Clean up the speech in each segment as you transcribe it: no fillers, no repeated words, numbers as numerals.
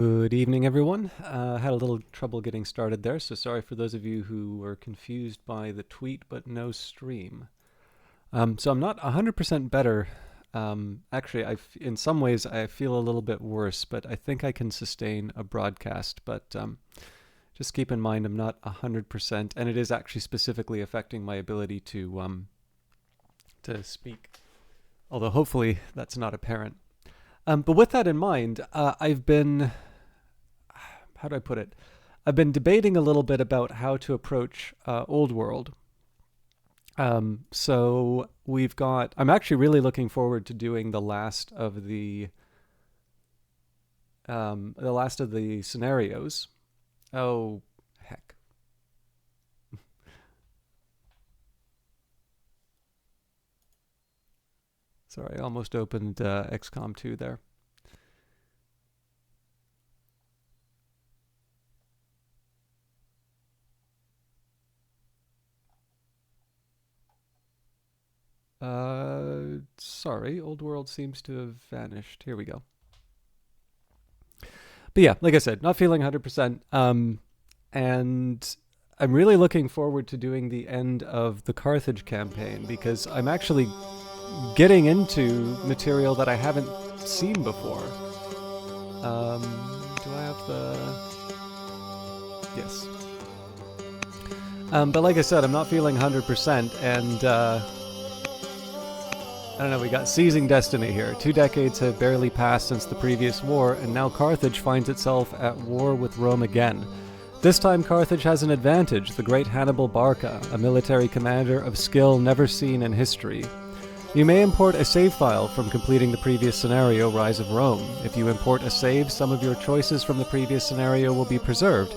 Good evening, everyone. Had a little trouble getting started there, so sorry for those of you who were confused by the tweet but no stream. So I'm not 100% better. Actually, in some ways I feel a little bit worse, but I think I can sustain a broadcast. But just keep in mind I'm not 100%, and it is actually specifically affecting my ability to speak. Although hopefully that's not apparent. But with that in mind, I've been how do I put it? I've been debating a little bit about how to approach Old World. So we've got. I'm actually really looking forward to doing the last of the scenarios. Oh heck! Sorry, I almost opened XCOM 2 there. Sorry, Old World seems to have vanished. Here we go. But yeah, like I said, not feeling 100%. And I'm really looking forward to doing the end of the Carthage campaign because I'm actually getting into material that I haven't seen before. Do I have the. Yes. But like I said, I'm not feeling 100%, and I don't know, we got Seizing Destiny here. 2 decades have barely passed since the previous war, and now Carthage finds itself at war with Rome again. This time Carthage has an advantage, the great Hannibal Barca, a military commander of skill never seen in history. You may import a save file from completing the previous scenario, Rise of Rome. If you import a save, some of your choices from the previous scenario will be preserved.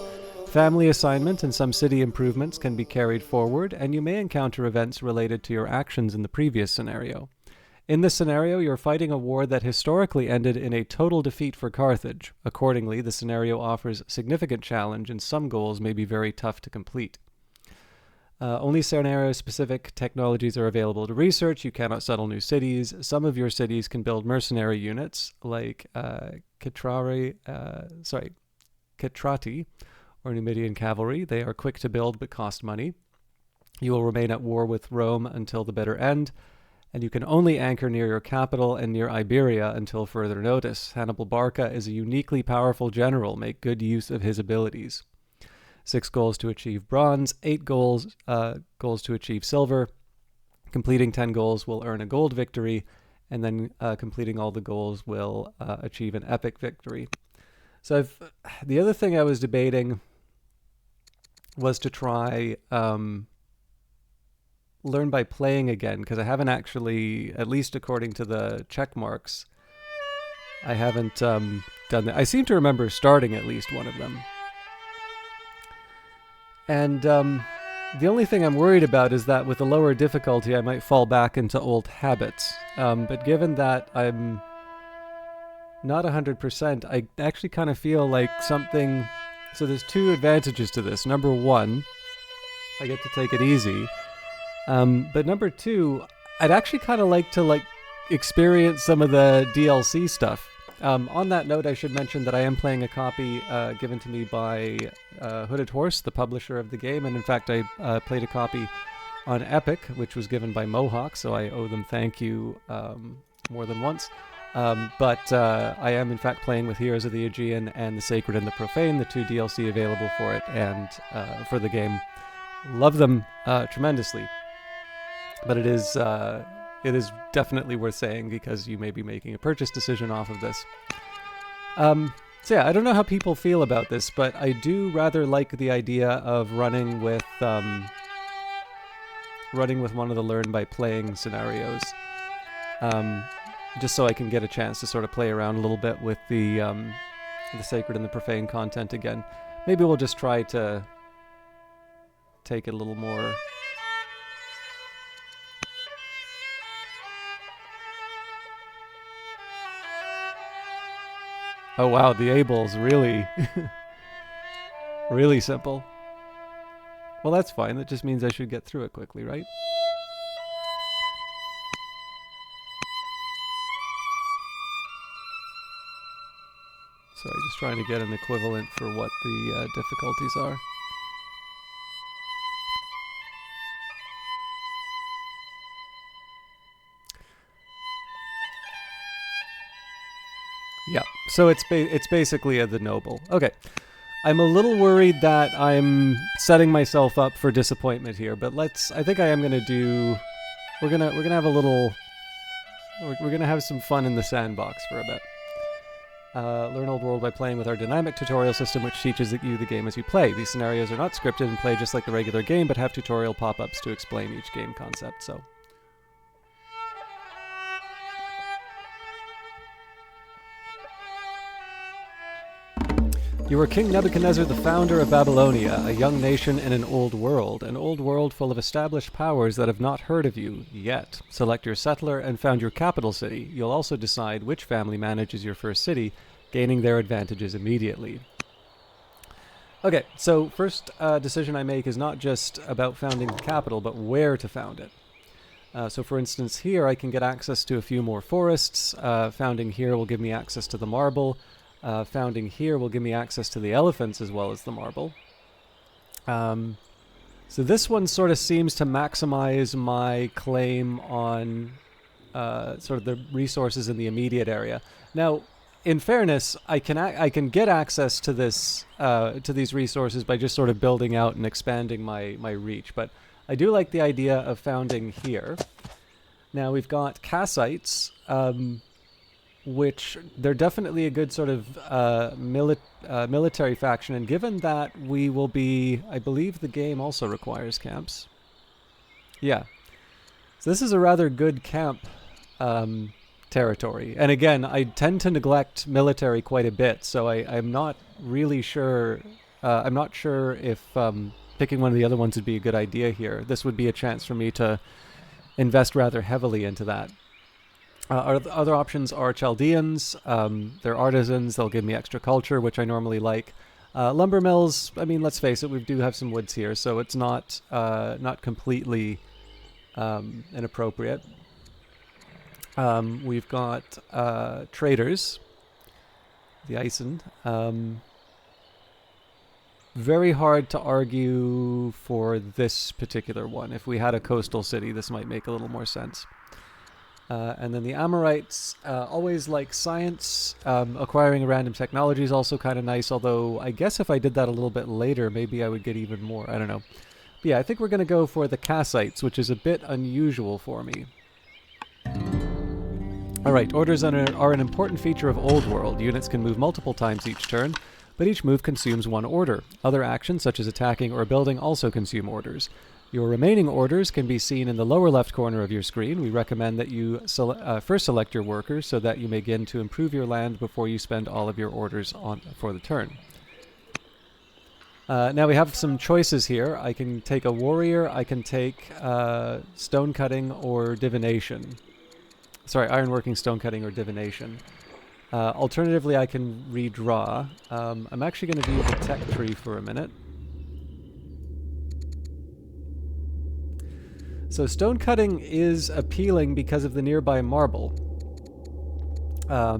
Family assignment and some city improvements can be carried forward, and you may encounter events related to your actions in the previous scenario. In this scenario, you're fighting a war that historically ended in a total defeat for Carthage. Accordingly, the scenario offers significant challenge, and some goals may be very tough to complete. Only scenario-specific technologies are available to research. You cannot settle new cities. Some of your cities can build mercenary units, like Ketrati, or Numidian cavalry. They are quick to build but cost money. You will remain at war with Rome until the bitter end, and you can only anchor near your capital and near Iberia until further notice. Hannibal Barca is a uniquely powerful general. Make good use of his abilities. 6 goals to achieve bronze, 8 goals to achieve silver. Completing 10 goals will earn a gold victory, and then completing all the goals will achieve an epic victory. So the other thing I was debating was to try learn by playing again, because I haven't actually, at least according to the check marks, I haven't done that. I seem to remember starting at least one of them. And the only thing I'm worried about is that with a lower difficulty, I might fall back into old habits. But given that I'm not 100%, I actually kind of feel like something. So there's 2 advantages to this. Number 1, I get to take it easy. But number 2, I'd actually kind of like to experience some of the DLC stuff. On that note, I should mention that I am playing a copy given to me by Hooded Horse, the publisher of the game, and in fact, I played a copy on Epic, which was given by Mohawk, so I owe them thank you more than once. But I am in fact playing with Heroes of the Aegean and the Sacred and the Profane, the 2 DLC available for it and for the game. Love them tremendously, but it is definitely worth saying because you may be making a purchase decision off of this. So yeah, I don't know how people feel about this, but I do rather like the idea of running with one of the learn by playing scenarios, just so I can get a chance to sort of play around a little bit with the Sacred and the Profane content again. Maybe we'll just try to take it a little more. Oh wow, the Abel's really, really simple. Well, that's fine. That just means I should get through it quickly, right? Sorry, just trying to get an equivalent for what the difficulties are. Yeah, so it's basically the noble. Okay, I'm a little worried that I'm setting myself up for disappointment here, but I think I am gonna do. We're gonna have a little. We're gonna have some fun in the sandbox for a bit. Learn Old World by playing with our dynamic tutorial system, which teaches you the game as you play. These scenarios are not scripted and play just like the regular game, but have tutorial pop-ups to explain each game concept. So. You are King Nebuchadnezzar, the founder of Babylonia, a young nation in an old world full of established powers that have not heard of you yet. Select your settler and found your capital city. You'll also decide which family manages your first city, gaining their advantages immediately. Okay, so first decision I make is not just about founding the capital, but where to found it. So for instance, here I can get access to a few more forests. Founding here will give me access to the marble. Founding here will give me access to the elephants as well as the marble. So this one sort of seems to maximize my claim on sort of the resources in the immediate area. Now, in fairness, I can get access to this to these resources by just sort of building out and expanding my reach. But I do like the idea of founding here. Now we've got Kassites. Which they're definitely a good sort of military faction, and given that we will be, I believe the game also requires camps. Yeah. So this is a rather good camp territory. And again, I tend to neglect military quite a bit, so I'm not really sure, I'm not sure if picking one of the other ones would be a good idea here. This would be a chance for me to invest rather heavily into that. Our other options are Chaldeans. They're artisans. They'll give me extra culture, which I normally like. Lumber mills, I mean, let's face it, we do have some woods here, so it's not completely inappropriate. We've got traders, the Ison. Very hard to argue for this particular one. If we had a coastal city, this might make a little more sense. And then the Amorites always like science. Acquiring a random technology is also kind of nice, although I guess if I did that a little bit later, maybe I would get even more. I don't know. But yeah, I think we're going to go for the Kassites, which is a bit unusual for me. Alright, orders are an important feature of Old World. Units can move multiple times each turn, but each move consumes one order. Other actions, such as attacking or building, also consume orders. Your remaining orders can be seen in the lower left corner of your screen. We recommend that you first select your workers so that you may begin to improve your land before you spend all of your orders for the turn. Now we have some choices here. I can take a warrior, I can take stone cutting or divination. Sorry, ironworking, stone cutting, or divination. Alternatively, I can redraw. I'm actually going to view the tech tree for a minute. So stone cutting is appealing because of the nearby marble. I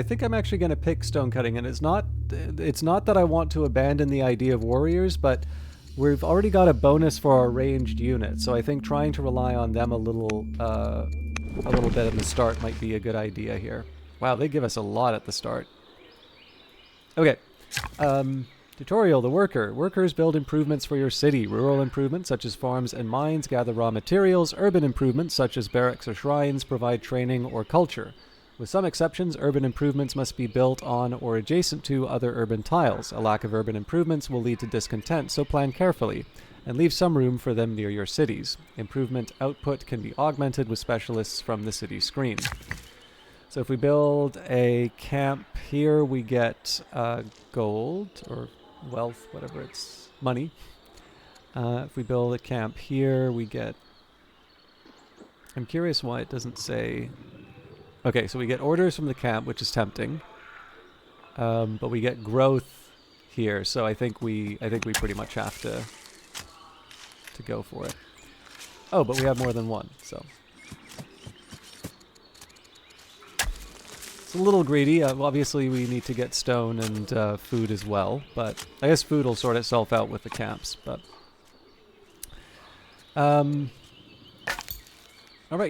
think I'm actually going to pick stone cutting, and it's not that I want to abandon the idea of warriors, but we've already got a bonus for our ranged unit, so I think trying to rely on them a little bit at the start might be a good idea here. Wow, they give us a lot at the start. Okay. Tutorial, the worker. Workers build improvements for your city. Rural improvements such as farms and mines gather raw materials. Urban improvements such as barracks or shrines provide training or culture. With some exceptions, urban improvements must be built on or adjacent to other urban tiles. A lack of urban improvements will lead to discontent, so plan carefully and leave some room for them near your cities. Improvement output can be augmented with specialists from the city screen. So if we build a camp here, we get gold or wealth, whatever it's, money. If we build a camp here, we get... I'm curious why it doesn't say... Okay, so we get orders from the camp, which is tempting. But we get growth here, so I think we pretty much have to go for it. Oh, but we have more than one, so... It's a little greedy. Obviously, we need to get stone and food as well, but I guess food will sort itself out with the camps. But alright,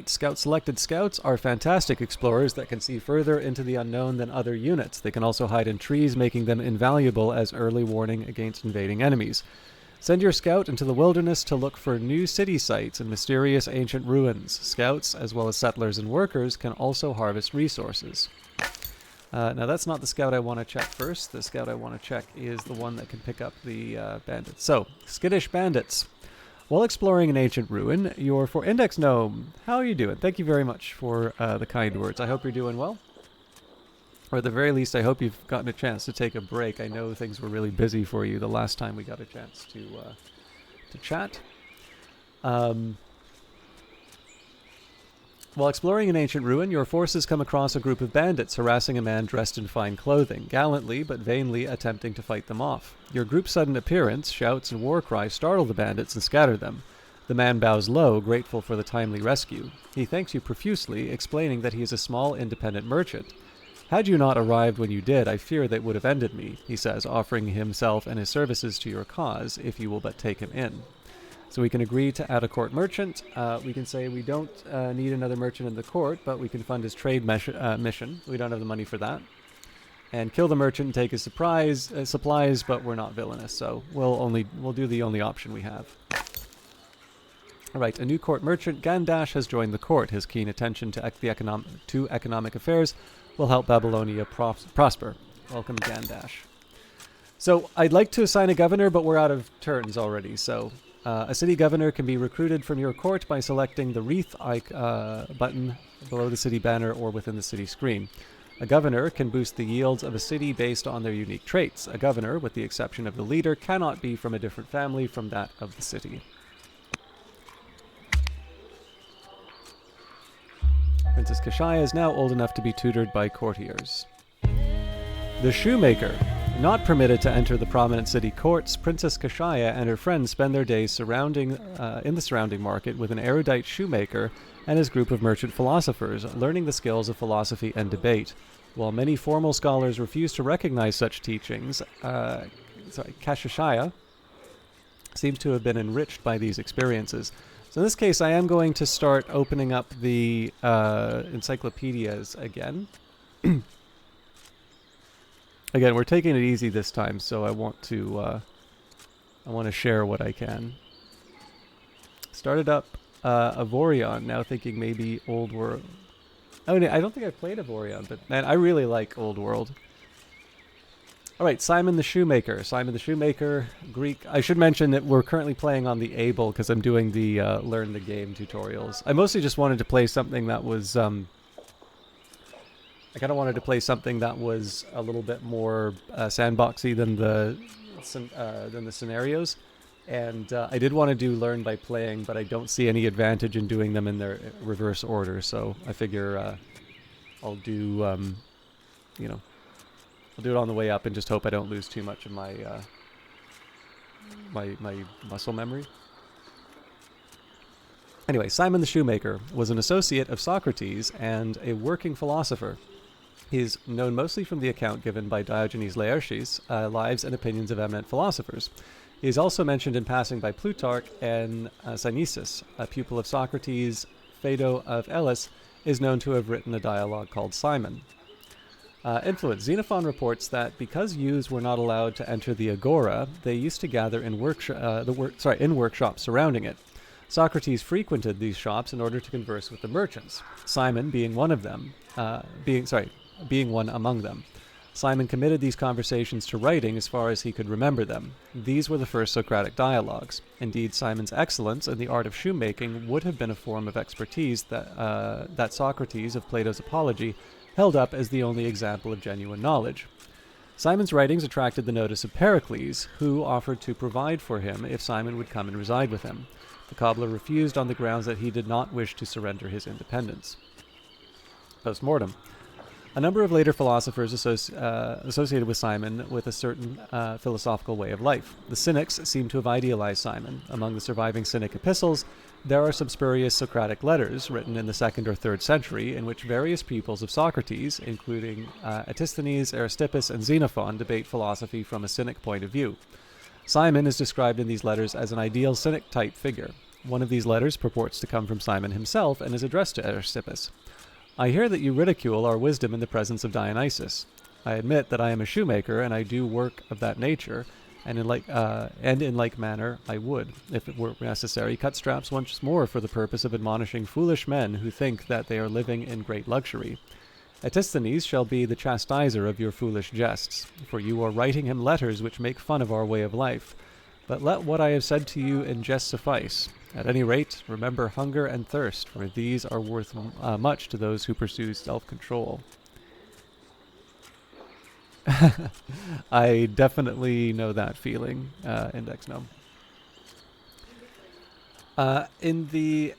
Scout selected. Scouts are fantastic explorers that can see further into the unknown than other units. They can also hide in trees, making them invaluable as early warning against invading enemies. Send your scout into the wilderness to look for new city sites and mysterious ancient ruins. Scouts, as well as settlers and workers, can also harvest resources. Now that's not the scout I want to check first. The scout I want to check is the one that can pick up the bandits. So, skittish bandits. While exploring an ancient ruin, you're for Index Gnome. How are you doing? Thank you very much for the kind words. I hope you're doing well. Or at the very least, I hope you've gotten a chance to take a break. I know things were really busy for you the last time we got a chance to chat. While exploring an ancient ruin, your forces come across a group of bandits harassing a man dressed in fine clothing, gallantly but vainly attempting to fight them off. Your group's sudden appearance, shouts, and war cries startle the bandits and scatter them. The man bows low, grateful for the timely rescue. He thanks you profusely, explaining that he is a small independent merchant. Had you not arrived when you did, I fear that would have ended me, he says, offering himself and his services to your cause, if you will but take him in. So we can agree to add a court merchant. We can say we don't need another merchant in the court, but we can fund his trade mission. We don't have the money for that. And kill the merchant and take his supplies, but we're not villainous, so we'll do the only option we have. Alright, a new court merchant, Gandash, has joined the court. His keen attention to economic affairs will help Babylonia prosper. Welcome, Gandash. So, I'd like to assign a governor, but we're out of turns already, so... a city governor can be recruited from your court by selecting the wreath button below the city banner or within the city screen. A governor can boost the yields of a city based on their unique traits. A governor, with the exception of the leader, cannot be from a different family from that of the city. Princess Kashaya is now old enough to be tutored by courtiers. The Shoemaker. Not permitted to enter the prominent city courts, Princess Kashaya and her friends spend their days in the surrounding market with an erudite shoemaker and his group of merchant philosophers, learning the skills of philosophy and debate. While many formal scholars refuse to recognize such teachings, Kashaya seems to have been enriched by these experiences. So in this case, I am going to start opening up the encyclopedias again. Again, we're taking it easy this time, so I want to share what I can. Started up Avorion, now thinking maybe Old World. Oh, no, I don't think I've played Avorion, but man, I really like Old World. Alright, Simon the Shoemaker. Simon the Shoemaker, Greek. I should mention that we're currently playing on the Able because I'm doing the Learn the Game tutorials. I mostly just wanted to play something that was... I kind of wanted to play something that was a little bit more sandboxy than the scenarios, and I did want to do learn by playing, but I don't see any advantage in doing them in their reverse order. So I figure I'll do I'll do it on the way up and just hope I don't lose too much of my my muscle memory. Anyway, Simon the Shoemaker was an associate of Socrates and a working philosopher. He is known mostly from the account given by Diogenes Laertius, lives and opinions of eminent philosophers. He is also mentioned in passing by Plutarch, and Cynesis, a pupil of Socrates. Phaedo of Elis is known to have written a dialogue called Simon. Influence. Xenophon reports that because youths were not allowed to enter the agora, they used to gather in workshops surrounding it. Socrates frequented these shops in order to converse with the merchants, Simon being one of them, being one among them. Simon committed these conversations to writing as far as he could remember them. These were the first Socratic dialogues. Indeed, Simon's excellence in the art of shoemaking would have been a form of expertise that Socrates of Plato's Apology held up as the only example of genuine knowledge. Simon's writings attracted the notice of Pericles, who offered to provide for him if Simon would come and reside with him. The cobbler refused on the grounds that he did not wish to surrender his independence. Post-mortem. A number of later philosophers associated with Simon with a certain philosophical way of life. The Cynics seem to have idealized Simon. Among the surviving Cynic epistles, there are some spurious Socratic letters written in the 2nd or 3rd century in which various pupils of Socrates, including Antisthenes, Aristippus, and Xenophon, debate philosophy from a Cynic point of view. Simon is described in these letters as an ideal Cynic-type figure. One of these letters purports to come from Simon himself and is addressed to Aristippus. I hear that you ridicule our wisdom in the presence of Dionysus. I admit that I am a shoemaker, and I do work of that nature, and in like manner I would, if it were necessary, cut straps once more for the purpose of admonishing foolish men who think that they are living in great luxury. Antisthenes shall be the chastiser of your foolish jests, for you are writing him letters which make fun of our way of life. But let what I have said to you in jest suffice. At any rate, remember hunger and thirst, for these are worth much to those who pursue self-control. I definitely know that feeling, Index Gnome. In the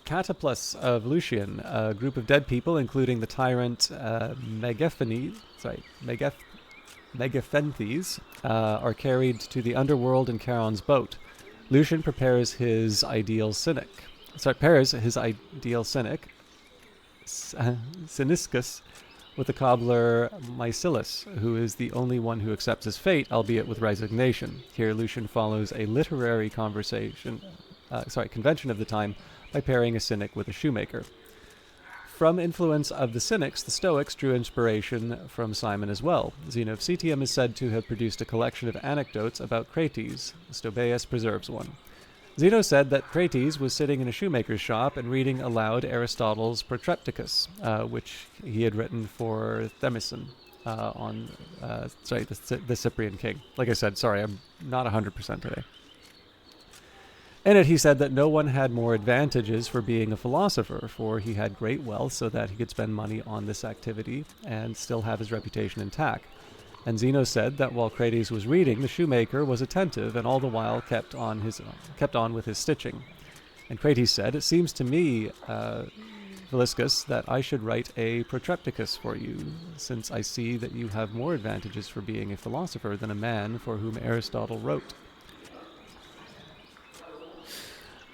Cataplus of Lucian, a group of dead people, including the tyrant Megapenthes, are carried to the underworld in Charon's boat. Lucian prepares his ideal cynic, Cyniscus, with the cobbler Mycillus, who is the only one who accepts his fate, albeit with resignation. Here Lucian follows a literary convention of the time by pairing a cynic with a shoemaker. From influence of the Cynics, the Stoics drew inspiration from Simon as well. Zeno of Citium is said to have produced a collection of anecdotes about Crates. Stobaeus preserves one. Zeno said that Crates was sitting in a shoemaker's shop and reading aloud Aristotle's Protrepticus, which he had written for Themison the Cyprian king. Like I said, sorry, I'm not 100% today. In it, he said that no one had more advantages for being a philosopher, for he had great wealth so that he could spend money on this activity and still have his reputation intact. And Zeno said that while Crates was reading, the shoemaker was attentive and all the while kept on with his stitching. And Crates said, "It seems to me, Philiscus, that I should write a Protrepticus for you, since I see that you have more advantages for being a philosopher than a man for whom Aristotle wrote."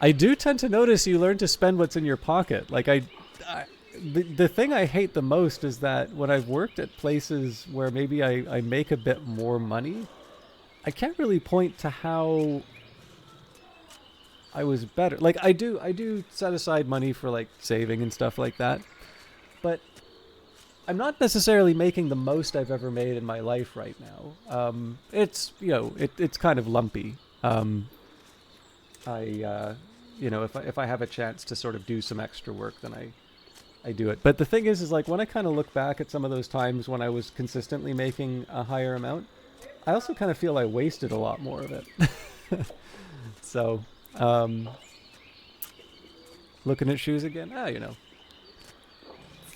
I do tend to notice you learn to spend what's in your pocket. Like the thing I hate the most is that when I've worked at places where maybe I make a bit more money, I can't really point to how I was better. Like I do set aside money for like saving and stuff like that, but I'm not necessarily making the most I've ever made in my life right now. It's it's kind of lumpy. If I have a chance to sort of do some extra work, then I do it. But the thing is like when I kind of look back at some of those times when I was consistently making a higher amount, I also kind of feel I wasted a lot more of it. So, looking at shoes again, it's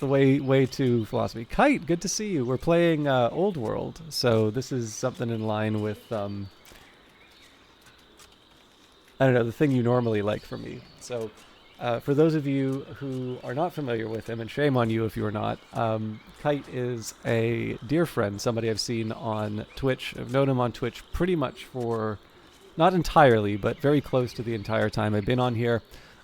the way to philosophy. Kite, good to see you. We're playing Old World, so this is something in line with I don't know, the thing you normally like from me. So for those of you who are not familiar with him, and shame on you if you are not, Kite is a dear friend, somebody I've seen on Twitch. I've known him on Twitch pretty much for, not entirely, but very close to the entire time I've been on here.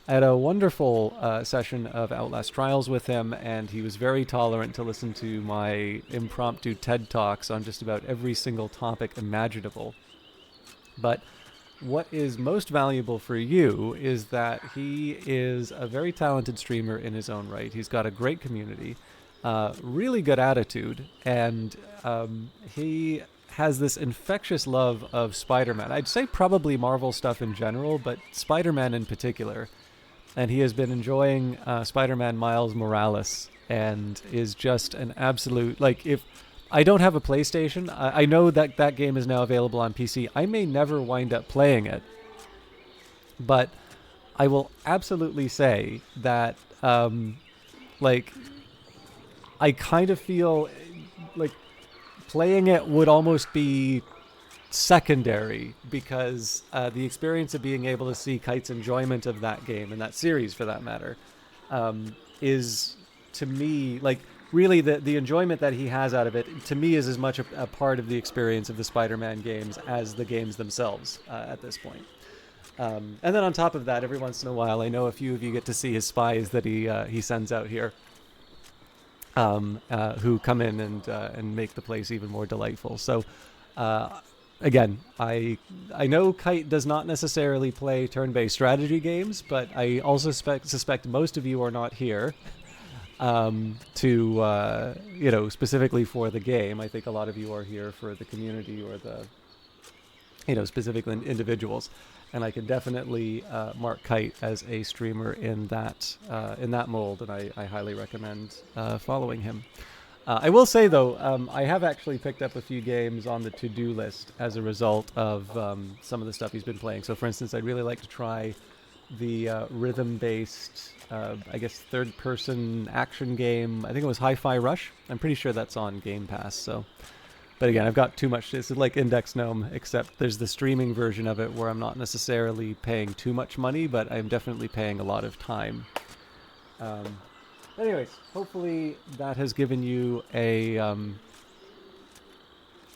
I had a wonderful session of Outlast Trials with him, and he was very tolerant to listen to my impromptu TED Talks on just about every single topic imaginable. But what is most valuable for you is that he is a very talented streamer in his own right. He's got a great community, really good attitude, and he has this infectious love of Spider-Man. I'd say probably Marvel stuff in general, but Spider-Man in particular. And he has been enjoying Spider-Man Miles Morales and is just an absolute, like, if I don't have a PlayStation. I know that that game is now available on PC. I may never wind up playing it, but I will absolutely say that, like, I kind of feel like playing it would almost be secondary because the experience of being able to see Kite's enjoyment of that game and that series, for that matter, is to me like really the enjoyment that he has out of it, to me, is as much a part of the experience of the Spider-Man games as the games themselves at this point. And then on top of that, every once in a while, I know a few of you get to see his spies that he sends out here, who come in and make the place even more delightful. So, again, I know Kite does not necessarily play turn-based strategy games, but I also suspect most of you are not here to specifically for the game. I think a lot of you are here for the community or the specific individuals. And I can definitely mark Kite as a streamer in that mold, and I highly recommend following him. I will say, though, I have actually picked up a few games on the to-do list as a result of some of the stuff he's been playing. So, for instance, I'd really like to try the rhythm-based, third-person action game. I think it was Hi-Fi Rush. I'm pretty sure that's on Game Pass, so... But again, I've got too much. This is like Index Gnome, except there's the streaming version of it where I'm not necessarily paying too much money, but I'm definitely paying a lot of time. Anyways, hopefully that has given you a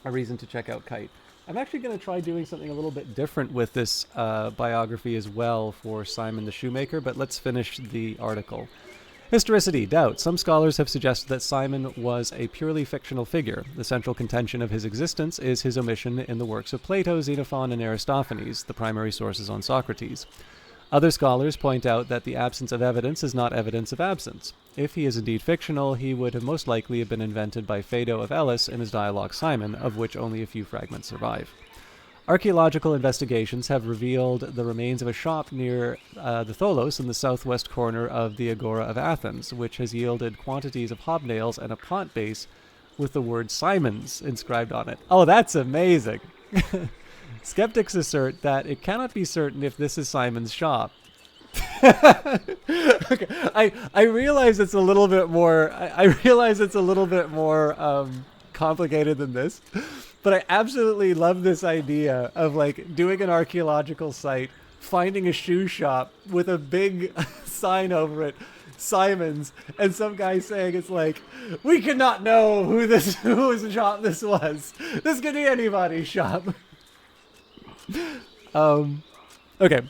reason to check out Kite. I'm actually going to try doing something a little bit different with this biography as well for Simon the Shoemaker, but let's finish the article. Historicity, doubt. Some scholars have suggested that Simon was a purely fictional figure. The central contention of his existence is his omission in the works of Plato, Xenophon, and Aristophanes, the primary sources on Socrates. Other scholars point out that the absence of evidence is not evidence of absence. If he is indeed fictional, he would have most likely been invented by Phaedo of Elis in his dialogue Simon, of which only a few fragments survive. Archaeological investigations have revealed the remains of a shop near the Tholos in the southwest corner of the Agora of Athens, which has yielded quantities of hobnails and a pont base with the word Simons inscribed on it. Oh, that's amazing! Skeptics assert that it cannot be certain if this is Simon's shop. Okay, I realize it's a little bit more. I realize it's a little bit more complicated than this. But I absolutely love this idea of like doing an archaeological site, finding a shoe shop with a big sign over it, Simon's, and some guy saying it's like, we cannot know whose shop this was. This could be anybody's shop. Okay.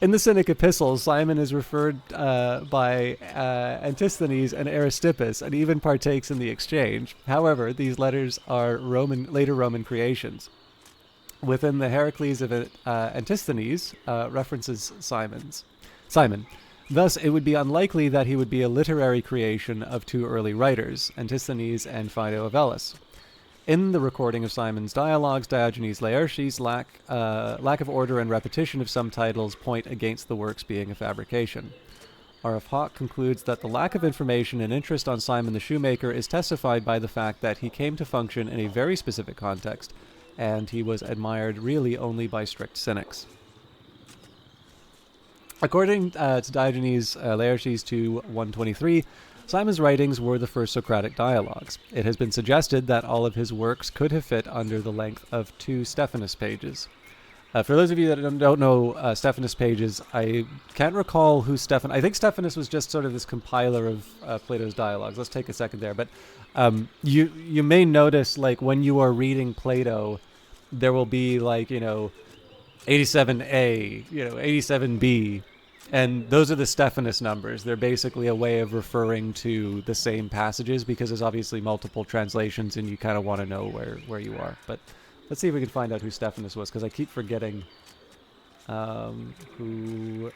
In the Cynic epistles, Simon is referred by Antisthenes and Aristippus, and even partakes in the exchange. However, these letters are later Roman creations. Within the Heracles of Antisthenes references Simon. Thus, it would be unlikely that he would be a literary creation of two early writers, Antisthenes and Phaedo of Elis. In the recording of Simon's dialogues, Diogenes Laertius' lack of order and repetition of some titles point against the works being a fabrication. R.F. Hawke concludes that the lack of information and interest on Simon the Shoemaker is testified by the fact that he came to function in a very specific context, and he was admired really only by strict cynics. According to Diogenes Laertius 2:123, Simon's writings were the first Socratic dialogues. It has been suggested that all of his works could have fit under the length of 2 Stephanus pages. For those of you that don't know Stephanus pages, I can't recall who Stephanus... I think Stephanus was just sort of this compiler of Plato's dialogues. Let's take a second there. But you may notice, like, when you are reading Plato, there will be, like, 87A, 87B. And those are the Stephanus numbers. They're basically a way of referring to the same passages because there's obviously multiple translations and you kind of want to know where you are. But let's see if we can find out who Stephanus was, because I keep forgetting who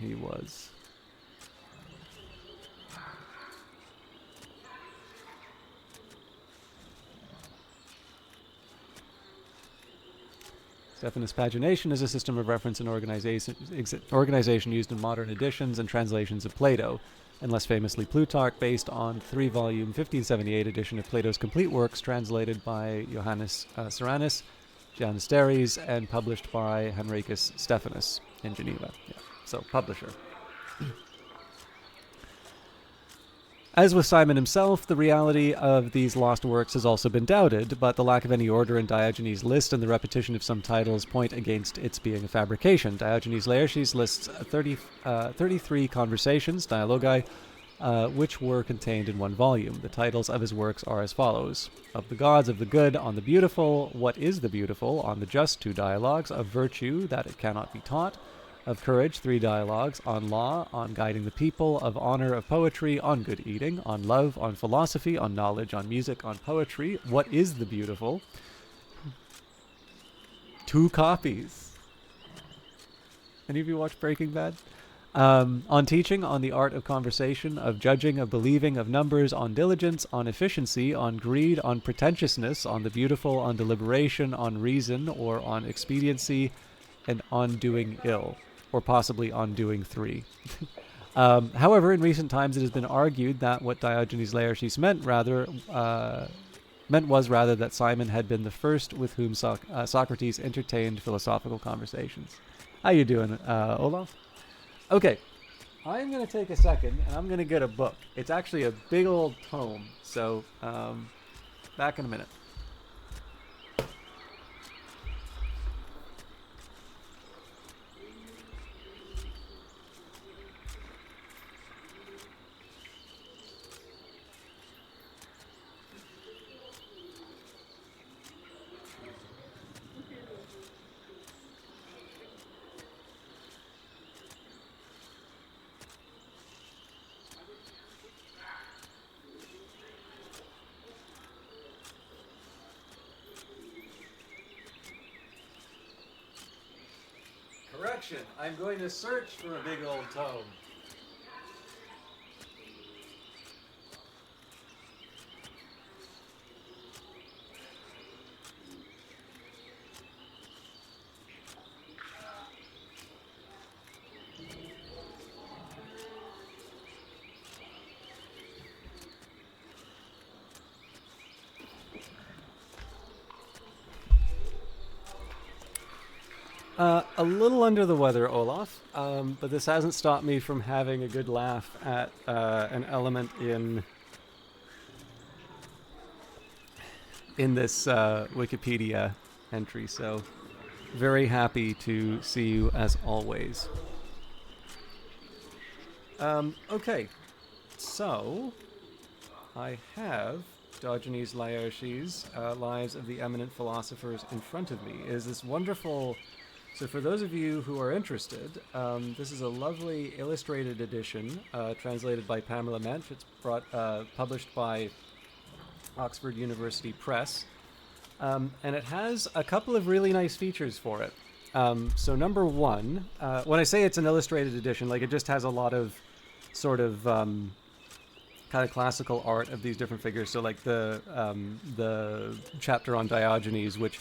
he was. Stephanus pagination is a system of reference and organization used in modern editions and translations of Plato, and less famously Plutarch, based on 3-volume 1578 edition of Plato's complete works, translated by Johannes Serranus, Giannisteres, and published by Henricus Stephanus in Geneva. Yeah. So, publisher. As with Simon himself, the reality of these lost works has also been doubted, but the lack of any order in Diogenes' list and the repetition of some titles point against its being a fabrication. Diogenes Laertius lists 33 conversations, dialogi, which were contained in one volume. The titles of his works are as follows: Of the Gods, of the Good, on the Beautiful, What is the Beautiful, on the Just, 2 dialogues, of Virtue, that it cannot be taught, of Courage, 3 dialogues, on Law, on Guiding the People, of Honor, of Poetry, on Good Eating, on Love, on Philosophy, on Knowledge, on Music, on Poetry, What is the Beautiful. 2 copies. Any of you watch Breaking Bad? On Teaching, on the Art of Conversation, of Judging, of Believing, of Numbers, on Diligence, on Efficiency, on Greed, on Pretentiousness, on the Beautiful, on Deliberation, on Reason, or on Expediency, and on Doing Ill, or possibly on Doing 3. However, in recent times it has been argued that what Diogenes Laertius meant was rather that Simon had been the first with whom Socrates entertained philosophical conversations. How you doing, Olaf? Okay, I'm going to take a second and I'm going to get a book. It's actually a big old tome, so back in a minute. Correction, I'm going to search for a big old tome. A little under the weather, Olaf, but this hasn't stopped me from having a good laugh at an element in this Wikipedia entry, so very happy to see you as always. Okay, so I have Diogenes Laertius' Lives of the Eminent Philosophers in front of me. It is this wonderful... So for those of you who are interested, this is a lovely illustrated edition translated by Pamela Mensch. It's published by Oxford University Press. And it has a couple of really nice features for it. So number one, when I say it's an illustrated edition, like it just has a lot of sort of kind of classical art of these different figures. So like the chapter on Diogenes, which...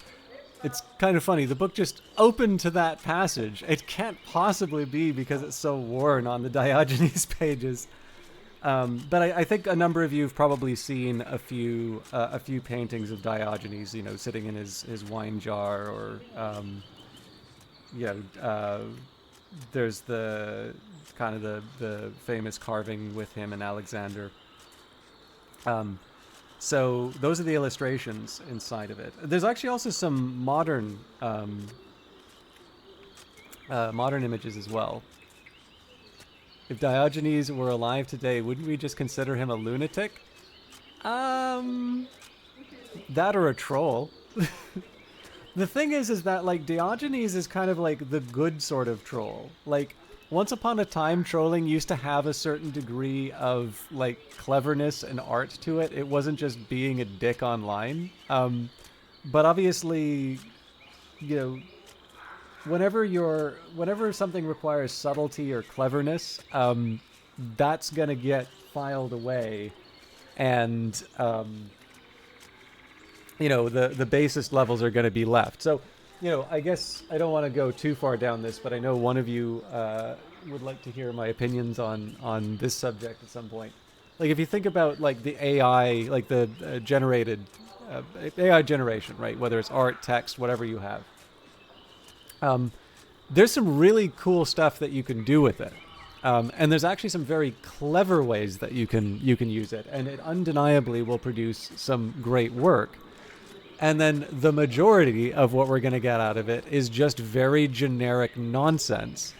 It's kind of funny. The book just opened to that passage. It can't possibly be because it's so worn on the Diogenes pages. But I think a number of you have probably seen a few paintings of Diogenes, you know, sitting in his wine jar, or there's the kind of the famous carving with him and Alexander. So those are the illustrations inside of it. There's actually also some modern images as well. If Diogenes were alive today, wouldn't we just consider him a lunatic? That or a troll. The thing is that like Diogenes is kind of like the good sort of troll. Like, once upon a time, trolling used to have a certain degree of like cleverness and art to it. It wasn't just being a dick online. But obviously, you know, whenever something requires subtlety or cleverness, that's gonna get filed away, and you know, the basest levels are gonna be left. So, you know, I guess I don't want to go too far down this, but I know one of you would like to hear my opinions on this subject at some point. Like, if you think about like the AI, like the generated AI generation, right? Whether it's art, text, whatever you have. There's some really cool stuff that you can do with it. And there's actually some very clever ways that you can use it, and it undeniably will produce some great work. And then the majority of what we're going to get out of it is just very generic nonsense.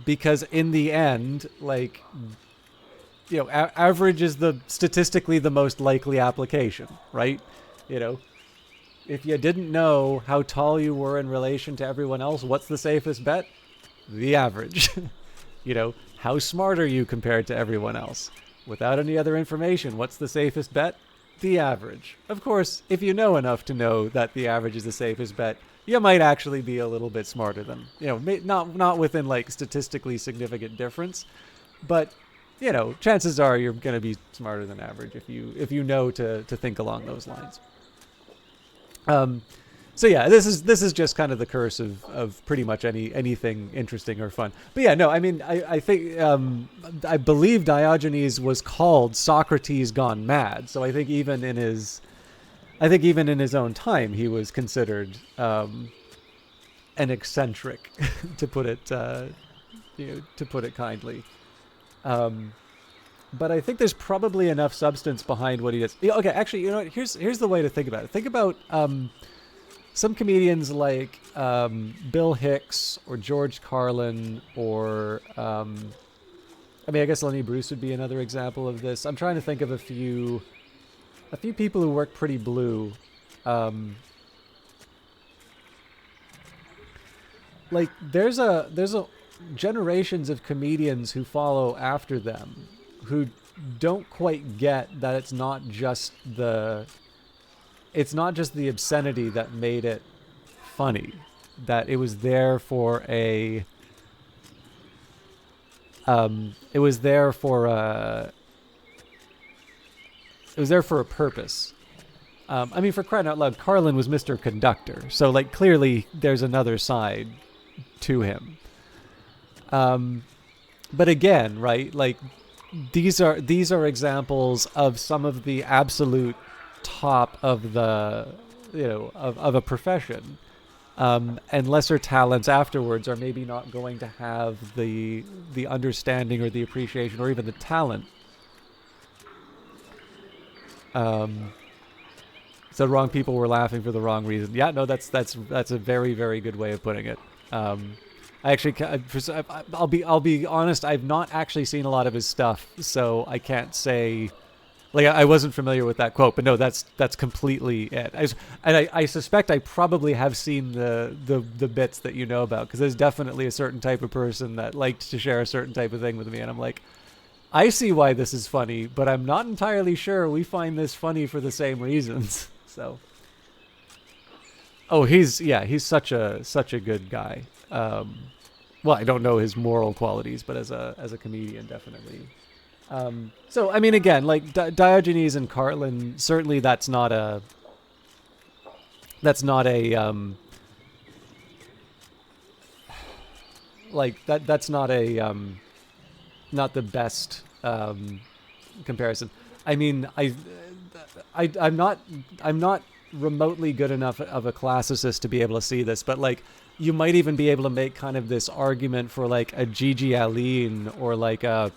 Because in the end, like, average is the statistically the most likely application, right? You know, if you didn't know how tall you were in relation to everyone else, what's the safest bet? The average. How smart are you compared to everyone else? Without any other information, what's the safest bet? The average. Of course, if you know enough to know that the average is the safest bet, you might actually be a little bit smarter than, not within like statistically significant difference, but chances are you're going to be smarter than average if you know to think along those lines. So yeah, this is just kind of the curse of pretty much anything interesting or fun. But yeah, no, I mean, I think I believe Diogenes was called Socrates gone mad. So I think even in his own time, he was considered an eccentric, to put it kindly. But I think there's probably enough substance behind what he does. Okay, actually, you know what? Here's the way to think about it. Think about some comedians like Bill Hicks or George Carlin or I guess Lenny Bruce would be another example of this. I'm trying to think of a few people who work pretty blue. Like there's a generations of comedians who follow after them who don't quite get that it's not just the obscenity that made it funny, that it was there for a purpose. For crying out loud, Carlin was Mr. Conductor, so like clearly there's another side to him. But again, right, like these are examples of some of the absolute top of the of a profession, and lesser talents afterwards are maybe not going to have the understanding or the appreciation or even the talent. So wrong people were laughing for the wrong reason. Yeah, no, that's a very, very good way of putting it. I'll be honest, I've not actually seen a lot of his stuff, so I can't say. Like, I wasn't familiar with that quote, but no, that's completely it. I suspect I probably have seen the bits that you know about, because there's definitely a certain type of person that liked to share a certain type of thing with me, and I'm like, I see why this is funny, but I'm not entirely sure we find this funny for the same reasons. So, he's such a good guy. Well, I don't know his moral qualities, but as a comedian, definitely. So I mean, again, like Diogenes and Carlin, certainly that's not a not the best comparison. I mean, I'm not remotely good enough of a classicist to be able to see this, but like you might even be able to make kind of this argument for like a Gigi Alin or like a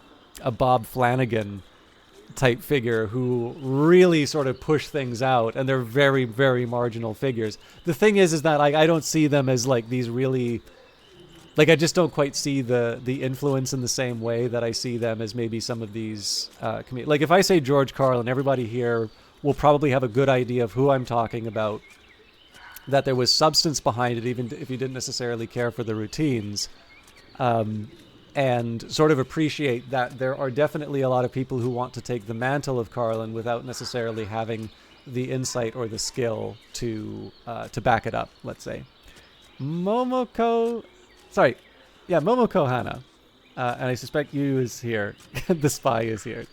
Bob Flanagan type figure who really sort of push things out, and they're very, very marginal figures. The thing is that I don't see them as like these really, like I just don't quite see the influence in the same way that I see them as maybe some of these like if I say George Carlin, everybody here will probably have a good idea of who I'm talking about, that there was substance behind it, even if you didn't necessarily care for the routines. And sort of appreciate that there are definitely a lot of people who want to take the mantle of Carlin without necessarily having the insight or the skill to back it up, let's say. Momoko Hana. And I suspect you is here. The spy is here.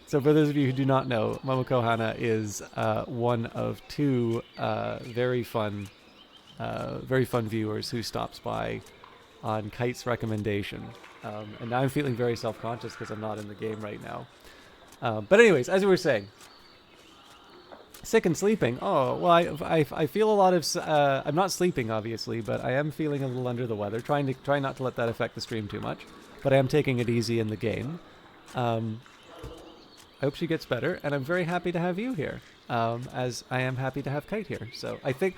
So for those of you who do not know, Momoko Hana is one of two very fun viewers who stops by on Kite's recommendation. And now I'm feeling very self-conscious because I'm not in the game right now. But anyways, as we were saying, sick and sleeping. Oh, well, I feel a lot of... I'm not sleeping, obviously, but I am feeling a little under the weather. Trying not to let that affect the stream too much. But I am taking it easy in the game. I hope she gets better, and I'm very happy to have you here. As I am happy to have Kite here. So I think,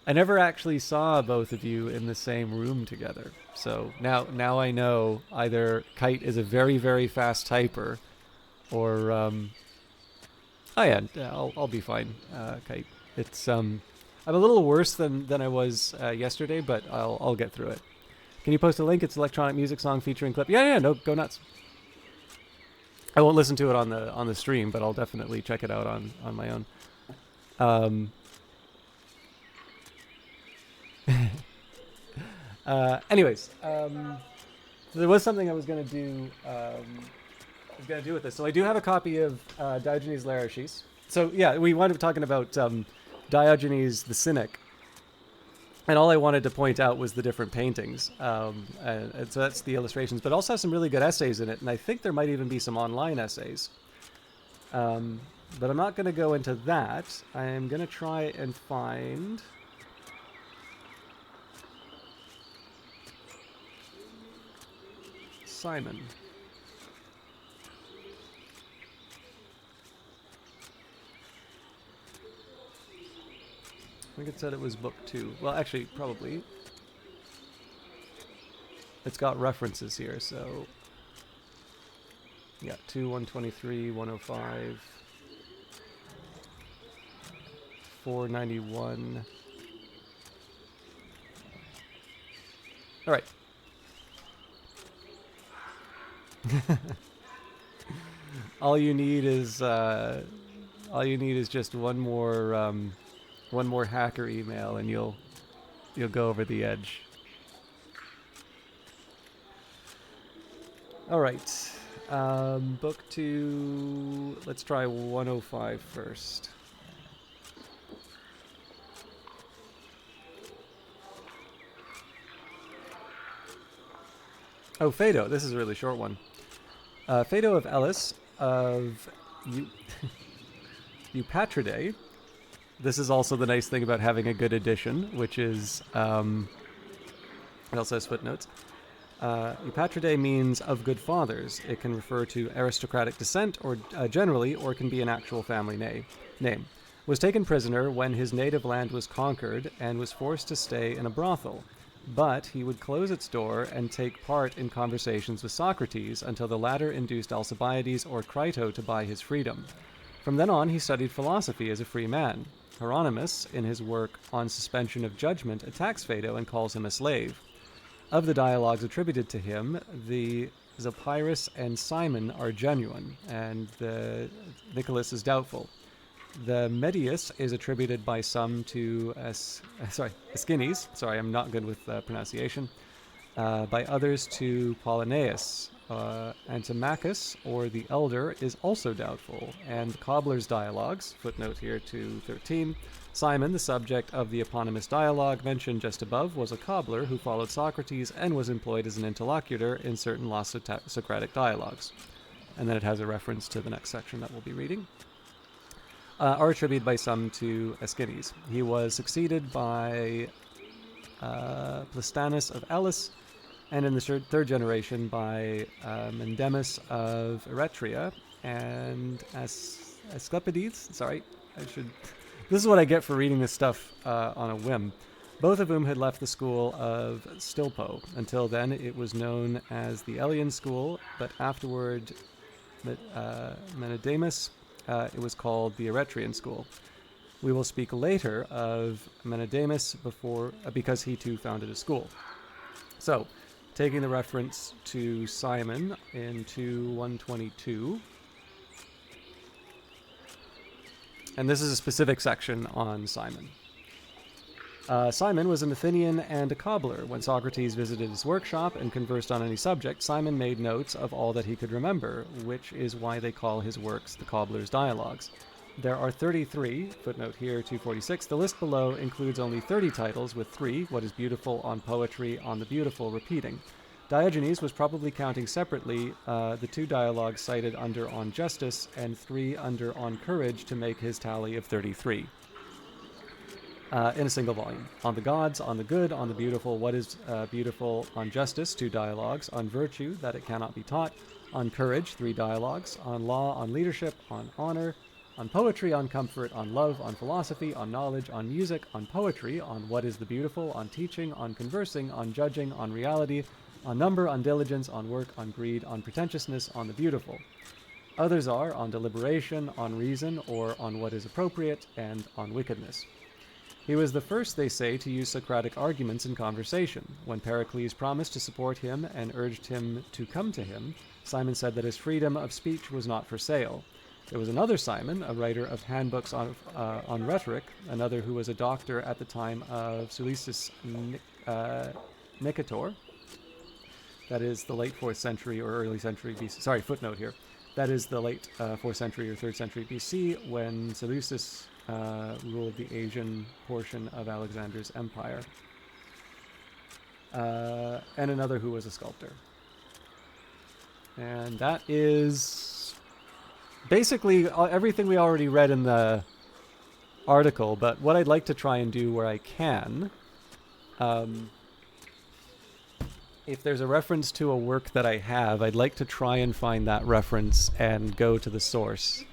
I never actually saw both of you in the same room together. So now I know either Kite is a very, very fast typer, or oh yeah, I'll be fine, Kite. It's I'm a little worse than I was yesterday, but I'll get through it. Can you post a link? It's electronic music song featuring clip. Yeah, no, go nuts. I won't listen to it on the stream, but I'll definitely check it out on my own. Anyways, there was something I was gonna do. With this. So I do have a copy of Diogenes Laertius. So yeah, we wound up talking about Diogenes the Cynic, and all I wanted to point out was the different paintings. And so that's the illustrations, but also has some really good essays in it, and I think there might even be some online essays. But I'm not going to go into that. I am going to try and find... Simon. I think it said it was book 2. Well, actually, probably. It's got references here, so... Yeah, 2, 123, 105... 491... Alright. All you need is just one more hacker email, and you'll go over the edge. All right, book 2. Let's try 105 first. Oh, Phaedo. This is a really short one. Phaedo of Elis of Eupatridae. This is also the nice thing about having a good edition, which is, it also has footnotes. Eupatridae means of good fathers. It can refer to aristocratic descent, or generally, or can be an actual family name. Was taken prisoner when his native land was conquered and was forced to stay in a brothel. But he would close its door and take part in conversations with Socrates until the latter induced Alcibiades or Crito to buy his freedom. From then on, he studied philosophy as a free man. Hieronymus, in his work On Suspension of Judgment, attacks Phaedo and calls him a slave. Of the dialogues attributed to him, the Zopyrus and Simon are genuine, and the Nicholas is doubtful. The Medius is attributed by some to Aeschines. Sorry, I'm not good with pronunciation. By others to Polonius. Antimachus, or the Elder, is also doubtful. And Cobbler's dialogues, footnote here to 13. Simon, the subject of the eponymous dialogue mentioned just above, was a cobbler who followed Socrates and was employed as an interlocutor in certain lost Socratic dialogues. And then it has a reference to the next section that we'll be reading. Are attributed by some to Aeschines. He was succeeded by Plistanus of Elis, and in the third generation by Mendemus of Eretria and Asclepiades. Sorry, this is what I get for reading this stuff on a whim. Both of whom had left the school of Stilpo. Until then, it was known as the Elean school, but afterward, Menedemus, it was called the Eretrian school. We will speak later of Menedemus because he too founded a school. So, taking the reference to Simon in 2:122, and this is a specific section on Simon. Simon was an Athenian and a cobbler. When Socrates visited his workshop and conversed on any subject, Simon made notes of all that he could remember, which is why they call his works the Cobbler's Dialogues. There are 33, footnote here 246. The list below includes only 30 titles, with 3, What is Beautiful, On Poetry, On the Beautiful, repeating. Diogenes was probably counting separately the 2 dialogues cited under On Justice and 3 under On Courage to make his tally of 33. In a single volume. On the gods, on the good, on the beautiful, what is beautiful, on justice, 2 dialogues, on virtue, that it cannot be taught, on courage, 3 dialogues, on law, on leadership, on honor, On poetry, on comfort, on love, on philosophy, on knowledge, on music, on poetry, on what is the beautiful, on teaching, on conversing, on judging, on reality, on number, on diligence, on work, on greed, on pretentiousness, on the beautiful. Others are on deliberation, on reason, or on what is appropriate, and on wickedness. He was the first, they say, to use Socratic arguments in conversation. When Pericles promised to support him and urged him to come to him, Simon said that his freedom of speech was not for sale. There was another Simon, a writer of handbooks on rhetoric, another who was a doctor at the time of Sulicius Nicator. That is the late 4th century or early century BC. Sorry, footnote here. That is the late 4th century or 3rd century BC when Seleucus ruled the Asian portion of Alexander's empire. And another who was a sculptor. And that is basically everything we already read in the article, but what I'd like to try and do where I can, if there's a reference to a work that I have, I'd like to try and find that reference and go to the source.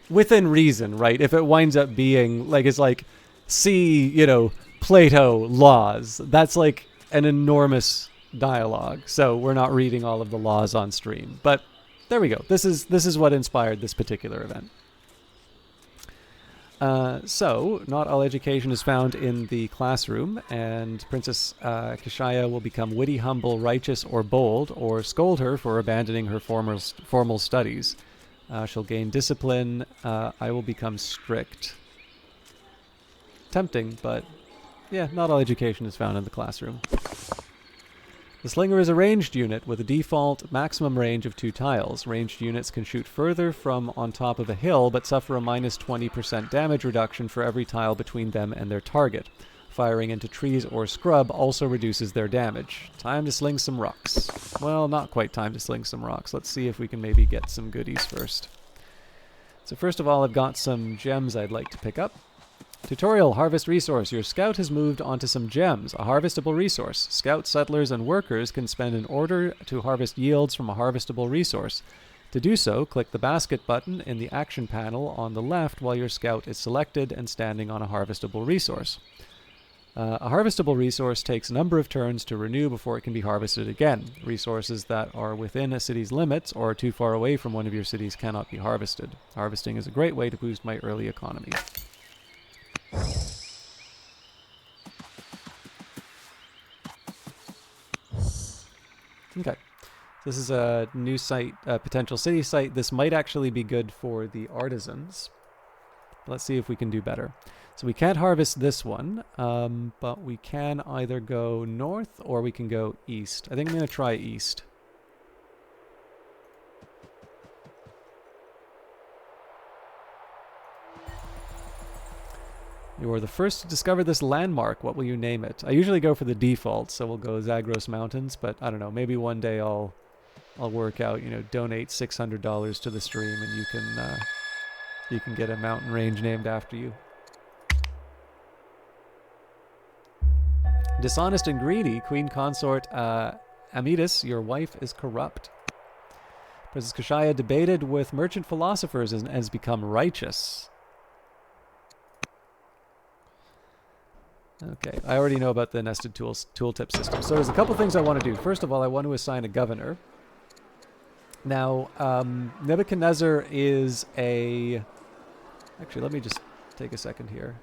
Within reason, right? If it winds up being, like, it's like, see, Plato, laws. That's like an enormous dialogue. So we're not reading all of the laws on stream. But there we go. This is what inspired this particular event. So, not all education is found in the classroom, and Princess Kashaya will become witty, humble, righteous, or bold, or scold her for abandoning her formal studies. She'll gain discipline. I will become strict. Tempting, but yeah, not all education is found in the classroom. The Slinger is a ranged unit with a default maximum range of 2 tiles. Ranged units can shoot further from on top of a hill, but suffer a minus 20% damage reduction for every tile between them and their target. Firing into trees or scrub also reduces their damage. Time to sling some rocks. Well, not quite time to sling some rocks. Let's see if we can maybe get some goodies first. So first of all, I've got some gems I'd like to pick up. Tutorial, harvest resource. Your scout has moved onto some gems, a harvestable resource. Scouts, settlers, and workers can spend an order to harvest yields from a harvestable resource. To do so, click the basket button in the action panel on the left while your scout is selected and standing on a harvestable resource. A harvestable resource takes a number of turns to renew before it can be harvested again. Resources that are within a city's limits or too far away from one of your cities cannot be harvested. Harvesting is a great way to boost my early economy. Okay, this is a new site, a potential city site. This might actually be good for the artisans. Let's see if we can do better. So we can't harvest this one, but we can either go north or we can go east. I think I'm going to try east. You are the first to discover this landmark. What will you name it? I usually go for the default, so we'll go Zagros Mountains, but I don't know. Maybe one day I'll work out, donate $600 to the stream and you can get a mountain range named after you. Dishonest and greedy, Queen Consort Amidus, your wife is corrupt. Princess Kashaya debated with merchant philosophers and has become righteous. Okay, I already know about the nested tooltip system. So there's a couple things I want to do. First of all, I want to assign a governor. Now, Nebuchadnezzar is a... Actually, let me just take a second here.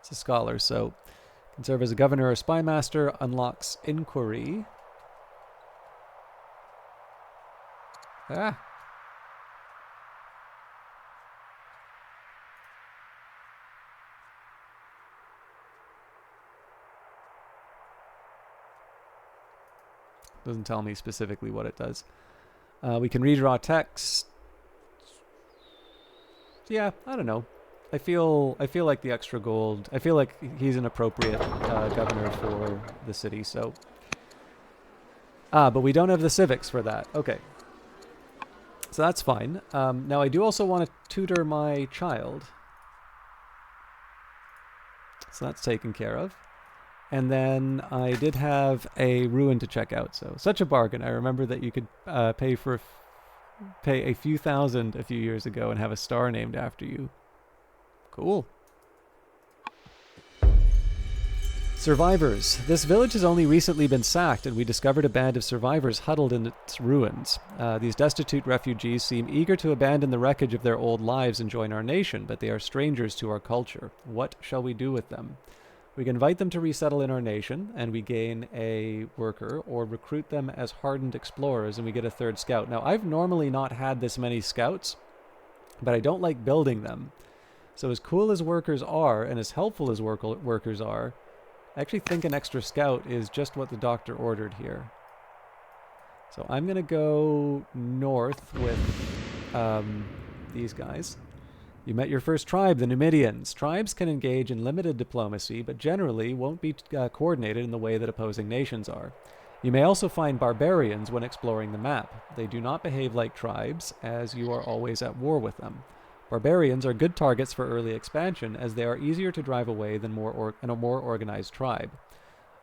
It's a scholar, so can serve as a governor or spy master, unlocks inquiry. Ah! Doesn't tell me specifically what it does. We can redraw text. Yeah, I don't know. I feel like the extra gold. I feel like he's an appropriate governor for the city. So, but we don't have the civics for that. Okay, so that's fine. Now I do also want to tutor my child. So that's taken care of. And then I did have a ruin to check out, so such a bargain. I remember that you could pay a few thousand a few years ago and have a star named after you. Cool. Survivors. This village has only recently been sacked, and we discovered a band of survivors huddled in its ruins. These destitute refugees seem eager to abandon the wreckage of their old lives and join our nation, but they are strangers to our culture. What shall we do with them? We can invite them to resettle in our nation, and we gain a worker, or recruit them as hardened explorers, and we get a third scout. Now, I've normally not had this many scouts, but I don't like building them. So as cool as workers are, and as helpful as workers are, I actually think an extra scout is just what the doctor ordered here. So I'm going to go north with these guys. You met your first tribe, the Numidians. Tribes can engage in limited diplomacy, but generally won't be coordinated in the way that opposing nations are. You may also find barbarians when exploring the map. They do not behave like tribes, as you are always at war with them. Barbarians are good targets for early expansion, as they are easier to drive away than a more organized tribe.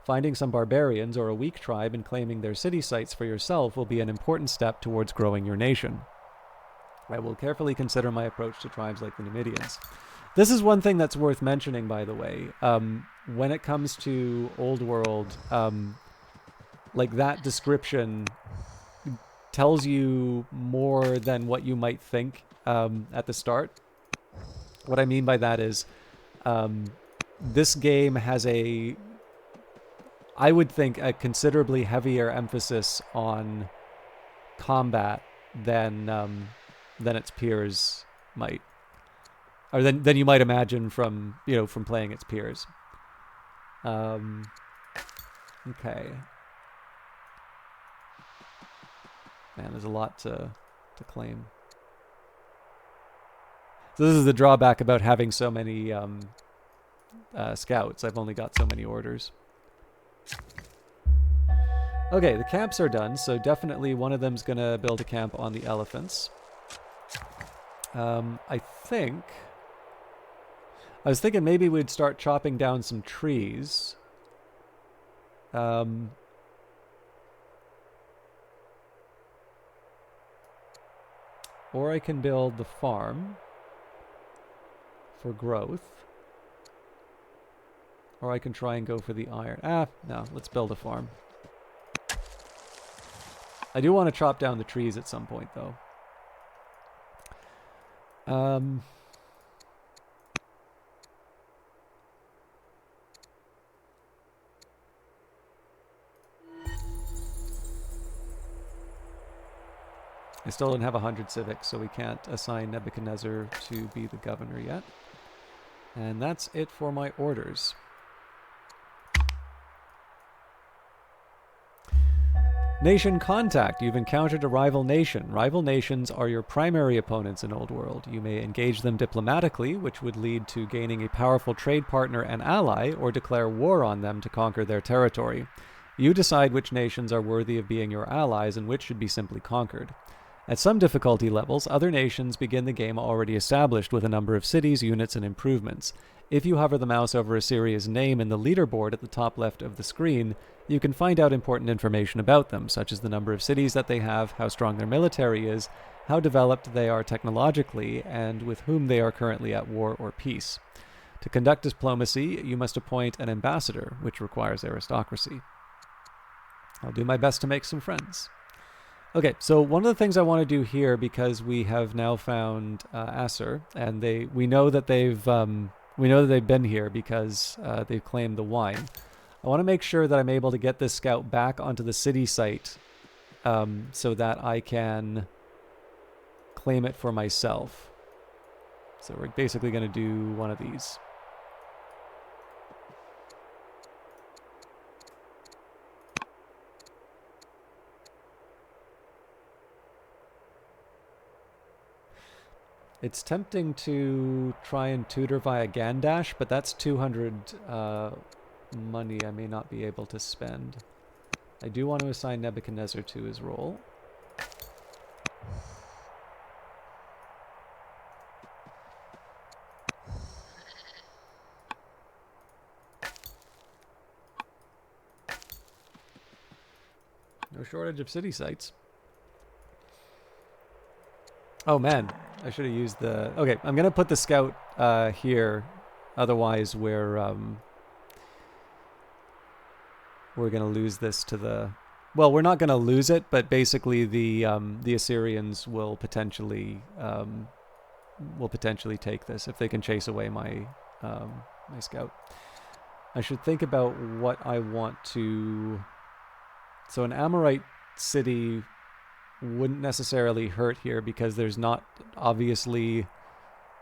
Finding some barbarians or a weak tribe and claiming their city sites for yourself will be an important step towards growing your nation. I will carefully consider my approach to tribes like the Numidians. This is one thing that's worth mentioning, by the way. When it comes to Old World, like that description tells you more than what you might think at the start. What I mean by that is this game has I would think, a considerably heavier emphasis on combat than its peers might, or than you might imagine from playing its peers. Okay. Man, there's a lot to claim. So this is the drawback about having so many scouts. I've only got so many orders. Okay, the camps are done, so definitely one of them's gonna build a camp on the elephants. I was thinking maybe we'd start chopping down some trees. Or I can build the farm for growth. Or I can try and go for the iron. No, let's build a farm. I do want to chop down the trees at some point, though. I still don't have 100 civics, so we can't assign Nebuchadnezzar to be the governor yet. And that's it for my orders. Nation contact. You've encountered a rival nation. Rival nations are your primary opponents in Old World. You may engage them diplomatically, which would lead to gaining a powerful trade partner and ally, or declare war on them to conquer their territory. You decide which nations are worthy of being your allies and which should be simply conquered. At some difficulty levels, other nations begin the game already established with a number of cities, units, and improvements. If you hover the mouse over Assyria's name in the leaderboard at the top left of the screen, you can find out important information about them, such as the number of cities that they have, how strong their military is, how developed they are technologically, and with whom they are currently at war or peace. To conduct diplomacy, you must appoint an ambassador, which requires aristocracy. I'll do my best to make some friends. Okay, so one of the things I want to do here, because we have now found Asser, and we know that they've been here because they've claimed the wine. I want to make sure that I'm able to get this scout back onto the city site, so that I can claim it for myself. So we're basically going to do one of these. It's tempting to try and tutor via Gandash, but that's 200 money I may not be able to spend. I do want to assign Nebuchadnezzar to his role. No shortage of city sites. Oh man, I should have used the... Okay, I'm gonna put the scout here. Otherwise, we're gonna lose this to the... Well, we're not gonna lose it, but basically the Assyrians will potentially take this if they can chase away my my scout. I should think about what I want to... So an Amorite city wouldn't necessarily hurt here because there's not obviously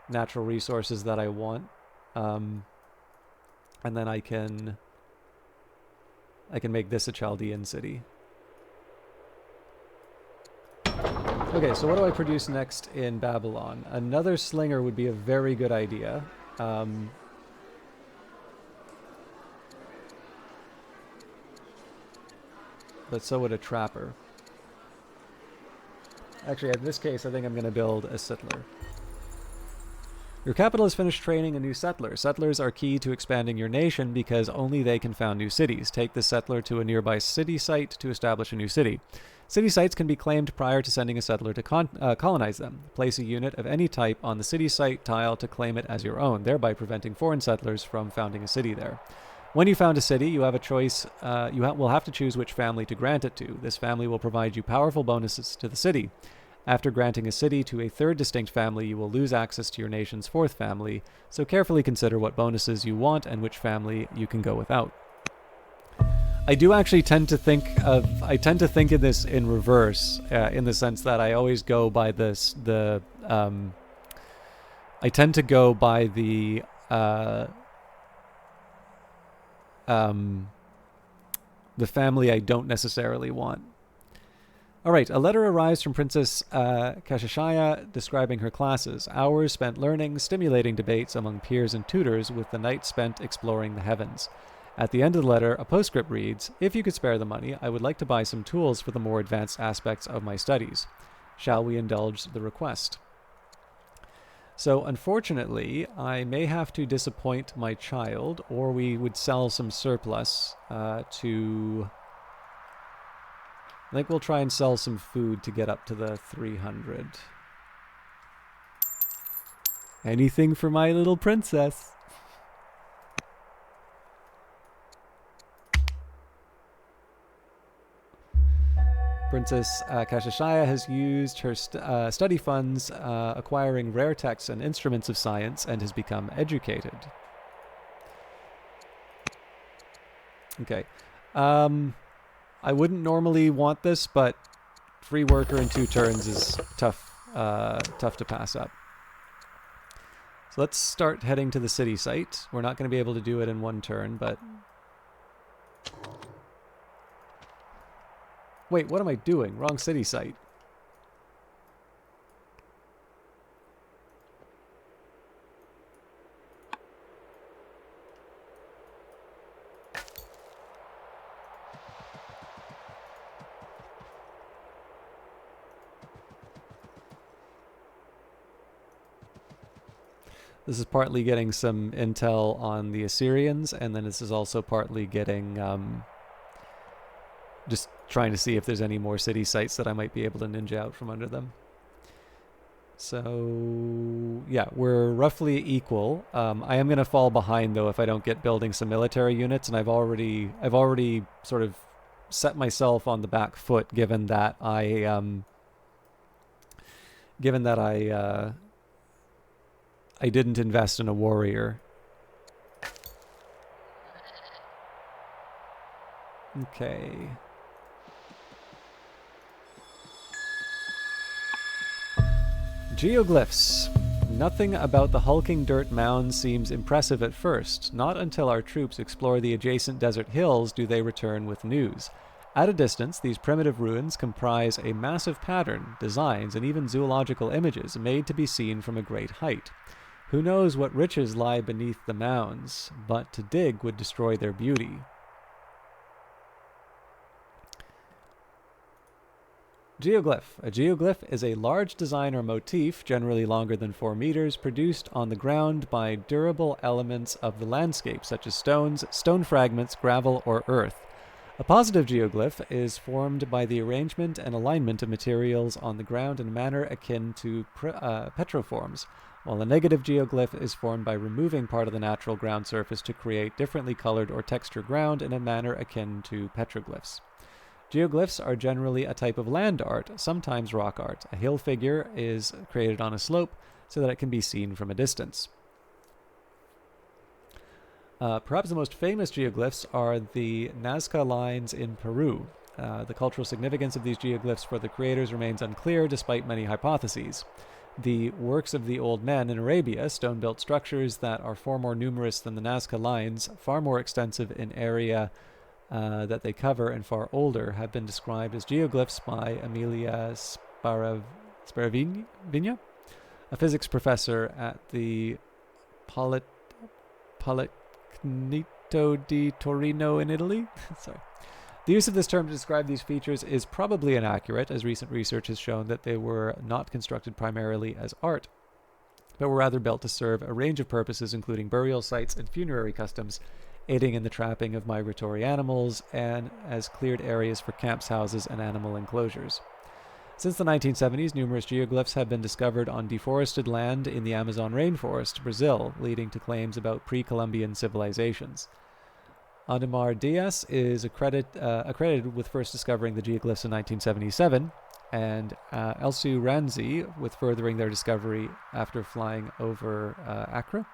natural resources that I want. And then I can make this a Chaldean city. Okay, so what do I produce next in Babylon? Another slinger would be a very good idea. But so would a trapper. Actually, in this case, I think I'm going to build a settler. Your capital has finished training a new settler. Settlers are key to expanding your nation because only they can found new cities. Take the settler to a nearby city site to establish a new city. City sites can be claimed prior to sending a settler to colonize them. Place a unit of any type on the city site tile to claim it as your own, thereby preventing foreign settlers from founding a city there. When you found a city, you have a choice. You will have to choose which family to grant it to. This family will provide you powerful bonuses to the city. After granting a city to a third distinct family, you will lose access to your nation's fourth family, so carefully consider what bonuses you want and which family you can go without. I do actually tend to think of this in reverse, in the sense that I always go by I tend to go by the family I don't necessarily want. All right, a letter arrives from Princess Kashashaya describing her classes. Hours spent learning, stimulating debates among peers and tutors, with the night spent exploring the heavens. At the end of the letter, a postscript reads, "If you could spare the money, I would like to buy some tools for the more advanced aspects of my studies. Shall we indulge the request?" So unfortunately, I may have to disappoint my child, or we would sell some surplus to... I think we'll try and sell some food to get up to the 300. Anything for my little princess. Princess Kashashaya has used her study funds acquiring rare texts and instruments of science and has become educated. Okay. I wouldn't normally want this, but free worker in 2 turns is tough to pass up. So let's start heading to the city site. We're not going to be able to do it in 1 turn, but... Wait, what am I doing? Wrong city site. This is partly getting some intel on the Assyrians, and then this is also partly getting, just trying to see if there's any more city sites that I might be able to ninja out from under them. So, yeah, we're roughly equal. I am going to fall behind, though, if I don't get building some military units, and I've already sort of set myself on the back foot, given that I didn't invest in a warrior. Okay. Geoglyphs. Nothing about the hulking dirt mound seems impressive at first. Not until our troops explore the adjacent desert hills do they return with news. At a distance, these primitive ruins comprise a massive pattern, designs, and even zoological images made to be seen from a great height. Who knows what riches lie beneath the mounds, but to dig would destroy their beauty. Geoglyph. A geoglyph is a large design or motif, generally longer than 4 meters, produced on the ground by durable elements of the landscape, such as stones, stone fragments, gravel, or earth. A positive geoglyph is formed by the arrangement and alignment of materials on the ground in a manner akin to petroforms, while a negative geoglyph is formed by removing part of the natural ground surface to create differently colored or textured ground in a manner akin to petroglyphs. Geoglyphs are generally a type of land art, sometimes rock art. A hill figure is created on a slope so that it can be seen from a distance. Perhaps the most famous geoglyphs are the Nazca lines in Peru. The cultural significance of these geoglyphs for the creators remains unclear despite many hypotheses. The works of the old men in Arabia, stone-built structures that are far more numerous than the Nazca lines, far more extensive in area that they cover and far older, have been described as geoglyphs by Emilia Sparavigna, a physics professor at the Politecnico di Torino in Italy. Sorry. The use of this term to describe these features is probably inaccurate, as recent research has shown that they were not constructed primarily as art, but were rather built to serve a range of purposes, including burial sites and funerary customs, aiding in the trapping of migratory animals, and as cleared areas for camps, houses, and animal enclosures. Since the 1970s, numerous geoglyphs have been discovered on deforested land in the Amazon rainforest, Brazil, leading to claims about pre-Columbian civilizations. Ademar Diaz is accredited with first discovering the geoglyphs in 1977, and Elsu Ranzi with furthering their discovery after flying over Accra.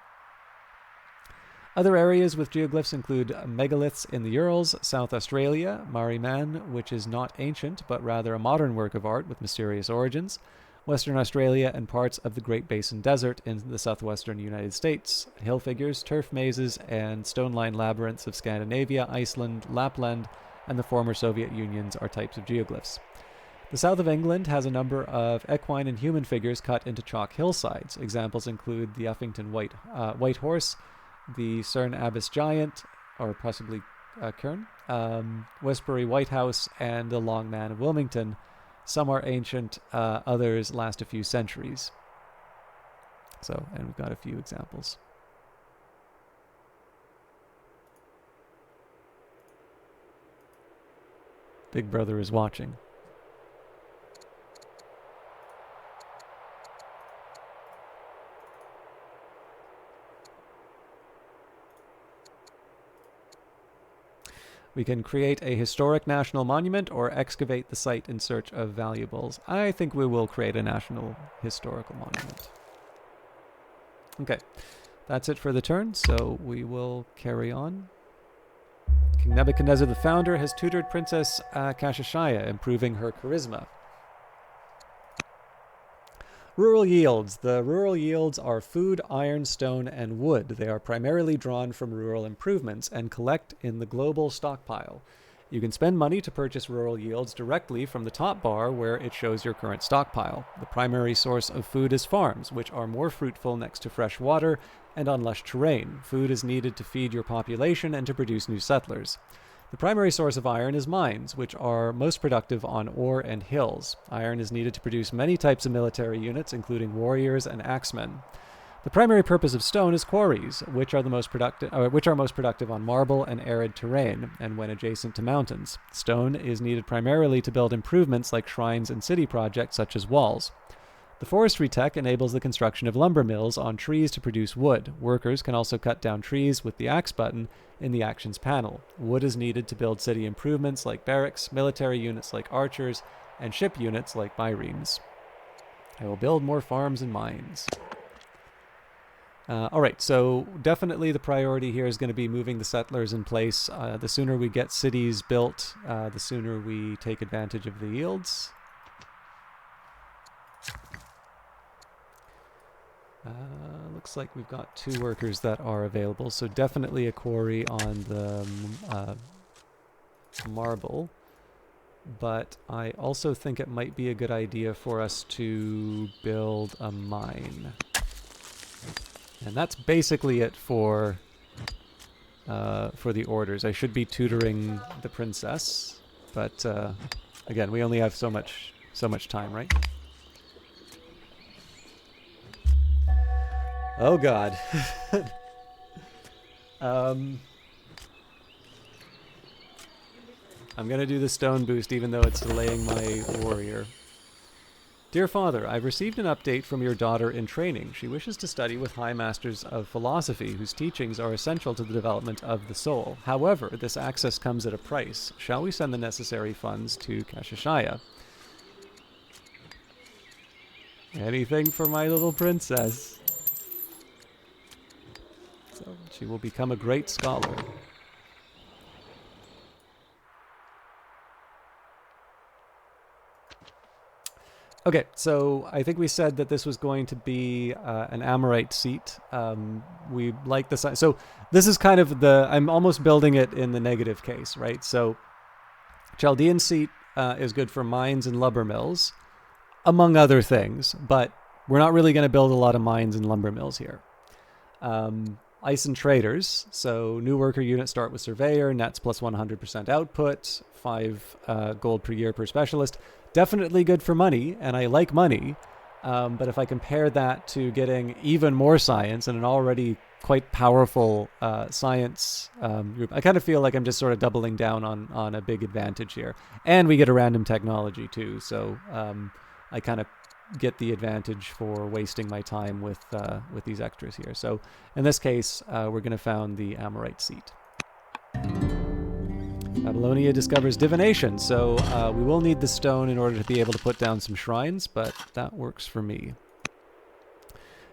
Other areas with geoglyphs include megaliths in the Urals, South Australia, Mariman, which is not ancient but rather a modern work of art with mysterious origins, Western Australia, and parts of the Great Basin Desert in the southwestern United States, hill figures, turf mazes, and stone-lined labyrinths of Scandinavia, Iceland, Lapland, and the former Soviet Unions are types of geoglyphs. The south of England has a number of equine and human figures cut into chalk hillsides. Examples include the Uffington White Horse, the Cerne Abbas Giant, or possibly Cairn, Westbury White House, and the Long Man of Wilmington. Some are ancient, others last a few centuries. And we've got a few examples. Big Brother is watching. We can create a historic national monument or excavate the site in search of valuables. I think we will create a national historical monument. Okay, that's it for the turn, so we will carry on. King Nebuchadnezzar the Founder has tutored Princess Kashashaya, improving her charisma. Rural yields. The rural yields are food, iron, stone, and wood. They are primarily drawn from rural improvements and collect in the global stockpile. You can spend money to purchase rural yields directly from the top bar where it shows your current stockpile. The primary source of food is farms, which are more fruitful next to fresh water and on lush terrain. Food is needed to feed your population and to produce new settlers. The primary source of iron is mines, which are most productive on ore and hills. Iron is needed to produce many types of military units, including warriors and axemen. The primary purpose of stone is quarries, which are most productive on marble and arid terrain, and when adjacent to mountains. Stone is needed primarily to build improvements like shrines and city projects such as walls. The forestry tech enables the construction of lumber mills on trees to produce wood. Workers can also cut down trees with the axe button in the actions panel. Wood is needed to build city improvements like barracks, military units like archers, and ship units like biremes. I will build more farms and mines. Alright, so definitely the priority here is going to be moving the settlers in place. The sooner we get cities built, the sooner we take advantage of the yields. Looks like we've got 2 workers that are available, so definitely a quarry on the marble. But I also think it might be a good idea for us to build a mine. And that's basically it for the orders. I should be tutoring the princess, but again, we only have so much time, right? Oh God. I'm going to do the stone boost even though it's delaying my warrior. Dear Father, I've received an update from your daughter in training. She wishes to study with high masters of philosophy whose teachings are essential to the development of the soul. However, this access comes at a price. Shall we send the necessary funds to Kashashaya? Anything for my little princess. So she will become a great scholar. Okay, so I think we said that this was going to be an Amorite seat. We like the size. So this is kind of I'm almost building it in the negative case, right? So Chaldean seat is good for mines and lumber mills, among other things, but we're not really going to build a lot of mines and lumber mills here. Ice and traders. So new worker units start with surveyor, nets plus 100% output, 5 gold per year per specialist. Definitely good for money, and I like money. But if I compare that to getting even more science and an already quite powerful science group, I kind of feel like I'm just sort of doubling down on a big advantage here. And we get a random technology too, so I kind of get the advantage for wasting my time with these extras here. So in this case, we're going to found the Amorite seat. Babylonia discovers divination, so we will need the stone in order to be able to put down some shrines, but that works for me.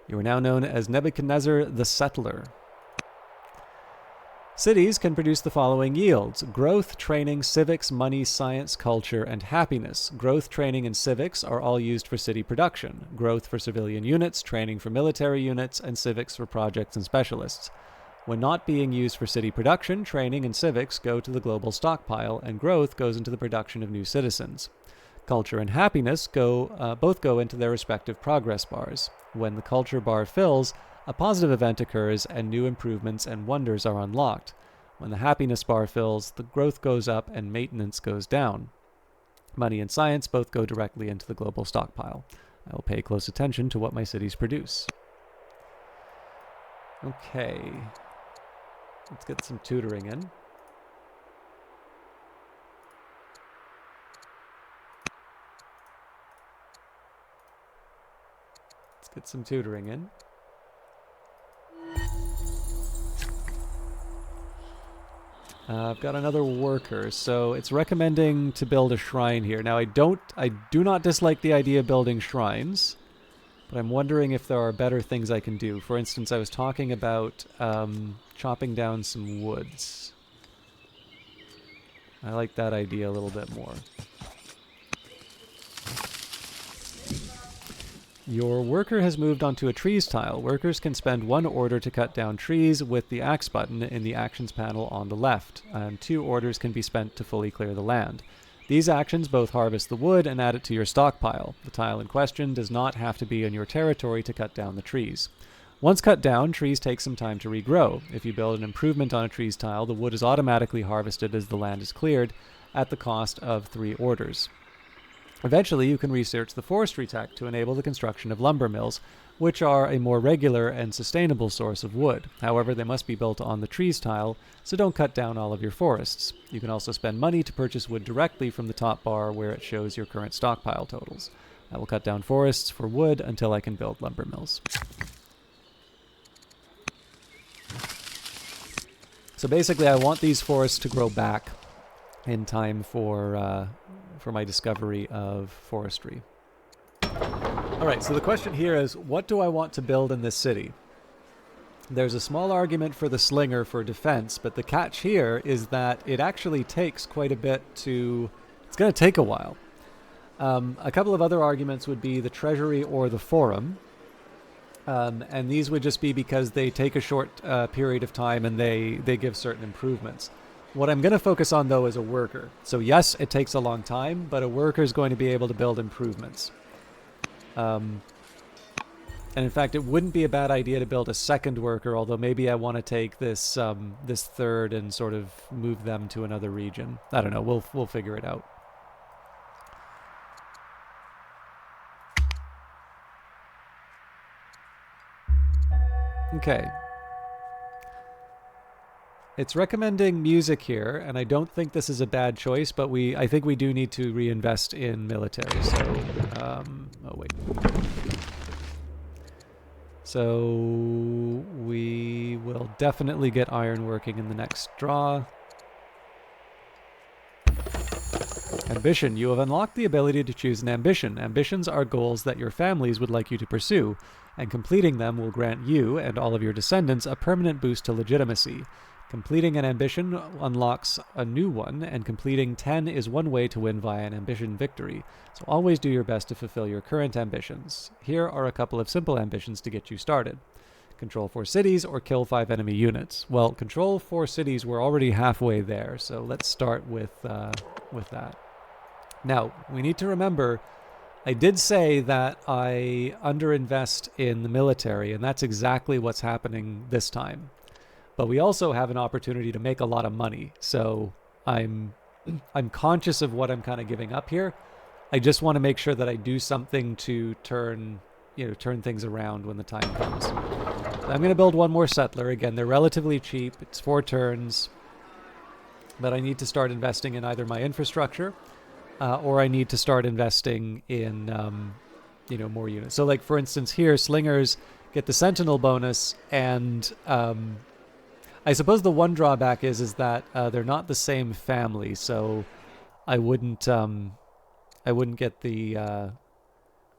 You are now known as Nebuchadnezzar the Settler. Cities can produce the following yields: growth, training, civics, money, science, culture, and happiness. Growth, training, and civics are all used for city production. Growth for civilian units, training for military units, and civics for projects and specialists. When not being used for city production, training and civics go to the global stockpile, and growth goes into the production of new citizens. Culture and happiness both go into their respective progress bars. When the culture bar fills, a positive event occurs and new improvements and wonders are unlocked. When the happiness bar fills, the growth goes up and maintenance goes down. Money and science both go directly into the global stockpile. I will pay close attention to what my cities produce. Okay. Let's get some tutoring in. Let's get some tutoring in. I've got another worker, so it's recommending to build a shrine here. Now I do not dislike the idea of building shrines, but I'm wondering if there are better things I can do. For instance, I was talking about chopping down some woods. I like that idea a little bit more. Your worker has moved onto a trees tile. Workers can spend 1 order to cut down trees with the axe button in the actions panel on the left, and 2 orders can be spent to fully clear the land. These actions both harvest the wood and add it to your stockpile. The tile in question does not have to be in your territory to cut down the trees. Once cut down, trees take some time to regrow. If you build an improvement on a trees tile, the wood is automatically harvested as the land is cleared at the cost of 3 orders. Eventually, you can research the forestry tech to enable the construction of lumber mills, which are a more regular and sustainable source of wood. However, they must be built on the trees tile, so don't cut down all of your forests. You can also spend money to purchase wood directly from the top bar where it shows your current stockpile totals. I will cut down forests for wood until I can build lumber mills. So basically, I want these forests to grow back in time for my discovery of forestry. All right, so the question here is, what do I want to build in this city? There's a small argument for the slinger for defense, but the catch here is that it actually takes quite a bit to... It's going to take a while. A couple of other arguments would be the treasury or the forum. And these would just be because they take a short period of time and they give certain improvements. What I'm going to focus on, though, is a worker. So yes, it takes a long time, but a worker is going to be able to build improvements. And in fact, it wouldn't be a bad idea to build a second worker, although maybe I want to take this this third and sort of move them to another region. I don't know. We'll figure it out. Okay. It's recommending music here, and I don't think this is a bad choice, but I think we do need to reinvest in military. So, oh wait. So we will definitely get iron working in the next draw. Ambition. You have unlocked the ability to choose an ambition. Ambitions are goals that your families would like you to pursue, and completing them will grant you and all of your descendants a permanent boost to legitimacy. Completing an ambition unlocks a new one, and completing 10 is one way to win via an ambition victory. So always do your best to fulfill your current ambitions. Here are a couple of simple ambitions to get you started. Control 4 cities or kill 5 enemy units. Well, control 4 cities, we're already halfway there, so let's start with that. Now, we need to remember, I did say that I underinvest in the military, and that's exactly what's happening this time. But we also have an opportunity to make a lot of money, so I'm conscious of what I'm kind of giving up here. I just want to make sure that I do something to turn things around when the time comes. I'm going to build one more settler. Again, they're relatively cheap. It's 4 turns. But I need to start investing in either my infrastructure or I need to start investing in more units. So like, for instance, here, slingers get the sentinel bonus, and I suppose the one drawback is that they're not the same family, so I wouldn't get the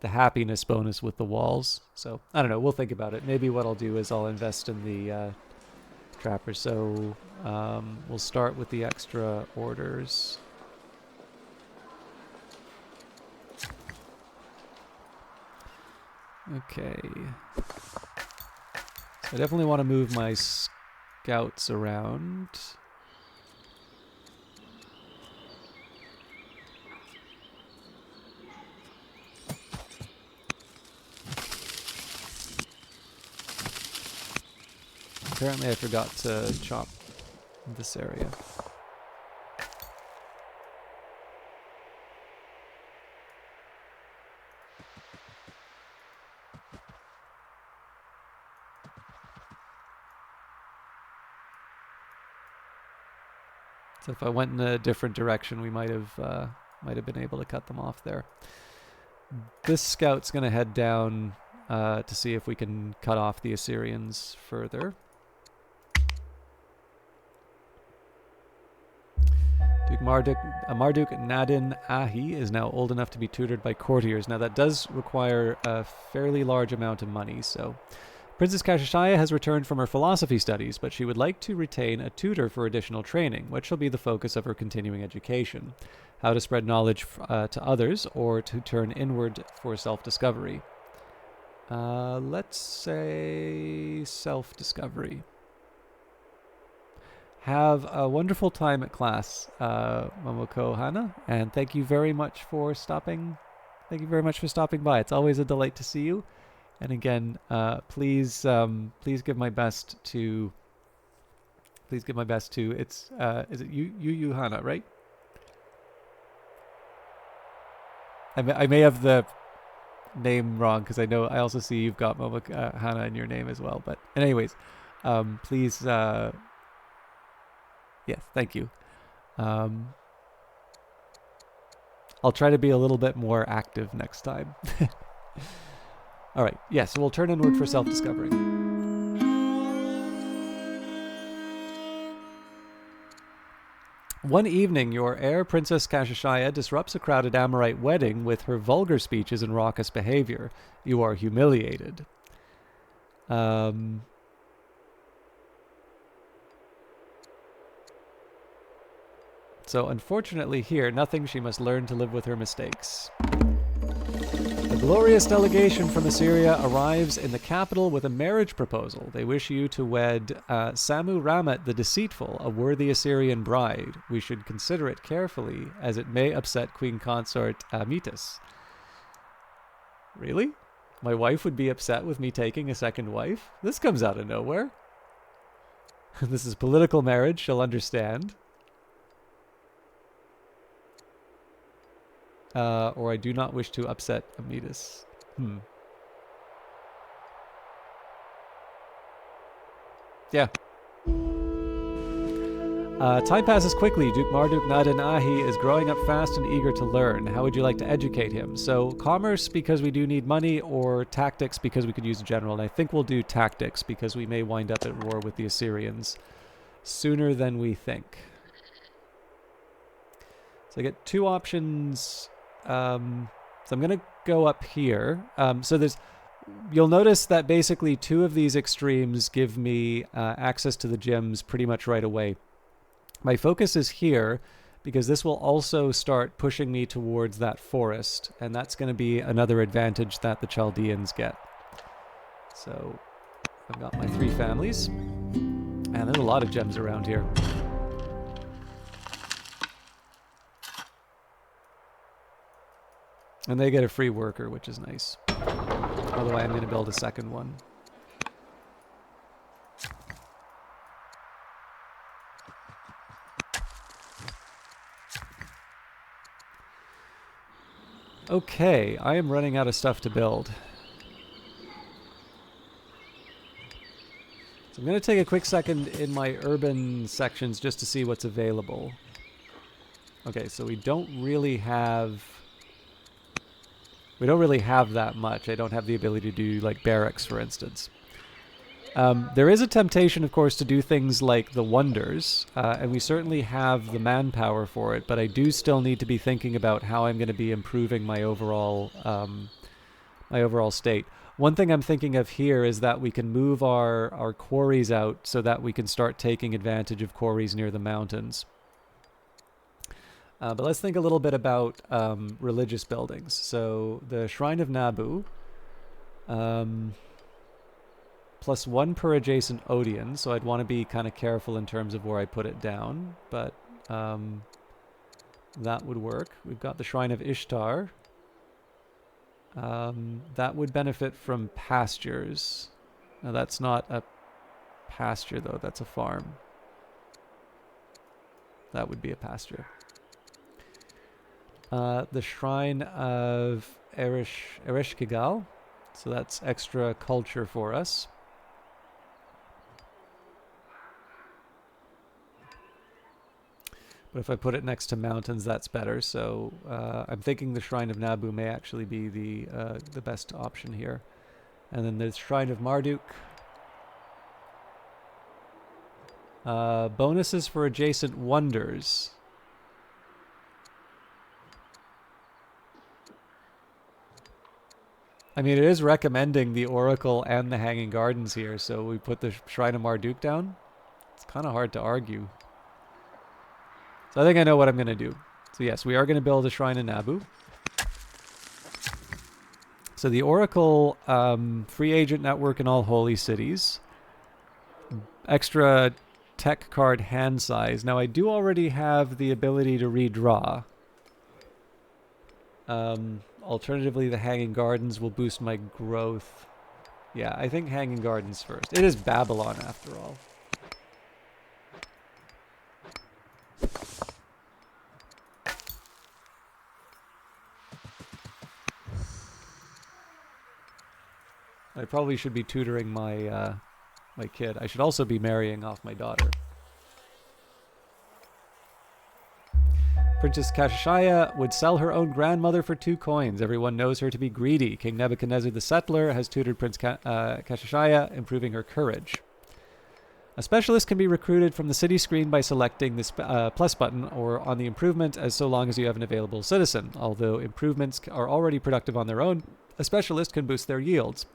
happiness bonus with the walls. So I don't know. We'll think about it. Maybe what I'll do is I'll invest in the trappers. So we'll start with the extra orders. Okay. So I definitely want to move my scouts around. Apparently I forgot to chop this area. So if I went in a different direction, we might have been able to cut them off there. This scout's going to head down to see if we can cut off the Assyrians further. Duke Marduk Nadin Ahi is now old enough to be tutored by courtiers. Now that does require a fairly large amount of money, so... Princess Kashashaya has returned from her philosophy studies, but she would like to retain a tutor for additional training, which shall be the focus of her continuing education. How to spread knowledge to others, or to turn inward for self-discovery. Let's say self-discovery. Have a wonderful time at class, Momoko Hana, and thank you very much for stopping. Thank you very much for stopping by. It's always a delight to see you. And again, please give my best to. Please give my best to. It's is it Yu Hana, right? I may have the name wrong because I know I also see you've got Momoko Hana in your name as well. But anyways, please. Yes, thank you. I'll try to be a little bit more active next time. All right, yes, so we'll turn inward for self-discovery. One evening, your heir, Princess Kashashaya, disrupts a crowded Amorite wedding with her vulgar speeches and raucous behavior. You are humiliated. So unfortunately here, nothing, she must learn to live with her mistakes. A glorious delegation from Assyria arrives in the capital with a marriage proposal. They wish you to wed Samu Ramat the Deceitful, a worthy Assyrian bride. We should consider it carefully, as it may upset Queen Consort Amytis. Really? My wife would be upset with me taking a second wife? This comes out of nowhere. This is political marriage, she'll understand. Or I do not wish to upset Amytis. Yeah. Time passes quickly. Duke Marduk Nadin Ahi is growing up fast and eager to learn. How would you like to educate him? So commerce because we do need money, or tactics because we could use a general. And I think we'll do tactics because we may wind up at war with the Assyrians sooner than we think. So I get two options. So I'm going to go up here. So you'll notice that basically two of these extremes give me access to the gems pretty much right away. My focus is here because this will also start pushing me towards that forest, and that's going to be another advantage that the Chaldeans get. So I've got my 3 families, and there's a lot of gems around here. And they get a free worker, which is nice. Although I am going to build a second one. Okay, I am running out of stuff to build. So I'm going to take a quick second in my urban sections just to see what's available. Okay, so we don't really have that much. I don't have the ability to do like barracks, for instance. There is a temptation, of course, to do things like the wonders, and we certainly have the manpower for it, but I do still need to be thinking about how I'm going to be improving my overall state. One thing I'm thinking of here is that we can move our quarries out so that we can start taking advantage of quarries near the mountains. But let's think a little bit about religious buildings. So the Shrine of Nabu, +1 per adjacent Odeon, so I'd want to be kind of careful in terms of where I put it down, but that would work. We've got the Shrine of Ishtar. That would benefit from pastures. Now that's not a pasture though, that's a farm. That would be a pasture. The Shrine of Ereshkigal, so that's extra culture for us. But if I put it next to mountains, that's better. So I'm thinking the Shrine of Nabu may actually be the best option here. And then there's Shrine of Marduk. Bonuses for adjacent wonders. I mean, it is recommending the Oracle and the Hanging Gardens here, so we put the Shrine of Marduk down. It's kind of hard to argue. So I think I know what I'm going to do. So yes, we are going to build a Shrine of Nabu. So the Oracle, free agent network in all holy cities. Extra tech card hand size. Now I do already have the ability to redraw. Alternatively, the Hanging Gardens will boost my growth. Yeah, I think Hanging Gardens first. It is Babylon after all. I probably should be tutoring my my kid. I should also be marrying off my daughter. Princess Kashashaya would sell her own grandmother for 2 coins. Everyone knows her to be greedy. King Nebuchadnezzar the Settler has tutored Prince Kashashaya, improving her courage. A specialist can be recruited from the city screen by selecting this plus button or on the improvement as so long as you have an available citizen. Although improvements are already productive on their own, a specialist can boost their yields.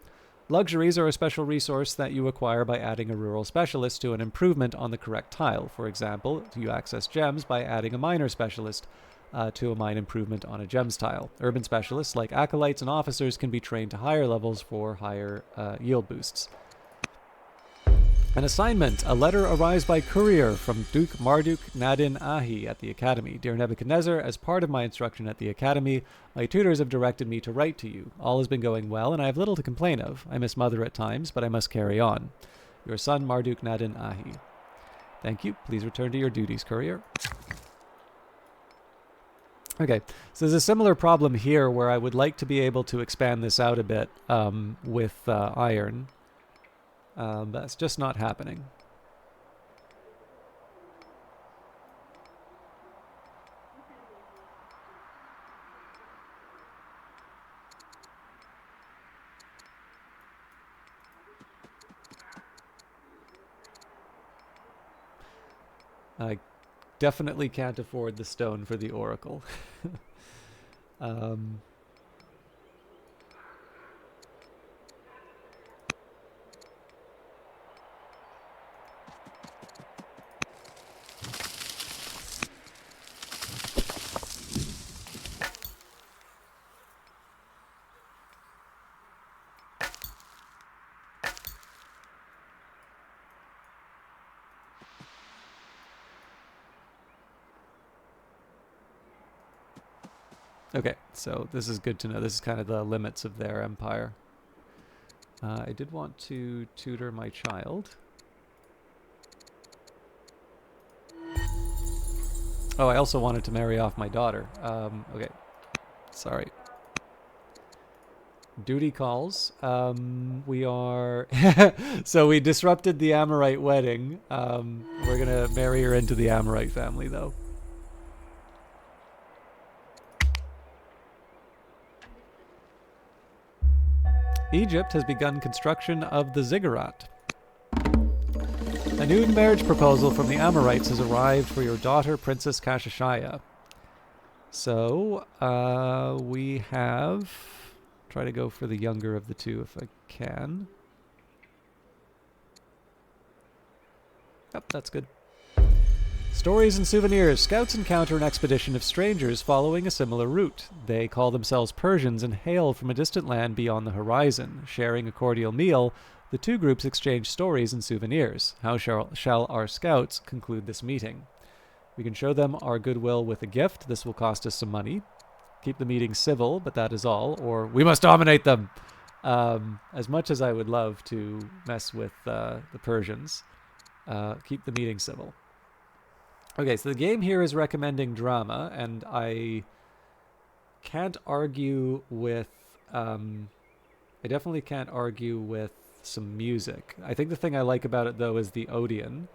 Luxuries are a special resource that you acquire by adding a rural specialist to an improvement on the correct tile. For example, you access gems by adding a miner specialist to a mine improvement on a gems tile. Urban specialists like acolytes and officers can be trained to higher levels for higher yield boosts. An assignment. A letter arrives by courier from Duke Marduk Nadin Ahi at the Academy. Dear Nebuchadnezzar, as part of my instruction at the Academy, my tutors have directed me to write to you. All has been going well, and I have little to complain of. I miss Mother at times, but I must carry on. Your son, Marduk Nadin Ahi. Thank you. Please return to your duties, courier. Okay, so there's a similar problem here where I would like to be able to expand this out a bit with iron. That's just not happening. I definitely can't afford the stone for the oracle. um, Okay, so this is good to know. This is kind of the limits of their empire. I did want to tutor my child. Oh, I also wanted to marry off my daughter. Okay, sorry. Duty calls. We are... So we disrupted the Amorite wedding. We're going to marry her into the Amorite family, though. Egypt has begun construction of the ziggurat. A new marriage proposal from the Amorites has arrived for your daughter, Princess Kashashaya. So, we have... Try to go for the younger of the two if I can. Yep, that's good. Stories and souvenirs. Scouts encounter an expedition of strangers following a similar route. They call themselves Persians and hail from a distant land beyond the horizon. Sharing a cordial meal, the two groups exchange stories and souvenirs. How shall our scouts conclude this meeting? We can show them our goodwill with a gift. This will cost us some money. Keep the meeting civil, but that is all. Or we must dominate them. As much as I would love to mess with the Persians, keep the meeting civil. Okay, so the game here is recommending drama, and I can't argue with... I definitely can't argue with some music. I think the thing I like about it, though, is the Odeon.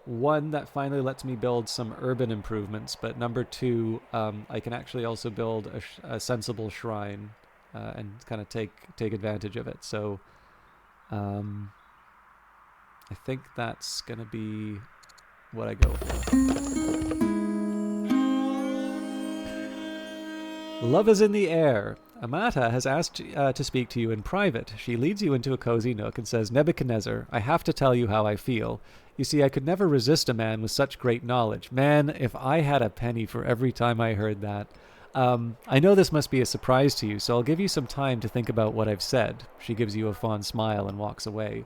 One, that finally lets me build some urban improvements, but number two, I can actually also build a sensible shrine and kind of take advantage of it. So I think that's going to be what I go for. Love is in the air. Amata has asked to speak to you in private. She leads you into a cozy nook and says, Nebuchadnezzar, I have to tell you how I feel. You see, I could never resist a man with such great knowledge. Man, if I had a penny for every time I heard that. I know this must be a surprise to you, so I'll give you some time to think about what I've said. She gives you a fond smile and walks away.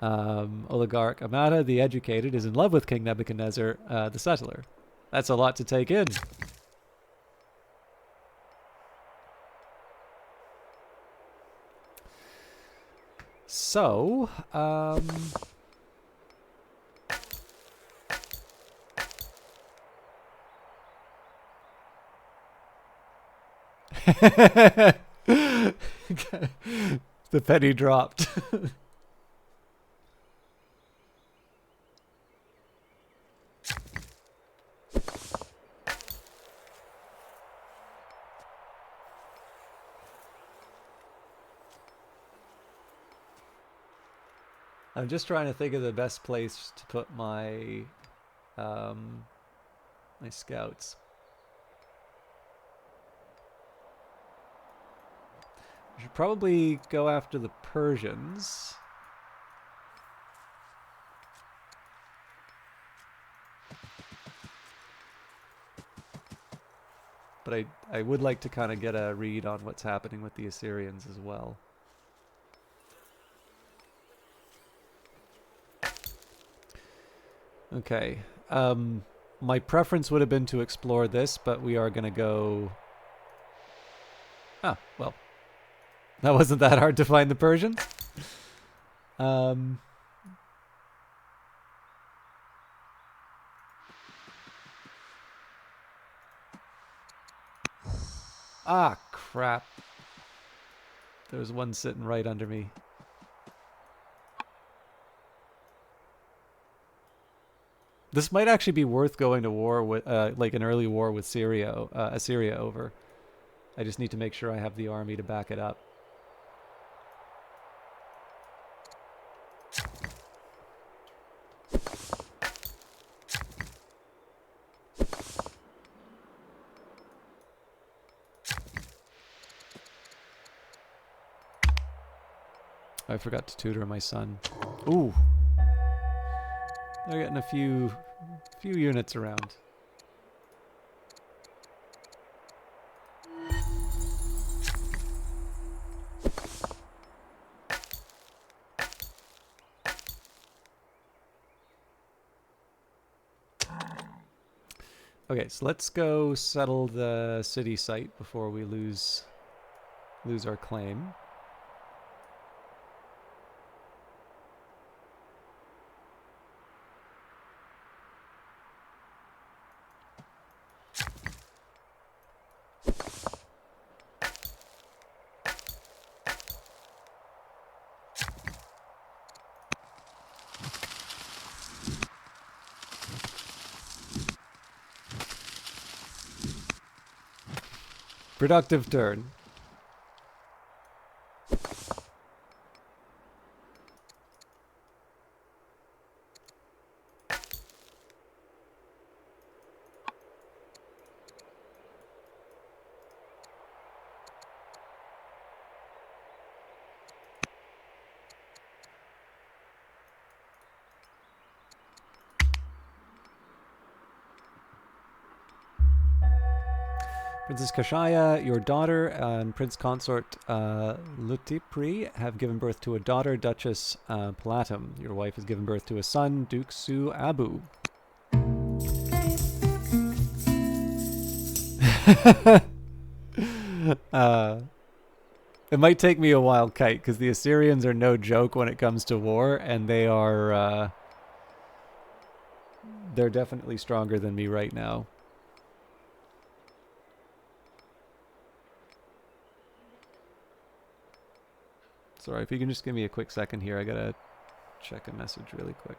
Oligarch Amata, the educated, is in love with King Nebuchadnezzar, the settler. That's a lot to take in. So, the penny dropped. I'm just trying to think of the best place to put my my scouts. I should probably go after the Persians. But I would like to kind of get a read on what's happening with the Assyrians as well. Okay. My preference would have been to explore this, but we are going to go... Ah, well. That wasn't that hard to find the Persians. Ah, crap. There was one sitting right under me. This might actually be worth going to war with, like an early war with Assyria over. I just need to make sure I have the army to back it up. I forgot to tutor my son. Ooh. They're getting a few units around. Okay, so let's go settle the city site before we lose our claim. Productive turn. Princess Kashaya, your daughter, and Prince Consort Lutipri have given birth to a daughter, Duchess Palatum. Your wife has given birth to a son, Duke Su Abu. It might take me a while, Kite, because the Assyrians are no joke when it comes to war, and they are they're definitely stronger than me right now. Sorry, if you can just give me a quick second here, I gotta check a message really quick.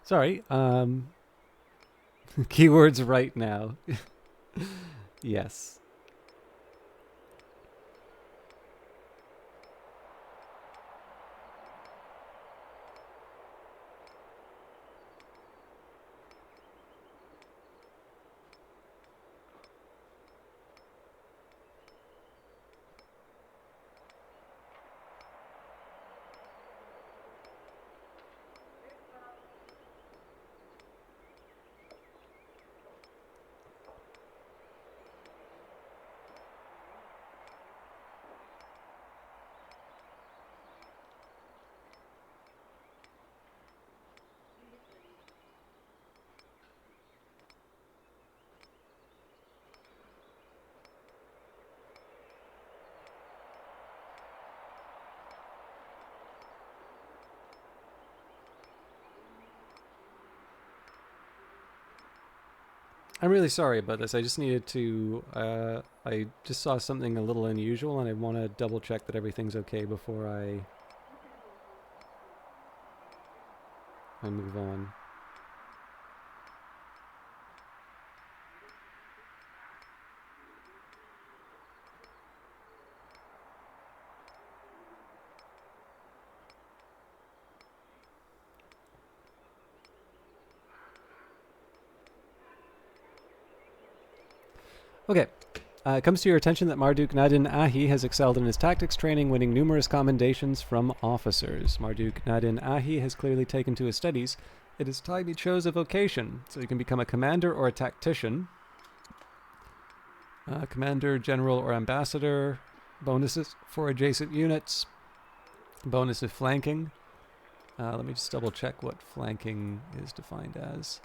Sorry, keywords right now. Yes. I'm really sorry about this. I just needed to, I just saw something a little unusual and I want to double check that everything's okay before I move on. Okay. It comes to your attention that Marduk Nadin Ahi has excelled in his tactics training, winning numerous commendations from officers. Marduk Nadin Ahi has clearly taken to his studies. It is time he chose a vocation, so he can become a commander or a tactician. Commander, general, or ambassador. Bonuses for adjacent units. Bonus of flanking. Let me just double check what flanking is defined as.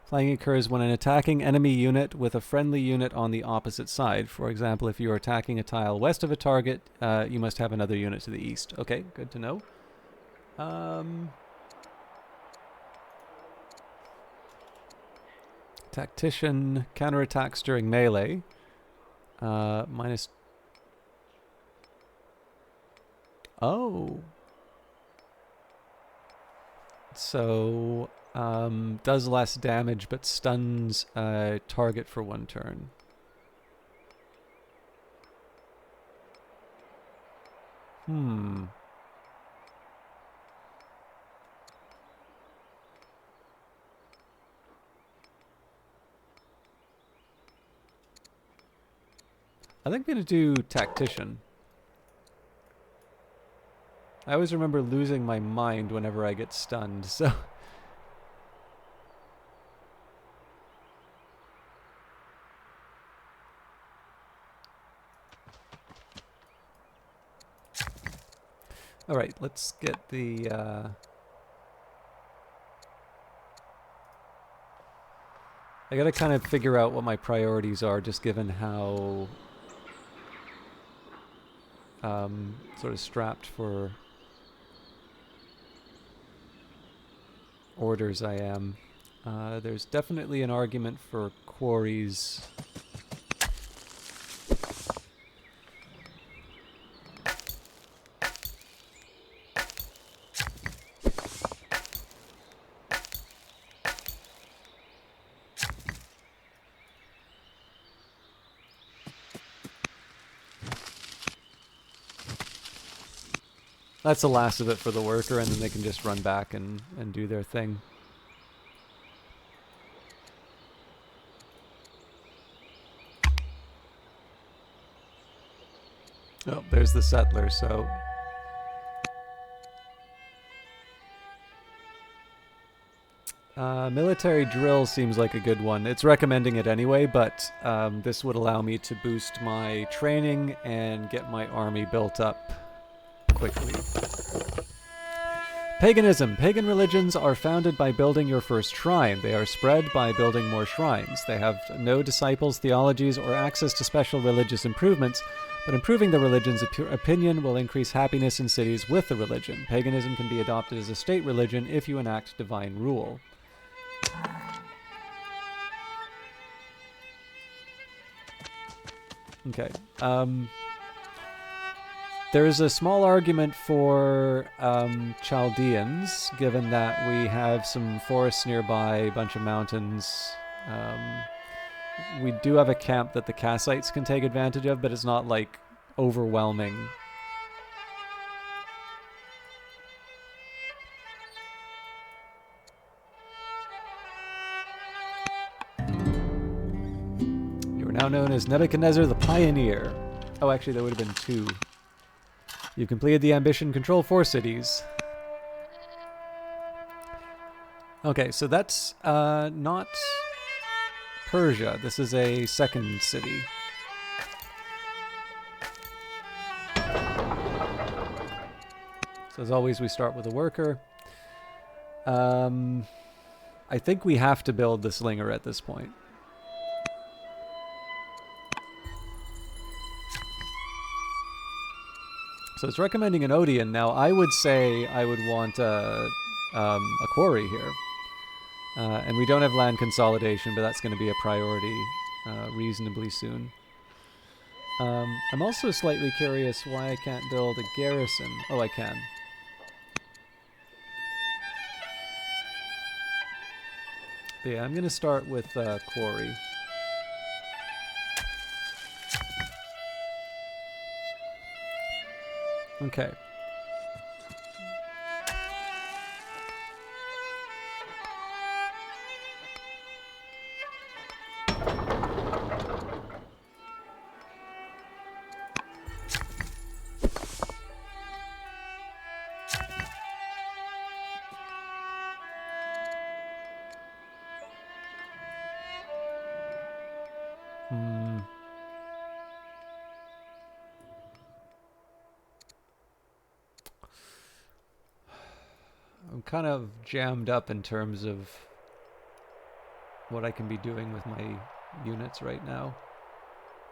Flanking occurs when an attacking enemy unit with a friendly unit on the opposite side. For example, if you are attacking a tile west of a target, you must have another unit to the east. Okay, good to know. Tactician, counterattacks during melee. Minus... Oh. So... does less damage, but stuns a target for 1 turn. I think I'm going to do Tactician. I always remember losing my mind whenever I get stunned, so... Alright, let's get the... I gotta kind of figure out what my priorities are, just given how... sort of strapped for orders I am. There's definitely an argument for quarries. That's the last of it for the worker, and then they can just run back and do their thing. Oh, there's the settler, so... military drill seems like a good one. It's recommending it anyway, but this would allow me to boost my training and get my army built up quickly. Paganism. Pagan religions are founded by building your first shrine. They are spread by building more shrines. They have no disciples, theologies, or access to special religious improvements, but improving the religion's opinion will increase happiness in cities with the religion. Paganism can be adopted as a state religion if you enact divine rule. Okay. There's a small argument for Chaldeans, given that we have some forests nearby, a bunch of mountains. We do have a camp that the Kassites can take advantage of, but it's not, like, overwhelming. You are now known as Nebuchadnezzar the Pioneer. Oh, actually, there would have been 2. You completed the ambition, control 4 cities. Okay, so that's not Persia. This is a second city. So as always, we start with a worker. I think we have to build the slinger at this point. So it's recommending an Odeon. Now, I would say I would want a quarry here. And we don't have land consolidation, but that's going to be a priority reasonably soon. I'm also slightly curious why I can't build a garrison. Oh, I can. But yeah, I'm going to start with quarry. Okay. Hmm. I'm kind of jammed up in terms of what I can be doing with my units right now.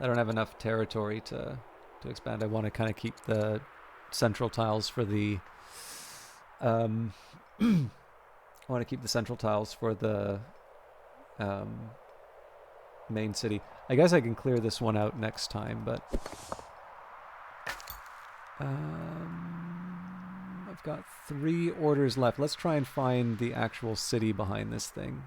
I don't have enough territory to expand. I want to kind of keep the central tiles for the I want to keep the central tiles for the main city. I guess I can clear this one out next time, but I've got 3 orders left. Let's try and find the actual city behind this thing.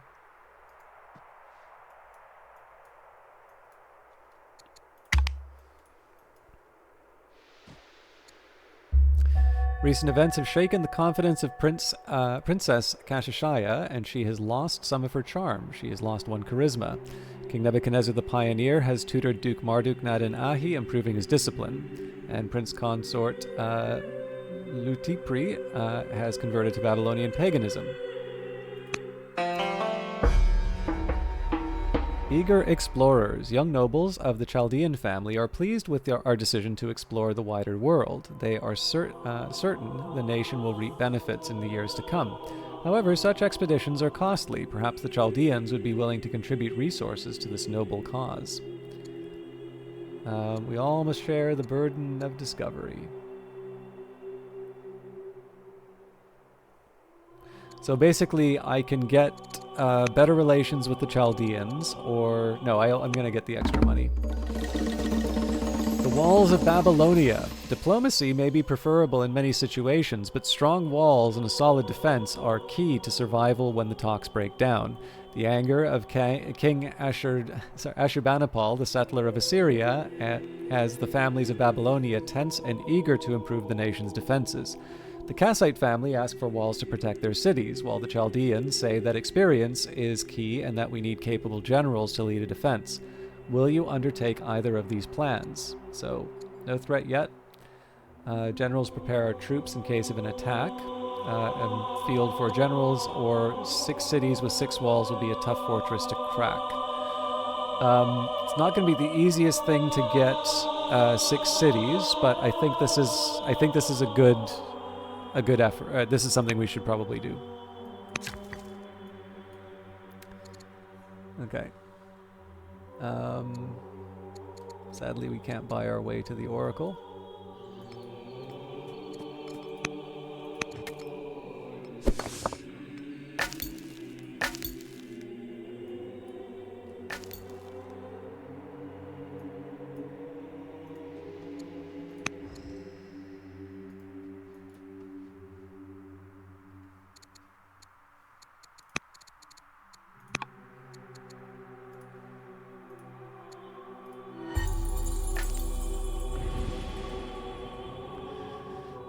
Recent events have shaken the confidence of Princess Kashashaya, and she has lost some of her charm. She has lost 1 charisma. King Nebuchadnezzar the Pioneer has tutored Duke Marduk Nadin Ahi, improving his discipline. And Prince Consort Lutipri has converted to Babylonian paganism. Eager explorers, young nobles of the Chaldean family, are pleased with our decision to explore the wider world. They are certain the nation will reap benefits in the years to come. However, such expeditions are costly. Perhaps the Chaldeans would be willing to contribute resources to this noble cause. We all must share the burden of discovery. So basically, I can get better relations with the Chaldeans, or... No, I'm going to get the extra money. The walls of Babylonia. Diplomacy may be preferable in many situations, but strong walls and a solid defense are key to survival when the talks break down. The anger of King Ashurbanipal, the settler of Assyria, has the families of Babylonia tense and eager to improve the nation's defenses. The Kassite family ask for walls to protect their cities, while the Chaldeans say that experience is key and that we need capable generals to lead a defense. Will you undertake either of these plans? So, no threat yet. Generals prepare our troops in case of an attack. And field for generals, or 6 cities with 6 walls will be a tough fortress to crack. It's not going to be the easiest thing to get 6 cities, but I think this is a good effort. This is something we should probably do. Okay. Sadly, we can't buy our way to the Oracle.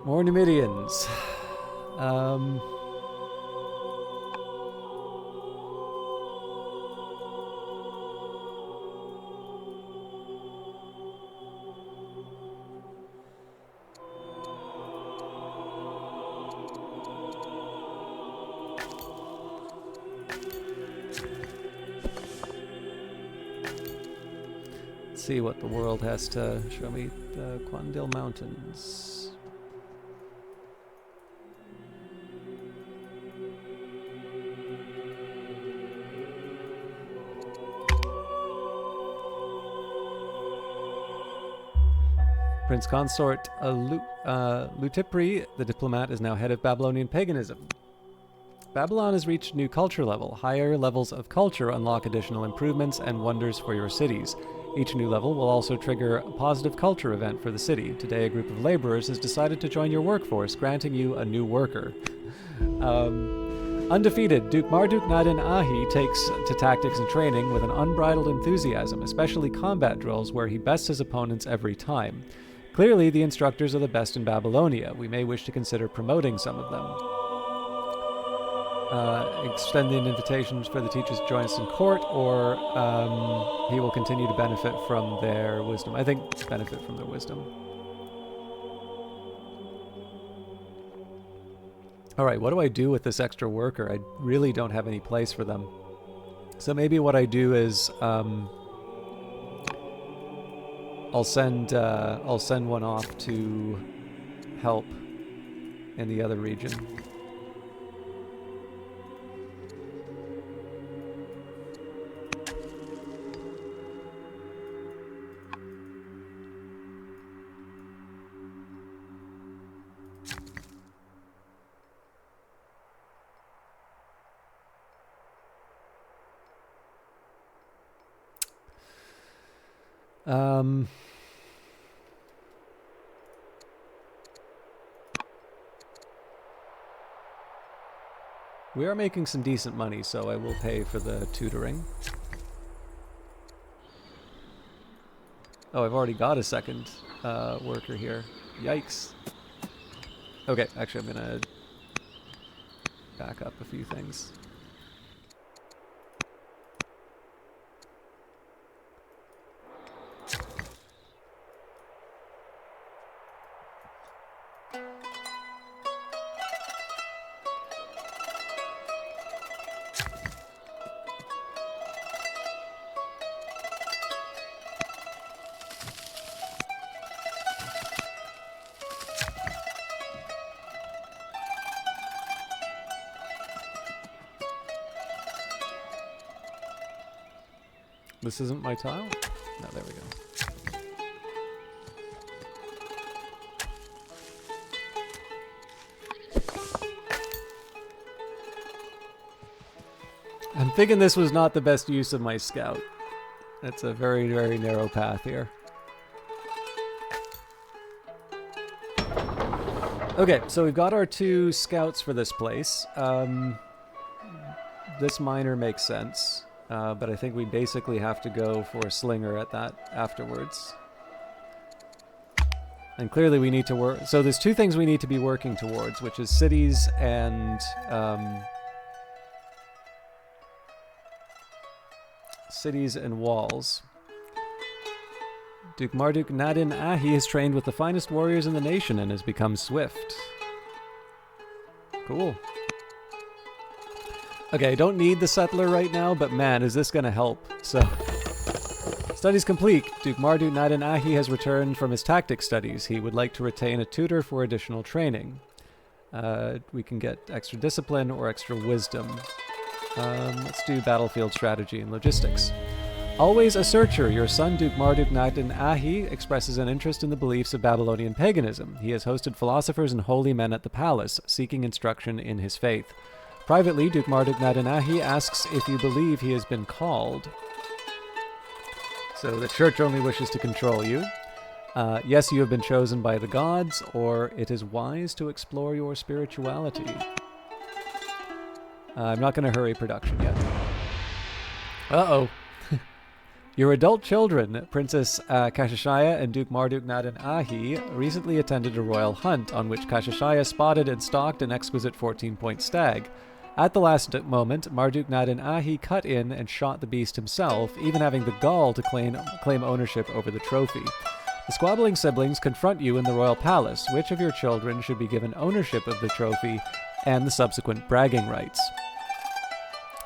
More Numidians. Let's see what the world has to show me. The Quandil Mountains. Prince Consort Lutipri, the diplomat, is now head of Babylonian paganism. Babylon has reached new culture level. Higher levels of culture unlock additional improvements and wonders for your cities. Each new level will also trigger a positive culture event for the city. Today, a group of laborers has decided to join your workforce, granting you a new worker. Undefeated, Duke Marduk Nadin Ahi takes to tactics and training with an unbridled enthusiasm, especially combat drills where he bests his opponents every time. Clearly, the instructors are the best in Babylonia. We may wish to consider promoting some of them. Extending invitations for the teachers to join us in court, or he will continue to benefit from their wisdom. I think benefit from their wisdom. Alright, what do I do with this extra worker? I really don't have any place for them. So maybe what I do is I'll send one off to help in the other region. We are making some decent money, so I will pay for the tutoring. Oh, I've already got a second worker here. Yikes. Okay, actually I'm gonna back up a few things. This isn't my tile? No, there we go. I'm thinking this was not the best use of my scout. It's a very, very narrow path here. Okay, so we've got our 2 scouts for this place. This miner makes sense. But I think we basically have to go for a slinger at that afterwards. And clearly we need to work... So there's 2 things we need to be working towards, which is cities and... cities and walls. Duke Marduk Nadin Ahi has trained with the finest warriors in the nation and has become swift. Cool. Okay, I don't need the settler right now, but man, is this going to help. So, studies complete. Duke Marduk Nadin Ahi has returned from his tactics studies. He would like to retain a tutor for additional training. We can get extra discipline or extra wisdom. Let's do battlefield strategy and logistics. Always a searcher, your son Duke Marduk Nadin Ahi expresses an interest in the beliefs of Babylonian paganism. He has hosted philosophers and holy men at the palace, seeking instruction in his faith. Privately, Duke Marduk Nadin Ahi asks if you believe he has been called. So the church only wishes to control you. Yes, you have been chosen by the gods, or it is wise to explore your spirituality. I'm not going to hurry production yet. Uh-oh. Your adult children, Princess Kashashaya and Duke Marduk Nadin Ahi, recently attended a royal hunt on which Kashashaya spotted and stalked an exquisite 14-point stag. At the last moment, Marduk Nadin Ahi cut in and shot the beast himself, even having the gall to claim ownership over the trophy. The squabbling siblings confront you in the royal palace. Which of your children should be given ownership of the trophy and the subsequent bragging rights?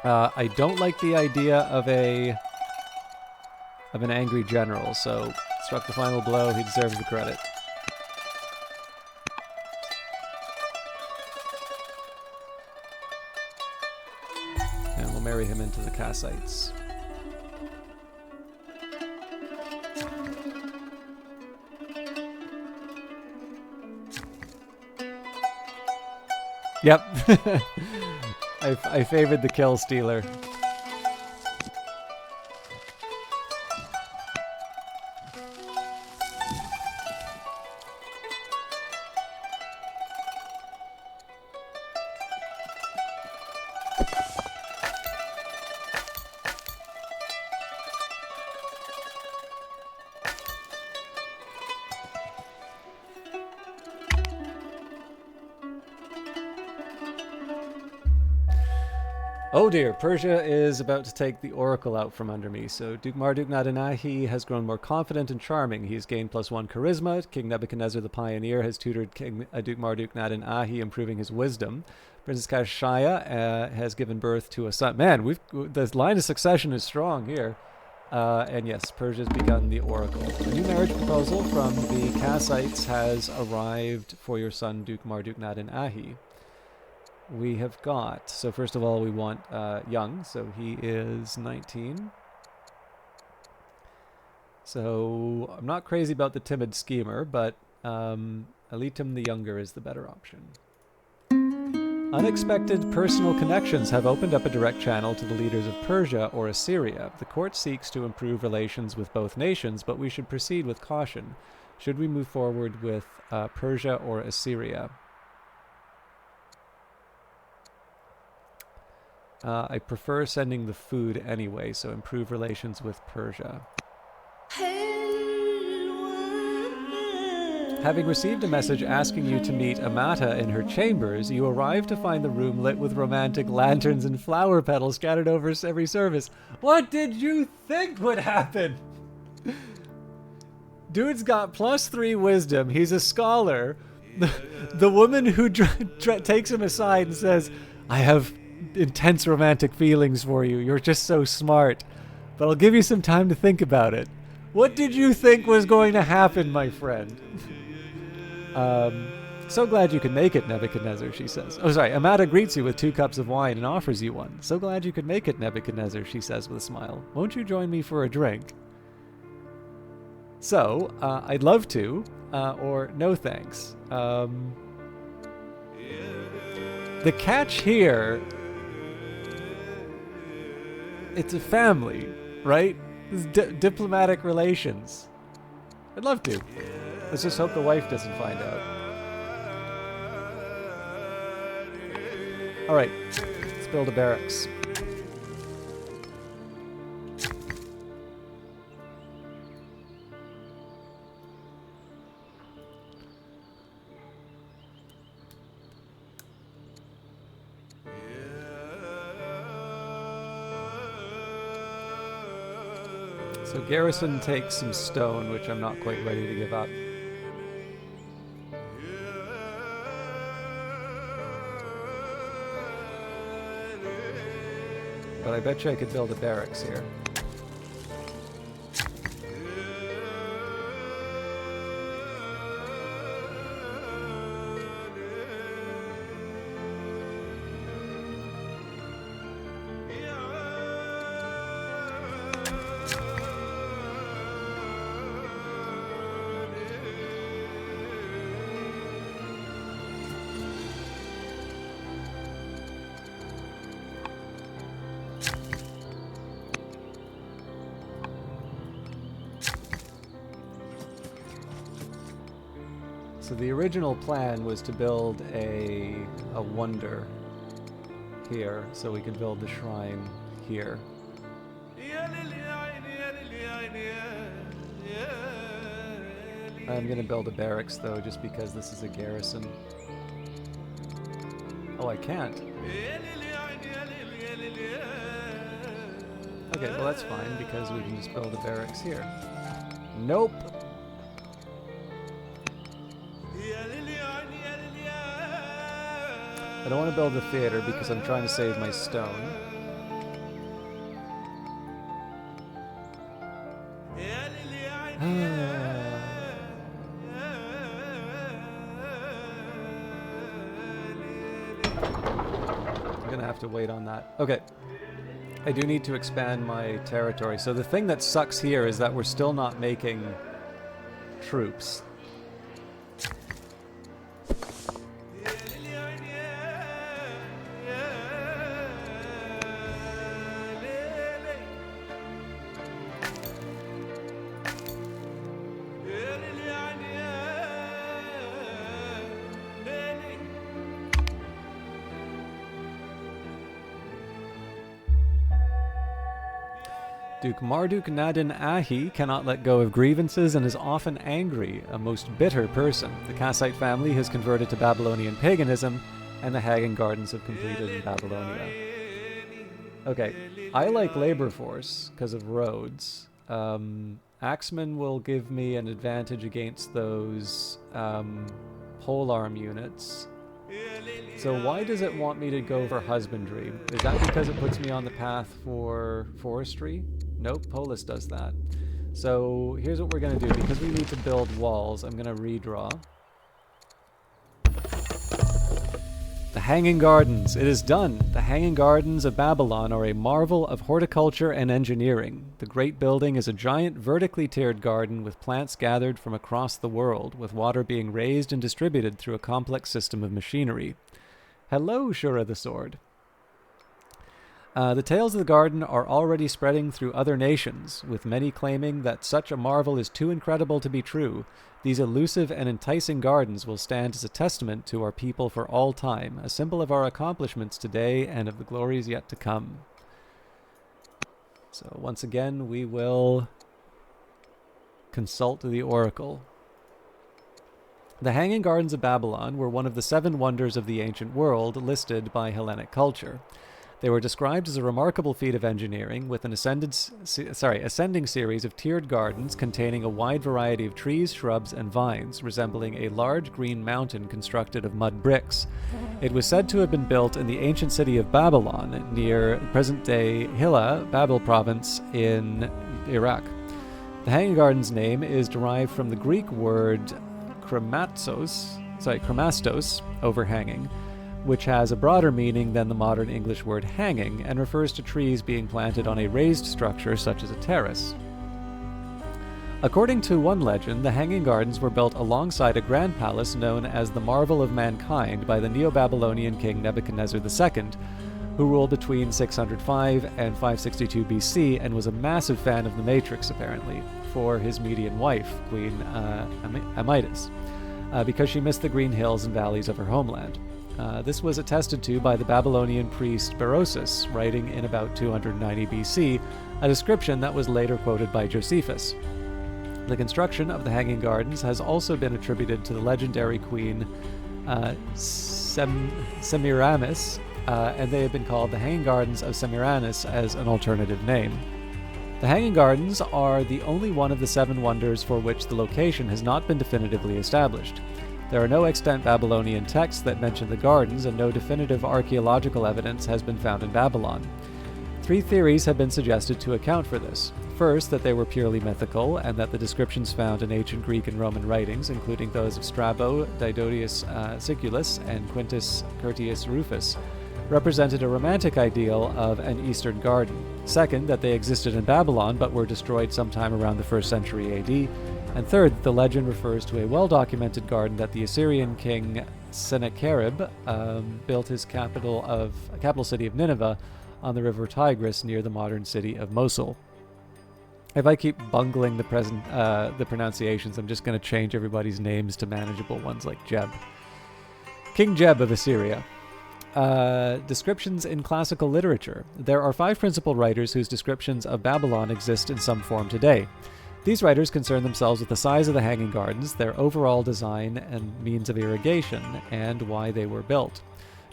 I don't like the idea of an angry general, so struck the final blow, he deserves the credit. And we'll marry him into the Kassites. Yep. I favored the kill stealer. Oh dear, Persia is about to take the oracle out from under me. So Duke Marduk Nadin Ahi has grown more confident and charming. He's gained +1 charisma. King Nebuchadnezzar the Pioneer has tutored Duke Marduk Nadin Ahi, improving his wisdom. Princess Kashaya has given birth to a son. Man, the line of succession is strong here. And yes, Persia's begun the oracle. A new marriage proposal from the Kassites has arrived for your son, Duke Marduk Nadin Ahi. We have got, so first of all, we want young, so he is 19. So I'm not crazy about the timid schemer, but Elitim the Younger is the better option. Unexpected personal connections have opened up a direct channel to the leaders of Persia or Assyria. The court seeks to improve relations with both nations, but we should proceed with caution. Should we move forward with Persia or Assyria? I prefer sending the food anyway, so improve relations with Persia. Having received a message asking you to meet Amata in her chambers, you arrive to find the room lit with romantic lanterns and flower petals scattered over every surface. What did you think would happen? Dude's got +3 wisdom. He's a scholar. The woman who takes him aside and says, I have intense romantic feelings for you. You're just so smart. But I'll give you some time to think about it. What did you think was going to happen, my friend? So glad you could make it, Nebuchadnezzar, she says. Oh, sorry. Amata greets you with 2 cups of wine and offers you one. So glad you could make it, Nebuchadnezzar, she says with a smile. Won't you join me for a drink? So, I'd love to, or no thanks. The catch here, it's a family, right? This is diplomatic relations. I'd love to. Let's just hope the wife doesn't find out. Alright, let's build a barracks. So Garrison takes some stone, which I'm not quite ready to give up. But I bet you I could build a barracks here. So the original plan was to build a wonder here, so we could build the shrine here. I'm gonna build a barracks though, just because this is a garrison. Oh, I can't. Okay, well that's fine, because we can just build a barracks here. Nope. I don't want to build a theater because I'm trying to save my stone. I'm gonna have to wait on that. Okay. I do need to expand my territory. So the thing that sucks here is that we're still not making troops. Duke Marduk Nadin Ahi cannot let go of grievances and is often angry, a most bitter person. The Kassite family has converted to Babylonian paganism, and the Hagan Gardens have completed in Babylonia. Okay, I like labor force because of roads. Axemen will give me an advantage against those polearm units. So why does it want me to go for husbandry? Is that because it puts me on the path for forestry? Nope, Polis does that. So here's what we're going to do. Because we need to build walls, I'm going to redraw. The Hanging Gardens. It is done. The Hanging Gardens of Babylon are a marvel of horticulture and engineering. The great building is a giant vertically tiered garden with plants gathered from across the world, with water being raised and distributed through a complex system of machinery. Hello, Shura the Sword. The tales of the garden are already spreading through other nations, with many claiming that such a marvel is too incredible to be true. These elusive and enticing gardens will stand as a testament to our people for all time, a symbol of our accomplishments today and of the glories yet to come. So once again, we will consult the oracle. The Hanging Gardens of Babylon were one of the 7 wonders of the ancient world listed by Hellenic culture. They were described as a remarkable feat of engineering, with an ascending series of tiered gardens containing a wide variety of trees, shrubs, and vines, resembling a large green mountain constructed of mud bricks. It was said to have been built in the ancient city of Babylon, near present-day Hilla, Babel province in Iraq. The Hanging Gardens name is derived from the Greek word kremastos, overhanging, which has a broader meaning than the modern English word hanging, and refers to trees being planted on a raised structure such as a terrace. According to one legend, the Hanging Gardens were built alongside a grand palace known as the Marvel of Mankind by the Neo-Babylonian king Nebuchadnezzar II, who ruled between 605 and 562 BC and was a massive fan of the Matrix, apparently, for his Median wife, Queen Amytis, because she missed the green hills and valleys of her homeland. This was attested to by the Babylonian priest Berosus, writing in about 290 BC, a description that was later quoted by Josephus. The construction of the Hanging Gardens has also been attributed to the legendary queen Semiramis, and they have been called the Hanging Gardens of Semiramis as an alternative name. The Hanging Gardens are the only one of the 7 wonders for which the location has not been definitively established. There are no extant Babylonian texts that mention the gardens, and no definitive archaeological evidence has been found in Babylon. 3 theories have been suggested to account for this. First, that they were purely mythical, and that the descriptions found in ancient Greek and Roman writings, including those of Strabo, Diodorus Siculus, and Quintus Curtius Rufus, represented a romantic ideal of an Eastern garden. Second, that they existed in Babylon but were destroyed sometime around the 1st century AD. And third, the legend refers to a well-documented garden that the Assyrian king Sennacherib built his capital city of Nineveh on the river Tigris near the modern city of Mosul. If I keep bungling the pronunciations, I'm just going to change everybody's names to manageable ones like Jeb. King Jeb of Assyria. Descriptions in classical literature. There are 5 principal writers whose descriptions of Babylon exist in some form today. These writers concern themselves with the size of the Hanging Gardens, their overall design and means of irrigation, and why they were built.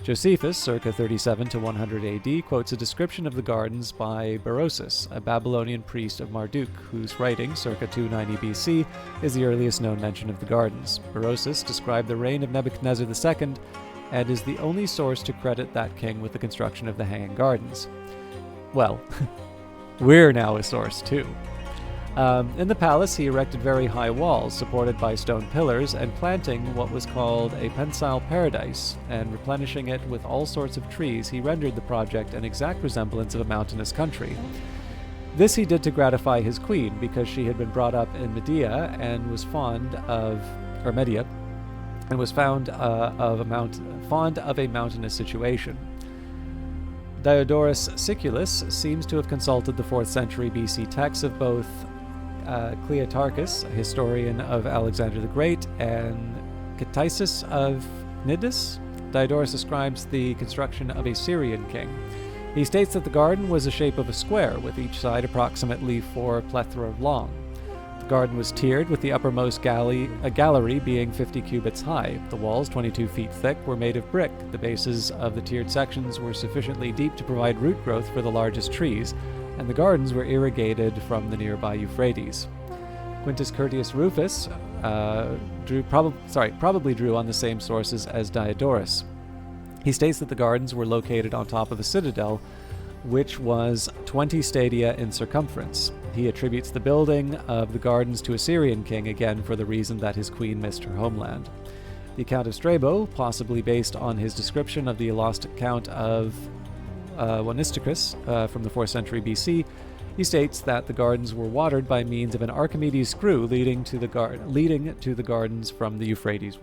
Josephus, circa 37 to 100 AD, quotes a description of the gardens by Berosus, a Babylonian priest of Marduk, whose writing, circa 290 BC, is the earliest known mention of the gardens. Berosus described the reign of Nebuchadnezzar II and is the only source to credit that king with the construction of the Hanging Gardens. Well, we're now a source too. In the palace, he erected very high walls supported by stone pillars and planting what was called a pensile paradise, and replenishing it with all sorts of trees, he rendered the project an exact resemblance of a mountainous country. This he did to gratify his queen, because she had been brought up in Media and was fond of a mountainous situation. Diodorus Siculus seems to have consulted the 4th century BC texts of both Cleotarchus, a historian of Alexander the Great, and Ctesias of Cnidus. Diodorus describes the construction of a Syrian king. He states that the garden was the shape of a square, with each side approximately 4 plethra long. The garden was tiered, with the uppermost gallery being 50 cubits high. The walls, 22 feet thick, were made of brick. The bases of the tiered sections were sufficiently deep to provide root growth for the largest trees, and the gardens were irrigated from the nearby Euphrates. Quintus Curtius Rufus probably drew on the same sources as Diodorus. He states that the gardens were located on top of a citadel, which was 20 stadia in circumference. He attributes the building of the gardens to a Syrian king, again for the reason that his queen missed her homeland. The account of Strabo, possibly based on his description of the lost account of Wanisticus from the 4th century BC, he states that the gardens were watered by means of an Archimedes screw leading to the gardens from the Euphrates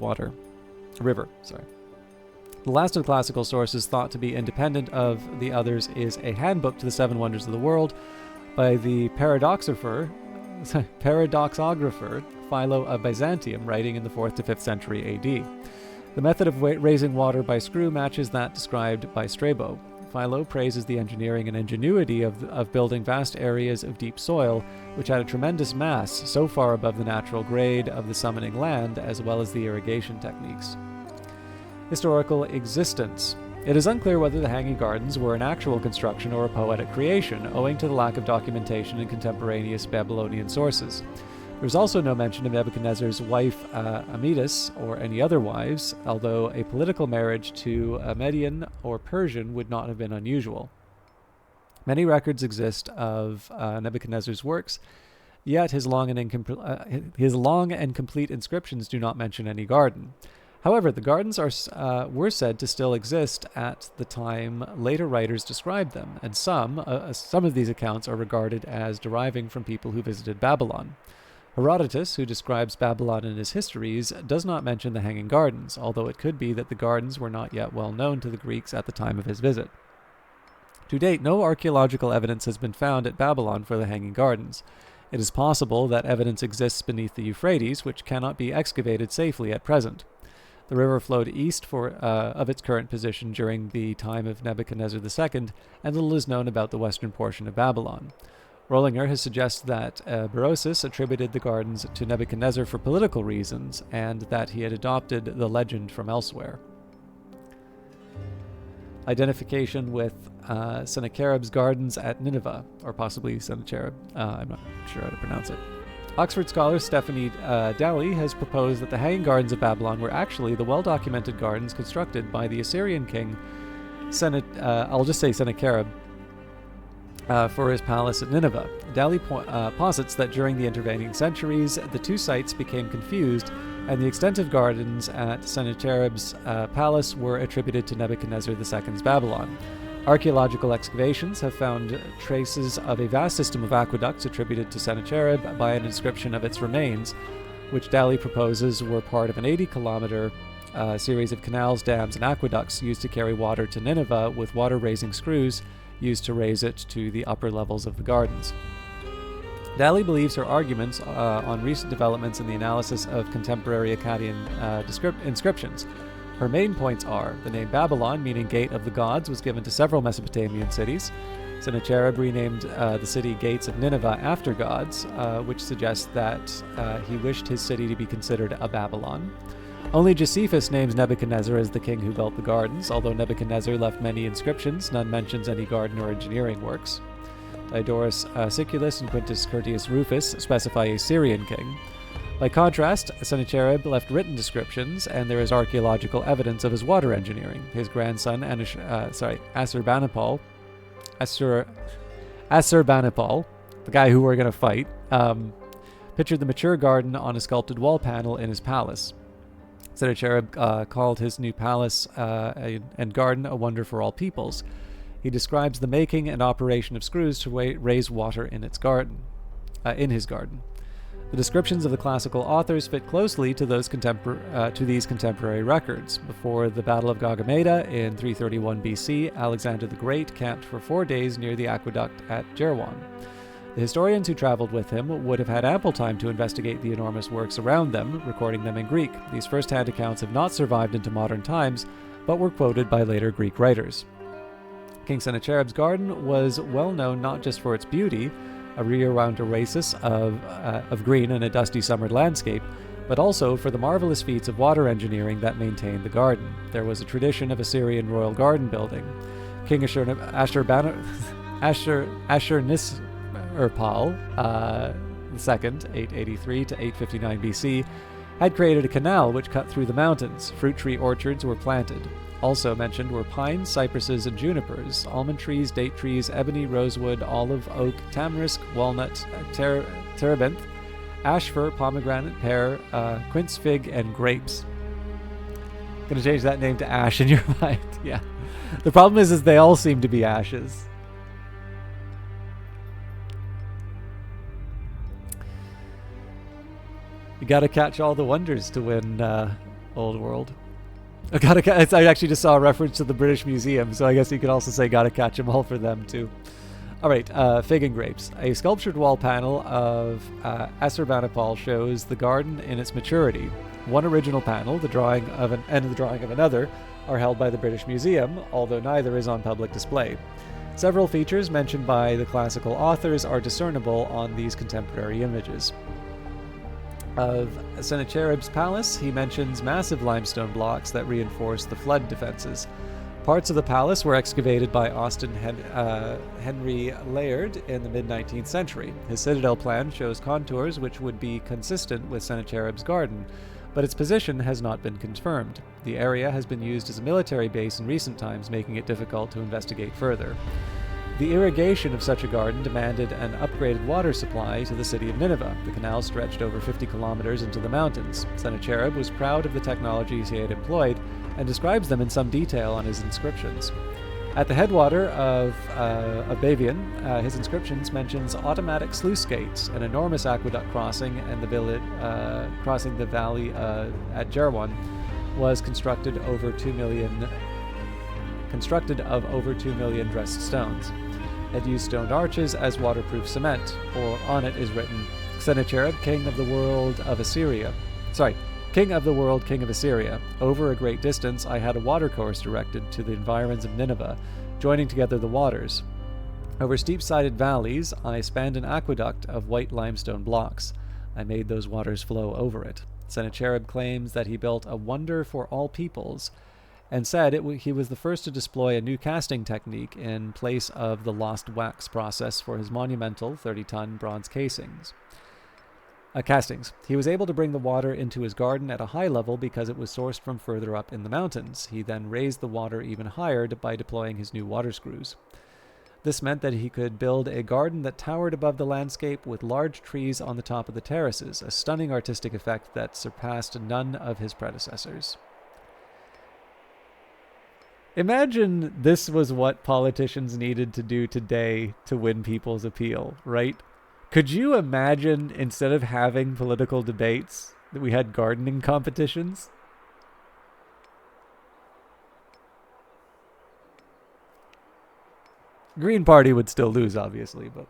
river. The last of the classical sources thought to be independent of the others is a handbook to the Seven Wonders of the World by the paradoxographer Philo of Byzantium, writing in the 4th to 5th century AD. The method of raising water by screw matches that described by Strabo. Philo praises the engineering and ingenuity of building vast areas of deep soil, which had a tremendous mass so far above the natural grade of the summoning land, as well as the irrigation techniques. Historical existence. It is unclear whether the Hanging Gardens were an actual construction or a poetic creation, owing to the lack of documentation in contemporaneous Babylonian sources. There is also no mention of Nebuchadnezzar's wife Amidis or any other wives, although a political marriage to a Median or Persian would not have been unusual. Many records exist of Nebuchadnezzar's works, yet his long and complete inscriptions do not mention any garden. However, the gardens were said to still exist at the time later writers described them, and some of these accounts are regarded as deriving from people who visited Babylon. Herodotus, who describes Babylon in his histories, does not mention the Hanging Gardens, although it could be that the gardens were not yet well known to the Greeks at the time of his visit. To date, no archaeological evidence has been found at Babylon for the Hanging Gardens. It is possible that evidence exists beneath the Euphrates, which cannot be excavated safely at present. The river flowed east of its current position during the time of Nebuchadnezzar II, and little is known about the western portion of Babylon. Rollinger has suggested that Berosus attributed the gardens to Nebuchadnezzar for political reasons, and that he had adopted the legend from elsewhere. Identification with Sennacherib's gardens at Nineveh, or possibly Sennacherib. I'm not sure how to pronounce it. Oxford scholar Stephanie Daly has proposed that the Hanging Gardens of Babylon were actually the well-documented gardens constructed by the Assyrian king Sennacherib for his palace at Nineveh. Daly posits that during the intervening centuries, the two sites became confused, and the extensive gardens at Sennacherib's palace were attributed to Nebuchadnezzar II's Babylon. Archaeological excavations have found traces of a vast system of aqueducts attributed to Sennacherib by an inscription of its remains, which Daly proposes were part of an 80-kilometer series of canals, dams, and aqueducts used to carry water to Nineveh, with water-raising screws used to raise it to the upper levels of the gardens. Daly believes her arguments on recent developments in the analysis of contemporary Akkadian inscriptions. Her main points are: the name Babylon, meaning Gate of the Gods, was given to several Mesopotamian cities. Sennacherib renamed the city Gates of Nineveh after gods, which suggests that he wished his city to be considered a Babylon. Only Josephus names Nebuchadnezzar as the king who built the gardens. Although Nebuchadnezzar left many inscriptions, none mentions any garden or engineering works. Diodorus Siculus and Quintus Curtius Rufus specify a Syrian king. By contrast, Sennacherib left written descriptions, and there is archaeological evidence of his water engineering. His grandson, Assurbanipal, the guy who we're going to fight, pictured the mature garden on a sculpted wall panel in his palace. Sennacherib called his new palace and garden a wonder for all peoples. He describes the making and operation of screws to raise water in his garden. The descriptions of the classical authors fit closely to these contemporary records. Before the Battle of Gaugamela in 331 BC, Alexander the Great camped for 4 days near the aqueduct at Jerwan. The historians who traveled with him would have had ample time to investigate the enormous works around them, recording them in Greek. These first-hand accounts have not survived into modern times, but were quoted by later Greek writers. King Sennacherib's garden was well known not just for its beauty, a year-round oasis of green in a dusty summer landscape, but also for the marvelous feats of water engineering that maintained the garden. There was a tradition of Assyrian royal garden building. King Ashurbanipal II, 883 to 859 BC, had created a canal which cut through the mountains. Fruit tree orchards were planted. Also mentioned were pines, cypresses, and junipers, almond trees, date trees, ebony, rosewood, olive, oak, tamarisk, walnut, terebinth, ash fir, pomegranate, pear, quince, fig, and grapes. Gonna change that name to ash in your mind. Yeah. The problem is they all seem to be ashes. You gotta catch all the wonders to win Old World. I actually just saw a reference to the British Museum, so I guess you could also say gotta catch them all for them too. Alright, fig and grapes. A sculptured wall panel of Assurbanipal shows the garden in its maturity. One original panel, the drawing of the drawing of another, are held by the British Museum, although neither is on public display. Several features mentioned by the classical authors are discernible on these contemporary images. Of Sennacherib's palace, he mentions massive limestone blocks that reinforce the flood defenses. Parts of the palace were excavated by Austin Henry Layard in the mid-19th century. His citadel plan shows contours which would be consistent with Sennacherib's garden, but its position has not been confirmed. The area has been used as a military base in recent times, making it difficult to investigate further. The irrigation of such a garden demanded an upgraded water supply to the city of Nineveh. The canal stretched over 50 kilometers into the mountains. Sennacherib was proud of the technologies he had employed and describes them in some detail on his inscriptions. At the headwater of Bavian, his inscriptions mentions automatic sluice gates, an enormous aqueduct crossing, and the village crossing the valley at Jerwan was constructed of over 2 million dressed stones. It used stoned arches as waterproof cement, or on it is written, Sennacherib, king of the world, king of Assyria. Over a great distance I had a watercourse directed to the environs of Nineveh, joining together the waters. Over steep-sided valleys I spanned an aqueduct of white limestone blocks. I made those waters flow over it. Sennacherib claims that he built a wonder for all peoples, and said he was the first to deploy a new casting technique in place of the lost wax process for his monumental 30-ton bronze castings. He was able to bring the water into his garden at a high level because it was sourced from further up in the mountains. He then raised the water even higher by deploying his new water screws. This meant that he could build a garden that towered above the landscape with large trees on the top of the terraces, a stunning artistic effect that surpassed none of his predecessors. Imagine this was what politicians needed to do today to win people's appeal, right? Could you imagine, instead of having political debates, that we had gardening competitions? Green Party would still lose, obviously, but...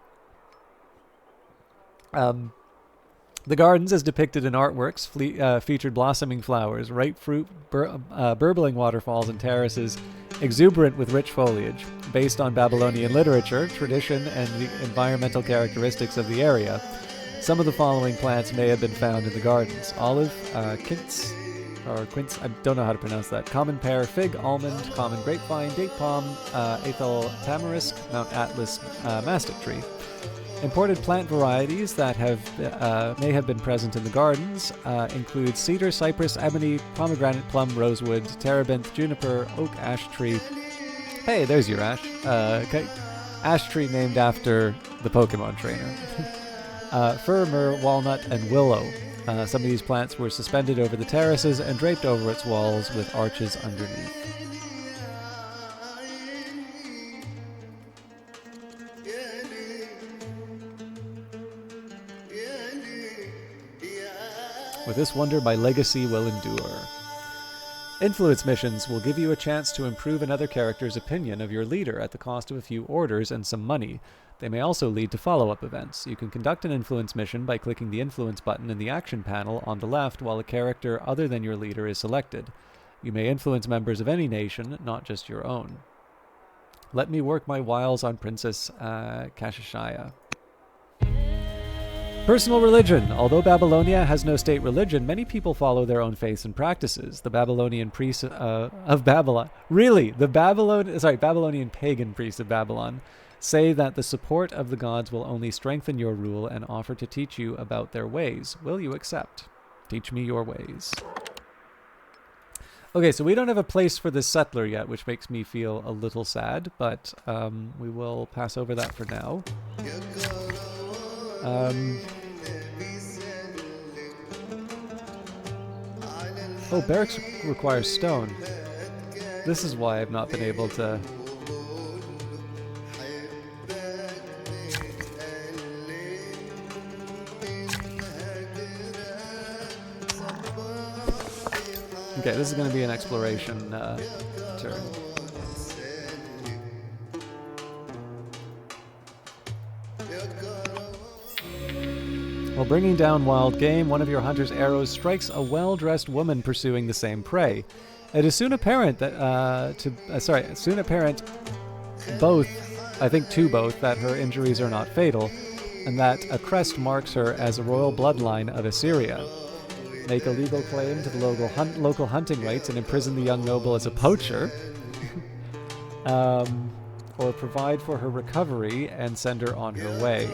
The gardens, as depicted in artworks, featured blossoming flowers, ripe fruit, burbling waterfalls and terraces, exuberant with rich foliage. Based on Babylonian literature, tradition, and the environmental characteristics of the area, some of the following plants may have been found in the gardens: olive, quince, I don't know how to pronounce that, common pear, fig, almond, common grapevine, date palm, athel tamarisk, Mount Atlas mastic tree. Imported plant varieties that may have been present in the gardens include cedar, cypress, ebony, pomegranate, plum, rosewood, terebinth, juniper, oak, ash tree. Hey, there's your ash. Okay. Ash tree named after the Pokemon trainer. Fir, myrrh, walnut, and willow. Some of these plants were suspended over the terraces and draped over its walls with arches underneath. With this wonder, my legacy will endure. Influence missions will give you a chance to improve another character's opinion of your leader at the cost of a few orders and some money. They may also lead to follow-up events. You can conduct an influence mission by clicking the influence button in the action panel on the left while a character other than your leader is selected. You may influence members of any nation, not just your own. Let me work my wiles on Princess Kashashaya. Personal religion. Although Babylonia has no state religion, many people follow their own faiths and practices. The Babylonian priests of Babylon... Really, the Babylonian pagan priests of Babylon say that the support of the gods will only strengthen your rule and offer to teach you about their ways. Will you accept? Teach me your ways. Okay, so we don't have a place for this settler yet, which makes me feel a little sad, but we will pass over that for now. Oh, barracks requires stone. This is why I've not been able to... Okay, this is going to be an exploration turn. While bringing down wild game, one of your hunter's arrows strikes a well-dressed woman pursuing the same prey. It is soon apparent that soon apparent to both, that her injuries are not fatal, and that a crest marks her as a royal bloodline of Assyria. Make a legal claim to the local hunting rights and imprison the young noble as a poacher, or provide for her recovery and send her on her way.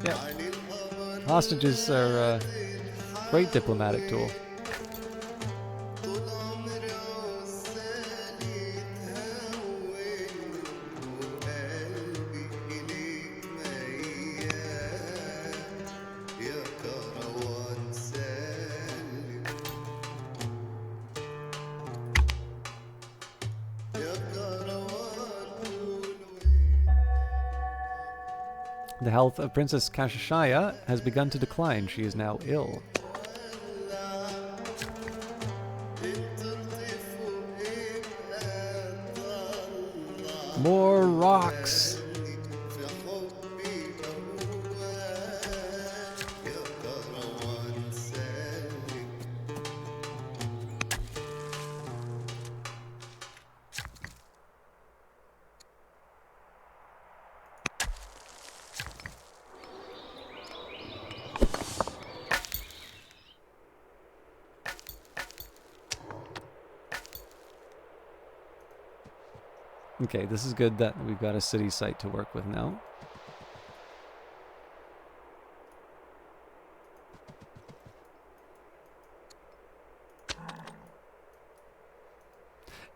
Yeah. Hostages are a great diplomatic tool. The health of Princess Kashashaya has begun to decline. She is now ill. More rocks! Okay, this is good that we've got a city site to work with now.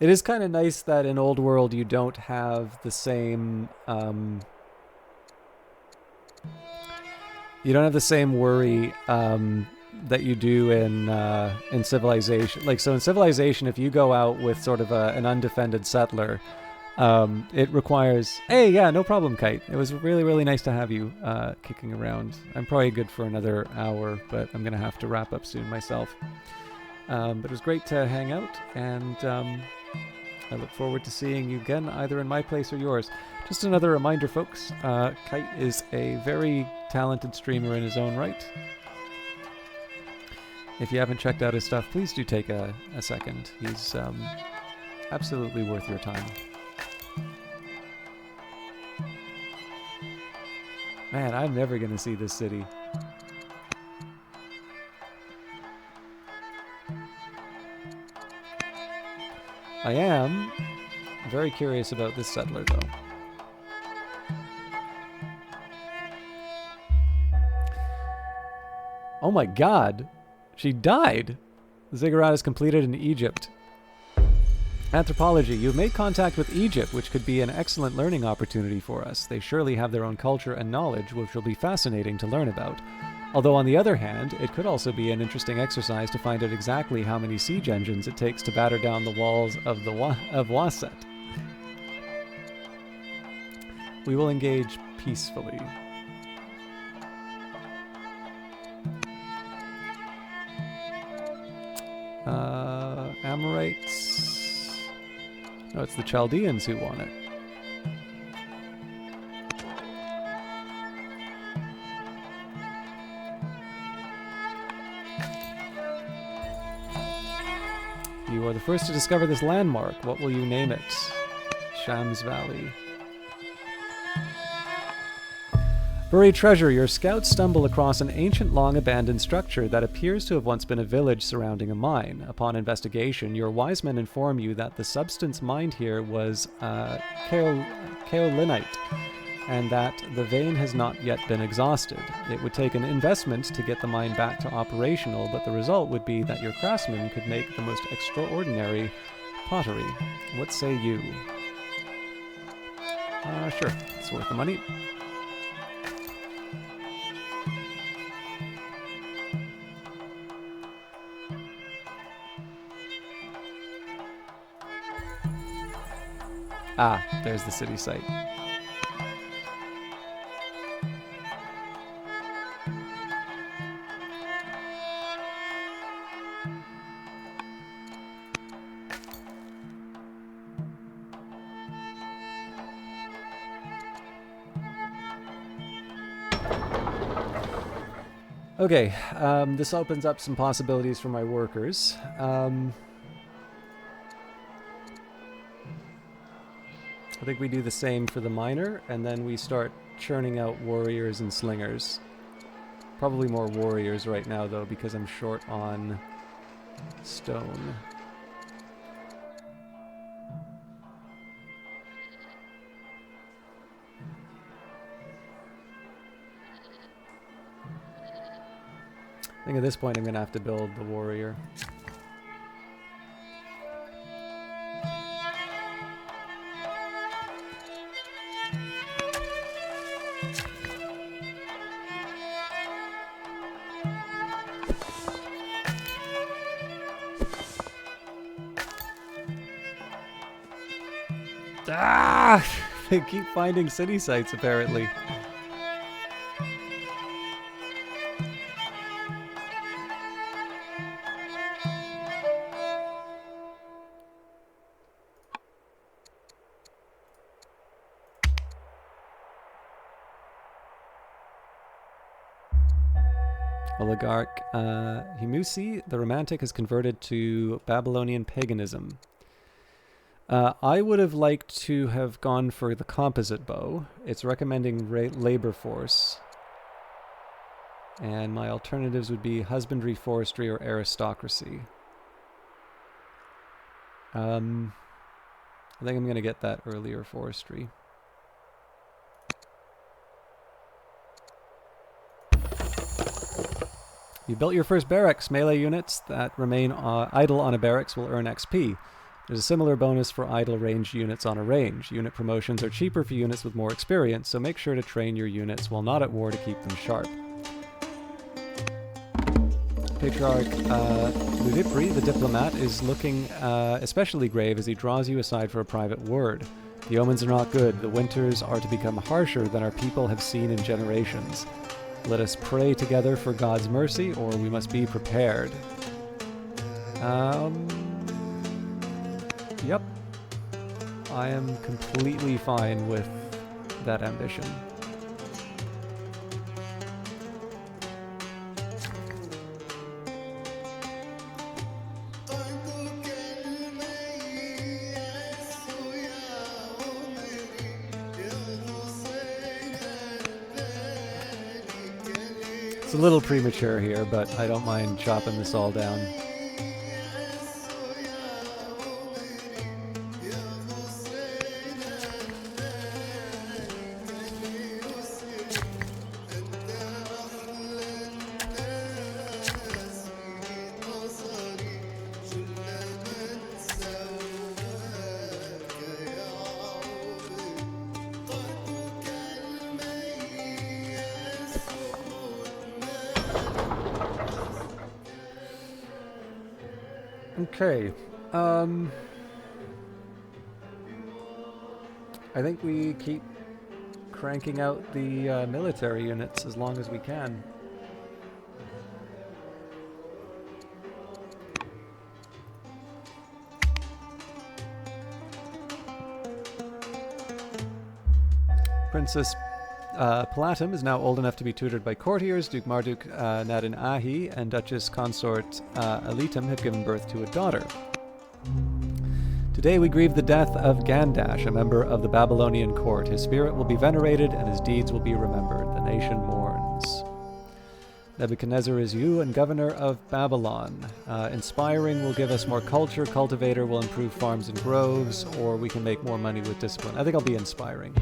It is kind of nice that in Old World you don't have the same worry that you do in Civilization. Like, so in Civilization, if you go out with sort of an undefended settler, it requires... Hey, yeah, no problem, Kite. It was really, really nice to have you kicking around. I'm probably good for another hour, but I'm going to have to wrap up soon myself. But it was great to hang out, and I look forward to seeing you again, either in my place or yours. Just another reminder, folks, Kite is a very talented streamer in his own right. If you haven't checked out his stuff, please do take a second. He's absolutely worth your time. Man, I'm never going to see this city. I am very curious about this settler, though. Oh my god! She died! The ziggurat is completed in Egypt. Anthropology. You've made contact with Egypt, which could be an excellent learning opportunity for us. They surely have their own culture and knowledge, which will be fascinating to learn about. Although on the other hand, it could also be an interesting exercise to find out exactly how many siege engines it takes to batter down the walls of Waset. We will engage peacefully. Amorites. No, it's the Chaldeans who want it. You are the first to discover this landmark. What will you name it? Shams Valley. Buried treasure. Your scouts stumble across an ancient, long-abandoned structure that appears to have once been a village surrounding a mine. Upon investigation, your wise men inform you that the substance mined here was kaolinite, and that the vein has not yet been exhausted. It would take an investment to get the mine back to operational, but the result would be that your craftsmen could make the most extraordinary pottery. What say you? Sure, it's worth the money. Ah, there's the city site. Okay, this opens up some possibilities for my workers. I think we do the same for the miner, and then we start churning out warriors and slingers. Probably more warriors right now, though, because I'm short on stone. I think at this point I'm going to have to build the warrior. Ah! They keep finding city sites, apparently. Oligarch Himusi, the Romantic, has converted to Babylonian paganism. I would have liked to have gone for the composite bow. It's recommending labor force. And my alternatives would be husbandry, forestry, or aristocracy. I think I'm going to get that earlier forestry. You built your first barracks. Melee units that remain idle on a barracks will earn XP. There's a similar bonus for idle ranged units on a range. Unit promotions are cheaper for units with more experience, so make sure to train your units while not at war to keep them sharp. Patriarch Ludipri, the diplomat, is looking especially grave as he draws you aside for a private word. The omens are not good. The winters are to become harsher than our people have seen in generations. Let us pray together for God's mercy, or we must be prepared. Yep. I am completely fine with that ambition. It's a little premature here, but I don't mind chopping this all down. Okay, I think we keep cranking out the military units as long as we can. Princess Palatum is now old enough to be tutored by courtiers. Duke Marduk Nadin Ahi and Duchess Consort Alitum have given birth to a daughter. Today we grieve the death of Gandash, a member of the Babylonian court. His spirit will be venerated and his deeds will be remembered. The nation mourns. Nebuchadnezzar is you and governor of Babylon. Inspiring will give us more culture. Cultivator will improve farms and groves, or we can make more money with discipline. I think I'll be inspiring.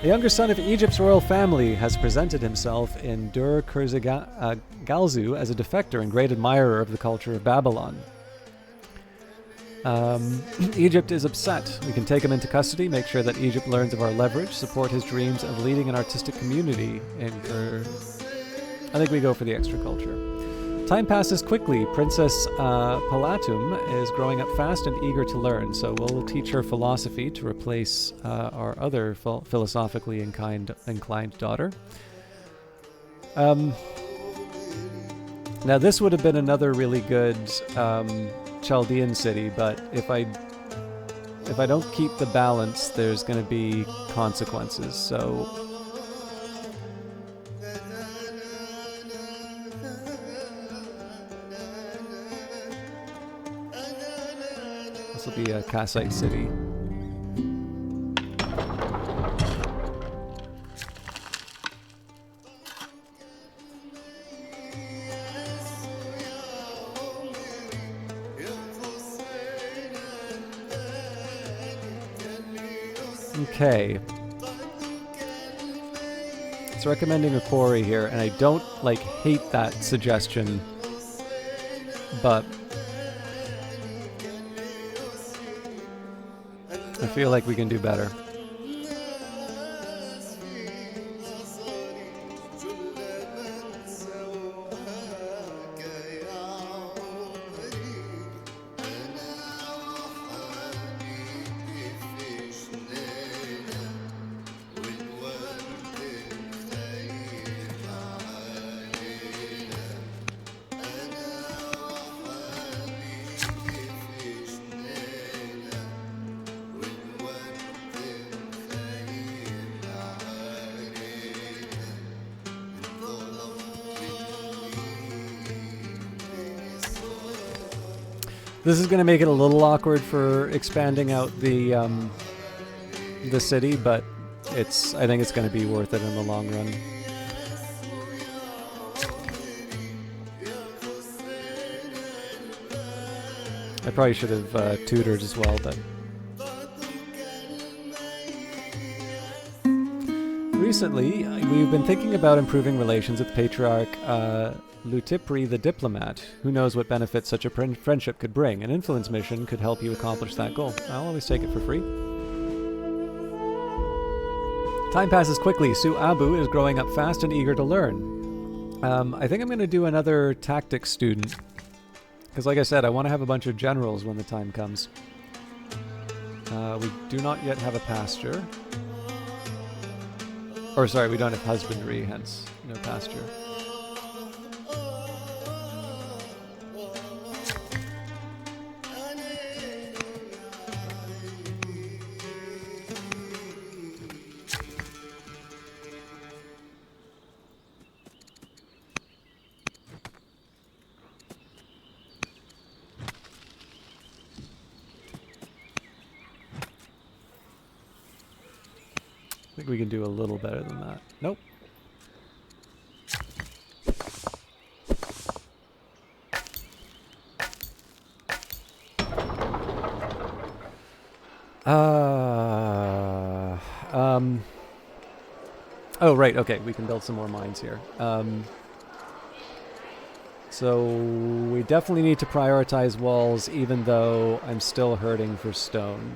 A younger son of Egypt's royal family has presented himself in Dur Galzu as a defector and great admirer of the culture of Babylon. Egypt is upset. We can take him into custody, make sure that Egypt learns of our leverage, support his dreams of leading an artistic community. I think we go for the extra culture. Time passes quickly. Princess Palatum is growing up fast and eager to learn, so we'll teach her philosophy to replace our other philosophically inclined daughter. Now this would have been another really good Chaldean city, but if I don't keep the balance, there's going to be consequences. So this will be a Kassite city. Okay. It's recommending a quarry here, and I don't, hate that suggestion, but I feel like we can do better. This is going to make it a little awkward for expanding out the city, but I think it's going to be worth it in the long run. I probably should have tutored as well, but recently we've been thinking about improving relations with Patriarch Lutipri the diplomat. Who knows what benefits such a friendship could bring? An influence mission could help you accomplish that goal. I'll always take it for free. Time passes quickly. Su Abu is growing up fast and eager to learn. I think I'm going to do another tactics student. Because like I said, I want to have a bunch of generals when the time comes. We do not yet have a pasture. Or sorry, we don't have husbandry, hence no pasture. I think we can do a little better than that. Nope. Oh, right, okay, we can build some more mines here. So we definitely need to prioritize walls, even though I'm still hurting for stone.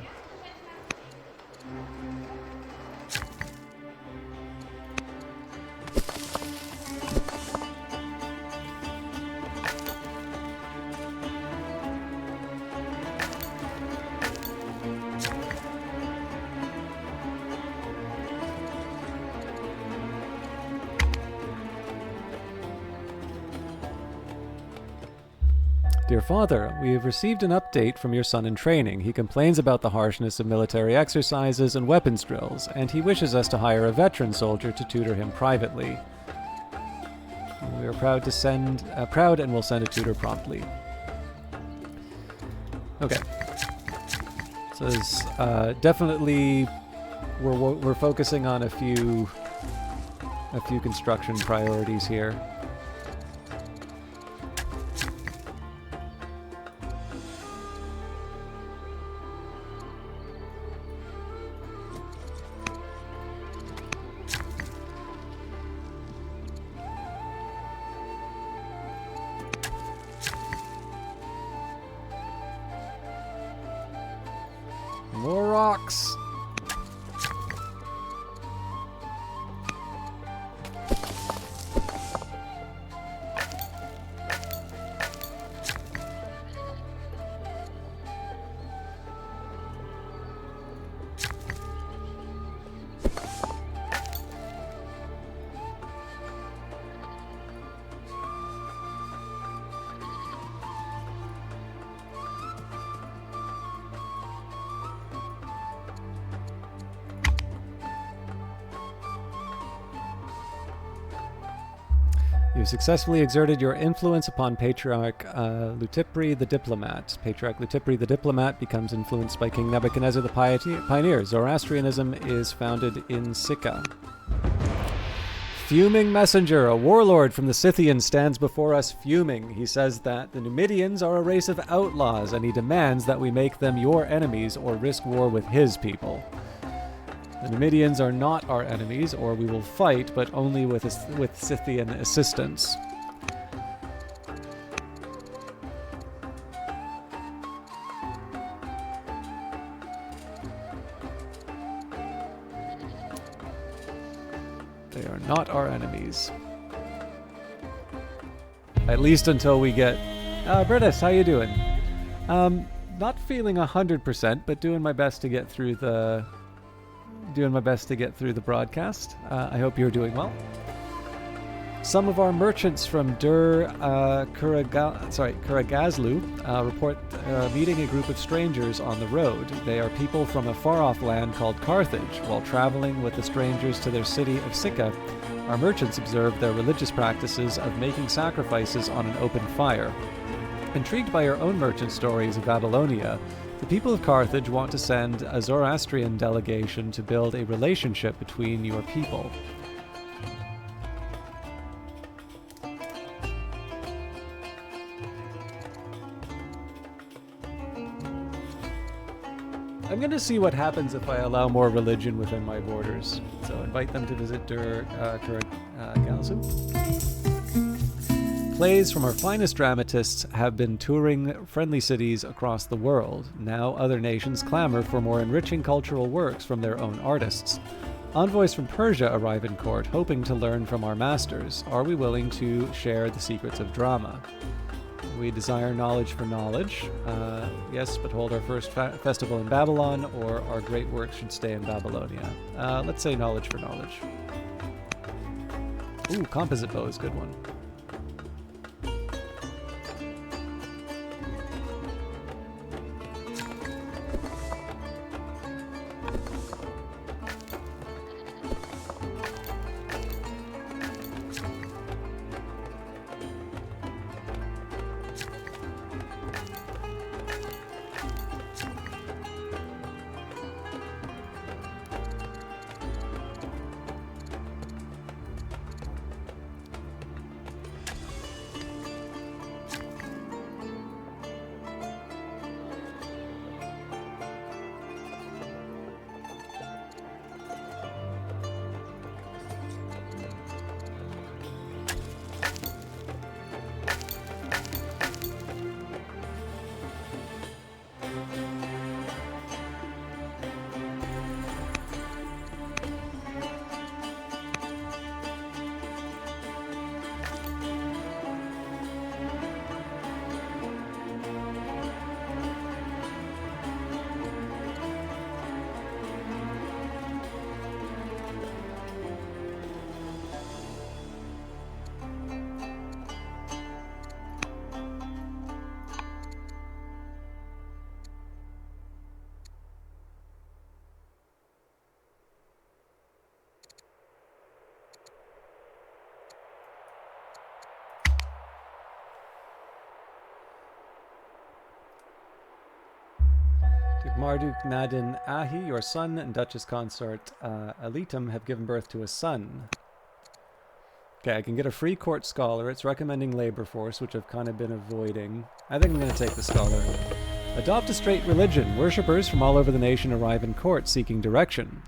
Dear Father, we have received an update from your son in training. He complains about the harshness of military exercises and weapons drills, and he wishes us to hire a veteran soldier to tutor him privately. We are proud and will send a tutor promptly. Okay. So there's definitely we're focusing on a few construction priorities here. rocks. You successfully exerted your influence upon Patriarch Lutipri the Diplomat. Patriarch Lutipri the Diplomat becomes influenced by King Nebuchadnezzar the Pioneer. Zoroastrianism is founded in Sicca. Fuming Messenger, a warlord from the Scythians, stands before us fuming. He says that the Numidians are a race of outlaws, and he demands that we make them your enemies or risk war with his people. The Numidians are not our enemies, or we will fight, but only with Scythian assistance. They are not our enemies. At least until we get... Britus, how you doing? Not feeling 100%, but doing my best to get through the... broadcast. I hope you're doing well. Some of our merchants from Kuragazlu report meeting a group of strangers on the road. They are people from a far-off land called Carthage. While traveling with the strangers to their city of Sicca, our merchants observed their religious practices of making sacrifices on an open fire. Intrigued by your own merchant stories of Babylonia, the people of Carthage want to send a Zoroastrian delegation to build a relationship between your people. I'm going to see what happens if I allow more religion within my borders. So invite them to visit Kuragazlu. Plays from our finest dramatists have been touring friendly cities across the world. Now other nations clamor for more enriching cultural works from their own artists. Envoys from Persia arrive in court, hoping to learn from our masters. Are we willing to share the secrets of drama? We desire knowledge for knowledge. Yes, but hold our first festival in Babylon, or our great work should stay in Babylonia. Let's say knowledge for knowledge. Ooh, composite bow is a good one. Duke Marduk Nadin Ahi, your son, and Duchess Consort Alitum have given birth to a son. Okay, I can get a free court scholar. It's recommending labor force, which I've kind of been avoiding. I think I'm going to take the scholar. Adopt a straight religion. Worshippers from all over the nation arrive in court seeking direction.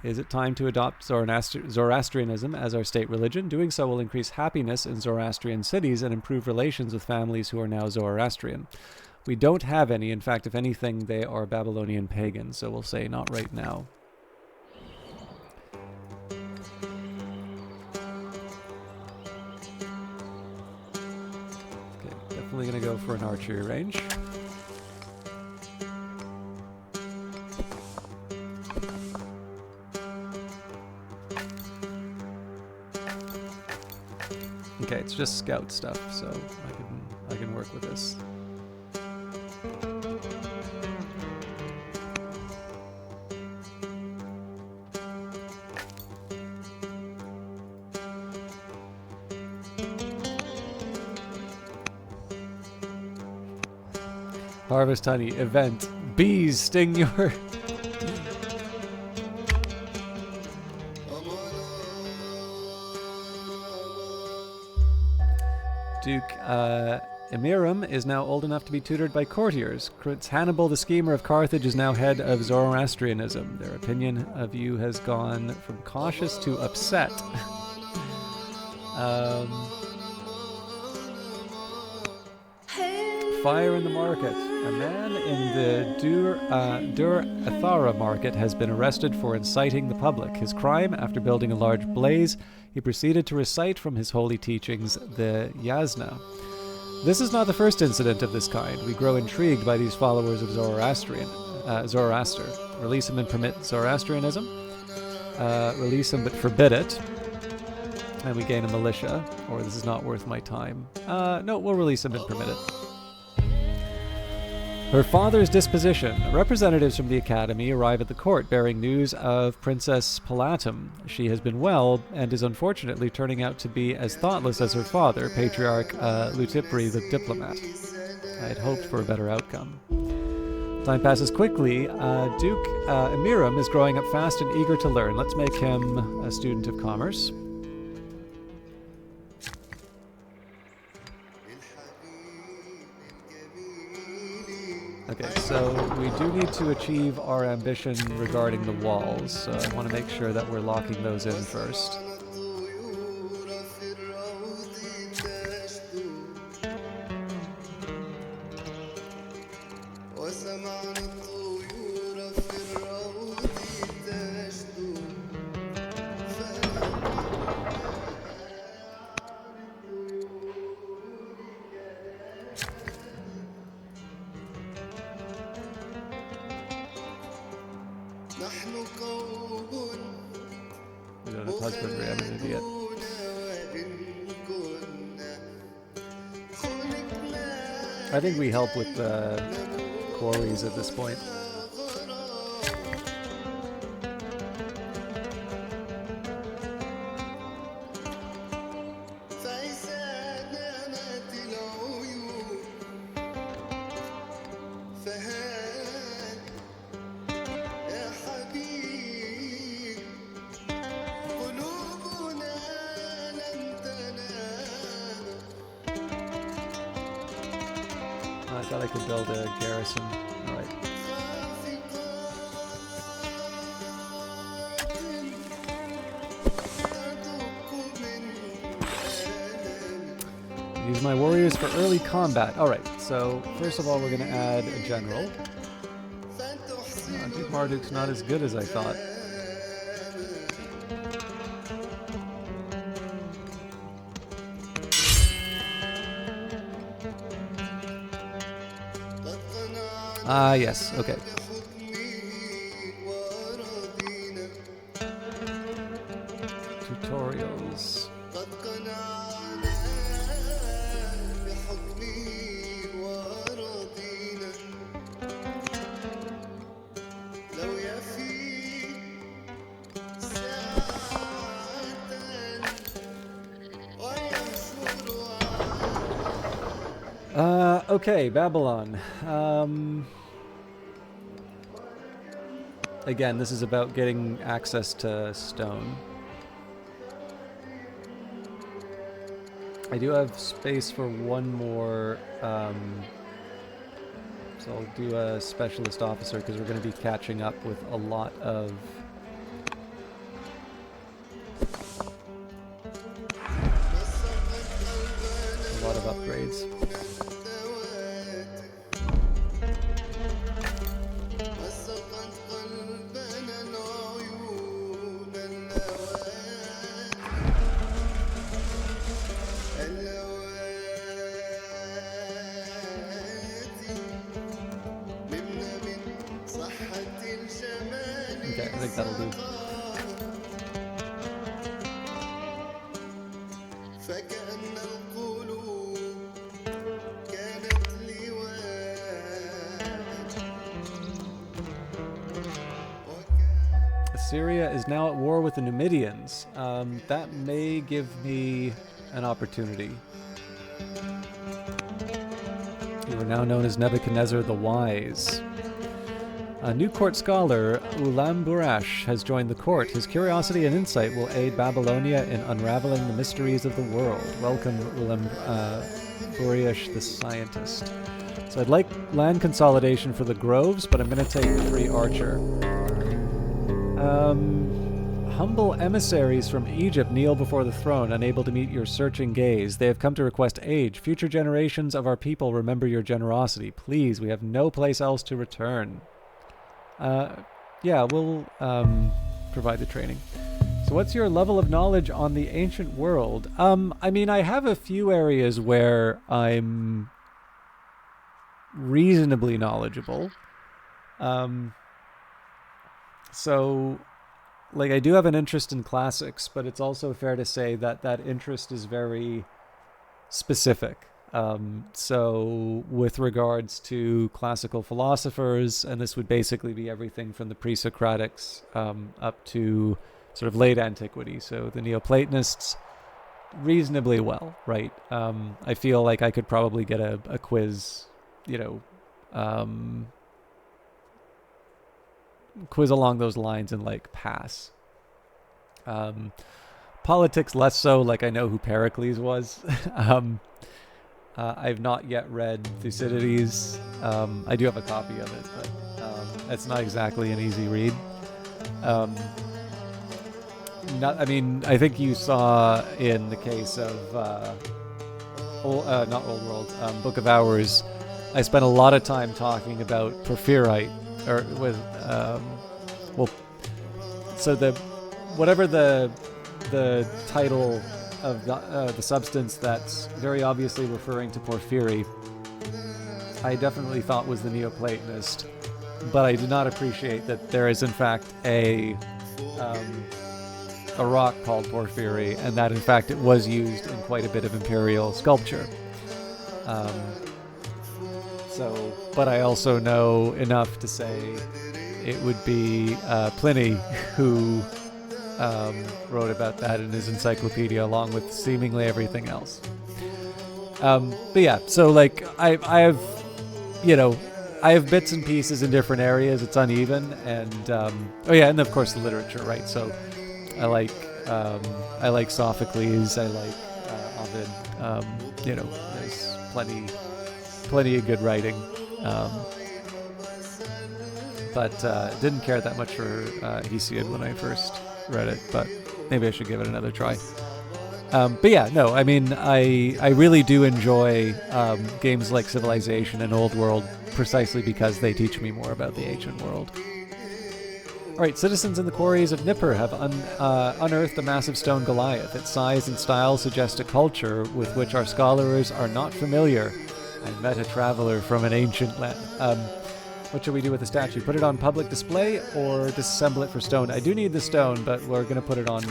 Is it time to adopt Zoroastrianism as our state religion? Doing so will increase happiness in Zoroastrian cities and improve relations with families who are now Zoroastrian. We don't have any. In fact, if anything, they are Babylonian pagans, so we'll say not right now. Okay, definitely going to go for an archery range. Okay, it's just scout stuff, so I can work with this. Harvest honey event. Bees sting your... Duke Emiram is now old enough to be tutored by courtiers. Prince Hannibal, the schemer of Carthage, is now head of Zoroastrianism. Their opinion of you has gone from cautious to upset. Fire in the market. A man in the Dur Athara market has been arrested for inciting the public. His crime, after building a large blaze, he proceeded to recite from his holy teachings the Yasna. This is not the first incident of this kind. We grow intrigued by these followers of Zoroaster. Release him and permit Zoroastrianism. Release him but forbid it. And we gain a militia. Or this is not worth my time. No, we'll release him and permit it. Her father's disposition. Representatives from the academy arrive at the court bearing news of Princess Palatum. She has been well and is unfortunately turning out to be as thoughtless as her father, Patriarch Lutipri the diplomat. I had hoped for a better outcome. Time passes quickly. Duke Emiram is growing up fast and eager to learn. Let's make him a student of commerce. Okay, so we do need to achieve our ambition regarding the walls, so I want to make sure that we're locking those in first. We don't have husbandry, I'm an idiot. I think we help with the quarries at this point. I thought I could build a garrison. All right. Use my warriors for early combat. All right. So first of all, we're going to add a general. Duke Marduk's not as good as I thought. Yes, okay. Tutorials. Okay, Babylon. Again, this is about getting access to stone. I do have space for one more, so I'll do a specialist officer because we're going to be catching up with a lot of upgrades. Okay, I think that'll do. Assyria is now at war with the Numidians. That may give me an opportunity. You are now known as Nebuchadnezzar the Wise. A new court scholar, Ulam Burash, has joined the court. His curiosity and insight will aid Babylonia in unraveling the mysteries of the world. Welcome, Ulam Burash the scientist. So I'd like land consolidation for the groves, but I'm going to take the free archer. Humble emissaries from Egypt kneel before the throne, unable to meet your searching gaze. They have come to request aid. Future generations of our people remember your generosity. Please, we have no place else to return. Yeah, we'll provide the training. So what's your level of knowledge on the ancient world? I mean, I have a few areas where I'm reasonably knowledgeable. So, like, I do have an interest in classics, but it's also fair to say that that interest is very specific. So with regards to classical philosophers, and this would basically be everything from the pre-Socratics up to sort of late antiquity. So the Neoplatonists, reasonably well, right? I feel like I could probably get a quiz, quiz along those lines and like pass. Politics less so, like I know who Pericles was. I've not yet read Thucydides. I do have a copy of it, but it's not exactly an easy read. I think you saw in the case of not Old World, Book of Hours, I spent a lot of time talking about Porphyry, or with so whatever the title of the substance that's very obviously referring to Porphyry, I definitely thought was the Neoplatonist, but I did not appreciate that there is in fact a rock called Porphyry, and that in fact it was used in quite a bit of imperial sculpture. But I also know enough to say it would be Pliny who wrote about that in his encyclopedia, along with seemingly everything else. But yeah, so like I have bits and pieces in different areas. It's uneven, and and of course the literature, right? So I like Sophocles. I like Ovid. There's plenty of good writing. But didn't care that much for Hesiod when I first read it, but maybe I should give it another try. But yeah, no, I mean, I really do enjoy games like Civilization and Old World precisely because they teach me more about the ancient world. Alright, citizens in the quarries of Nippur have unearthed a massive stone Goliath. Its size and style suggest a culture with which our scholars are not familiar. I met a traveler from an ancient land. What should we do with the statue? Put it on public display or disassemble it for stone? I do need the stone, but we're going to put it on.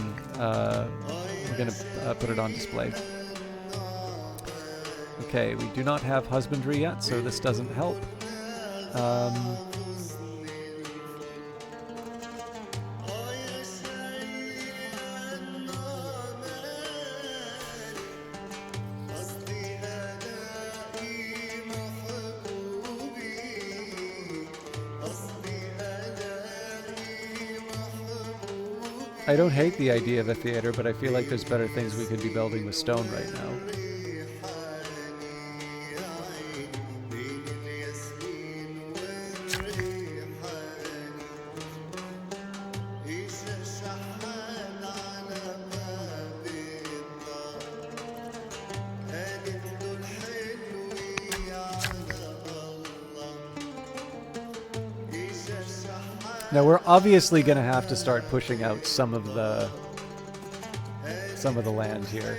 Put it on display. Okay, we do not have husbandry yet, so this doesn't help. I don't hate the idea of a theater, but I feel like there's better things we could be building with stone right now. Now we're obviously going to have to start pushing out some of the land here.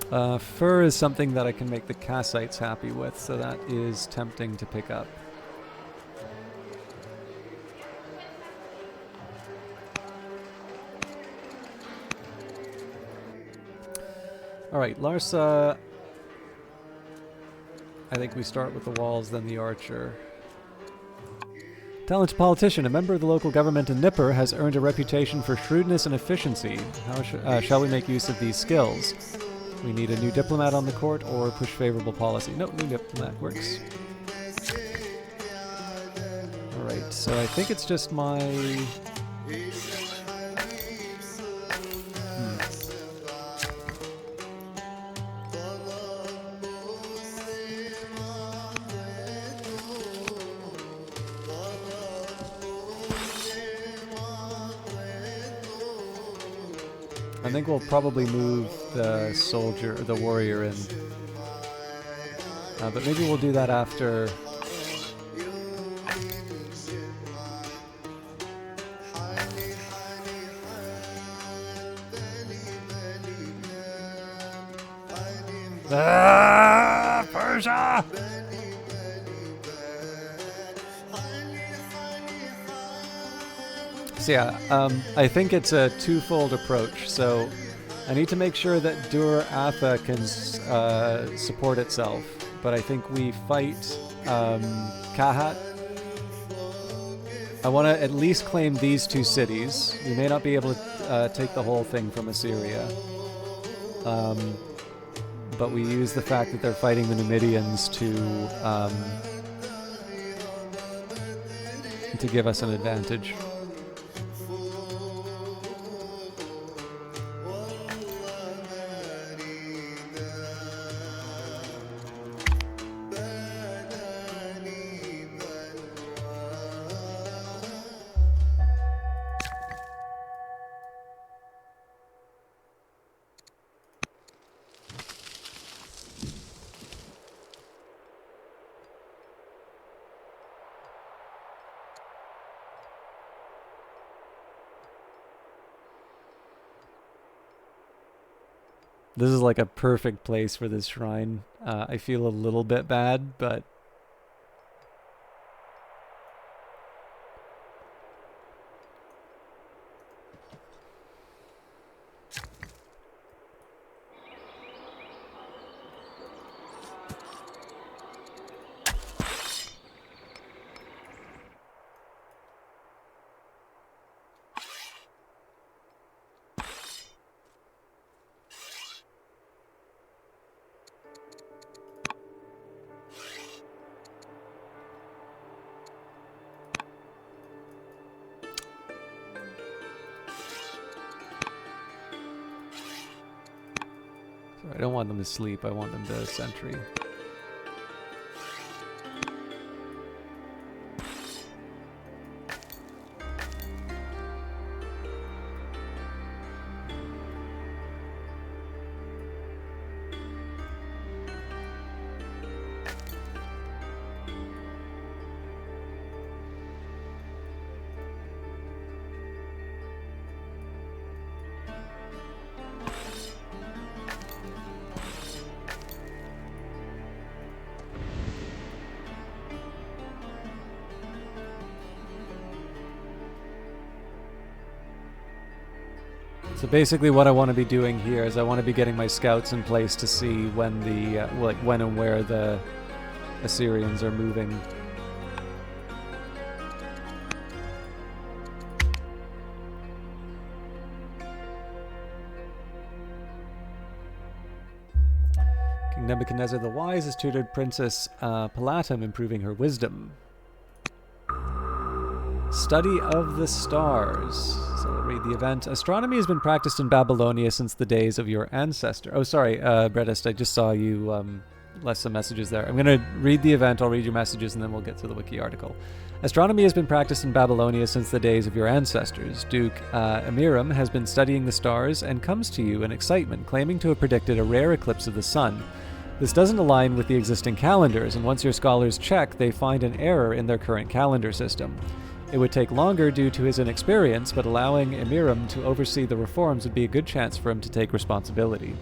Fur is something that I can make the Kassites happy with, so that is tempting to pick up. Alright, Larsa. I think we start with the walls, then the archer. Talented politician, a member of the local government in Nipper, has earned a reputation for shrewdness and efficiency. How shall we make use of these skills? We need a new diplomat on the court or push favorable policy. Nope, new diplomat works. Alright, so I think it's just my... I think we'll probably move the soldier, or the warrior in. But maybe we'll do that after... Persia! So yeah, I think it's a twofold approach. So I need to make sure that Dur Atha can support itself, but I think we fight Kahat. I want to at least claim these two cities. We may not be able to take the whole thing from Assyria, but we use the fact that they're fighting the Numidians to give us an advantage. This is like a perfect place for this shrine. I feel a little bit bad, but... I don't want them to sleep, I want them to sentry. So basically what I want to be doing here is I want to be getting my scouts in place to see when the when and where the Assyrians are moving. King Nebuchadnezzar the Wise has tutored Princess Palatum, improving her wisdom. Study of the stars. So we'll read the event. Astronomy has been practiced in Babylonia since the days of your ancestor. Oh, sorry, Bredist, I just saw you left some messages there. I'm going to read the event, I'll read your messages, and then we'll get to the wiki article. Astronomy has been practiced in Babylonia since the days of your ancestors. Duke Amiram has been studying the stars and comes to you in excitement, claiming to have predicted a rare eclipse of the sun. This doesn't align with the existing calendars, and once your scholars check, they find an error in their current calendar system. It would take longer due to his inexperience, but allowing Amiram to oversee the reforms would be a good chance for him to take responsibility.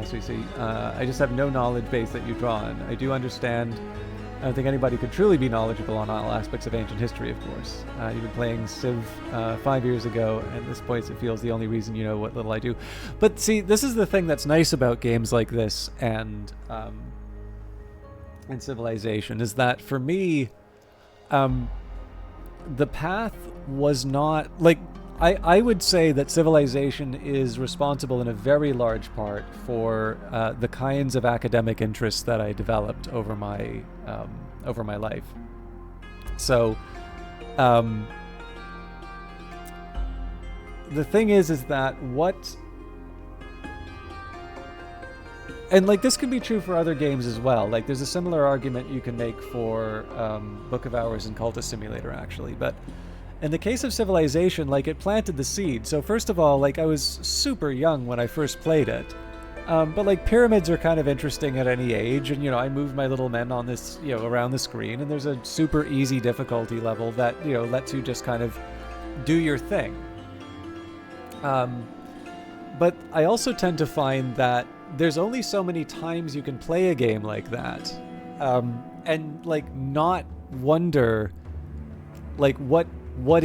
So you see, I just have no knowledge base that you draw on. I do understand. I don't think anybody could truly be knowledgeable on all aspects of ancient history, of course. You've been playing Civ 5 years ago, and at this point it feels the only reason you know what little I do. But see, this is the thing that's nice about games like this and Civilization, is that for me, the path was not... Like, I would say that Civilization is responsible in a very large part for the kinds of academic interests that I developed over my life. So, the thing is that what... And, like, this could be true for other games as well. Like, there's a similar argument you can make for Book of Hours and Cultist Simulator, actually. But in the case of Civilization, like, it planted the seed. So first of all, like, I was super young when I first played it. But, like, pyramids are kind of interesting at any age. And, you know, I move my little men on this, you know, around the screen. And there's a super easy difficulty level that, you know, lets you just kind of do your thing. But I also tend to find that there's only so many times you can play a game like that. And, like, not wonder, like, what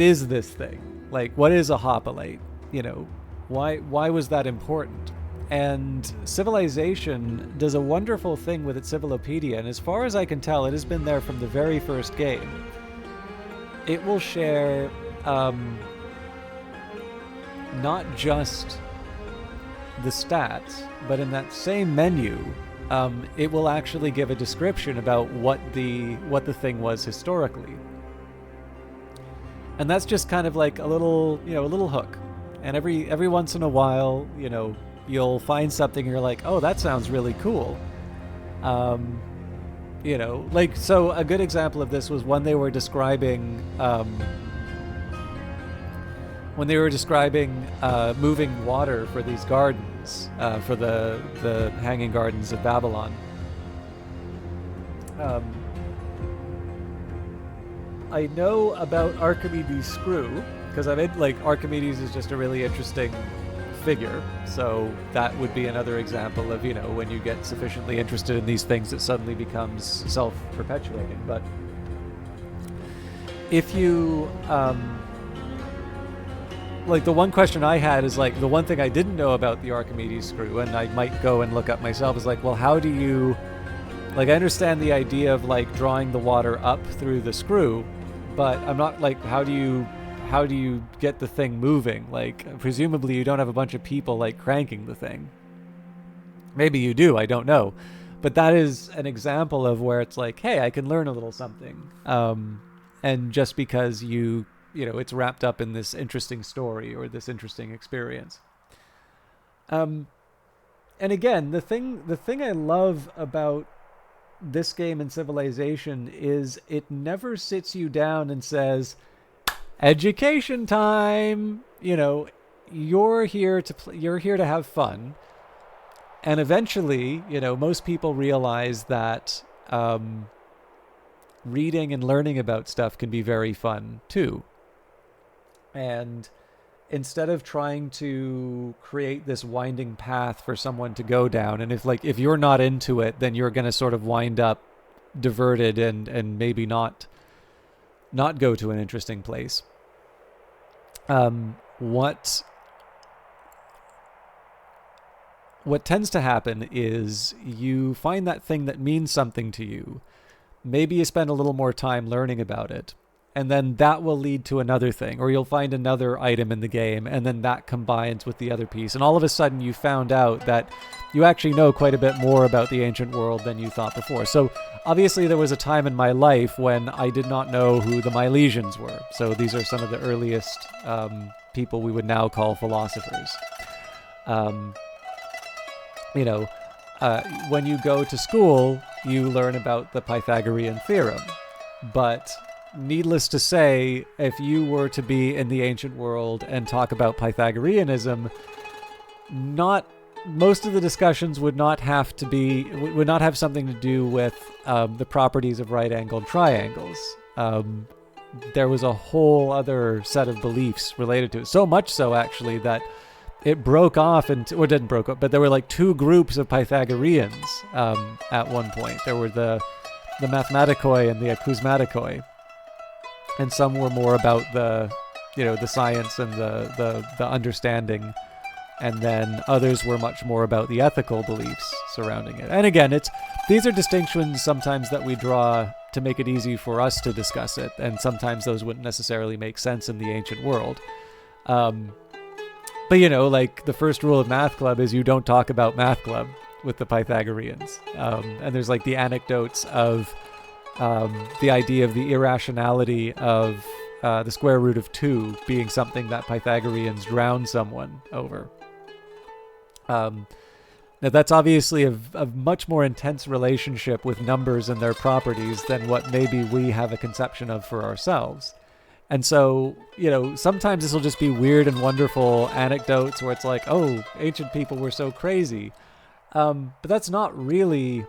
is this thing? Like, what is a hoplite? You know, why was that important? And Civilization does a wonderful thing with its Civilopedia, and as far as I can tell, it has been there from the very first game. It will share not just the stats, but in that same menu, it will actually give a description about what the thing was historically. And that's just kind of like a little hook. And every once in a while, you know, you'll find something and you're like, oh, that sounds really cool. You know, like, so a good example of this was when they were describing moving water for these gardens, for the Hanging Gardens of Babylon. I know about Archimedes' screw, because Archimedes is just a really interesting figure, so that would be another example of, you know, when you get sufficiently interested in these things, it suddenly becomes self-perpetuating. But if you... like, the one question I had is, like, the one thing I didn't know about the Archimedes screw, and I might go and look up myself, is like, well, how do you... Like, I understand the idea of, like, drawing the water up through the screw, but I'm not, like, how do you get the thing moving? Like, presumably you don't have a bunch of people, like, cranking the thing. Maybe you do, I don't know. But that is an example of where it's like, hey, I can learn a little something. And just because you know, it's wrapped up in this interesting story or this interesting experience. And again, the thing I love about this game and Civilization is it never sits you down and says, education time. You know, you're here to have fun. And eventually, you know, most people realize that reading and learning about stuff can be very fun too. And instead of trying to create this winding path for someone to go down, and if you're not into it, then you're going to sort of wind up diverted and maybe not go to an interesting place. What tends to happen is you find that thing that means something to you. Maybe you spend a little more time learning about it. And then that will lead to another thing, or you'll find another item in the game, and then that combines with the other piece. And all of a sudden you found out that you actually know quite a bit more about the ancient world than you thought before. So obviously there was a time in my life when I did not know who the Milesians were. So these are some of the earliest people we would now call philosophers. You know, when you go to school, you learn about the Pythagorean theorem. But needless to say, if you were to be in the ancient world and talk about Pythagoreanism, most of the discussions would not have something to do with the properties of right-angled triangles. There was a whole other set of beliefs related to it. So much so, actually, that it broke off into, or didn't broke up, but there were like two groups of Pythagoreans at one point. There were the mathematikoi and the akousmatikoi, and some were more about the science and the understanding, and then others were much more about the ethical beliefs surrounding it. And again, these are distinctions sometimes that we draw to make it easy for us to discuss it, and sometimes those wouldn't necessarily make sense in the ancient world. But like the first rule of Math Club is you don't talk about Math Club with the Pythagoreans. And there's like the anecdotes of the idea of the irrationality of the square root of 2 being something that Pythagoreans drowned someone over. Now that's obviously a much more intense relationship with numbers and their properties than what maybe we have a conception of for ourselves. And so, sometimes this will just be weird and wonderful anecdotes where it's like, oh, ancient people were so crazy. But that's not really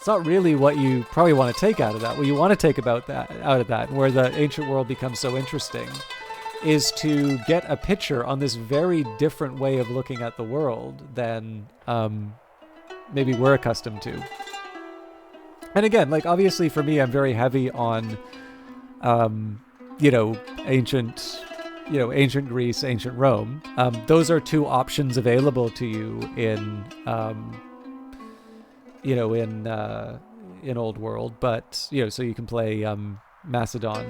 what you probably want to take out of that. What you want to take out of that, and where the ancient world becomes so interesting, is to get a picture on this very different way of looking at the world than maybe we're accustomed to. And again, like obviously for me, I'm very heavy on ancient Greece, ancient Rome. Those are two options available to you in Old World, but so you can play Macedon.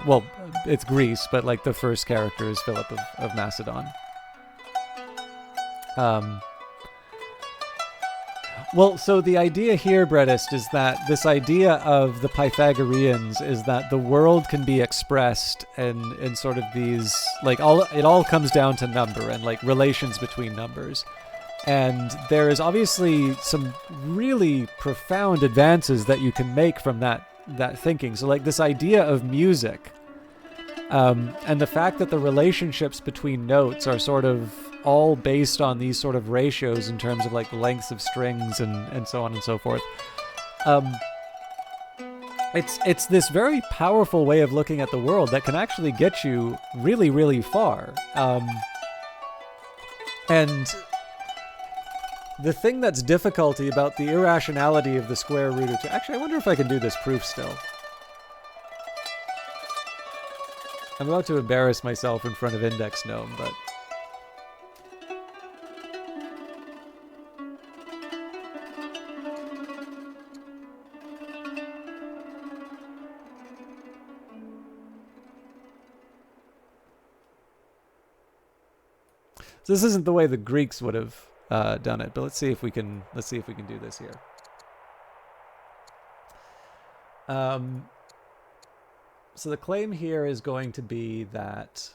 Well, it's Greece, but like the first character is Philip of Macedon. Well, so the idea here, Bredist, is that this idea of the Pythagoreans is that the world can be expressed in sort of these, like, it all comes down to number and like relations between numbers. And there is obviously some really profound advances that you can make from that thinking. So like this idea of music, and the fact that the relationships between notes are sort of all based on these sort of ratios in terms of like lengths of strings and so on and so forth. It's this very powerful way of looking at the world that can actually get you really, really far. And the thing that's difficulty about the irrationality of the square root of 2... Actually, I wonder if I can do this proof still. I'm about to embarrass myself in front of Index Gnome, but... So this isn't the way the Greeks would have done it, but let's see if we can do this here. So the claim here is going to be that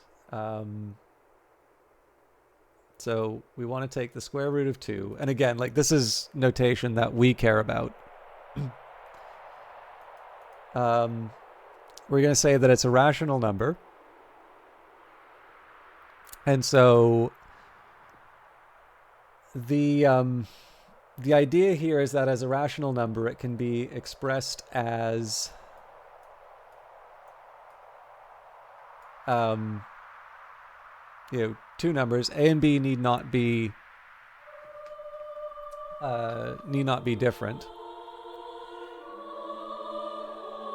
so we want to take the square root of 2, and again, like this is notation that we care about. We're going to say that it's a rational number, and so the idea here is that as a rational number, it can be expressed as two numbers. A and B need not be different.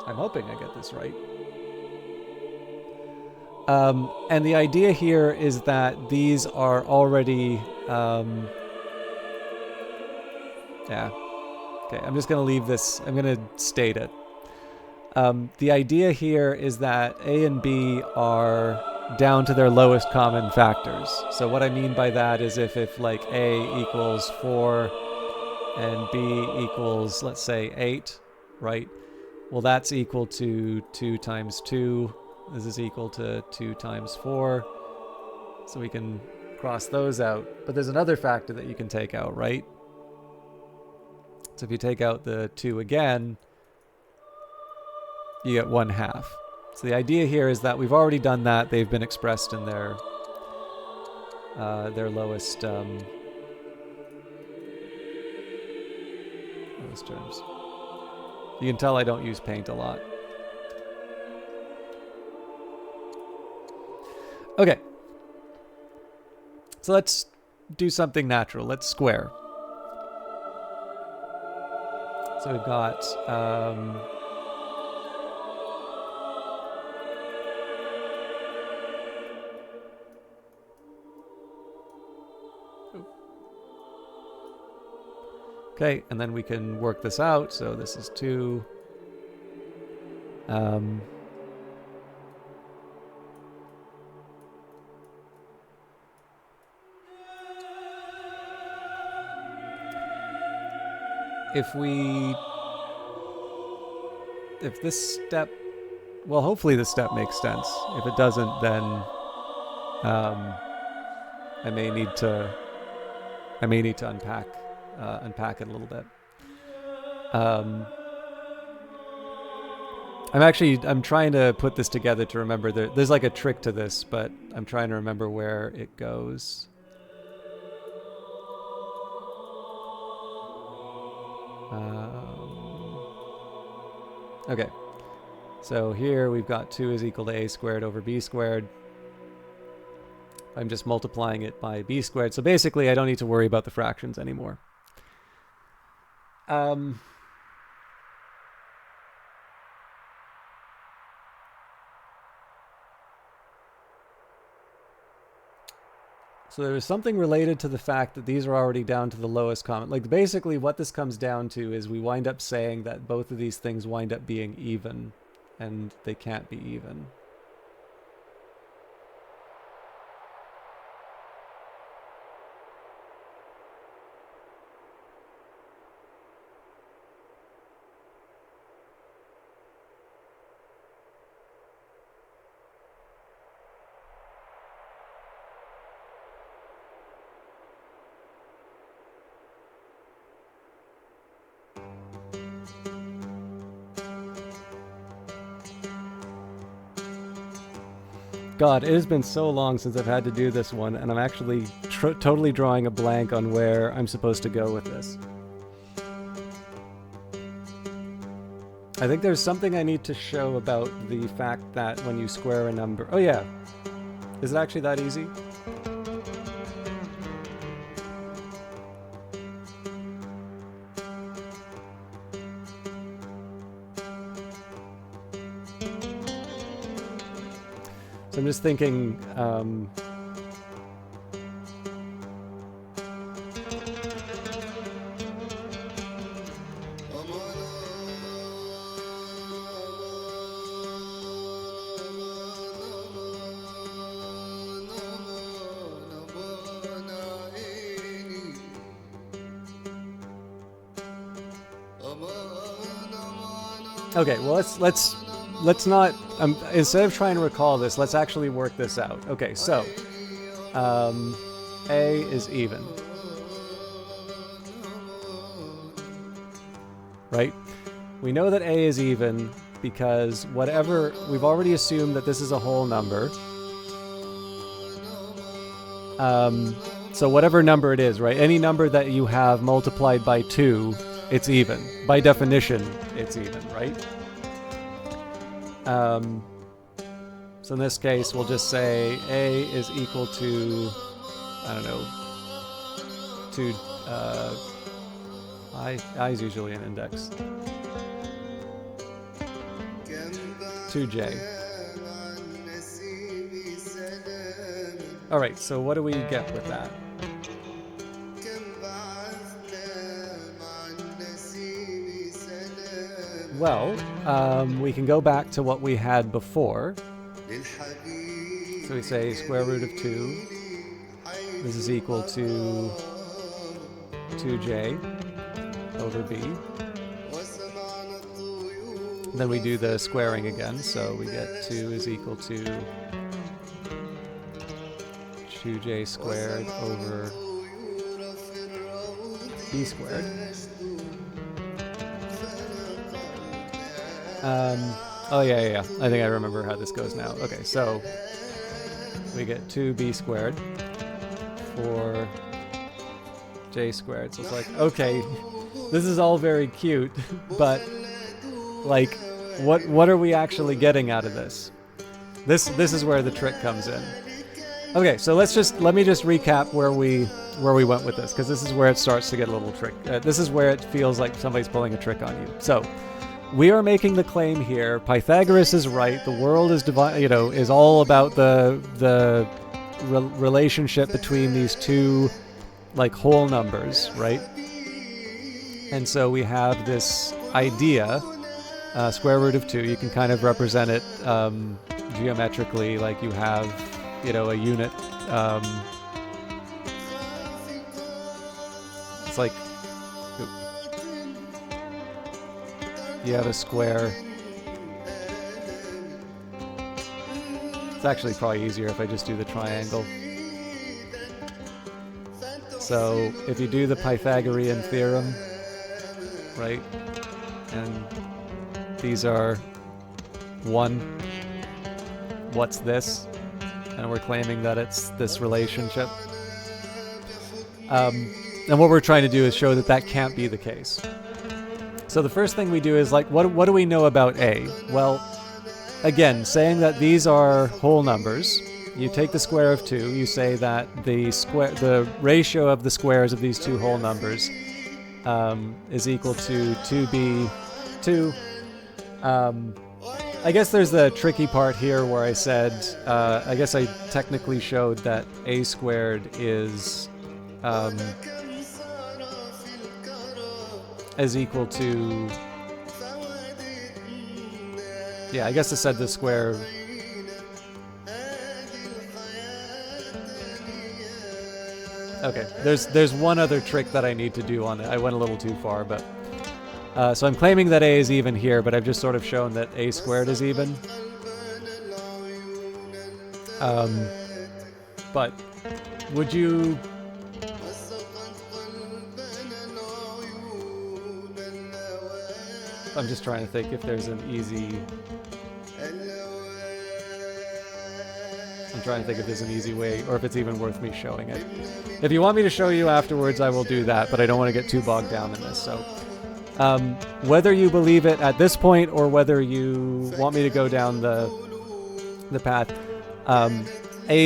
I'm hoping I get this right. And the idea here is that these are already yeah. Okay, I'm just going to leave this. I'm going to state it. The idea here is that A and B are down to their lowest common factors. So what I mean by that is if like A equals 4 and B equals, let's say, 8, right? Well, that's equal to 2 times 2. This is equal to 2 times 4. So we can cross those out. But there's another factor that you can take out, right? So if you take out the 2 again, you get 1/2. So the idea here is that we've already done that. They've been expressed in their lowest terms. You can tell I don't use Paint a lot. Okay. So let's do something natural. Let's square. So we've got okay, and then we can work this out. So this is 2. If this step, well, hopefully this step makes sense. If it doesn't, then I may need to unpack it a little bit. I'm trying to put this together to remember there's like a trick to this, but I'm trying to remember where it goes. Okay, so here we've got 2 is equal to a squared over b squared. I'm just multiplying it by b squared, so basically I don't need to worry about the fractions anymore. So there is something related to the fact that these are already down to the lowest common. Like basically what this comes down to is we wind up saying that both of these things wind up being even, and they can't be even. God, it has been so long since I've had to do this one, and I'm actually totally drawing a blank on where I'm supposed to go with this. I think there's something I need to show about the fact that when you square a number... Oh yeah. Is it actually that easy? I'm just thinking, okay, well let's not, instead of trying to recall this, let's actually work this out. Okay, so, A is even. Right? We know that A is even because whatever, we've already assumed that this is a whole number. So whatever number it is, right? Any number that you have multiplied by 2, it's even. By definition, it's even, right? So in this case, we'll just say A is equal to, I don't know, I is usually an index. 2J. Alright, so what do we get with that? Well, we can go back to what we had before. So we say square root of 2. This is equal to 2j over b. Then we do the squaring again, so we get 2 is equal to 2j squared over b squared. Oh yeah. I think I remember how this goes now. Okay, so we get 2b squared for j squared. So it's like, okay, this is all very cute, but like, what are we actually getting out of this? This is where the trick comes in. Okay, so let me just recap where we went with this, because this is where it starts to get a little trick. This is where it feels like somebody's pulling a trick on you. So we are making the claim here. Pythagoras is right. The world is is all about the relationship between these two like whole numbers, right? And so we have this idea, square root of 2. You can kind of represent it geometrically, like you have, a unit. It's like you have a square. It's actually probably easier if I just do the triangle. So if you do the Pythagorean theorem, right, and these are 1, what's this? And we're claiming that it's this relationship. And what we're trying to do is show that that can't be the case. So the first thing we do is like, what do we know about A? Well, again, saying that these are whole numbers, you take the square of 2, you say that the ratio of the squares of these two whole numbers is equal to 2b2. I guess there's the tricky part here where I said, I guess I technically showed that a squared is equal to, yeah, I guess I said the square. Okay, there's one other trick that I need to do on it. I went a little too far, but so I'm claiming that a is even here, but I've just sort of shown that a squared is even. But would you? I'm just trying to think if there's an easy. I'm trying to think if there's an easy way, or if it's even worth me showing it. If you want me to show you afterwards, I will do that, but I don't want to get too bogged down in this. So, whether you believe it at this point or whether you want me to go down the path, A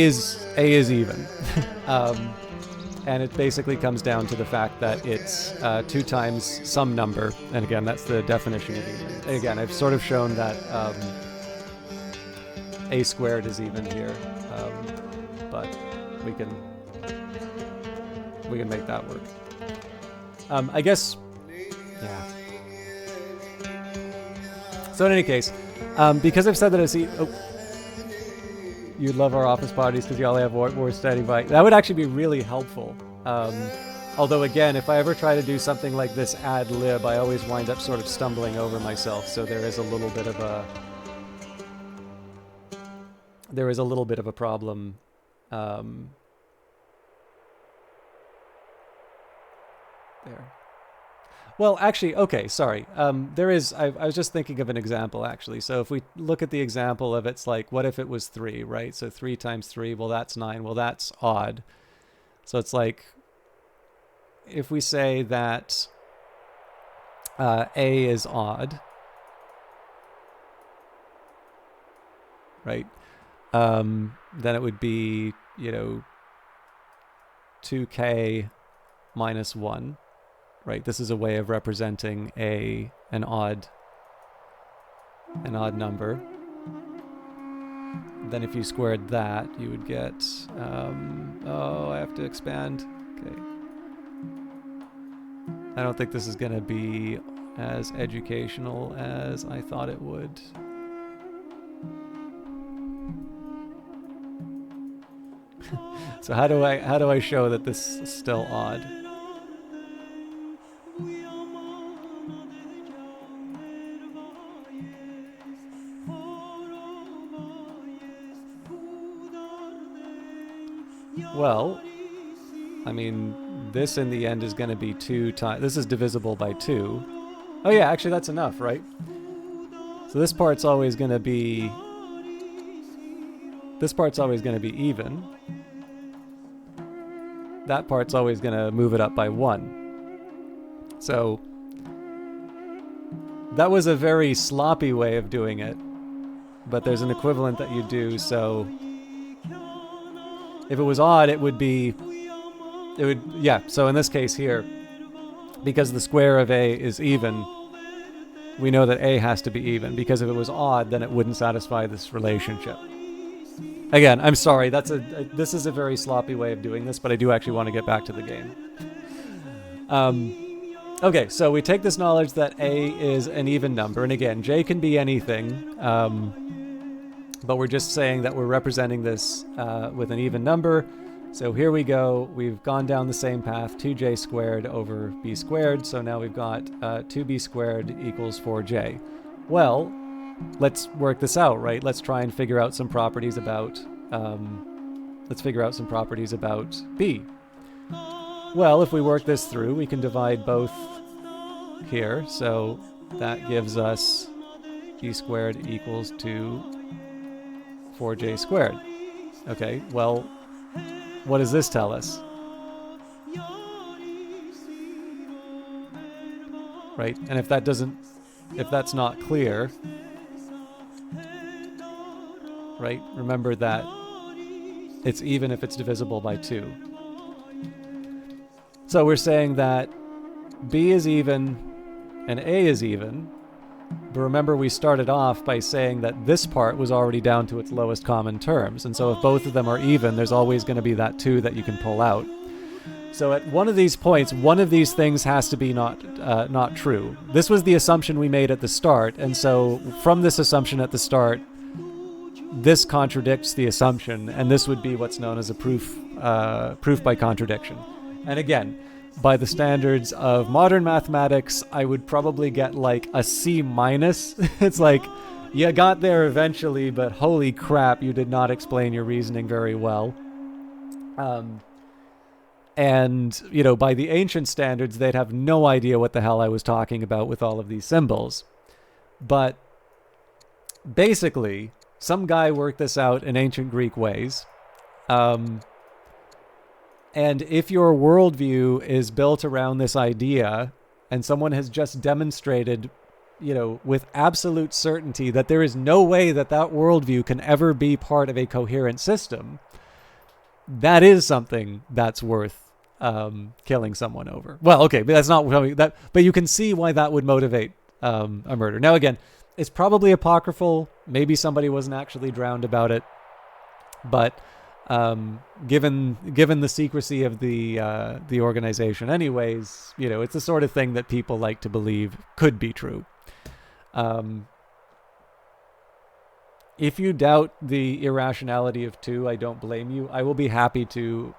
is even, and it basically comes down to the fact that it's 2 times some number, and again, that's the definition of even. And again, I've sort of shown that A squared is even here, but we can make that work. I guess, yeah. So in any case, because I've said that it's you love our office parties because you all have more standing by. That would actually be really helpful. Although again, if I ever try to do something like this ad lib, I always wind up sort of stumbling over myself. So there is a little bit of a problem. There. Well, actually, okay, sorry. There is, I was just thinking of an example, actually. So if we look at the example of it's like, what if it was 3, right? So 3 times 3, well, that's 9. Well, that's odd. So it's like, if we say that A is odd, right? Then it would be, 2k minus 1. Right, this is a way of representing an odd number. Then if you squared that, you would get, I have to expand. Okay. I don't think this is going to be as educational as I thought it would. So how do I show that this is still odd? Well, I mean, this in the end is going to be 2 times... This is divisible by 2. Oh yeah, actually that's enough, right? So this part's always going to be... This part's always going to be even. That part's always going to move it up by 1. So that was a very sloppy way of doing it, but there's an equivalent that you do, so... If it was odd, it would, yeah, so in this case here, because the square of A is even, we know that A has to be even, because if it was odd, then it wouldn't satisfy this relationship. Again, I'm sorry, this is a very sloppy way of doing this, but I do actually want to get back to the game. Okay, so we take this knowledge that A is an even number, and again, J can be anything, but we're just saying that we're representing this with an even number. So here we go, we've gone down the same path, 2J squared over B squared, so now we've got 2B squared equals 4J. Well, let's work this out, right? Let's try and figure out some properties about, B. Well, if we work this through, we can divide both here, so that gives us B squared equals to 4J squared. Okay, well, what does this tell us? Right, and if that's not clear, right, remember that it's even if it's divisible by 2. So we're saying that B is even and A is even, but remember we started off by saying that this part was already down to its lowest common terms, and so if both of them are even, there's always going to be that 2 that you can pull out. So at one of these points, one of these things has to be not true. This was the assumption we made at the start, and so from this assumption at the start, this contradicts the assumption, and this would be what's known as a proof by contradiction. And again, by the standards of modern mathematics, I would probably get like a C-. It's like, you got there eventually, but holy crap, you did not explain your reasoning very well. And, you know, by the ancient standards, they'd have no idea what the hell I was talking about with all of these symbols. But basically, some guy worked this out in ancient Greek ways. And if your worldview is built around this idea, and someone has just demonstrated, you know, with absolute certainty that there is no way that that worldview can ever be part of a coherent system, that is something that's worth killing someone over. Well, okay, but that's not that. But you can see why that would motivate a murder. Now, again, it's probably apocryphal. Maybe somebody wasn't actually drowned about it, but given the secrecy of the organization, anyways, you know, it's the sort of thing that people like to believe could be true. If you doubt the irrationality of 2, I don't blame you. I will be happy to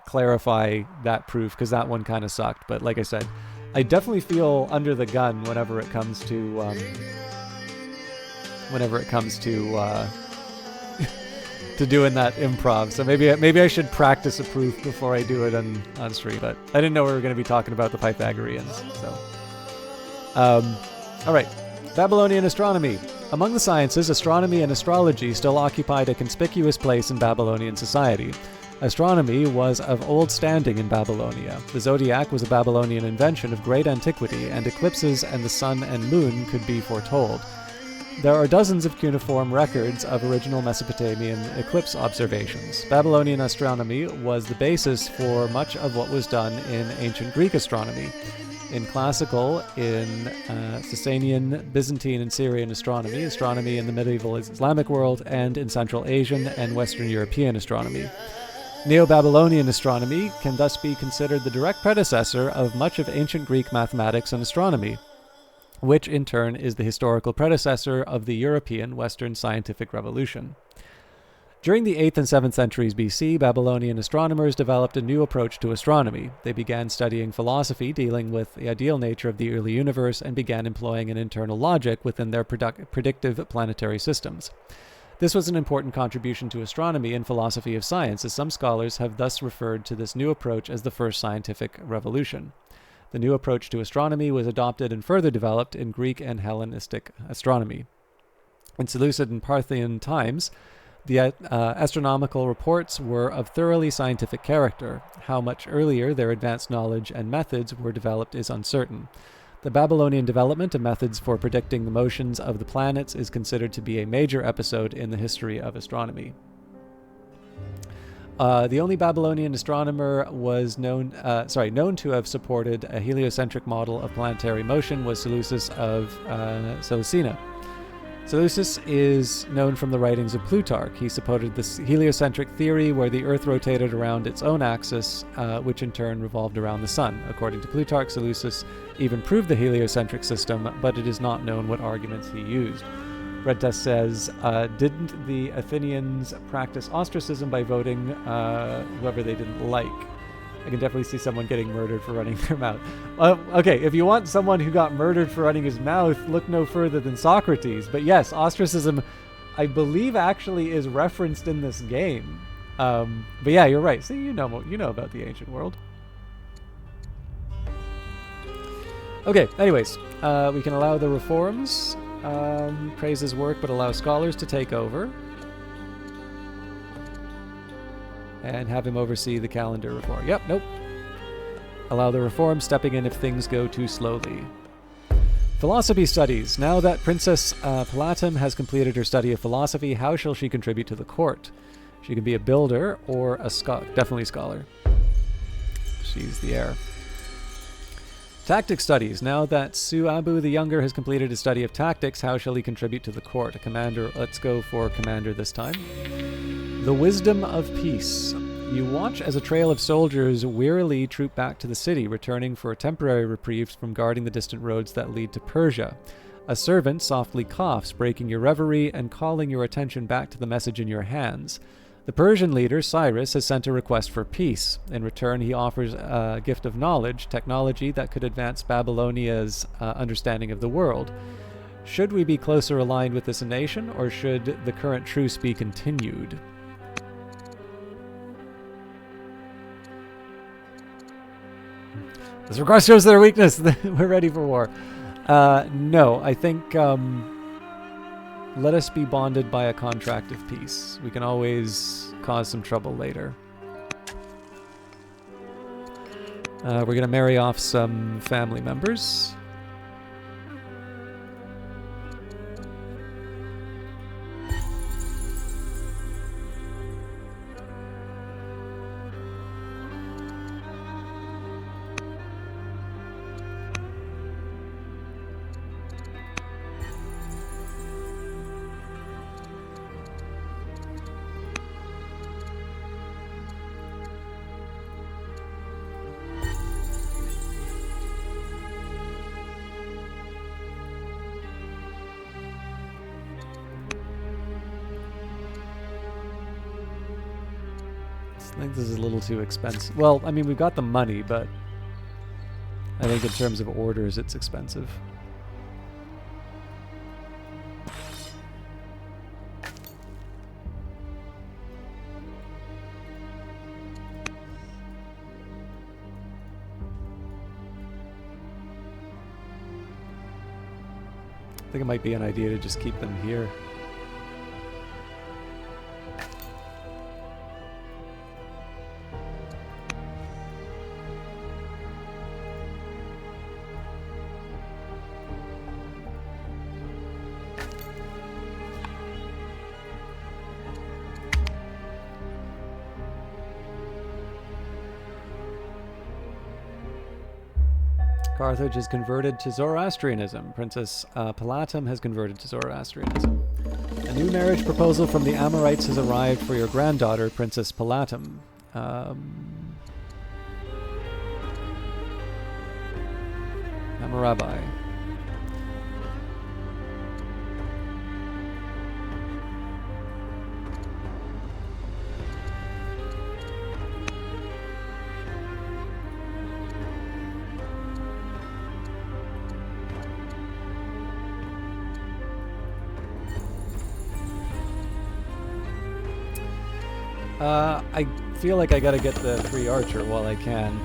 clarify that proof, because that one kind of sucked. But like I said, I definitely feel under the gun whenever it comes to to doing that improv. So maybe I should practice a proof before I do it on stream. But I didn't know we were going to be talking about the Pythagoreans. So, all right, Babylonian astronomy. Among the sciences, astronomy and astrology still occupied a conspicuous place in Babylonian society. Astronomy was of old standing in Babylonia. The zodiac was a Babylonian invention of great antiquity, and eclipses and the sun and moon could be foretold. There are dozens of cuneiform records of original Mesopotamian eclipse observations. Babylonian astronomy was the basis for much of what was done in ancient Greek astronomy. In classical, in Sasanian, Byzantine, and Syrian astronomy, astronomy in the medieval Islamic world, and in Central Asian and Western European astronomy. Neo-Babylonian astronomy can thus be considered the direct predecessor of much of ancient Greek mathematics and astronomy, which in turn is the historical predecessor of the European Western scientific revolution. During the 8th and 7th centuries BC, Babylonian astronomers developed a new approach to astronomy. They began studying philosophy, dealing with the ideal nature of the early universe, and began employing an internal logic within their predictive planetary systems. This was an important contribution to astronomy and philosophy of science, as some scholars have thus referred to this new approach as the first scientific revolution. The new approach to astronomy was adopted and further developed in Greek and Hellenistic astronomy. In Seleucid and Parthian times, the astronomical reports were of thoroughly scientific character. How much earlier their advanced knowledge and methods were developed is uncertain. The Babylonian development of methods for predicting the motions of the planets is considered to be a major episode in the history of astronomy. The only Babylonian astronomer was known to have supported a heliocentric model of planetary motion was Seleucus of Seleucina. Seleucus is known from the writings of Plutarch. He supported this heliocentric theory where the Earth rotated around its own axis, which in turn revolved around the Sun. According to Plutarch, Seleucus even proved the heliocentric system, but it is not known what arguments he used. Red Test says, didn't the Athenians practice ostracism by voting whoever they didn't like? I can definitely see someone getting murdered for running their mouth. Okay, if you want someone who got murdered for running his mouth, look no further than Socrates. But yes, ostracism, I believe, actually is referenced in this game. But yeah, you're right. See, you know about the ancient world. Okay, anyways, we can allow the reforms. Praise his work, but allow scholars to take over. And have him oversee the calendar reform. Yep, nope. Allow the reform, stepping in if things go too slowly. Philosophy studies. Now that Princess Palatum has completed her study of philosophy, how shall she contribute to the court? She can be a builder or a definitely scholar. She's the heir. Tactics studies. Now that Suabu the Younger has completed his study of tactics, how shall he contribute to the court? A commander. Let's go for commander this time. The wisdom of peace. You watch as a trail of soldiers wearily troop back to the city, returning for a temporary reprieve from guarding the distant roads that lead to Persia. A servant softly coughs, breaking your reverie and calling your attention back to the message in your hands. The Persian leader, Cyrus, has sent a request for peace. In return, he offers a gift of knowledge, technology that could advance Babylonia's understanding of the world. Should we be closer aligned with this nation, or should the current truce be continued? This request shows their weakness. We're ready for war. No, I think let us be bonded by a contract of peace. We can always cause some trouble later. We're going to marry off some family members. I think this is a little too expensive. Well, I mean, we've got the money, but I think in terms of orders, it's expensive. I think it might be an idea to just keep them here. Carthage has converted to Zoroastrianism. Princess Palatum has converted to Zoroastrianism. A new marriage proposal from the Amorites has arrived for your granddaughter, Princess Palatum. Hammurabi. I feel like I gotta get the free archer while I can.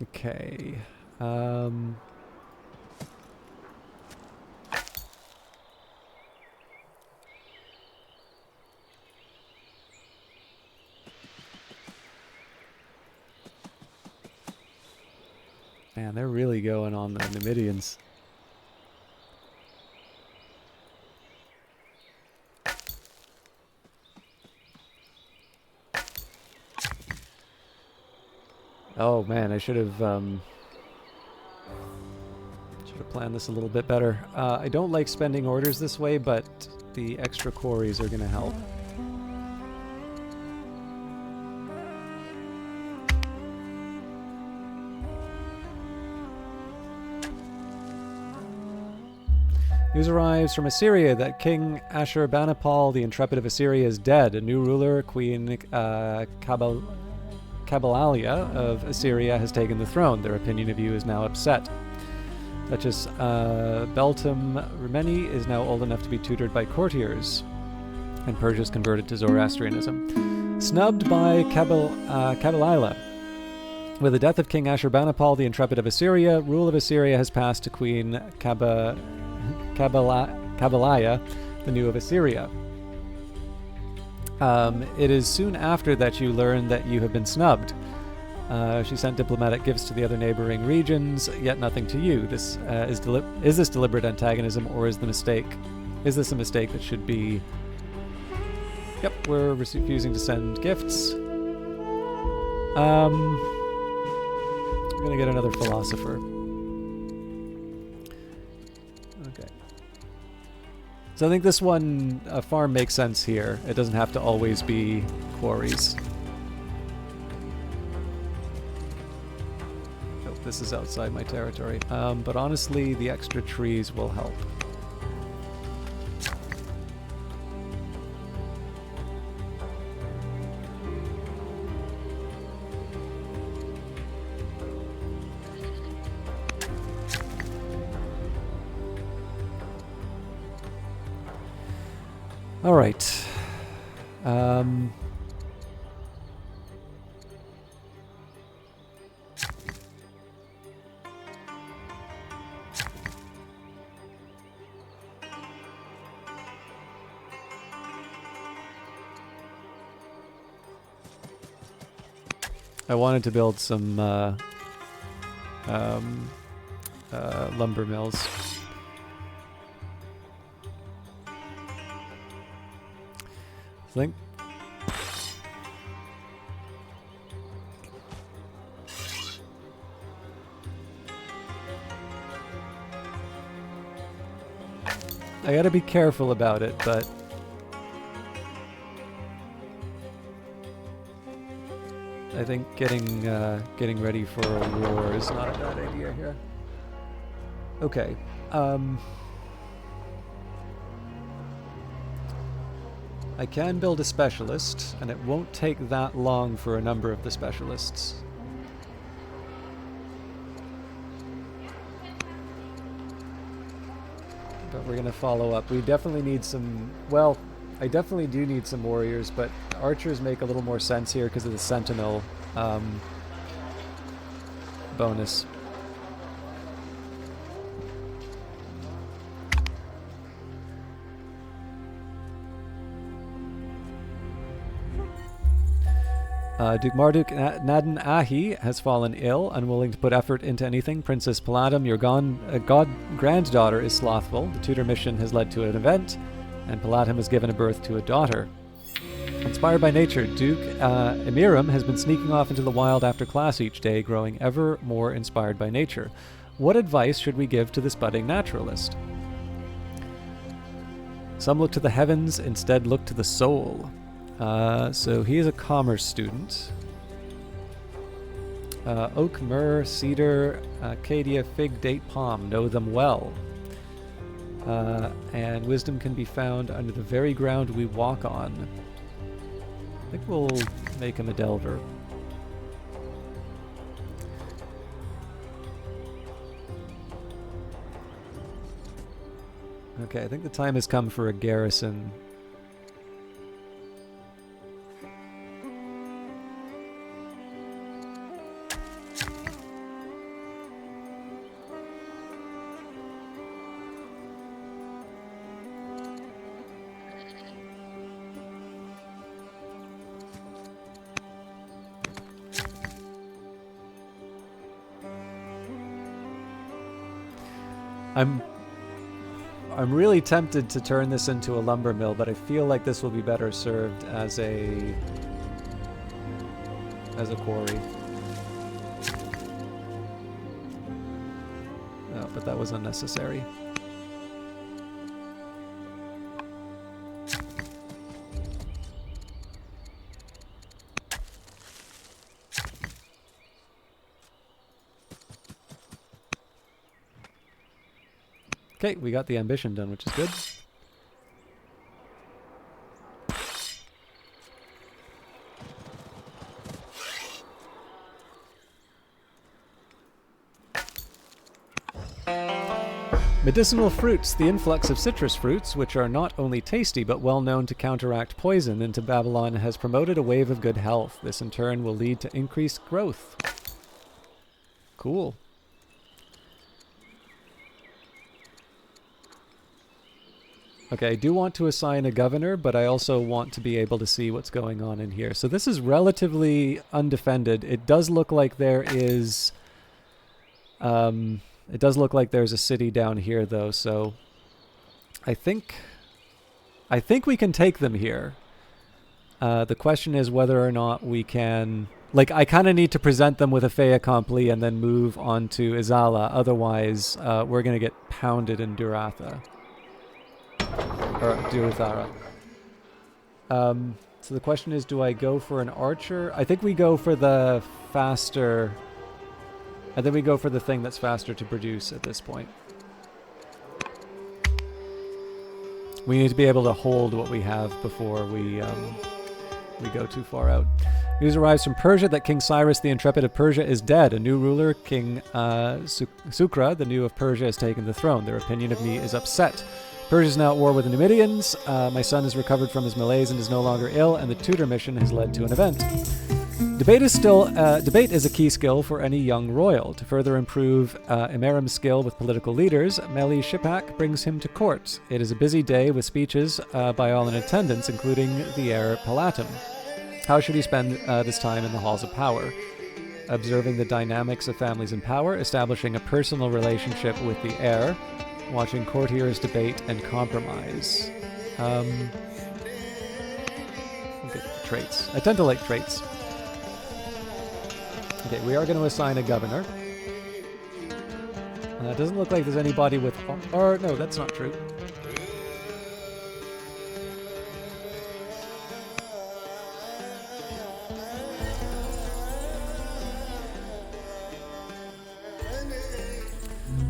Okay. Man, they're really going on the Numidians. Oh man, I should have planned this a little bit better. I don't like spending orders this way, but the extra quarries are going to help. News arrives from Assyria that King Ashurbanipal, the intrepid of Assyria, is dead. A new ruler, Queen Kabalalia of Assyria, has taken the throne. Their opinion of you is now upset. Duchess Beltum Rumeni is now old enough to be tutored by courtiers, and Persia's converted to Zoroastrianism. Snubbed by Kabalilah. With the death of King Ashurbanipal, the intrepid of Assyria, rule of Assyria has passed to Queen Kabaliah, the new of Assyria. It is soon after that you learn that you have been snubbed. She sent diplomatic gifts to the other neighboring regions, yet nothing to you. This is this deliberate antagonism, or is this a mistake that should be? Yep, we're refusing to send gifts. We're gonna get another philosopher. Okay. So I think this one, a farm makes sense here. It doesn't have to always be quarries. Nope, this is outside my territory. But honestly, the extra trees will help. All right. I wanted to build some lumber mills. I think I gotta be careful about it, but I think getting ready for a war is not a bad idea here. Okay. I can build a specialist, and it won't take that long for a number of the specialists. But we're going to follow up. We definitely need some... Well, I definitely do need some warriors, but archers make a little more sense here because of the sentinel bonus. Duke Marduk Nadan Ahi has fallen ill, unwilling to put effort into anything. Princess Paladam, your granddaughter, is slothful. The tutor mission has led to an event, and Paladam has given birth to a daughter. Inspired by nature, Duke Emiram has been sneaking off into the wild after class each day, growing ever more inspired by nature. What advice should we give to this budding naturalist? Some look to the heavens, instead look to the soul. So he is a commerce student. Oak, myrrh, cedar, acacia, fig, date, palm. Know them well. And wisdom can be found under the very ground we walk on. I think we'll make him a delver. Okay, I think the time has come for a garrison. I'm really tempted to turn this into a lumber mill, but I feel like this will be better served as a quarry. Oh, but that was unnecessary. Okay, we got the ambition done, which is good. Medicinal fruits. The influx of citrus fruits, which are not only tasty but well known to counteract poison into Babylon, has promoted a wave of good health. This in turn will lead to increased growth. Cool. Okay, I do want to assign a governor, but I also want to be able to see what's going on in here. So this is relatively undefended. It does look like there is... it does look like there's a city down here, though, so... I think we can take them here. The question is whether or not we can... Like, I kind of need to present them with a fait accompli and then move on to Izala. Otherwise, we're going to get pounded in Duratha. Or Durothara. So the question is, do I go for an archer? I think we go for the faster... I think we go for the thing that's faster to produce at this point. We need to be able to hold what we have before we go too far out. News arrives from Persia that King Cyrus the Intrepid of Persia is dead. A new ruler, King Sukra, the new of Persia, has taken the throne. Their opinion of me is upset. Persia is now at war with the Numidians. My son has recovered from his malaise and is no longer ill, and the tutor mission has led to an event. Debate is a key skill for any young royal. To further improve Imerim's skill with political leaders, Meli Shipak brings him to court. It is a busy day with speeches by all in attendance, including the heir Palatum. How should he spend this time in the halls of power? Observing the dynamics of families in power, establishing a personal relationship with the heir, watching courtiers debate and compromise. Okay, traits. I tend to like traits. Okay, we are going to assign a governor. It doesn't look like there's anybody with... Or, no, that's not true.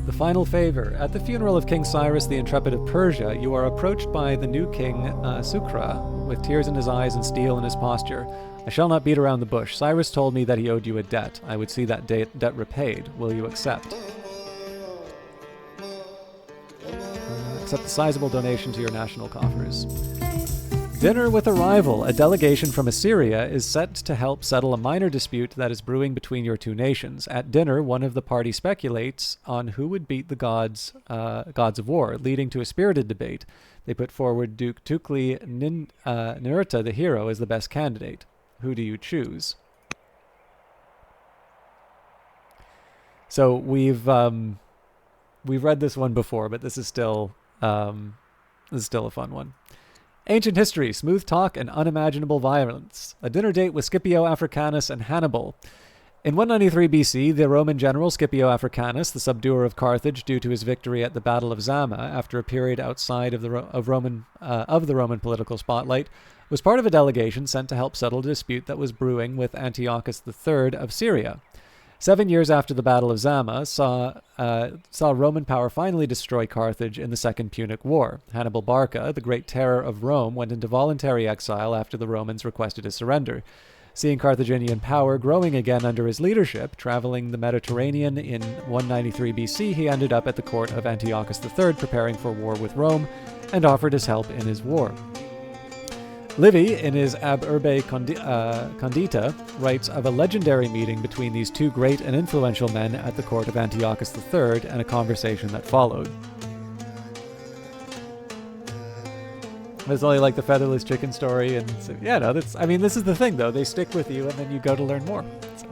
The final favor. At the funeral of King Cyrus the Intrepid of Persia, you are approached by the new king, Sukra, with tears in his eyes and steel in his posture. I shall not beat around the bush. Cyrus told me that he owed you a debt. I would see that debt repaid. Will you accept? Accept a sizable donation to your national coffers. Dinner with a rival. A delegation from Assyria is set to help settle a minor dispute that is brewing between your two nations. At dinner, one of the party speculates on who would beat the gods of war, leading to a spirited debate. They put forward Duke Tukli Nirta, the hero, as the best candidate. Who do you choose? So we've read this one before, but this is still a fun one. Ancient history, smooth talk, and unimaginable violence. A dinner date with Scipio Africanus and Hannibal. In 193 BC, the Roman general Scipio Africanus, the subduer of Carthage due to his victory at the Battle of Zama, after a period outside of the Roman political spotlight, was part of a delegation sent to help settle a dispute that was brewing with Antiochus III of Syria. 7 years after the Battle of Zama saw Roman power finally destroy Carthage in the Second Punic War. Hannibal Barca, the great terror of Rome, went into voluntary exile after the Romans requested his surrender. Seeing Carthaginian power growing again under his leadership, traveling the Mediterranean in 193 BC, he ended up at the court of Antiochus III, preparing for war with Rome, and offered his help in his war. Livy, in his Ab Urbe Condita, writes of a legendary meeting between these two great and influential men at the court of Antiochus III and a conversation that followed. It's only like the featherless chicken story, and so, yeah, no, this is the thing, though. They stick with you, and then you go to learn more. So,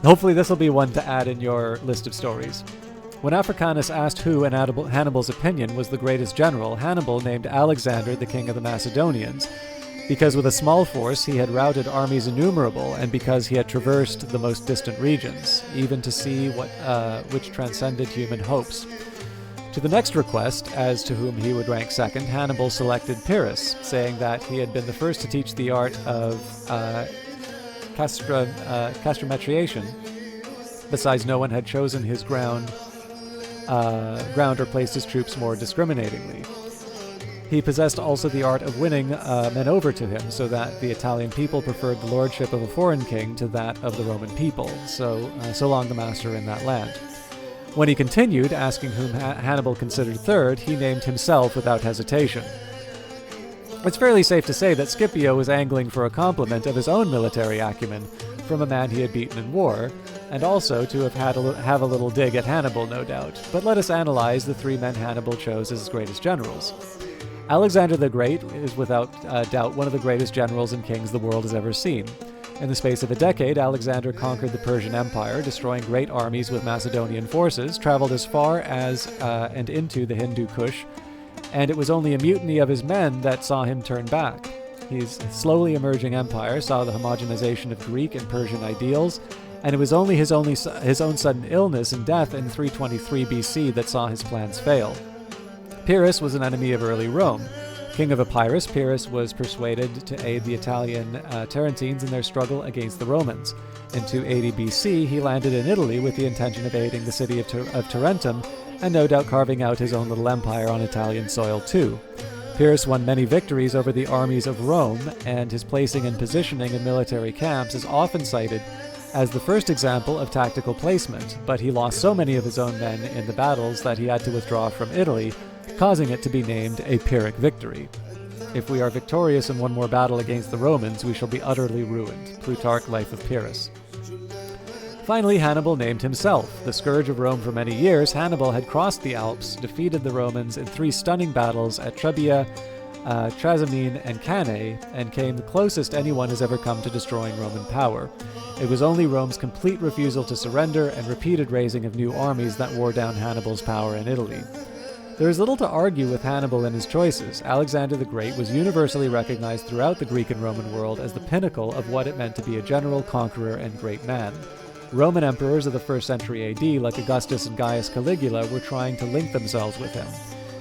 hopefully this will be one to add in your list of stories. When Africanus asked who, in Hannibal's opinion, was the greatest general, Hannibal named Alexander the king of the Macedonians, because with a small force he had routed armies innumerable, and because he had traversed the most distant regions, even to see which transcended human hopes. To the next request, as to whom he would rank second, Hannibal selected Pyrrhus, saying that he had been the first to teach the art of castrometriation. Besides, no one had chosen his ground or placed his troops more discriminatingly. He possessed also the art of winning men over to him, so that the Italian people preferred the lordship of a foreign king to that of the Roman people, so long the master in that land. When he continued, asking whom Hannibal considered third, he named himself without hesitation. It's fairly safe to say that Scipio was angling for a compliment of his own military acumen from a man he had beaten in war, and also to have a little dig at Hannibal, no doubt. But let us analyze the three men Hannibal chose as his greatest generals. Alexander the Great is without doubt one of the greatest generals and kings the world has ever seen. In the space of a decade, Alexander conquered the Persian Empire, destroying great armies with Macedonian forces, traveled as far as and into the Hindu Kush, and it was only a mutiny of his men that saw him turn back. His slowly emerging empire saw the homogenization of Greek and Persian ideals, and it was only his own sudden illness and death in 323 BC that saw his plans fail. Pyrrhus was an enemy of early Rome. King of Epirus, Pyrrhus was persuaded to aid the Italian Tarentines in their struggle against the Romans. In 280 BC, he landed in Italy with the intention of aiding the city of Tarentum, and no doubt carving out his own little empire on Italian soil too. Pyrrhus won many victories over the armies of Rome, and his placing and positioning in military camps is often cited as the first example of tactical placement, but he lost so many of his own men in the battles that he had to withdraw from Italy, causing it to be named a Pyrrhic victory. If we are victorious in one more battle against the Romans, we shall be utterly ruined. Plutarch, Life of Pyrrhus. Finally, Hannibal named himself. The scourge of Rome for many years, Hannibal had crossed the Alps, defeated the Romans in 3 stunning battles at Trebia, Trasimene, and Cannae, and came the closest anyone has ever come to destroying Roman power. It was only Rome's complete refusal to surrender and repeated raising of new armies that wore down Hannibal's power in Italy. There is little to argue with Hannibal and his choices. Alexander the Great was universally recognized throughout the Greek and Roman world as the pinnacle of what it meant to be a general, conqueror, and great man. Roman emperors of the 1st century AD, like Augustus and Gaius Caligula, were trying to link themselves with him.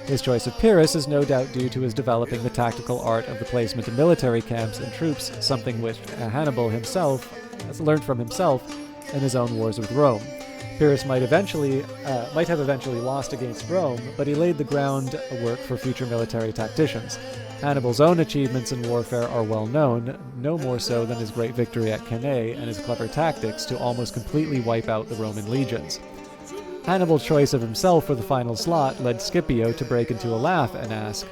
His choice of Pyrrhus is no doubt due to his developing the tactical art of the placement of military camps and troops, something which Hannibal himself has learned from himself in his own wars with Rome. Pyrrhus might have eventually lost against Rome, but he laid the groundwork for future military tacticians. Hannibal's own achievements in warfare are well known, no more so than his great victory at Cannae and his clever tactics to almost completely wipe out the Roman legions. Hannibal's choice of himself for the final slot led Scipio to break into a laugh and ask,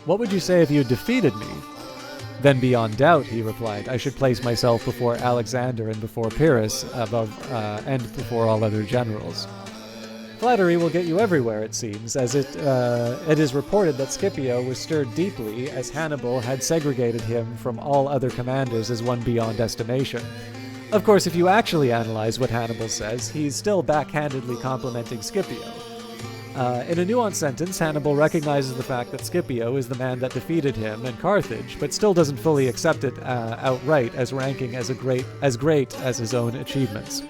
"What would you say if you had defeated me?" "Then beyond doubt," he replied, "I should place myself before Alexander and before Pyrrhus, and before all other generals." Flattery will get you everywhere, it seems, as it is reported that Scipio was stirred deeply as Hannibal had segregated him from all other commanders as one beyond estimation. Of course, if you actually analyze what Hannibal says, he's still backhandedly complimenting Scipio. In a nuanced sentence, Hannibal recognizes the fact that Scipio is the man that defeated him in Carthage, but still doesn't fully accept it outright as ranking as great as his own achievements.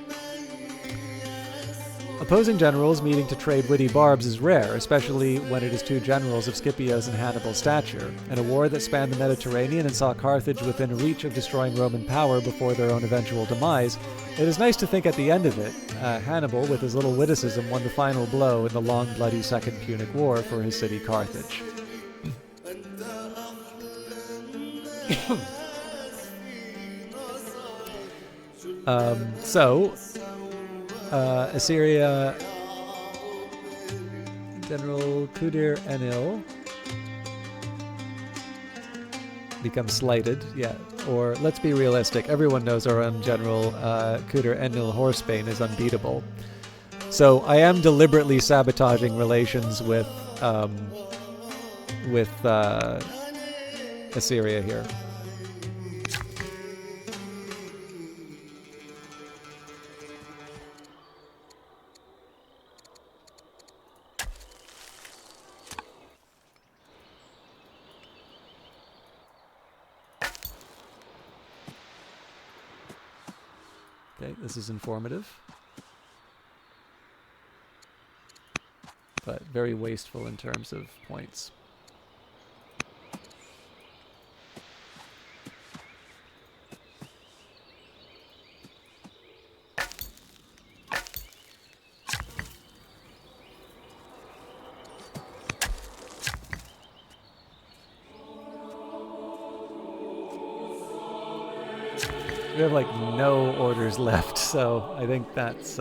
Opposing generals meeting to trade witty barbs is rare, especially when it is two generals of Scipio's and Hannibal's stature. In a war that spanned the Mediterranean and saw Carthage within reach of destroying Roman power before their own eventual demise, it is nice to think at the end of it, Hannibal, with his little witticism, won the final blow in the long, bloody Second Punic War for his city Carthage. Assyria, General Kudir Enlil becomes slighted, or let's be realistic, everyone knows our own General Kudir Enlil Horsebane is unbeatable. So I am deliberately sabotaging relations with Assyria here. Okay, this is informative. But very wasteful in terms of points. We have like no orders left, so I think that's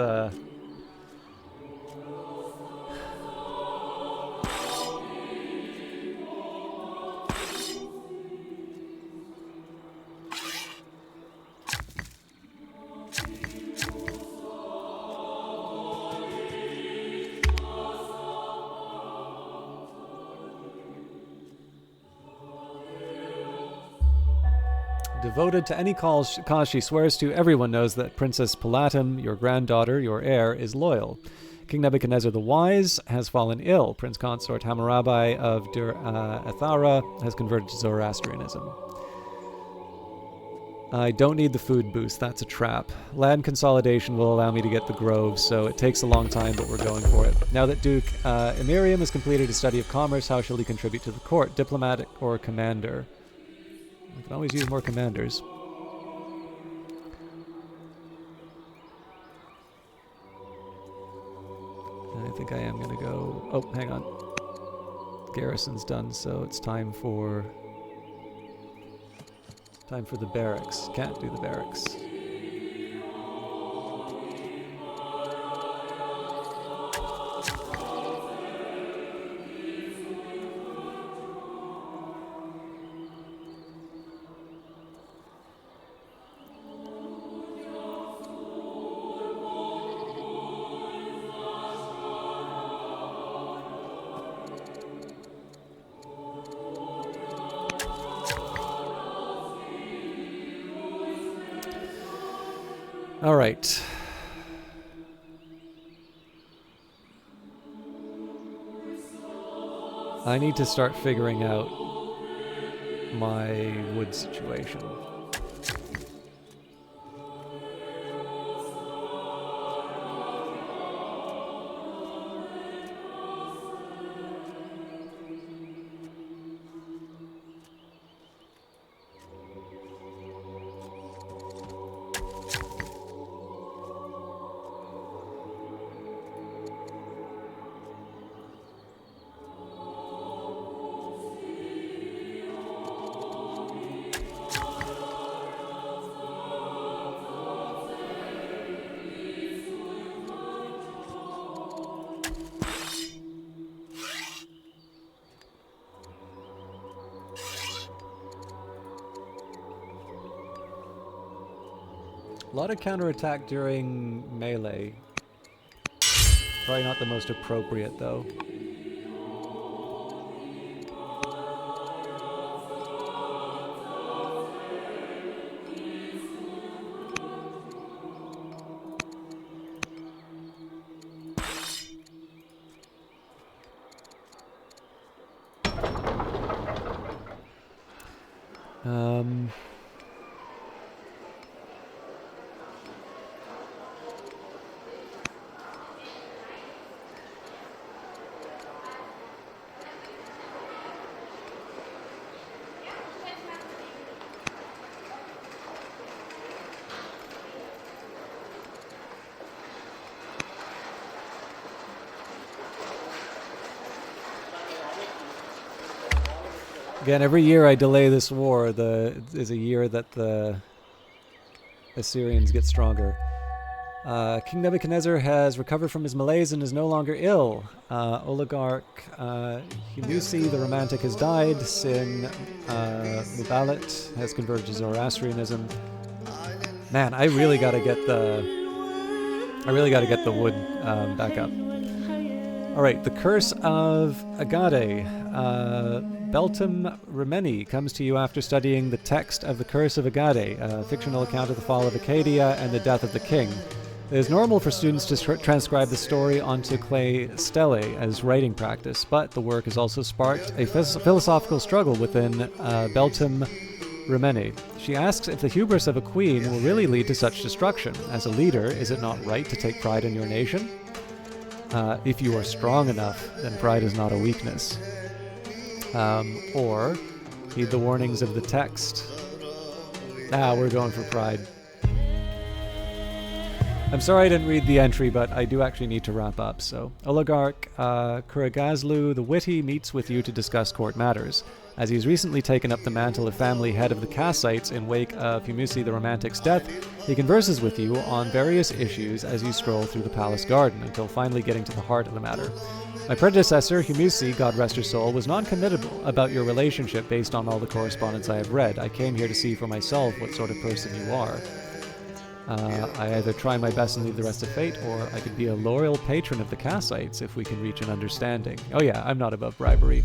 devoted to any cause she swears to. Everyone knows that Princess Palatim, your granddaughter, your heir, is loyal. King Nebuchadnezzar the Wise has fallen ill. Prince Consort Hammurabi of Dur-Athara has converted to Zoroastrianism. I don't need the food boost. That's a trap. Land consolidation will allow me to get the groves, so it takes a long time, but we're going for it. Now that Duke Emirium has completed his study of commerce, how shall he contribute to the court? Diplomatic or commander? I can always use more commanders. I think I am going to go... Oh, hang on. Garrison's done, so it's time for the barracks. Can't do the barracks. All right. I need to start figuring out my wood situation. A lot of counterattack during melee. Probably not the most appropriate, though. Again, every year I delay this war, is a year that the Assyrians get stronger. King Nebuchadnezzar has recovered from his malaise and is no longer ill. Oligarch Hilusi the Romantic has died. Sin Mubalit has converted to Zoroastrianism. Man, I really gotta get the wood back up. All right, the Curse of Agade. Beltum Remeni comes to you after studying the text of the Curse of Agade, a fictional account of the fall of Acadia and the death of the king. It is normal for students to transcribe the story onto clay stele as writing practice, but the work has also sparked a philosophical struggle within Beltum Remene. She asks if the hubris of a queen will really lead to such destruction. As a leader, is it not right to take pride in your nation? If you are strong enough, then pride is not a weakness. Or heed the warnings of the text. We're going for pride. I'm sorry I didn't read the entry, but I do actually need to wrap up. So, Oligarch Kuragazlu the Witty meets with you to discuss court matters. As he's recently taken up the mantle of family head of the Kassites in wake of Humusi the Romantic's death, he converses with you on various issues as you stroll through the palace garden, until finally getting to the heart of the matter. My predecessor, Humusi, God rest her soul, was non-committal about your relationship based on all the correspondence I have read. I came here to see for myself what sort of person you are. I either try my best and leave the rest to fate, or I could be a loyal patron of the Kassites if we can reach an understanding. Oh yeah, I'm not above bribery.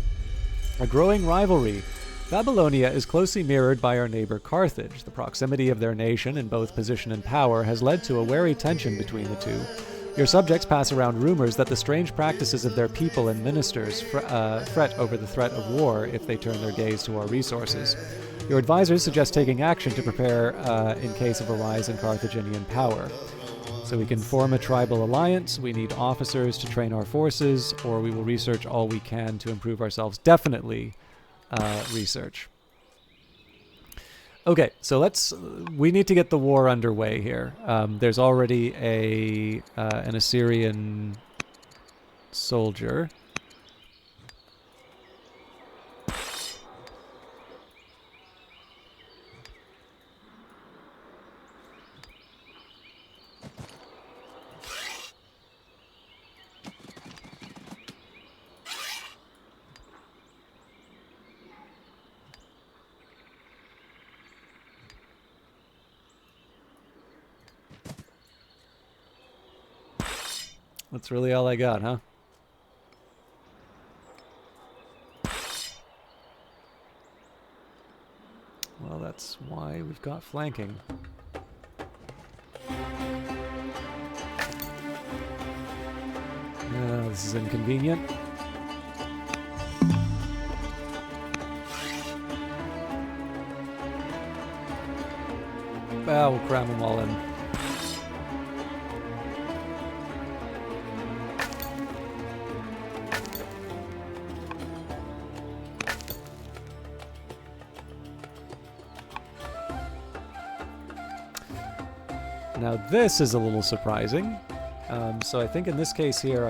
A growing rivalry. Babylonia is closely mirrored by our neighbor Carthage. The proximity of their nation in both position and power has led to a wary tension between the two. Your subjects pass around rumors that the strange practices of their people and ministers fret over the threat of war if they turn their gaze to our resources. Your advisors suggest taking action to prepare in case of a rise in Carthaginian power. So we can form a tribal alliance, we need officers to train our forces, or we will research all we can to improve ourselves. Definitely research. Okay, so we need to get the war underway here. There's already an Assyrian soldier. That's really all I got, huh? Well, that's why we've got flanking. This is inconvenient. We'll cram them all in. Now this is a little surprising. So I think in this case here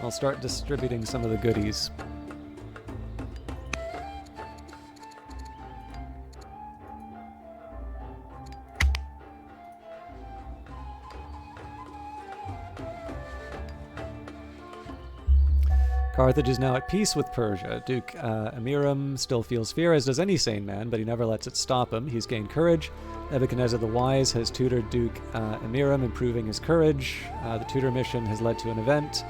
I'll start distributing some of the goodies. Carthage is now at peace with Persia. Duke Amiram still feels fear, as does any sane man, but he never lets it stop him. He's gained courage. Nebuchadnezzar the Wise has tutored Duke Amiram, improving his courage. The tutor mission has led to an event.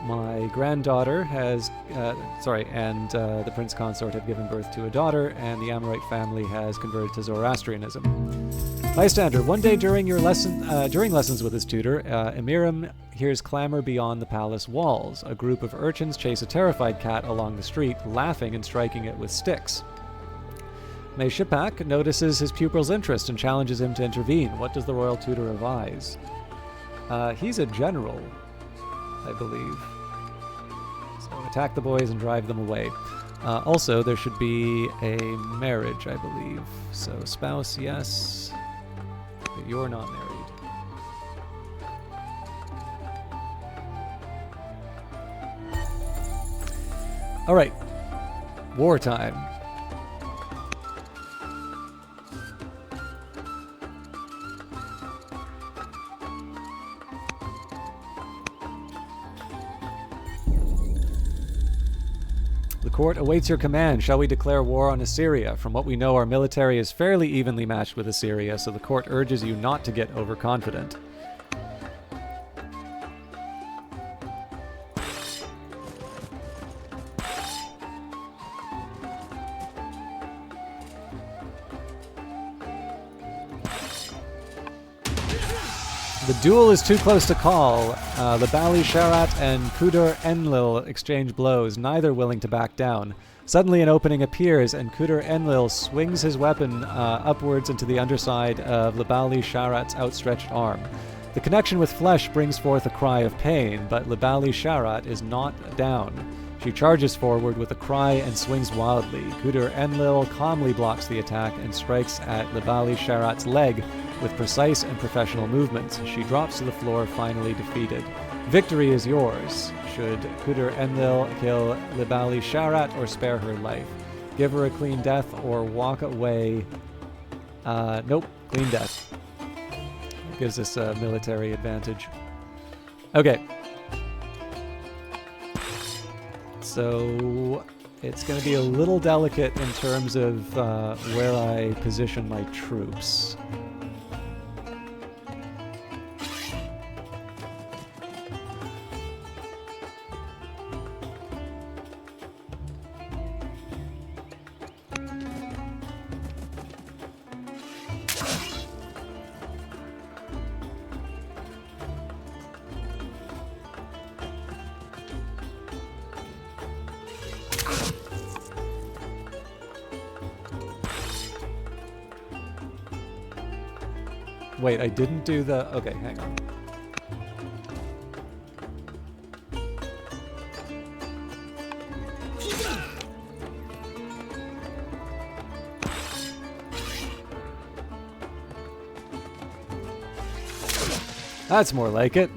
My granddaughter has, the prince consort have given birth to a daughter, and the Amorite family has converted to Zoroastrianism. Bystander, one day during lessons with his tutor, Amiram hears clamor beyond the palace walls. A group of urchins chase a terrified cat along the street, laughing and striking it with sticks. Meshipak notices his pupil's interest and challenges him to intervene. What does the royal tutor advise? He's a general, I believe. So attack the boys and drive them away. Also, there should be a marriage, I believe. So spouse, yes. But you're not married. All right. Wartime. The court awaits your command. Shall we declare war on Assyria? From what we know, our military is fairly evenly matched with Assyria, so the court urges you not to get overconfident. The duel is too close to call. Libali Sharat and Kudur Enlil exchange blows, neither willing to back down. Suddenly an opening appears, and Kudur Enlil swings his weapon upwards into the underside of Libali Sharat's outstretched arm. The connection with flesh brings forth a cry of pain, but Libali Sharat is not down. She charges forward with a cry and swings wildly. Kudur Enlil calmly blocks the attack and strikes at Libali Sharat's leg with precise and professional movements. She drops to the floor, finally defeated. Victory is yours. Should Kudur Enlil kill Libali Sharat or spare her life? Give her a clean death or walk away? Nope, clean death. Gives us a military advantage. Okay. So it's going to be a little delicate in terms of where I position my troops. Wait, I didn't do the... Okay, hang on. That's more like it.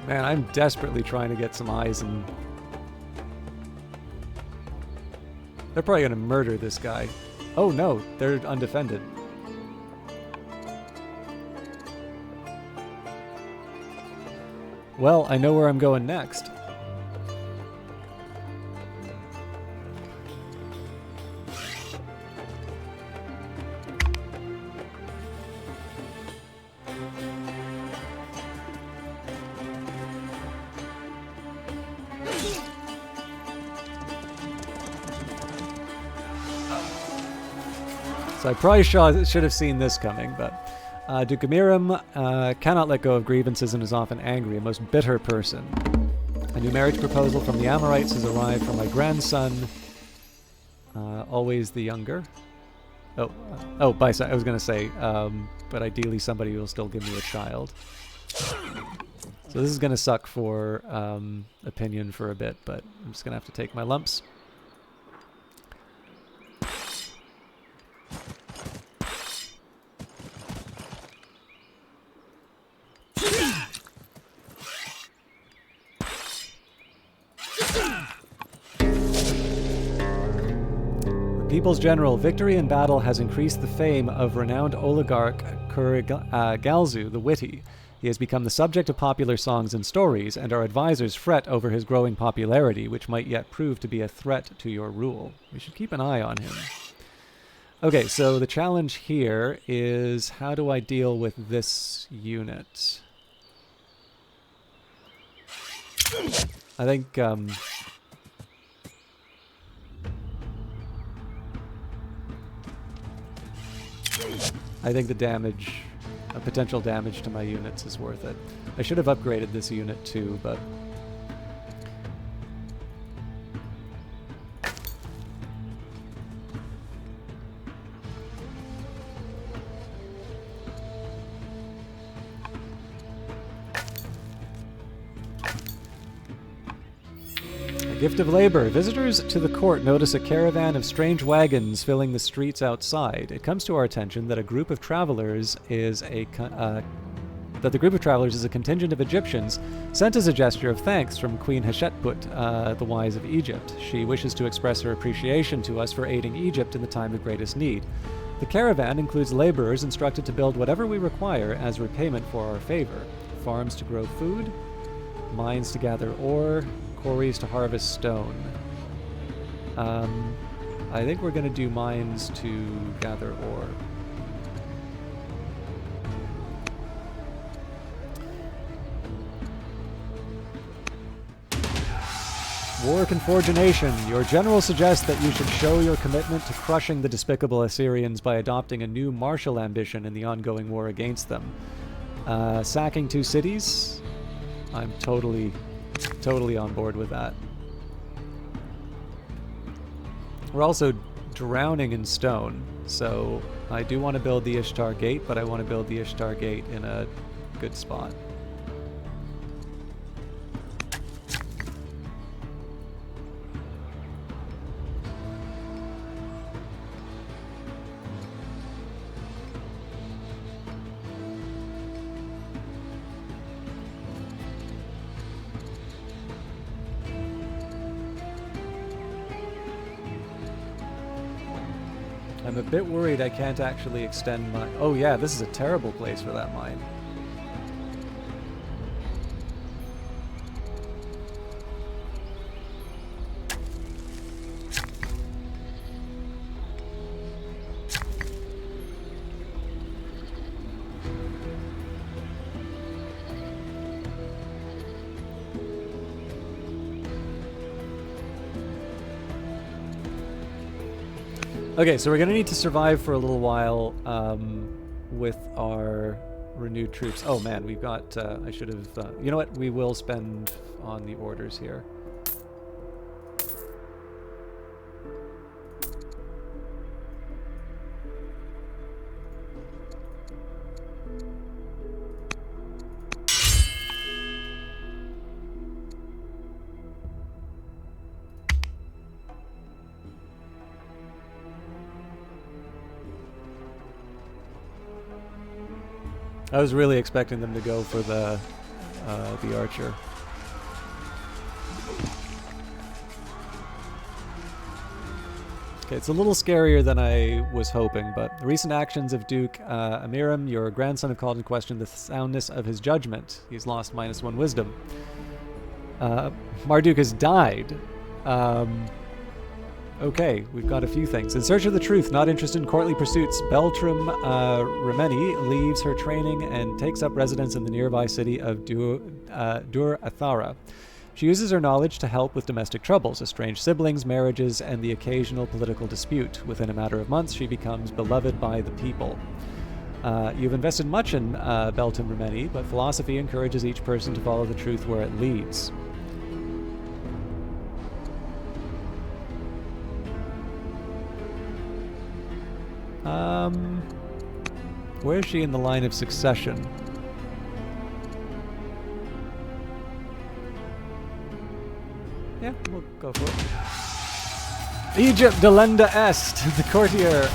Man, I'm desperately trying to get some eyes and... They're probably going to murder this guy. Oh no, they're undefended. Well, I know where I'm going next. So I probably should have seen this coming, but Dukamiram cannot let go of grievances and is often angry, a most bitter person. A new marriage proposal from the Amorites has arrived for my grandson, always the younger. I was going to say, but ideally somebody who will still give me a child. So this is going to suck for opinion for a bit, but I'm just going to have to take my lumps. People's General, victory in battle has increased the fame of renowned oligarch Kurigalzu the Witty. He has become the subject of popular songs and stories, and our advisors fret over his growing popularity, which might yet prove to be a threat to your rule. We should keep an eye on him. Okay, so the challenge here is how do I deal with this unit? I think... I think the damage, potential damage to my units is worth it. I should have upgraded this unit too, but... Gift of labor. Visitors to the court notice a caravan of strange wagons filling the streets outside. It comes to our attention that the group of travelers is a contingent of Egyptians sent as a gesture of thanks from Queen Hatshepsut, the wise of Egypt. She wishes to express her appreciation to us for aiding Egypt in the time of greatest need. The caravan includes laborers instructed to build whatever we require as repayment for our favor. Farms to grow food, mines to gather ore, quarries to harvest stone. I think we're going to do mines to gather ore. War can forge a nation. Your general suggests that you should show your commitment to crushing the despicable Assyrians by adopting a new martial ambition in the ongoing war against them. Sacking 2 cities? I'm totally on board with that. We're also drowning in stone, so I do want to build the Ishtar Gate, but I want to build the Ishtar Gate in a good spot. I'm a bit worried I can't actually extend my... Oh yeah, this is a terrible place for that mine. Okay, so we're going to need to survive for a little while with our renewed troops. Oh man, we've got... I should have... you know what? We will spend on the orders here. I was really expecting them to go for the archer. Okay, it's a little scarier than I was hoping, but the recent actions of Duke Amiram, your grandson, have called into question the soundness of his judgment. He's lost -1 wisdom. Marduk has died. Okay, we've got a few things. In search of the truth, not interested in courtly pursuits, Beltram Remeni leaves her training and takes up residence in the nearby city of Dur Athara. She uses her knowledge to help with domestic troubles, estranged siblings, marriages, and the occasional political dispute. Within a matter of months, she becomes beloved by the people. You've invested much in Beltram Remeni, but philosophy encourages each person to follow the truth where it leads. Where is she in the line of succession? Yeah, we'll go for it. Egypt delenda est. The courtier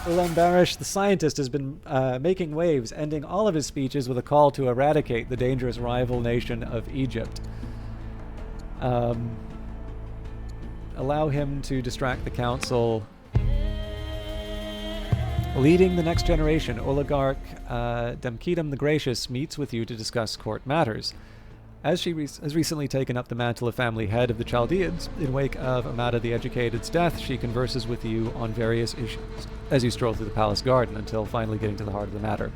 Ulam Barish, the scientist, has been making waves, ending all of his speeches with a call to eradicate the dangerous rival nation of Egypt. Allow him to distract the council. Leading the next generation, Oligarch Demkedem the Gracious meets with you to discuss court matters. As she has recently taken up the mantle of family head of the Chaldeans, in wake of Amata the Educated's death, she converses with you on various issues as you stroll through the palace garden until finally getting to the heart of the matter.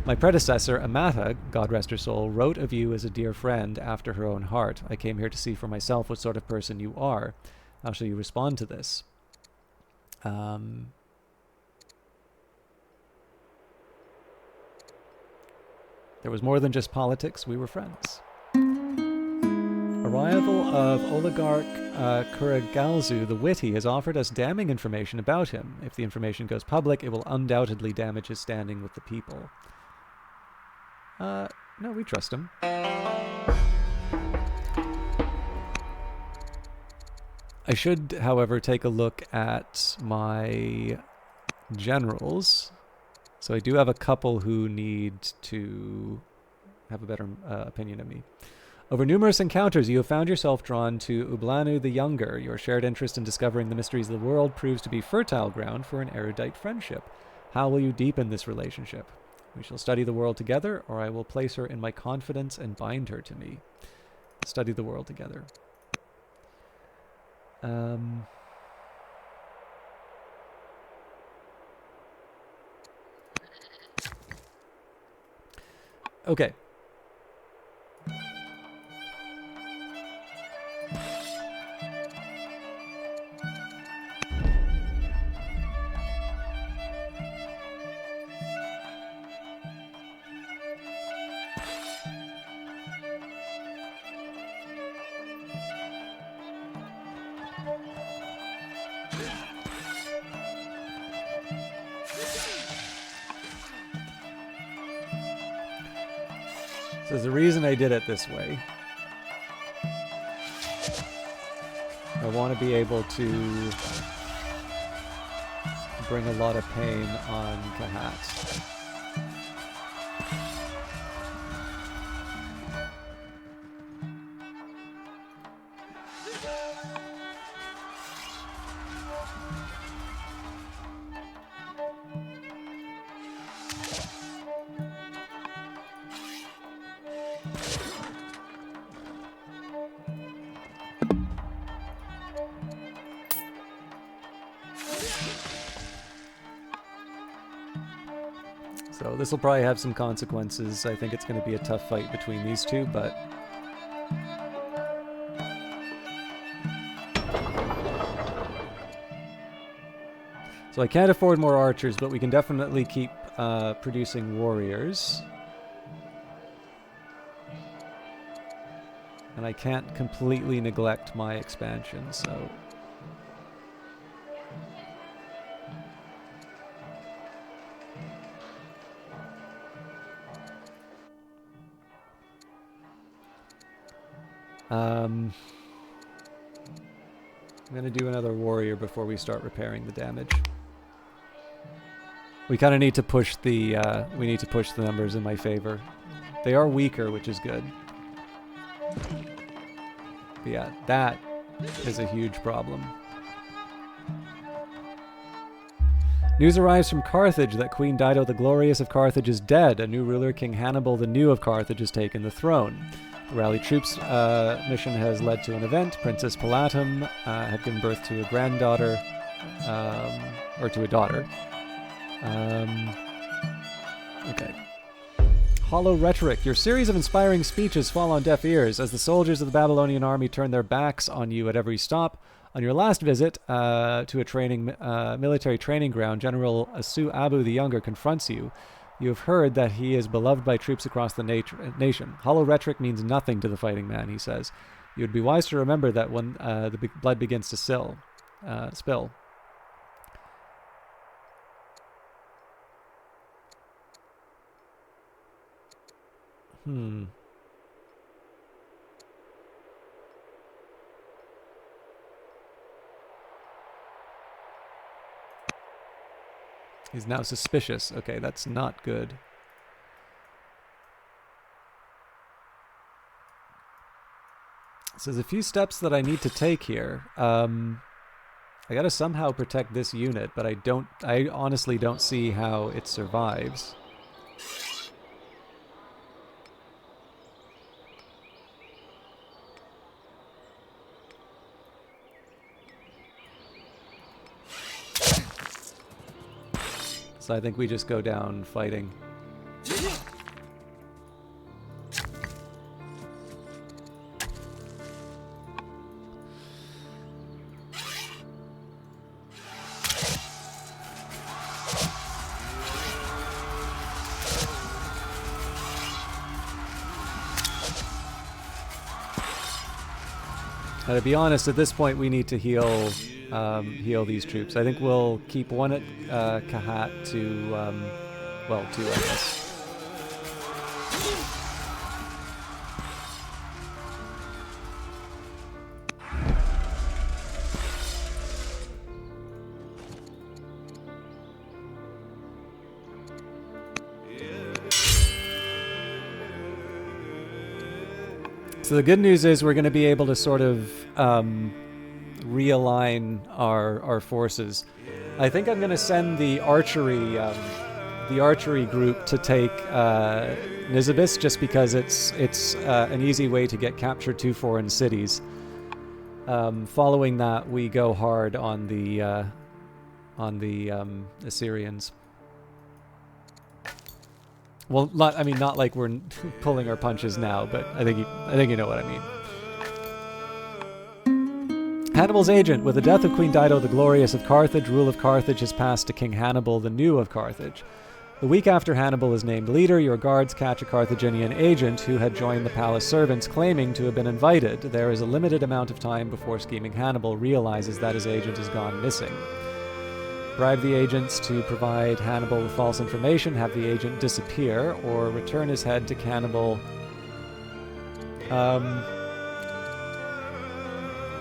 My predecessor, Amata, God rest her soul, wrote of you as a dear friend after her own heart. I came here to see for myself what sort of person you are. How shall you respond to this? There was more than just politics, we were friends. Arrival of Oligarch Kurigalzu the Witty has offered us damning information about him. If the information goes public, it will undoubtedly damage his standing with the people. No, we trust him. I should, however, take a look at my generals. So I do have a couple who need to have a better opinion of me. Over numerous encounters, you have found yourself drawn to Ublanu the Younger. Your shared interest in discovering the mysteries of the world proves to be fertile ground for an erudite friendship. How will you deepen this relationship? We shall study the world together, or I will place her in my confidence and bind her to me. Study the world together. Okay. So there's a reason I did it this way. I want to be able to bring a lot of pain on Kahat. So this will probably have some consequences. I think it's going to be a tough fight between these two, but... So I can't afford more archers, but we can definitely keep producing warriors. And I can't completely neglect my expansion, so... I'm going to do another warrior before we start repairing the damage. We kind of need to push the numbers in my favor. They are weaker, which is good. But yeah, that is a huge problem. News arrives from Carthage that Queen Dido the Glorious of Carthage is dead. A new ruler, King Hannibal the New of Carthage, has taken the throne. The Rally Troops mission has led to an event. Princess Palatum had given birth to a granddaughter, or to a daughter. Okay. Hollow Rhetoric. Your series of inspiring speeches fall on deaf ears as the soldiers of the Babylonian army turn their backs on you at every stop. On your last visit to a military training ground, General Asu Abu the Younger confronts you. You have heard that he is beloved by troops across the nation. Hollow rhetoric means nothing to the fighting man, he says. You would be wise to remember that when the blood begins to spill. He's now suspicious. Okay, that's not good. So there's a few steps that I need to take here. I gotta somehow protect this unit, but I honestly don't see how it survives. So I think we just go down fighting. To be honest, at this point we need to heal these troops. I think we'll keep one at Kahat to, well, two, I guess. So the good news is we're going to be able to sort of realign our forces. I think I'm going to send the archery group to take Nisibis just because it's an easy way to get captured 2 foreign cities. Following that, we go hard on the Assyrians. Well, not like we're pulling our punches now, but I think you know what I mean. Hannibal's agent. With the death of Queen Dido the Glorious of Carthage, rule of Carthage has passed to King Hannibal the New of Carthage. The week after Hannibal is named leader, your guards catch a Carthaginian agent who had joined the palace servants claiming to have been invited. There is a limited amount of time before scheming Hannibal realizes that his agent has gone missing. Bribe the agents to provide Hannibal with false information, have the agent disappear, or return his head to Hannibal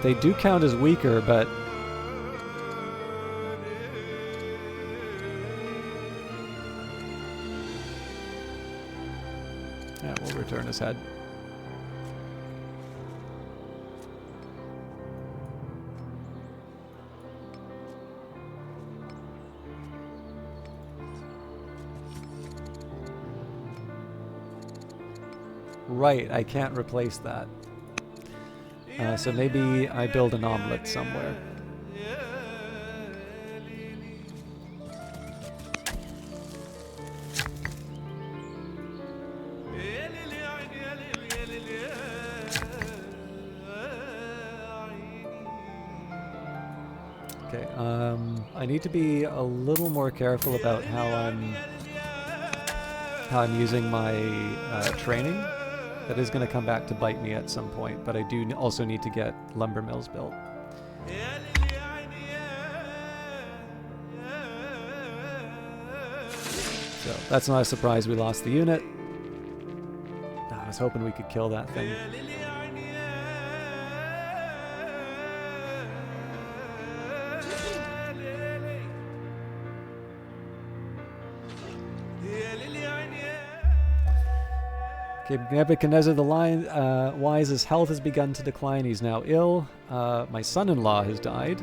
They do count as weaker, but yeah, we'll return his head. Right, I can't replace that. So maybe I build an omelet somewhere. Okay, I need to be a little more careful about how I'm using my training. That is going to come back to bite me at some point, but I do also need to get lumber mills built. So that's not a surprise we lost the unit. I was hoping we could kill that thing. Okay, Nebuchadnezzar the Wise's health has begun to decline. He's now ill. My son-in-law has died.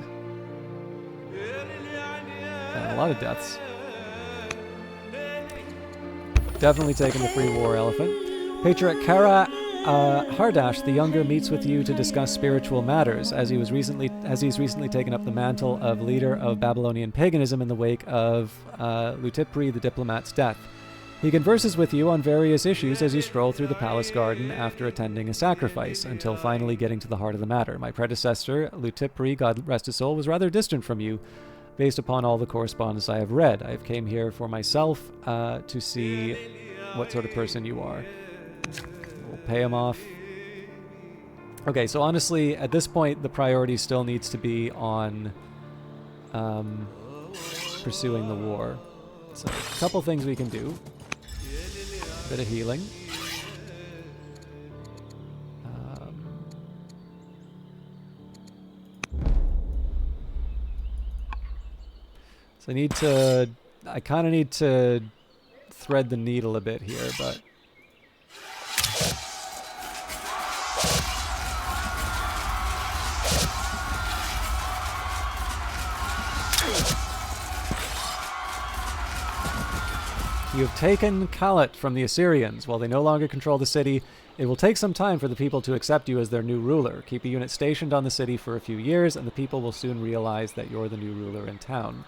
A lot of deaths. Definitely taking the free war elephant. Patriarch Kara Hardash the Younger meets with you to discuss spiritual matters, as he's recently taken up the mantle of leader of Babylonian paganism in the wake of Lutipri the diplomat's death. He converses with you on various issues as you stroll through the palace garden after attending a sacrifice, until finally getting to the heart of the matter. My predecessor, Lutipri, God rest his soul, was rather distant from you, based upon all the correspondence I have read. I have came here for myself to see what sort of person you are. We'll pay him off. Okay, so honestly, at this point, the priority still needs to be on pursuing the war. So, a couple things we can do. Bit of healing. So I kind of need to thread the needle a bit here, but you have taken Kalat from the Assyrians. While they no longer control the city, it will take some time for the people to accept you as their new ruler. Keep a unit stationed on the city for a few years, and the people will soon realize that you're the new ruler in town.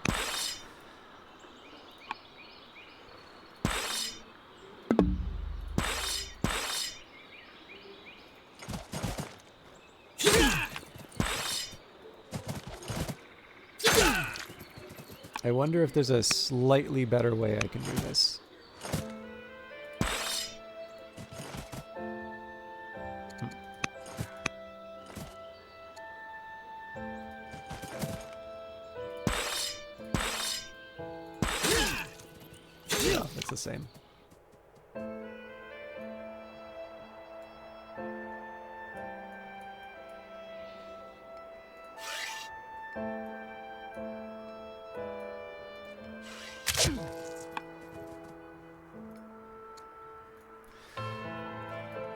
I wonder if there's a slightly better way I can do this. No, it's the same.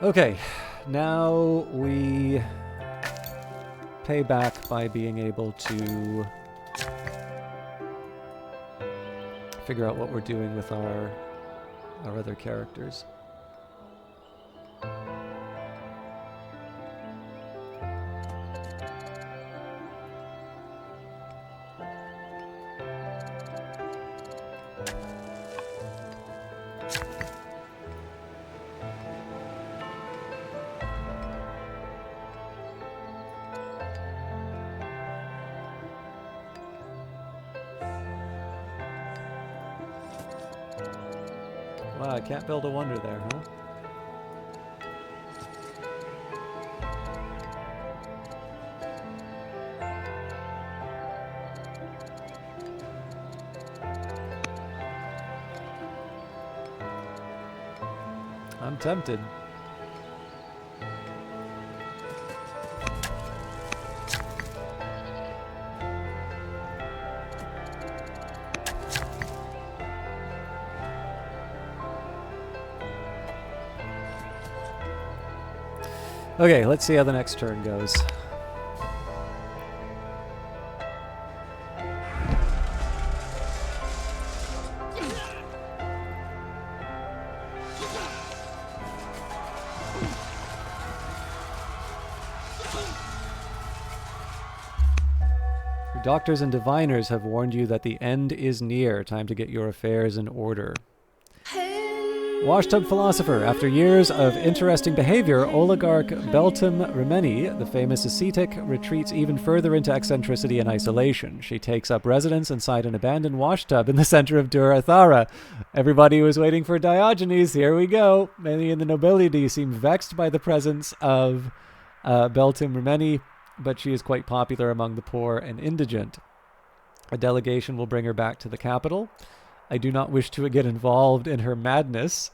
Okay, now we pay back by being able to figure out what we're doing with our other characters. Wow, I can't build a wonder there, huh? I'm tempted. Okay, let's see how the next turn goes. Doctors and diviners have warned you that the end is near. Time to get your affairs in order. Washtub philosopher. After years of interesting behavior, oligarch Beltum Remeni, the famous ascetic, retreats even further into eccentricity and isolation. She takes up residence inside an abandoned washtub in the center of Durathara. Everybody was waiting for Diogenes. Here we go. Many in the nobility seem vexed by the presence of Beltum Remeni, but she is quite popular among the poor and indigent. A delegation will bring her back to the capital. I do not wish to get involved in her madness,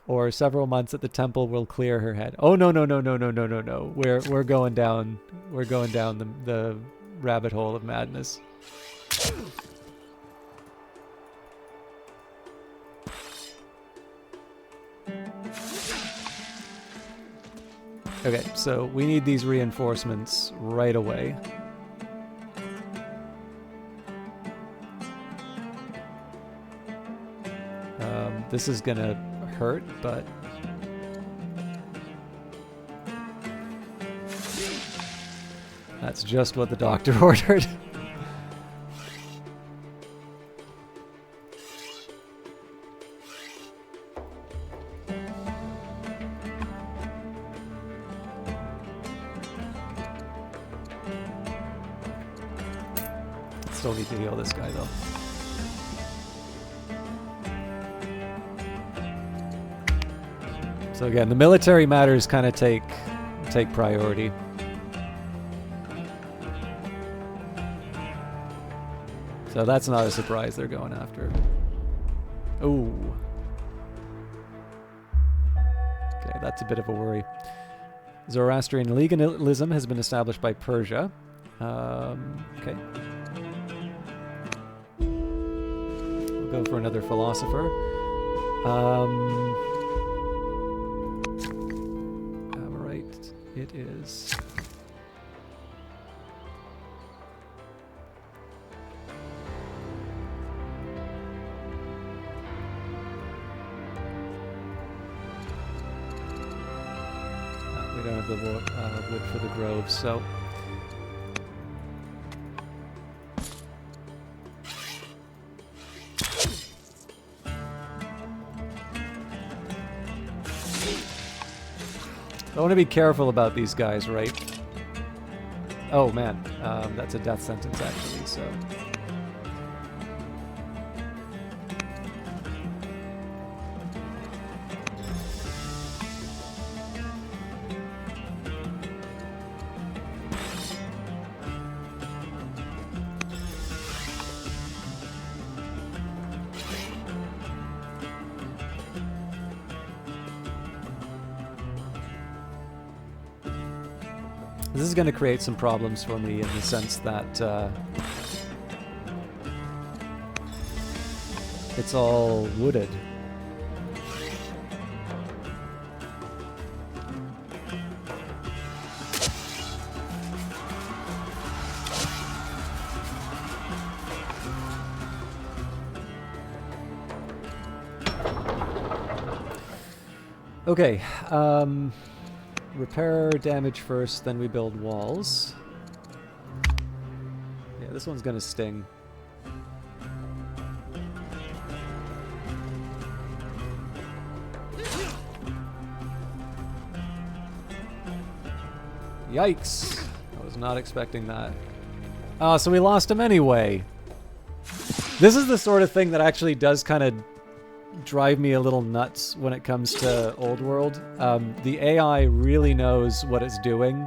or several months at the temple will clear her head. Oh no. We're going down the rabbit hole of madness. Okay, so we need these reinforcements right away. This is gonna hurt, but that's just what the doctor ordered. Still need to heal this guy though. So again, the military matters kind of take priority. So that's not a surprise they're going after. Ooh. Okay, that's a bit of a worry. Zoroastrian legalism has been established by Persia. Okay. We'll go for another philosopher. It is. We don't have the wood for the groves, so. I want to be careful about these guys, right? Oh man, that's a death sentence actually, so. This is going to create some problems for me in the sense that it's all wooded. Okay, repair damage first, then we build walls. Yeah, this one's gonna sting. Yikes! I was not expecting that. Oh, so we lost him anyway. This is the sort of thing that actually does kind of drive me a little nuts when it comes to Old World. The AI really knows what it's doing,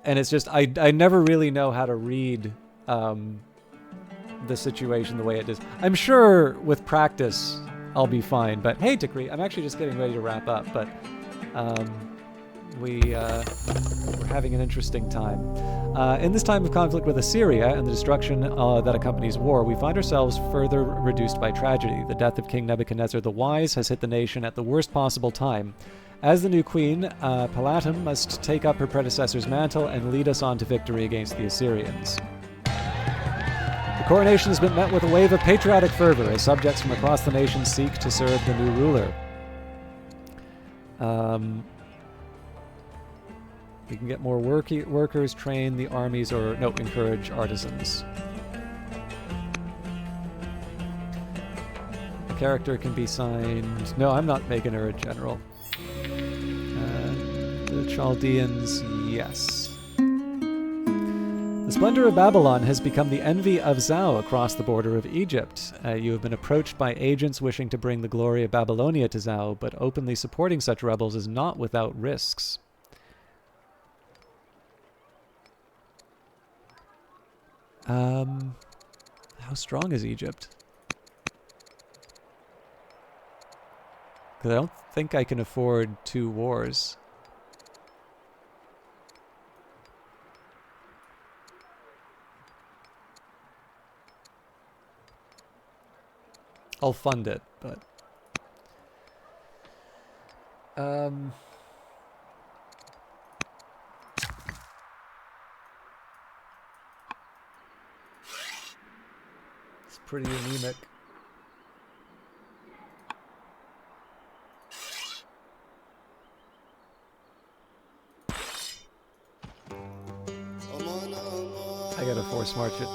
and it's just I never really know how to read the situation the way it is. I'm sure with practice I'll be fine, but hey Tikri, I'm actually just getting ready to wrap up, but we're having an interesting time. In this time of conflict with Assyria and the destruction that accompanies war, we find ourselves further reduced by tragedy. The death of King Nebuchadnezzar the Wise has hit the nation at the worst possible time, As the new queen, Palatum must take up her predecessor's mantle and lead us on to victory against the Assyrians. The coronation has been met with a wave of patriotic fervor as subjects from across the nation seek to serve the new ruler. We can get more workers, train the armies, or encourage artisans. The character can be signed. No, I'm not making her a general. The Chaldeans, yes. The splendor of Babylon has become the envy of Zhao across the border of Egypt. You have been approached by agents wishing to bring the glory of Babylonia to Zhao, but openly supporting such rebels is not without risks. How strong is Egypt? Because I don't think I can afford 2 wars. I'll fund it, but... It's pretty anemic. I gotta force march it.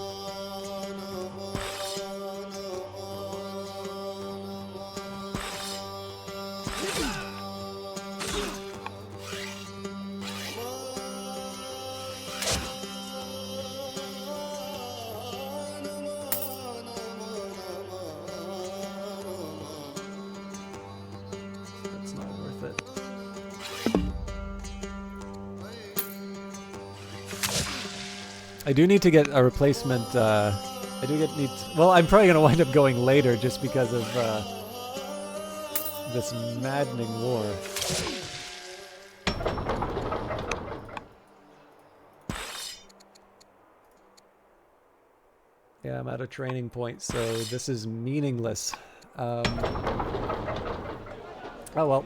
That's not worth it. I do need to get a replacement. Well, I'm probably gonna wind up going later just because of this maddening war. Yeah, I'm at a training point, so this is meaningless. Oh well.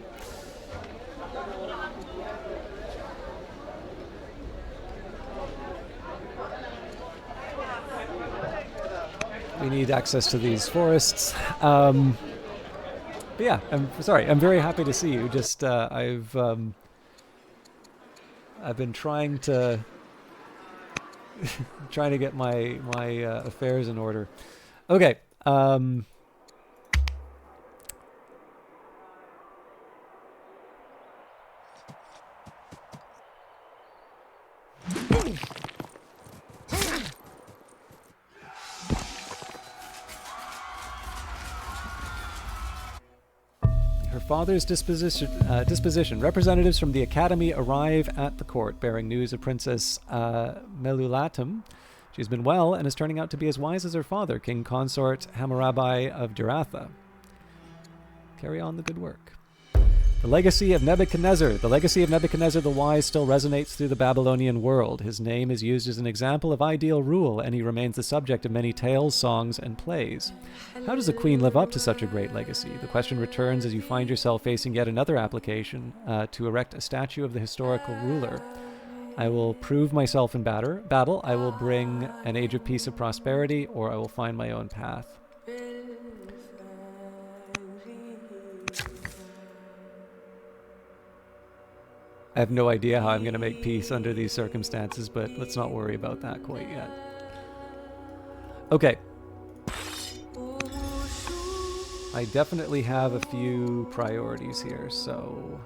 We need access to these forests. But yeah, I'm sorry. I'm very happy to see you. Just I've been trying to get my affairs in order. Okay. Father's disposition. Representatives from the academy arrive at the court bearing news of Princess Melulatum. She's been well and is turning out to be as wise as her father, King Consort Hammurabi of Duratha. Carry on the good work. The legacy of Nebuchadnezzar. The legacy of Nebuchadnezzar the Wise still resonates through the Babylonian world. His name is used as an example of ideal rule, and he remains the subject of many tales, songs, and plays. How does a queen live up to such a great legacy? The question returns as you find yourself facing yet another application to erect a statue of the historical ruler. I will prove myself in battle. I will bring an age of peace and prosperity, or I will find my own path. I have no idea how I'm going to make peace under these circumstances, but let's not worry about that quite yet. Okay. I definitely have a few priorities here, so...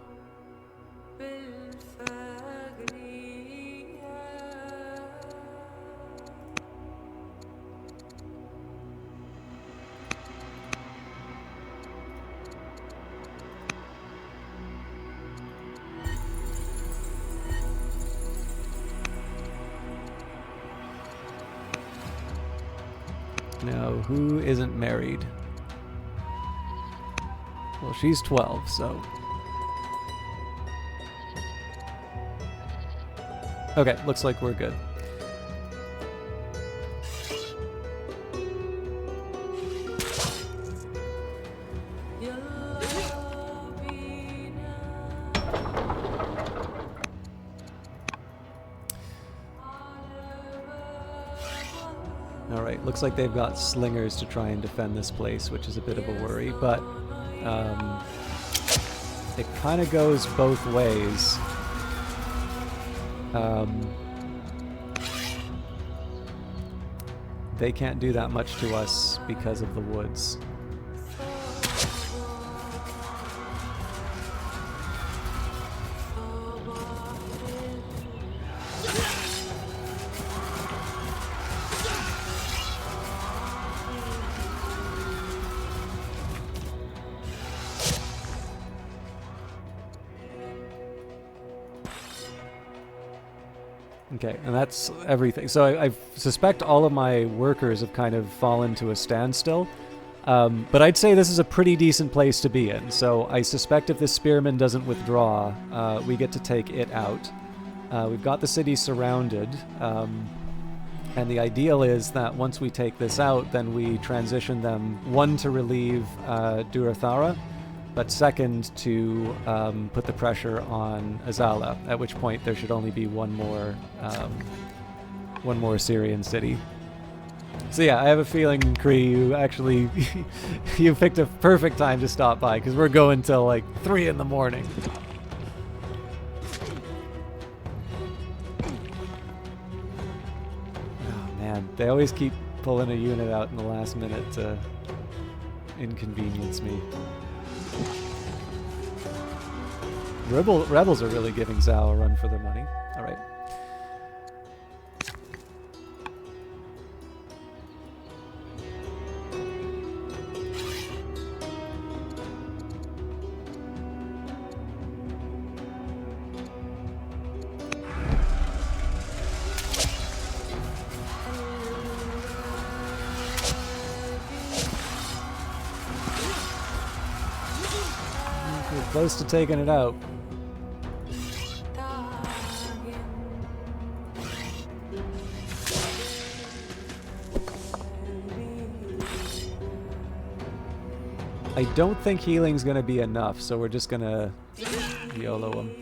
Now, who isn't married? Well, she's 12, so... Okay, looks like we're good. Alright, looks like they've got slingers to try and defend this place, which is a bit of a worry, but it kind of goes both ways. They can't do that much to us because of the woods. Okay, and that's everything. So I suspect all of my workers have kind of fallen to a standstill. But I'd say this is a pretty decent place to be in. So I suspect if this spearman doesn't withdraw, we get to take it out. We've got the city surrounded. And the ideal is that once we take this out, then we transition them, one, to relieve Durothara, but second, to put the pressure on Azala, at which point there should only be one more Syrian city. So yeah, I have a feeling, Kree, you actually you picked a perfect time to stop by, because we're going till like 3 in the morning. Oh man, they always keep pulling a unit out in the last minute to inconvenience me. Rebels are really giving Zhao a run for their money. All right. We're close to taking it out. I don't think healing's gonna be enough, so we're just gonna YOLO him.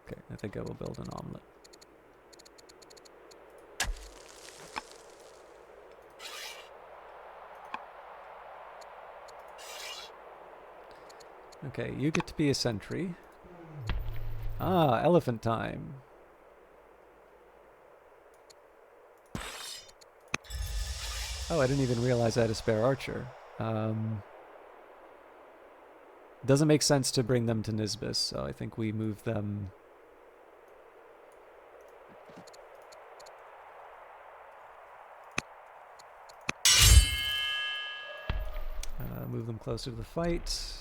Okay, I think I will build an omelet. Okay, you get to be a sentry. Ah, elephant time. Oh, I didn't even realize I had a spare archer. Doesn't make sense to bring them to Nisbis, so I think we move them... move them closer to the fight.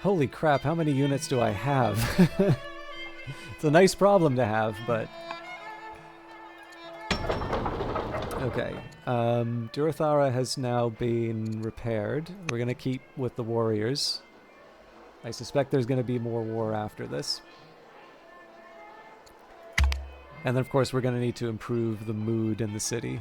Holy crap, how many units do I have? It's a nice problem to have, but... Okay. Durothara has now been repaired. We're going to keep with the warriors. I suspect there's going to be more war after this. And then, of course, we're going to need to improve the mood in the city.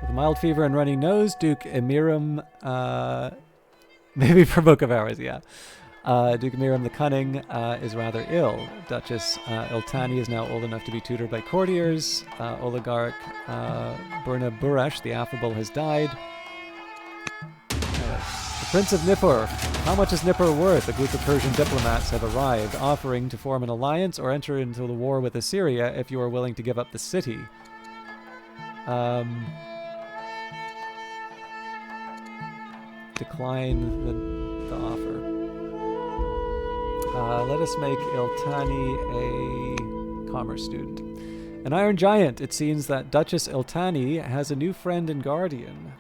With a mild fever and runny nose, Duke Emiram, maybe for Book of Hours, yeah. Duke Emiram the Cunning is rather ill. Duchess Iltani is now old enough to be tutored by courtiers. Oligarch Burna Burash the Affable has died. The Prince of Nippur. How much is Nippur worth? A group of Persian diplomats have arrived, offering to form an alliance or enter into the war with Assyria if you are willing to give up the city. Decline the offer. Let us make Iltani a commerce student. An Iron Giant. It seems that Duchess Iltani has a new friend and guardian.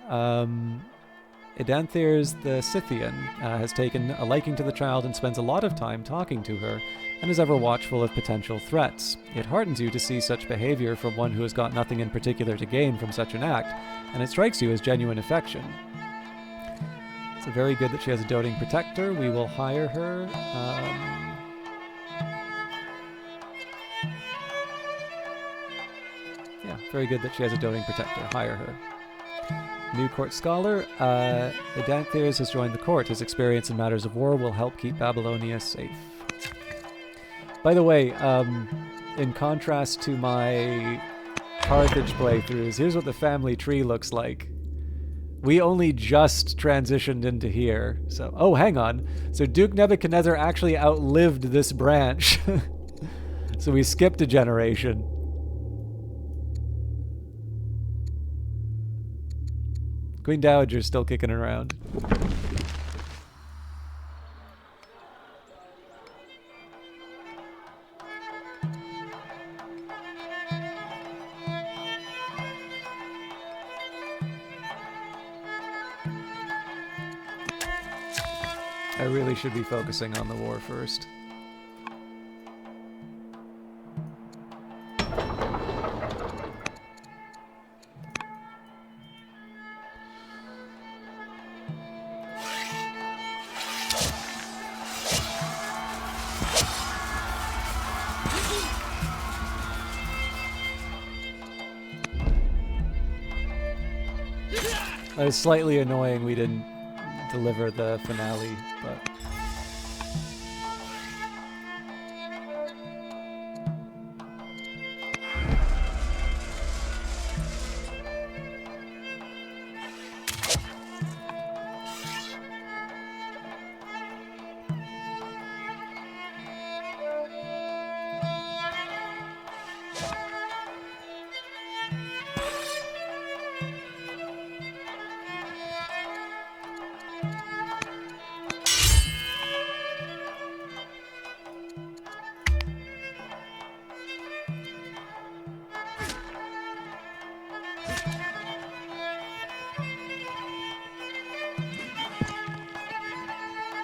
Edanthir's the Scythian has taken a liking to the child and spends a lot of time talking to her, and is ever watchful of potential threats. It heartens you to see such behavior from one who has got nothing in particular to gain from such an act, and it strikes you as genuine affection. It's very good that she has a doting protector. We will hire her. Yeah, very good that she has a doting protector. Hire her. New court scholar. Edanthir has joined the court. His experience in matters of war will help keep Babylonia safe. By the way, in contrast to my Carthage playthroughs, here's what the family tree looks like. We only just transitioned into here. So, oh, hang on. So Duke Nebuchadnezzar actually outlived this branch. So we skipped a generation. Queen Dowager's still kicking around. I really should be focusing on the war first. It was slightly annoying we didn't deliver the finale, but...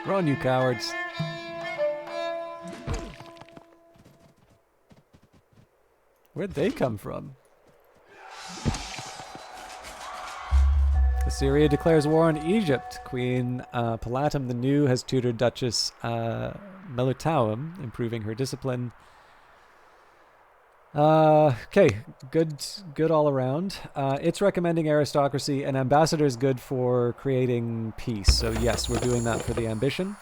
Run, you cowards. Where'd they come from? Assyria declares war on Egypt. Queen Palatum the New has tutored Duchess Melitaum, improving her discipline. Okay, good all around. It's recommending aristocracy, and ambassador is good for creating peace. So yes, we're doing that for the ambition.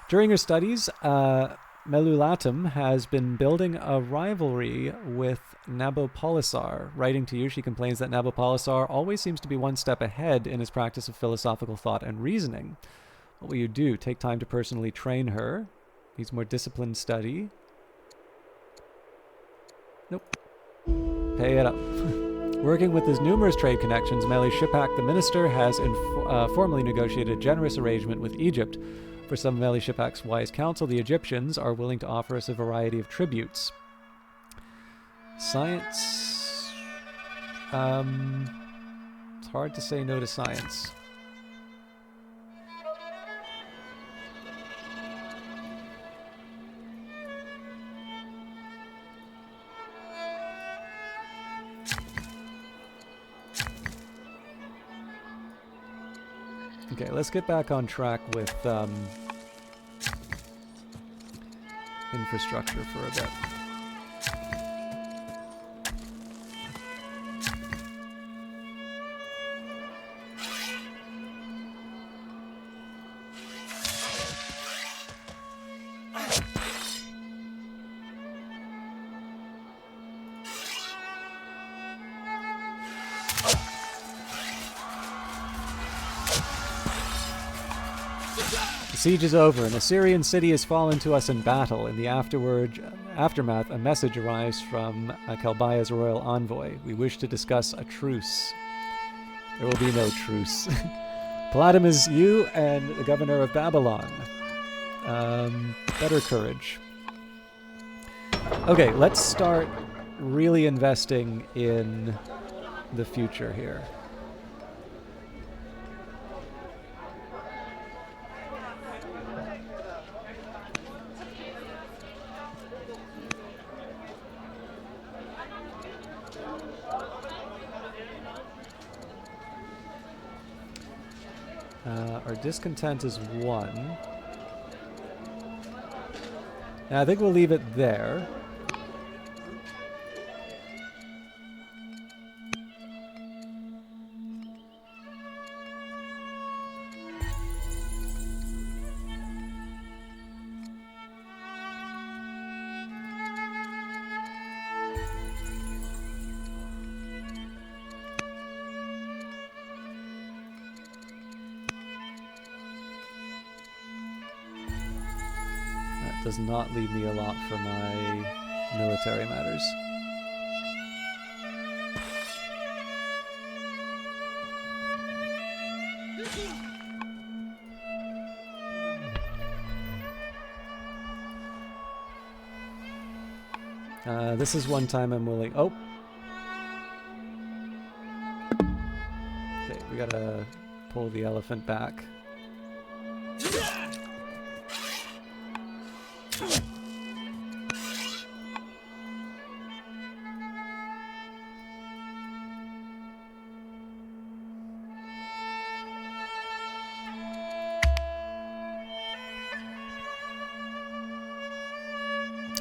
During her studies, Melulatum has been building a rivalry with Nabopolassar. Writing to you, she complains that Nabopolassar always seems to be one step ahead in his practice of philosophical thought and reasoning. What will you do? Take time to personally train her. Needs more disciplined study. Nope. Pay it up. Working with his numerous trade connections, Meli Shipak the minister has formally negotiated a generous arrangement with Egypt. For some of Meli Shipak's wise counsel, the Egyptians are willing to offer us a variety of tributes. Science... it's hard to say no to science. Okay, let's get back on track with infrastructure for a bit. siege is over. An Assyrian city has fallen to us in battle. In the aftermath, a message arrives from Kelbaya's royal envoy. We wish to discuss a truce. There will be no truce. Paladim is you and the governor of Babylon. Better courage. Okay, let's start really investing in the future here. Our discontent is 1. Now, I think we'll leave it there. Does not leave me a lot for my military matters. This is one time I'm willing. Oh! Okay, we gotta pull the elephant back.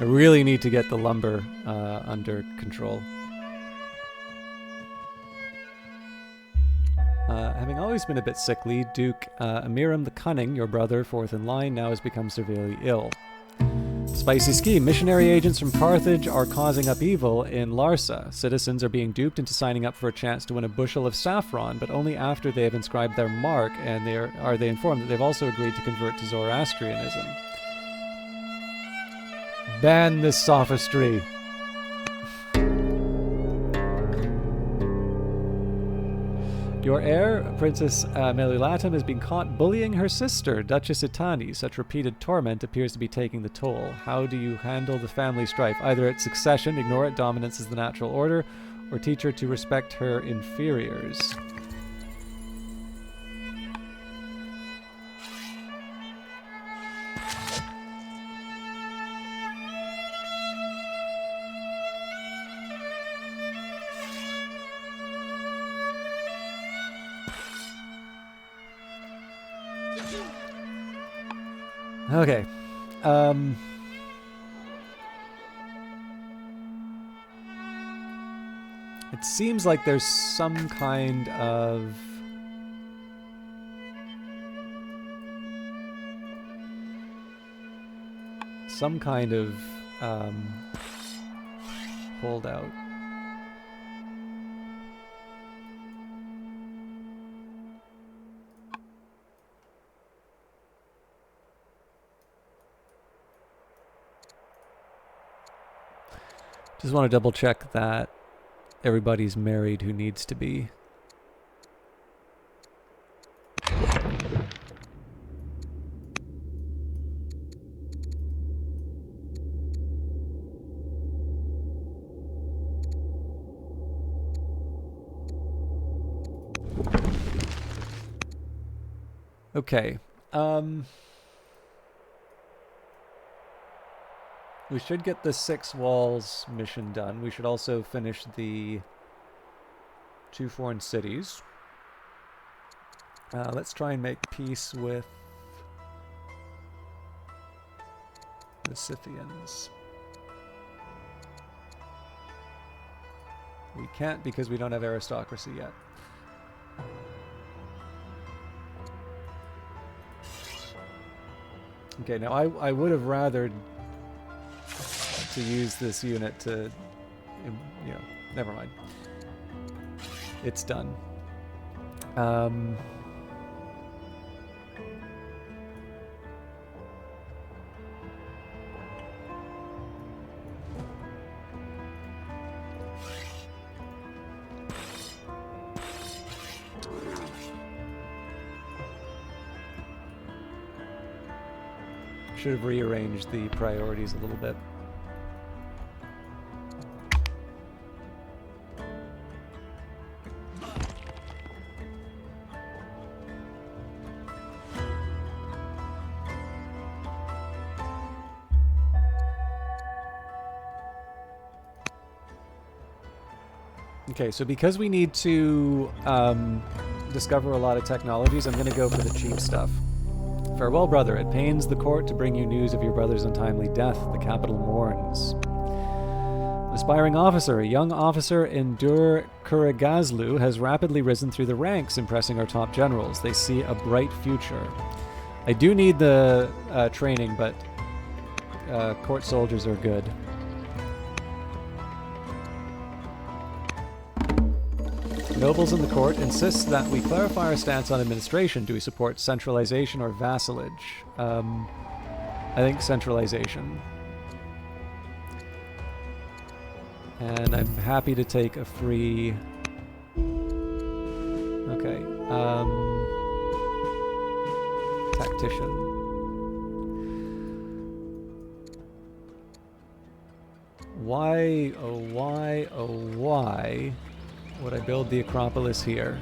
I really need to get the lumber under control. Having always been a bit sickly, Duke Amiram the Cunning, your brother, fourth in line, now has become severely ill. Spicy scheme. Missionary agents from Carthage are causing upheaval in Larsa. Citizens are being duped into signing up for a chance to win a bushel of saffron, but only after they have inscribed their mark, and are they informed that they've also agreed to convert to Zoroastrianism. Ban this sophistry. Your heir, Princess Melulatum, has been caught bullying her sister, Duchess Itani. Such repeated torment appears to be taking the toll. How do you handle the family strife? Either at succession, ignore it, dominance is the natural order, or teach her to respect her inferiors. Okay. It seems like there's some kind of holdout. Just want to double check that everybody's married who needs to be. Okay. We should get the 6 walls mission done. We should also finish the 2 foreign cities. Let's try and make peace with the Scythians. We can't because we don't have aristocracy yet. Okay, now I would have rathered to use this unit to, you know, never mind. It's done. should have rearranged the priorities a little bit. Okay, so because we need to discover a lot of technologies, I'm going to go for the cheap stuff. Farewell, brother. It pains the court to bring you news of your brother's untimely death. The capital mourns. An aspiring officer, a young officer in Dur Kuragazlu, has rapidly risen through the ranks, impressing our top generals. They see a bright future. I do need the training, but court soldiers are good. Nobles in the court insist that we clarify our stance on administration. Do we support centralization or vassalage? I think centralization. And I'm happy to take a free... Okay. Tactician. Why, oh why, oh why... would I build the Acropolis here?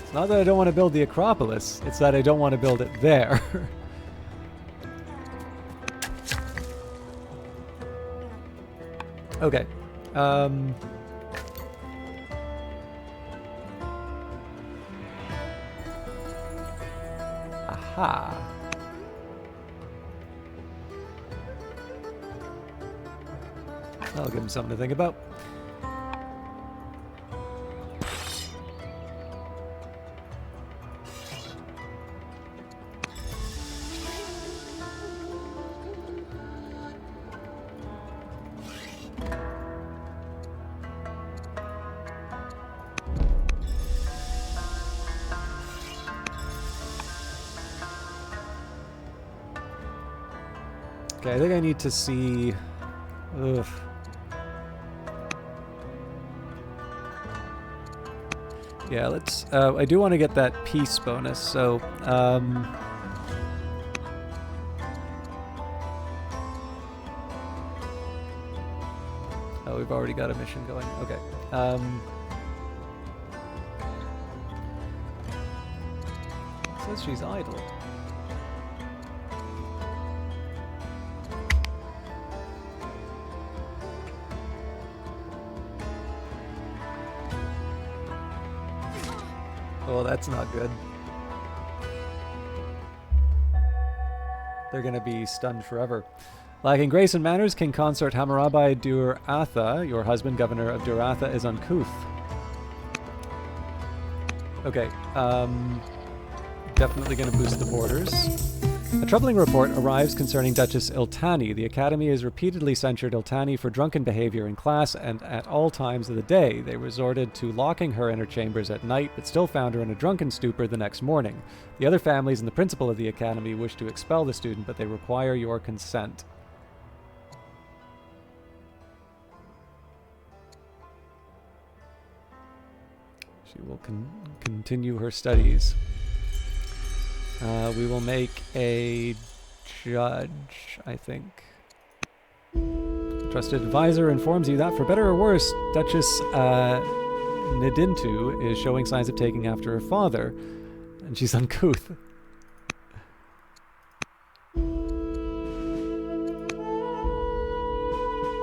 It's not that I don't want to build the Acropolis, it's that I don't want to build it there. Okay. Aha. I'll give him something to think about. Okay, I think I need to see... Ugh. Yeah, let's... I do want to get that peace bonus, so... Oh, we've already got a mission going. Okay. Says she's idle. Oh, that's not good. They're gonna be stunned forever. Lacking grace and manners, King Consort Hammurabi Dur-Atha, your husband, governor of Dur-Atha, is uncouth. Okay, definitely gonna boost the borders. A troubling report arrives concerning Duchess Iltani. The Academy has repeatedly censured Iltani for drunken behavior in class and at all times of the day. They resorted to locking her in her chambers at night, but still found her in a drunken stupor the next morning. The other families and the principal of the Academy wish to expel the student, but they require your consent. She will continue her studies. We will make a judge, I think. A trusted advisor informs you that, for better or worse, Duchess Nidintu is showing signs of taking after her father, and she's uncouth.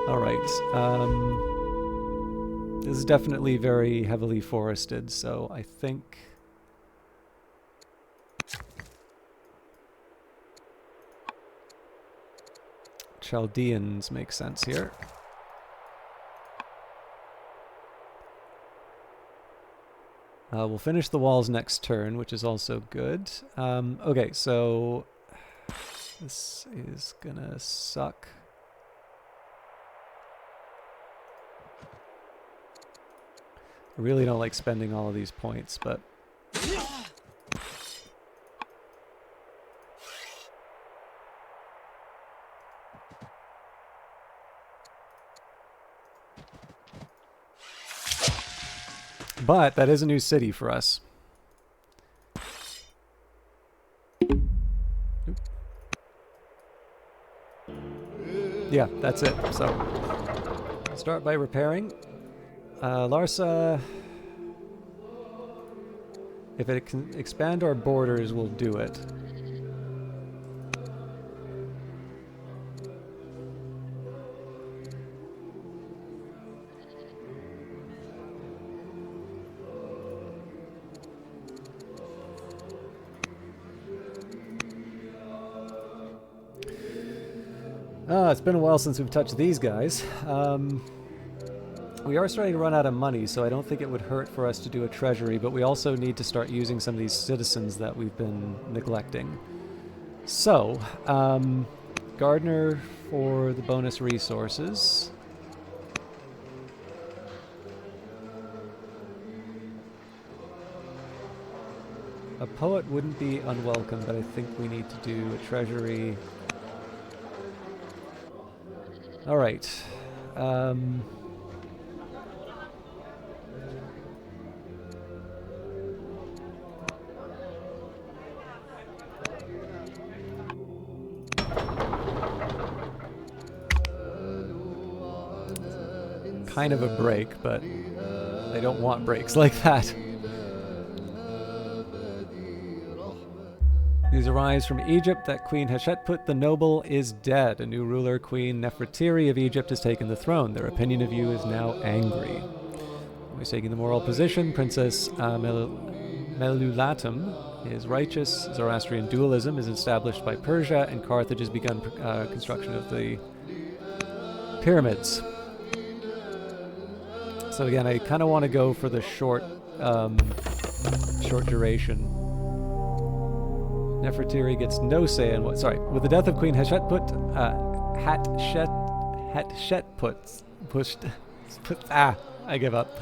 Alright, this is definitely very heavily forested, so I think... Chaldeans make sense here. We'll finish the walls next turn, which is also good. Okay, so this is gonna suck. I really don't like spending all of these points, but... But that is a new city for us. Oop. Yeah, that's it. So, start by repairing. Larsa, if it can expand our borders, we'll do it. It's been a while since we've touched these guys. We are starting to run out of money, so I don't think it would hurt for us to do a treasury, but we also need to start using some of these citizens that we've been neglecting. So, Gardener for the bonus resources. A poet wouldn't be unwelcome, but I think we need to do a treasury. All right. Kind of a break, but I don't want breaks like that. News arrives from Egypt that Queen Hatshepsut the Noble is dead. A new ruler, Queen Nefertiri of Egypt, has taken the throne. Their opinion of you is now angry. Always taking the moral position, Princess Melulatum is righteous. Zoroastrian dualism is established by Persia, and Carthage has begun construction of the pyramids. So again, I kind of want to go for the short duration. Nefertiri gets no say in what. Sorry, with the death of Queen Hatshepsut, I give up.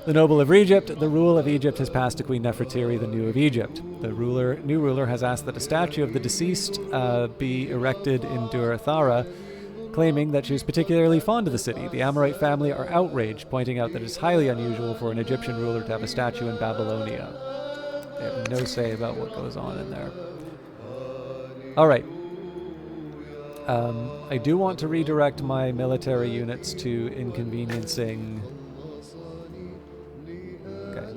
The noble of Egypt, the rule of Egypt has passed to Queen Nefertiri, the new of Egypt. The new ruler has asked that a statue of the deceased be erected in Dur-Thara, claiming that she was particularly fond of the city. The Amorite family are outraged, pointing out that it is highly unusual for an Egyptian ruler to have a statue in Babylonia. They have no say about what goes on in there. All right. I do want to redirect my military units to inconveniencing. Okay.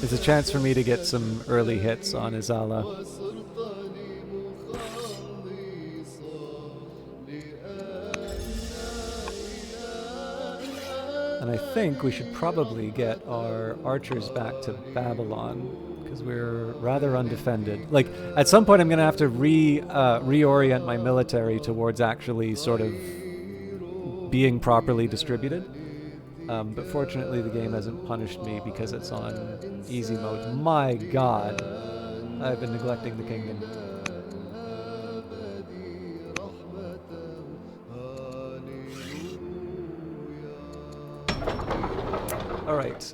It's a chance for me to get some early hits on Izala. And I think we should probably get our archers back to Babylon, because we're rather undefended. Like, at some point I'm going to have to reorient my military towards actually sort of being properly distributed. But fortunately the game hasn't punished me because it's on easy mode. My god, I've been neglecting the kingdom. Alright,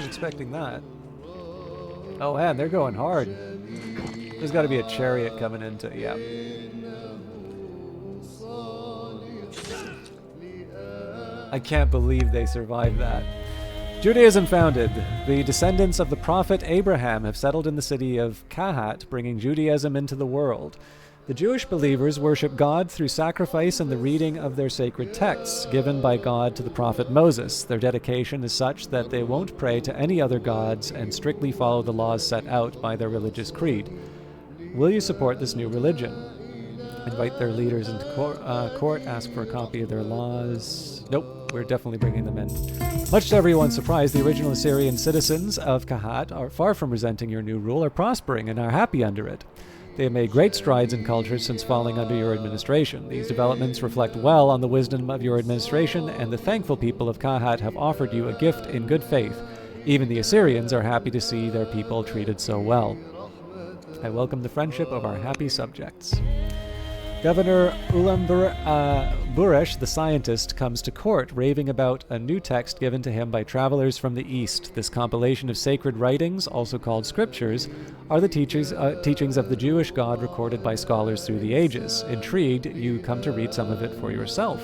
expecting that. Oh man, they're going hard. There's got to be a chariot coming into, yeah. I can't believe they survived that. Judaism founded. The descendants of the prophet Abraham have settled in the city of Kahat, bringing Judaism into the world. The Jewish believers worship God through sacrifice and the reading of their sacred texts given by God to the prophet Moses. Their dedication is such that they won't pray to any other gods and strictly follow the laws set out by their religious creed. Will you support this new religion? Invite their leaders into court, ask for a copy of their laws. Nope, we're definitely bringing them in. Much to everyone's surprise, the original Assyrian citizens of Kahat are far from resenting your new rule, are prospering and are happy under it. They have made great strides in culture since falling under your administration. These developments reflect well on the wisdom of your administration, and the thankful people of Kahat have offered you a gift in good faith. Even the Assyrians are happy to see their people treated so well. I welcome the friendship of our happy subjects. Governor Ulam Buresh, the scientist, comes to court, raving about a new text given to him by travelers from the East. This compilation of sacred writings, also called scriptures, are the teachings of the Jewish God recorded by scholars through the ages. Intrigued, you come to read some of it for yourself.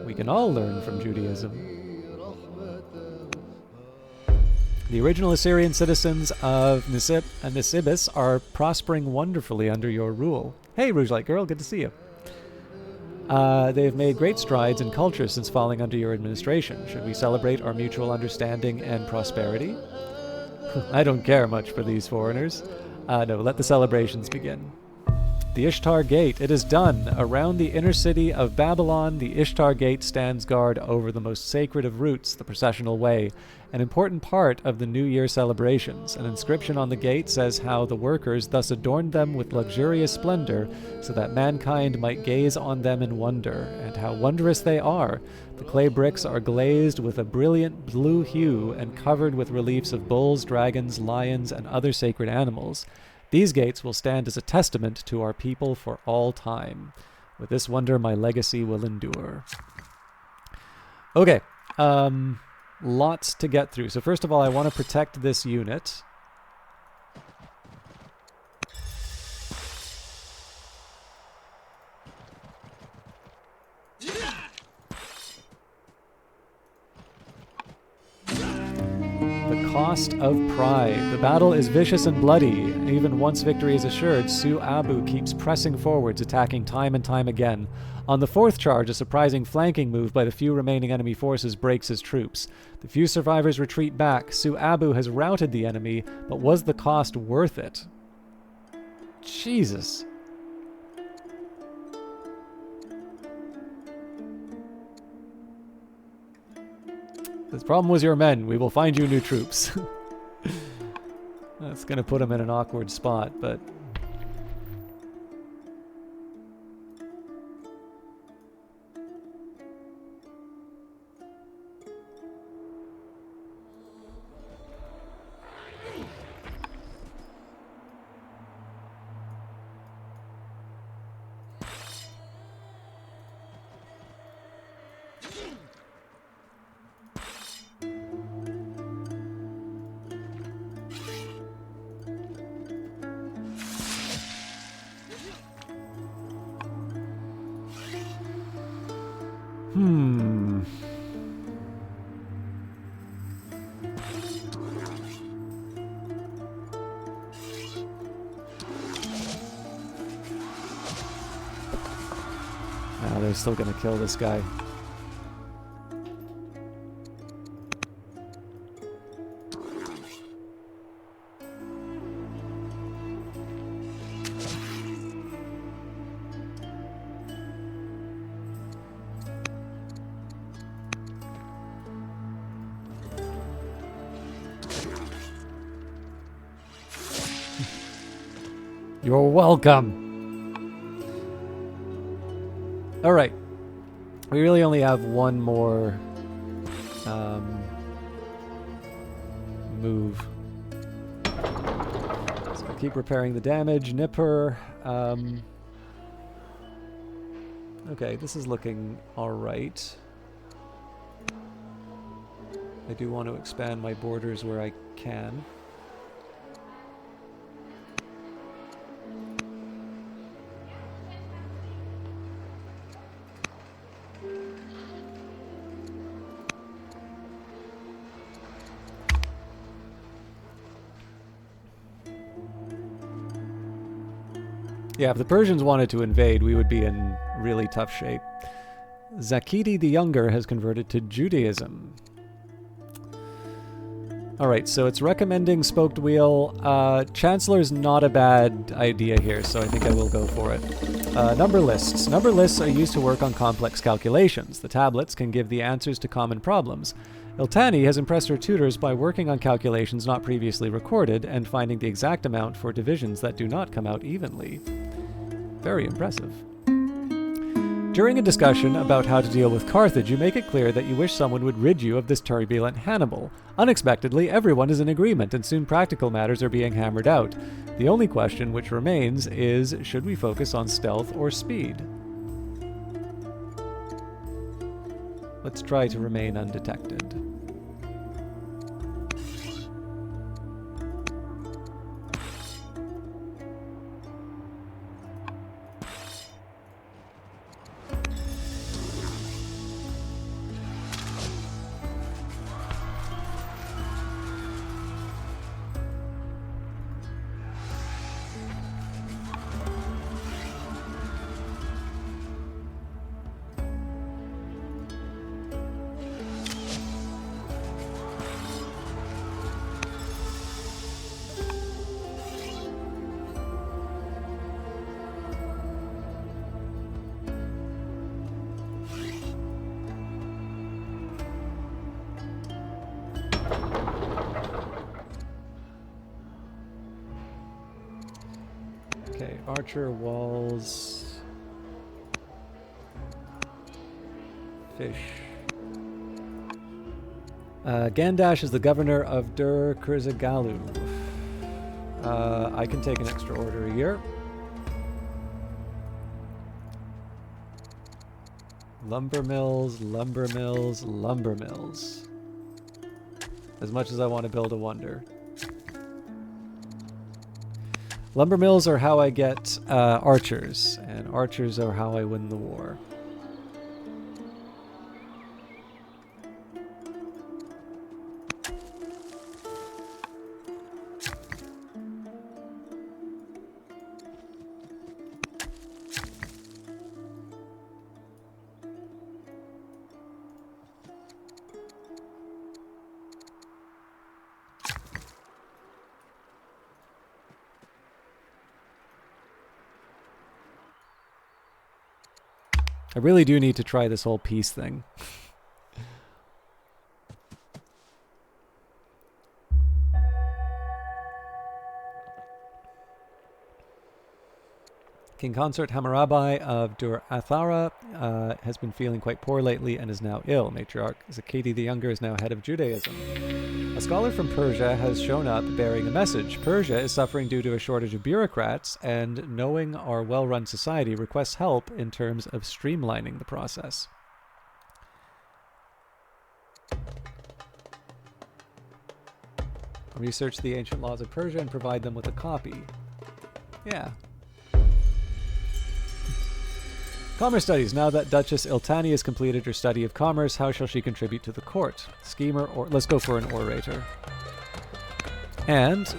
We can all learn from Judaism. The original Assyrian citizens of Nisibis are prospering wonderfully under your rule. Hey, Rouge Light Girl, good to see you. They have made great strides in culture since falling under your administration. Should we celebrate our mutual understanding and prosperity? I don't care much for these foreigners. No, let the celebrations begin. The Ishtar Gate. It is done. Around the inner city of Babylon, the Ishtar Gate stands guard over the most sacred of routes, the processional way, an important part of the New Year celebrations. An inscription on the gate says how the workers thus adorned them with luxurious splendor so that mankind might gaze on them in wonder, and how wondrous they are. The clay bricks are glazed with a brilliant blue hue and covered with reliefs of bulls, dragons, lions, and other sacred animals. These gates will stand as a testament to our people for all time. With this wonder, my legacy will endure. Okay, lots to get through. So first of all, I want to protect this unit. Cost of pride. The battle is vicious and bloody. Even once victory is assured, Su Abu keeps pressing forwards, attacking time and time again. On the fourth charge, a surprising flanking move by the few remaining enemy forces breaks his troops. The few survivors retreat back. Su Abu has routed the enemy, but was the cost worth it? Jesus. The problem was your men. We will find you new troops. That's going to put him in an awkward spot, but... they're still going to kill this guy. You're welcome. All right. We really only have one more move. So I'll keep repairing the damage. Nipper. Okay, this is looking all right. I do want to expand my borders where I can. Yeah, if the Persians wanted to invade, we would be in really tough shape. Zakidi the Younger has converted to Judaism. Alright, so it's recommending spoked wheel. Chancellor's not a bad idea here, so I think I will go for it. Number lists. Number lists are used to work on complex calculations. The tablets can give the answers to common problems. Iltani has impressed her tutors by working on calculations not previously recorded and finding the exact amount for divisions that do not come out evenly. Very impressive. During a discussion about how to deal with Carthage, you make it clear that you wish someone would rid you of this turbulent Hannibal. Unexpectedly, everyone is in agreement, and soon practical matters are being hammered out. The only question which remains is, should we focus on stealth or speed? Let's try to remain undetected. Okay, archer, walls, fish. Gandash is the governor of Dur Kurzagalu. I can take an extra order here. Lumber mills, lumber mills, lumber mills. As much as I want to build a wonder. Lumber mills are how I get archers, and archers are how I win the war. I really do need to try this whole peace thing. King Consort Hammurabi of Dur Athara has been feeling quite poor lately and is now ill. Matriarch Zakidi the Younger is now head of Judaism. A scholar from Persia has shown up bearing a message. Persia is suffering due to a shortage of bureaucrats, and knowing our well-run society requests help in terms of streamlining the process. Research the ancient laws of Persia and provide them with a copy. Yeah. Commerce studies. Now that Duchess Iltani has completed her study of commerce, how shall she contribute to the court? Schemer, or let's go for an orator. And,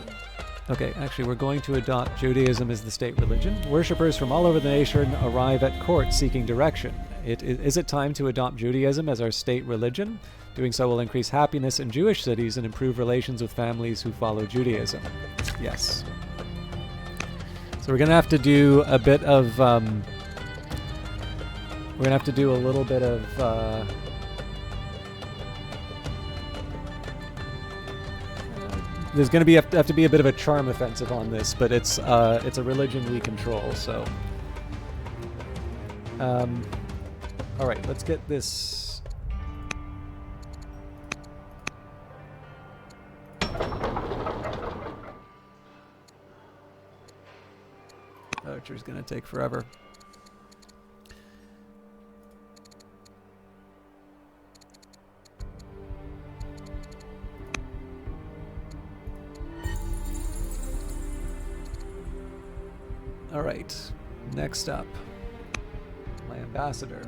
okay, actually we're going to adopt Judaism as the state religion. Worshippers from all over the nation arrive at court seeking direction. Is it time to adopt Judaism as our state religion? Doing so will increase happiness in Jewish cities and improve relations with families who follow Judaism. Yes. So we're going to have to do a bit of... we're going to have to do a little bit of... there's going to have to be a bit of a charm offensive on this, but it's a religion we control, so... Alright, let's get this... Archer's going to take forever. All right, next up, my ambassador.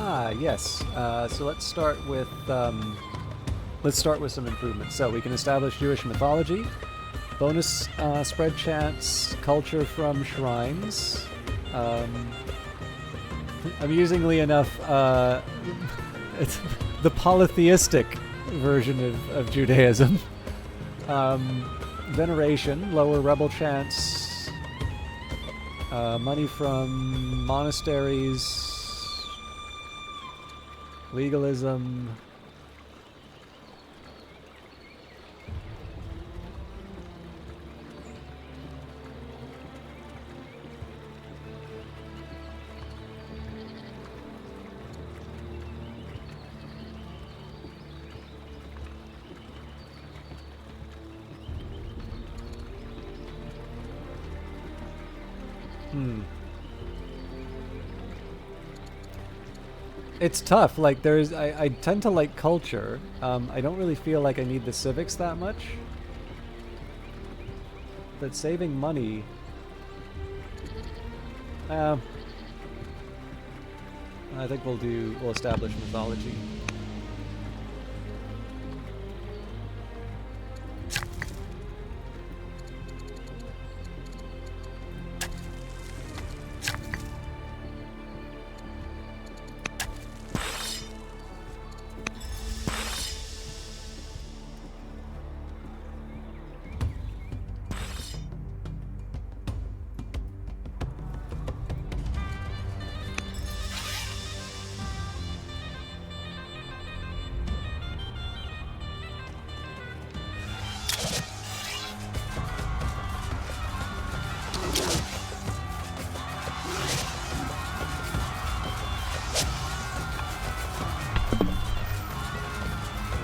Ah, yes. So let's start with some improvements. So we can establish Jewish mythology, bonus spread chance, culture from shrines. Amusingly enough, it's the polytheistic version of Judaism. Veneration, lower rebel chance, money from monasteries, legalism. It's tough. Like I tend to like culture. I don't really feel like I need the civics that much. But saving money. I think we'll establish mythology.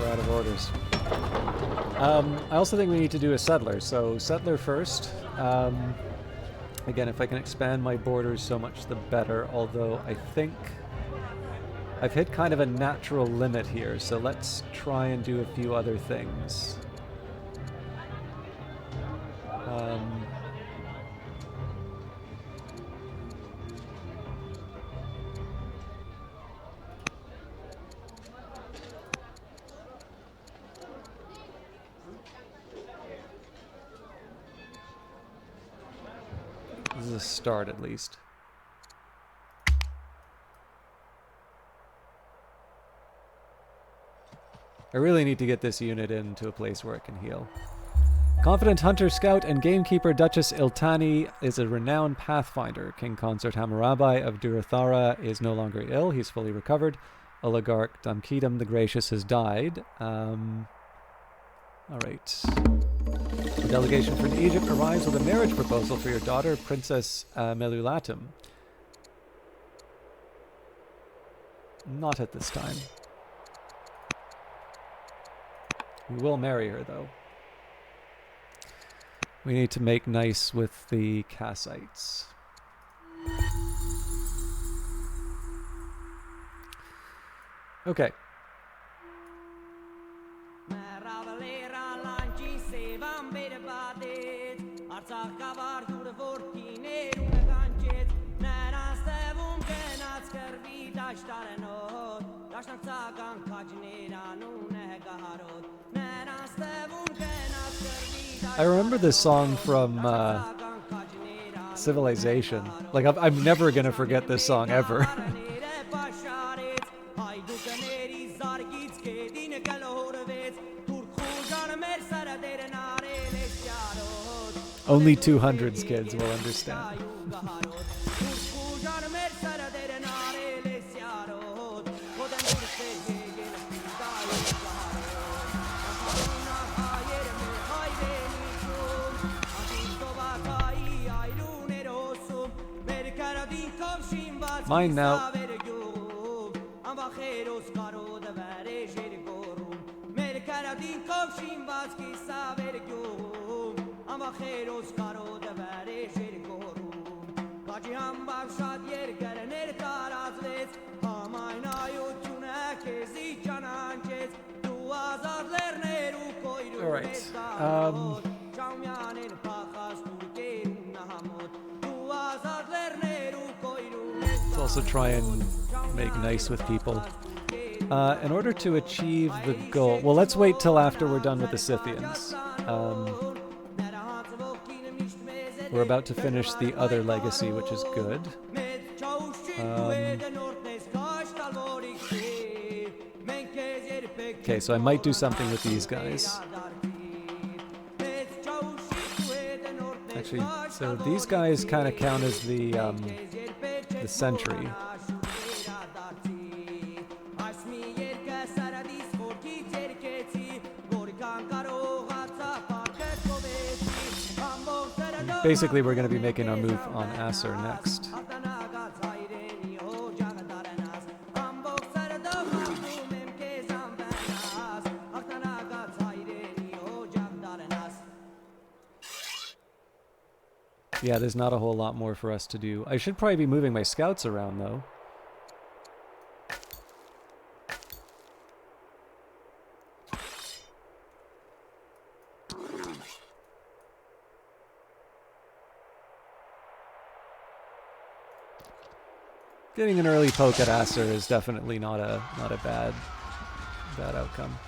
Out of orders. I also think we need to do a settler. So settler first. Again, if I can expand my borders so much the better, although I think I've hit kind of a natural limit here, so let's try and do a few other things. This is a start, at least. I really need to get this unit into a place where it can heal. Confident Hunter, Scout, and Gamekeeper Duchess Iltani is a renowned pathfinder. King Consort Hammurabi of Durathara is no longer ill. He's fully recovered. Oligarch Damkidam the Gracious has died. Alright. A delegation from Egypt arrives with a marriage proposal for your daughter, Princess Melulatum. Not at this time. We will marry her, though. We need to make nice with the Kassites. Okay. I remember this song from Civilization. Like, I'm never gonna forget this song ever. Only 200s kids will understand. Mine now. All right. Let's also try and make nice with people. In order to achieve the goal... Well, let's wait till after we're done with the Scythians. We're about to finish the other legacy, which is good. Okay, so I might do something with these guys. Actually, so these guys kind of count as the sentry. Basically, we're going to be making our move on Acer next. Yeah, there's not a whole lot more for us to do. I should probably be moving my scouts around, though. Getting an early poke at Acer is definitely not a bad outcome.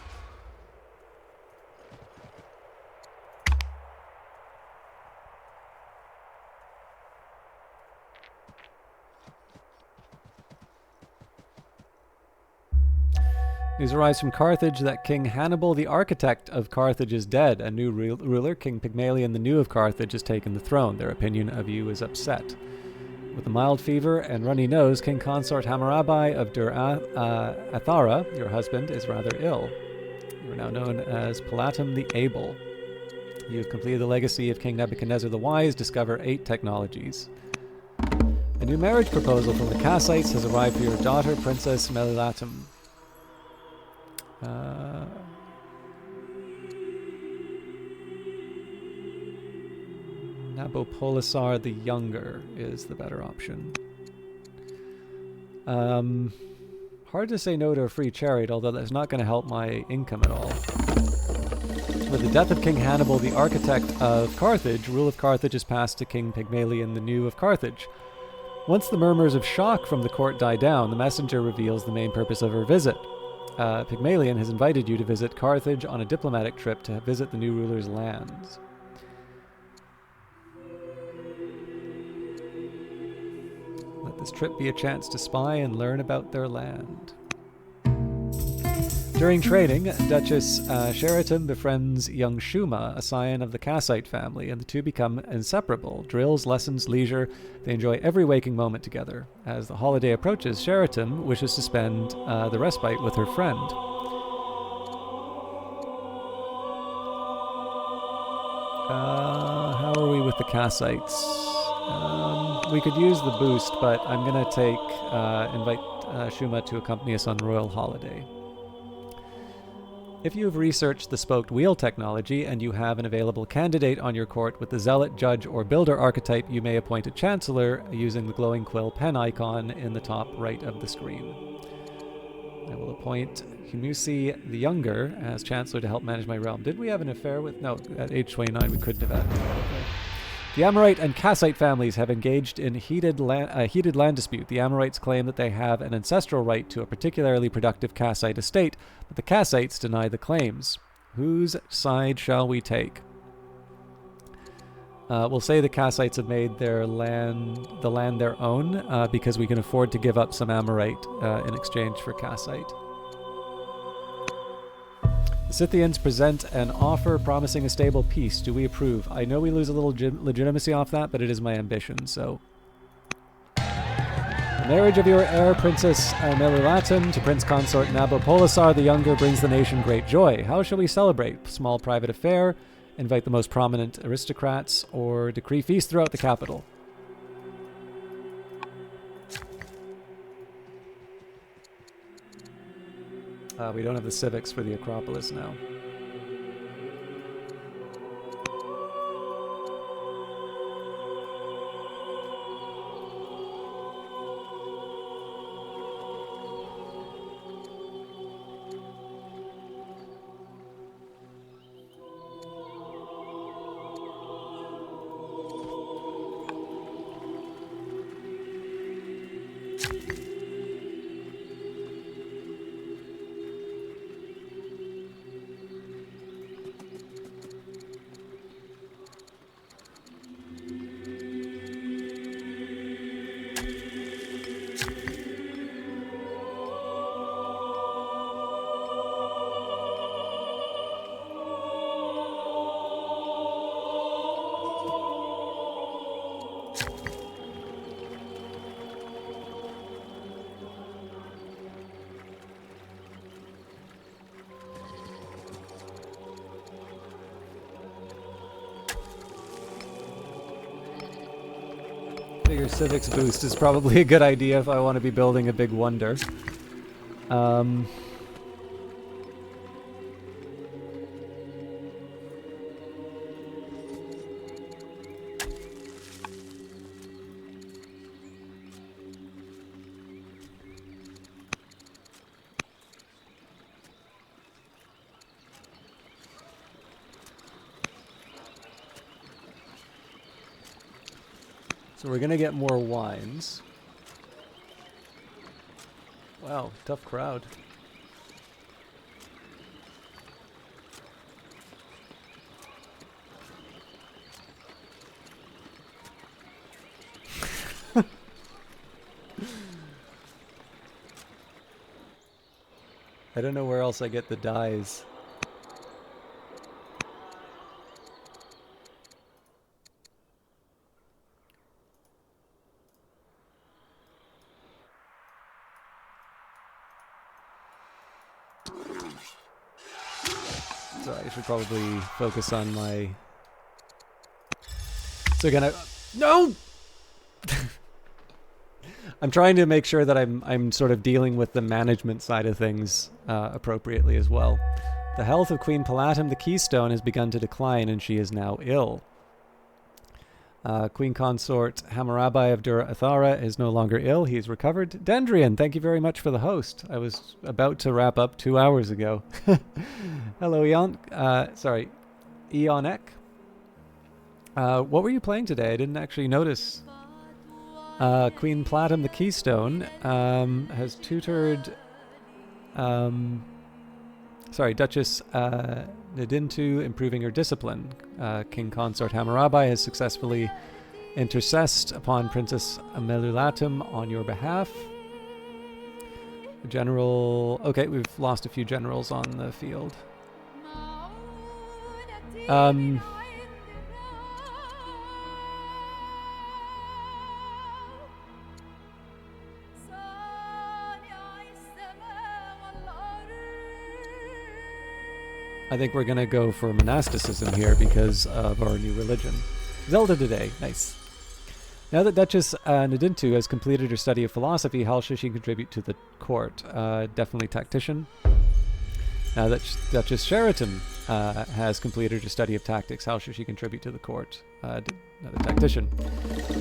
News arrives from Carthage that King Hannibal, the architect of Carthage, is dead. A new ruler, King Pygmalion the New of Carthage, has taken the throne. Their opinion of you is upset. With a mild fever and runny nose, King Consort Hammurabi of Dur-Athara, your husband, is rather ill. You are now known as Palatum the Able. You have completed the legacy of King Nebuchadnezzar the Wise, discover 8 technologies. A new marriage proposal from the Kassites has arrived for your daughter, Princess Melilatum. Nabopolassar the Younger is the better option. Hard to say no to a free chariot, although that's not going to help my income at all. With the death of King Hannibal, the architect of Carthage, rule of Carthage is passed to King Pygmalion the New of Carthage. Once the murmurs of shock from the court die down, the messenger reveals the main purpose of her visit. Pygmalion has invited you to visit Carthage on a diplomatic trip to visit the new ruler's lands. Let this trip be a chance to spy and learn about their land. During training, Duchess Sheraton befriends young Shuma, a scion of the Kassite family, and the two become inseparable. Drills, lessons, leisure, they enjoy every waking moment together. As the holiday approaches, Sheraton wishes to spend the respite with her friend. How are we with the Kassites? We could use the boost, but I'm going to invite Shuma to accompany us on royal holiday. If you have researched the spoked wheel technology and you have an available candidate on your court with the zealot, judge, or builder archetype, you may appoint a chancellor using the glowing quill pen icon in the top right of the screen. I will appoint Humusi the Younger as chancellor to help manage my realm. Did we have an affair with... No, at age 29 we couldn't have had an affair. Okay. The Amorite and Kassite families have engaged in heated land dispute. The Amorites claim that they have an ancestral right to a particularly productive Kassite estate, but the Kassites deny the claims. Whose side shall we take? We'll say the Kassites have made the land their own because we can afford to give up some Amorite in exchange for Kassite. The Scythians present an offer promising a stable peace. Do we approve? I know we lose a little legitimacy off that, but it is my ambition, so... The marriage of your heir, Princess Melilatum, to Prince Consort Nabopolassar the Younger brings the nation great joy. How shall we celebrate? Small private affair, invite the most prominent aristocrats, or decree feast throughout the capital? We don't have the civics for the Acropolis now. figure civics boost is probably a good idea if I want to be building a big wonder. So we're gonna get more wines. Wow, tough crowd. I don't know where else I get the dyes. So I should probably focus on my... So again, no! I'm trying to make sure that I'm sort of dealing with the management side of things appropriately as well. The health of Queen Palatum the Keystone has begun to decline and she is now ill. Queen Consort Hammurabi of Dura Athara is no longer ill. He's recovered. Dendrian, thank you very much for the host. I was about to wrap up 2 hours ago. Hello, Eon. Sorry, Eonek. What were you playing today? I didn't actually notice. Queen Platinum the Keystone has tutored... Duchess Nadintu improving her discipline. King Consort Hammurabi has successfully intercessed upon Princess Amelulatum on your behalf. General... Okay, we've lost a few generals on the field. I think we're gonna go for monasticism here because of our new religion. Zelda today, nice. Now that Duchess Nadintu has completed her study of philosophy, how should she contribute to the court? Definitely tactician. Now that Duchess Sheraton has completed her study of tactics, how should she contribute to the court? Another tactician.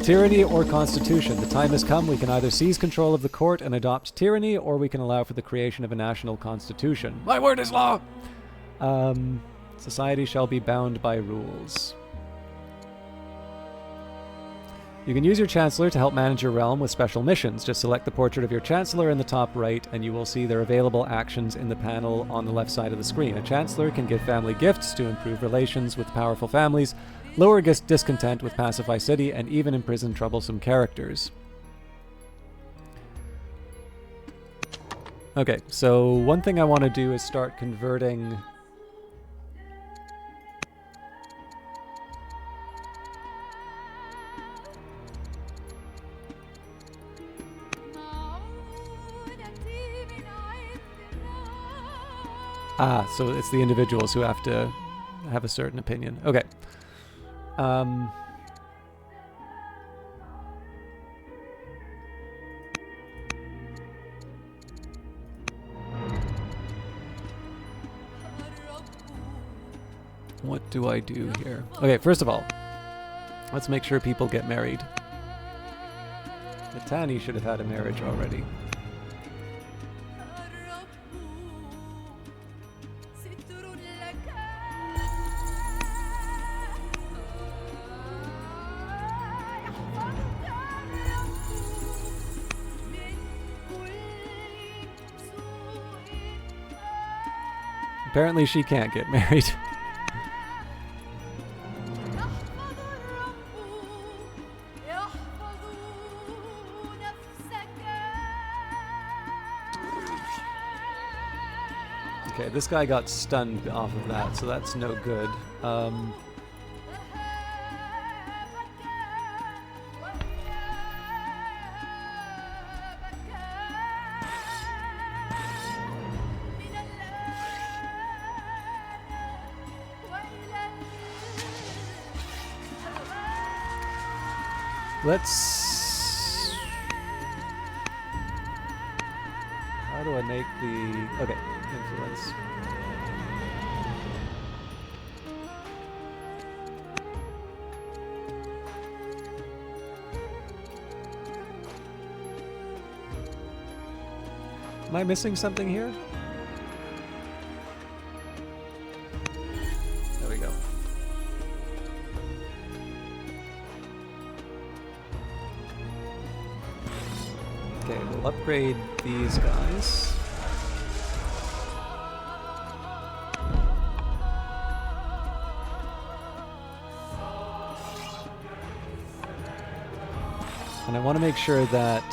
Tyranny or constitution? The time has come. We can either seize control of the court and adopt tyranny, or we can allow for the creation of a national constitution. My word is law! Society shall be bound by rules. You can use your Chancellor to help manage your realm with special missions. Just select the portrait of your Chancellor in the top right, and you will see their available actions in the panel on the left side of the screen. A Chancellor can give family gifts to improve relations with powerful families, lower discontent with Pacify City, and even imprison troublesome characters. Okay, so one thing I want to do is start converting... Ah, so it's the individuals who have to have a certain opinion. Okay. What do I do here? Okay, first of all, let's make sure people get married. Mitanni should have had a marriage already. Apparently she can't get married. Okay, this guy got stunned off of that, so that's no good. Let's do I make the... Okay, influence. Am I missing something here? There we go. Okay, we'll upgrade these guys. And I want to make sure that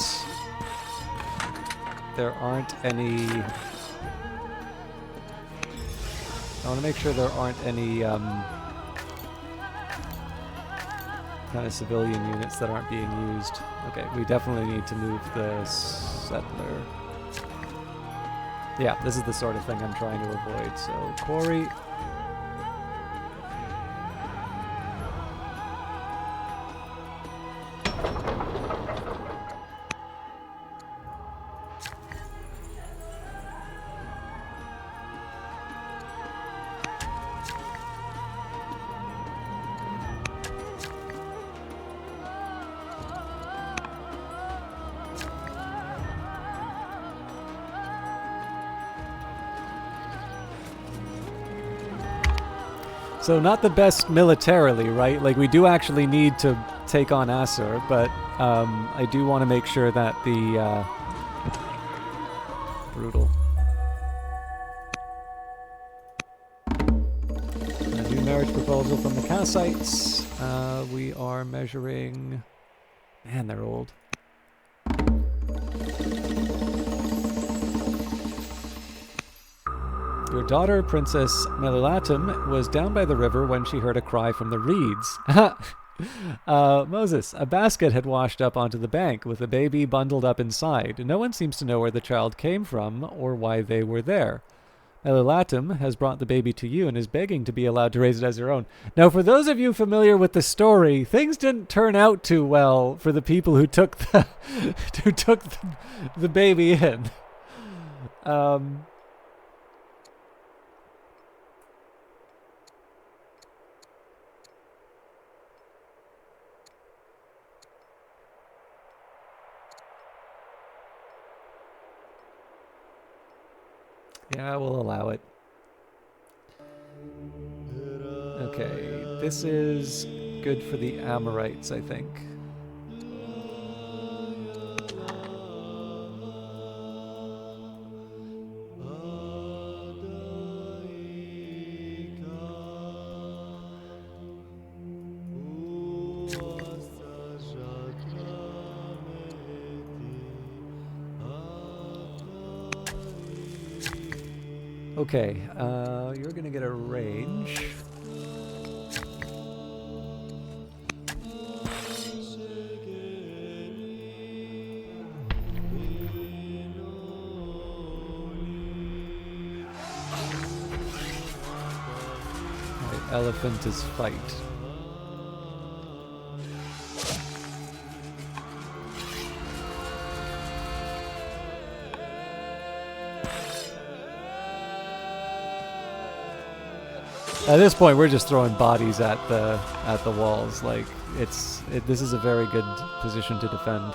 there aren't any... I want to make sure there aren't any kind of civilian units that aren't being used. Okay, we definitely need to move the settler. Yeah, this is the sort of thing I'm trying to avoid. So, quarry. So not the best militarily, right? Like, we do actually need to take on Assur, but I do want to make sure that the... brutal. A new marriage proposal from the Kassites. We are measuring... Man, they're old. Your daughter, Princess Melulatum, was down by the river when she heard a cry from the reeds. Moses, a basket had washed up onto the bank with a baby bundled up inside. No one seems to know where the child came from or why they were there. Melulatum has brought the baby to you and is begging to be allowed to raise it as her own. Now, for those of you familiar with the story, things didn't turn out too well for the people who took the baby in. Yeah, we'll allow it. Okay, this is good for the Amorites, I think. Okay, you're gonna get a range. Alright, elephant is fight. At this point, we're just throwing bodies at the walls. Like, this is a very good position to defend.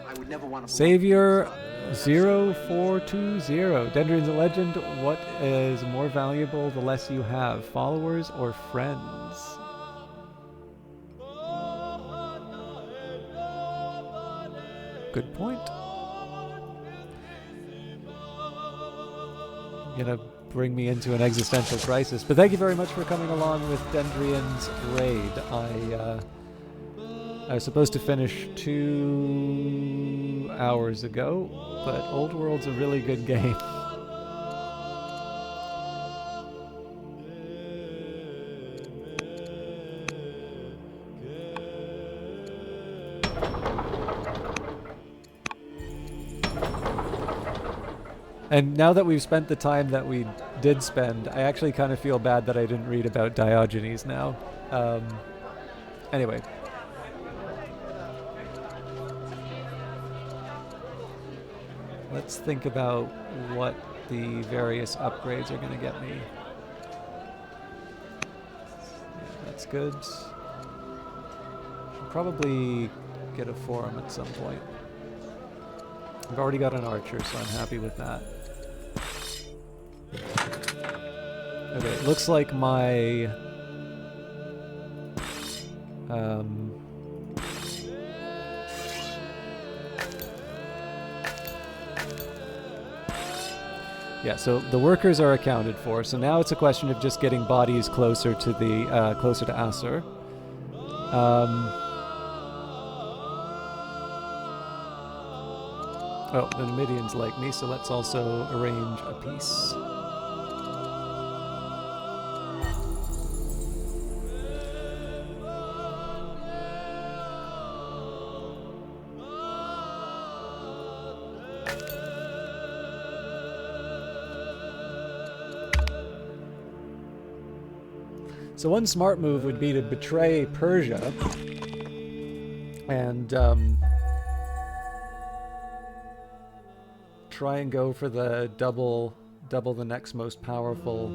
I would never want to. Savior 0420. Dendrian's a legend. What is more valuable the less you have, followers or friends? Good point. Gonna bring me into an existential crisis. But thank you very much for coming along with Dendrian's raid. I was supposed to finish 2 hours ago, but Old World's a really good game. And now that we've spent the time that we did spend, I actually kind of feel bad that I didn't read about Diogenes now. Anyway. Let's think about what the various upgrades are going to get me. Yeah, that's good. Should probably get a forum at some point. I've already got an archer, so I'm happy with that. Okay, it looks like my... yeah, so the workers are accounted for. So now it's a question of just getting bodies closer to the closer to Asur. Oh, the Numidians like me, so let's also arrange a peace. So one smart move would be to betray Persia and try and go for the double the next most powerful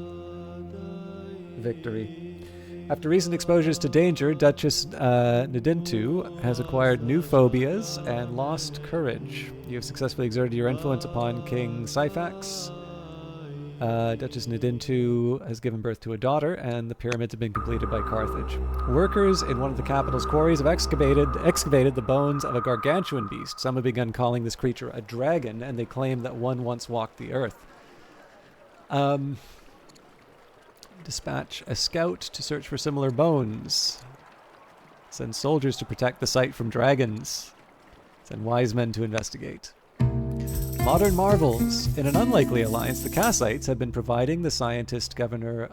victory. After recent exposures to danger, Duchess Ndintu has acquired new phobias and lost courage. You have successfully exerted your influence upon King Syphax. Duchess Ndintu has given birth to a daughter, and the pyramids have been completed by Carthage. Workers in one of the capital's quarries have excavated the bones of a gargantuan beast. Some have begun calling this creature a dragon, and they claim that one once walked the earth. Dispatch a scout to search for similar bones. Send soldiers to protect the site from dragons. Send wise men to investigate. Modern marvels. In an unlikely alliance, the Kassites have been providing the scientist Governor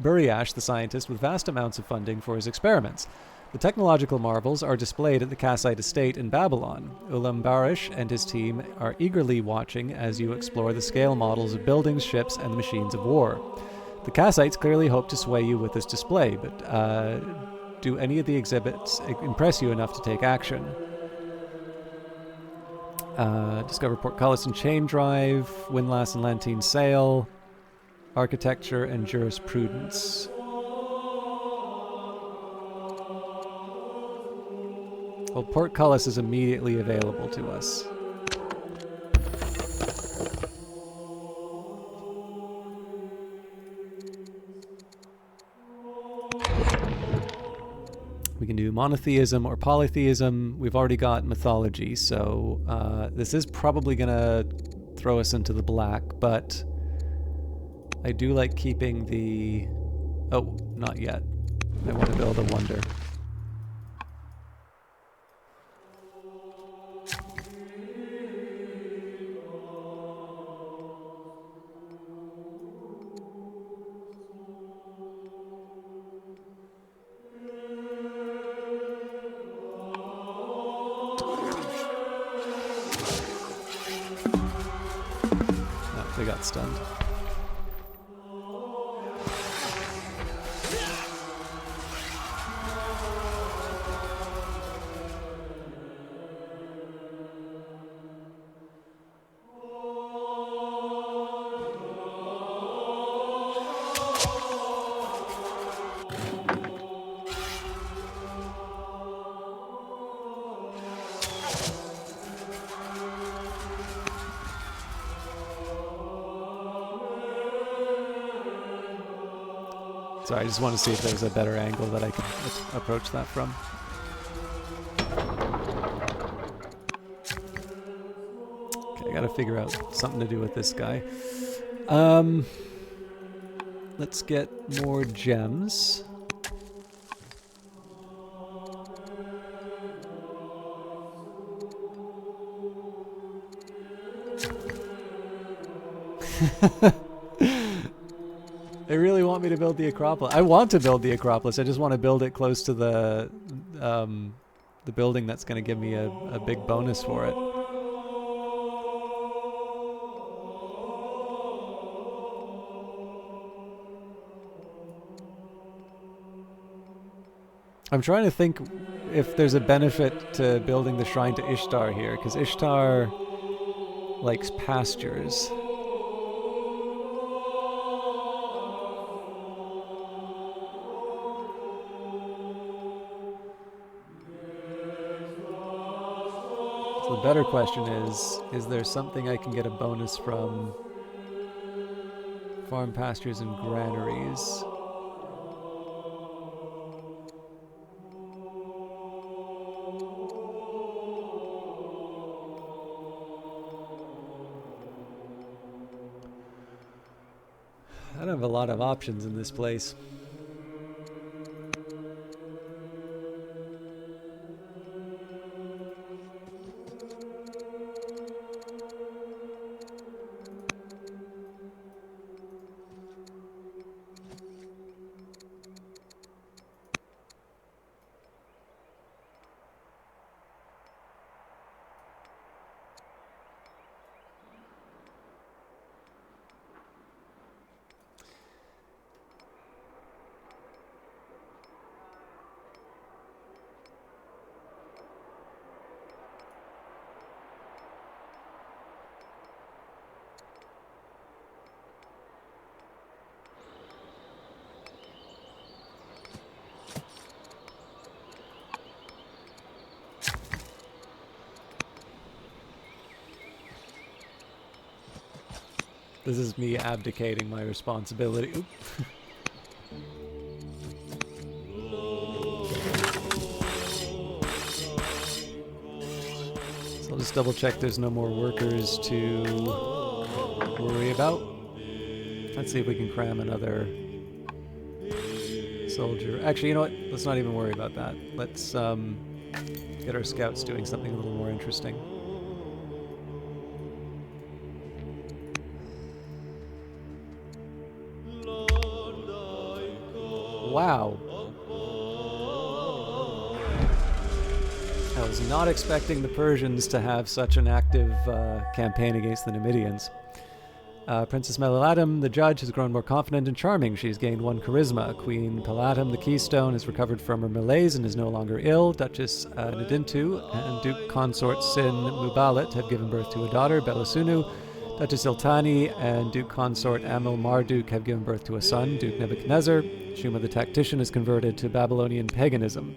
Buriash, the scientist, with vast amounts of funding for his experiments. The technological marvels are displayed at the Kassite estate in Babylon. Ulam Barish and his team are eagerly watching as you explore the scale models of buildings, ships, and the machines of war. The Kassites clearly hope to sway you with this display, but do any of the exhibits impress you enough to take action? Discover Portcullis and Chain Drive, Windlass and Lantine Sail, Architecture and Jurisprudence. Well, Portcullis is immediately available to us. We can do monotheism or polytheism. We've already got mythology, so this is probably going to throw us into the black, but I do like keeping the... Oh, not yet. I want to build a wonder. They got stunned. Sorry, I just want to see if there's a better angle that I can approach that from. Okay, I gotta figure out something to do with this guy. Let's get more gems. They really want me to build the Acropolis. I want to build the Acropolis. I just want to build it close to the building that's going to give me a big bonus for it. I'm trying to think if there's a benefit to building the shrine to Ishtar here, because Ishtar likes pastures. So the better question is there something I can get a bonus from farm pastures and granaries? I don't have a lot of options in this place. This is me abdicating my responsibility. Oop. So I'll just double check there's no more workers to worry about. Let's see if we can cram another soldier. Actually, you know what? Let's not even worry about that. Let's get our scouts doing something a little more interesting. Wow. I was not expecting the Persians to have such an active campaign against the Numidians. Princess Melalatum, the judge, has grown more confident and charming. She's gained 1 charisma. Queen Palatum, the keystone, has recovered from her malaise and is no longer ill. Duchess Nadintu and Duke Consort Sin Mubalit have given birth to a daughter, Belasunu. Duchess Iltani and Duke Consort Amil Marduk have given birth to a son, Duke Nebuchadnezzar. Shuma the tactician is converted to Babylonian paganism.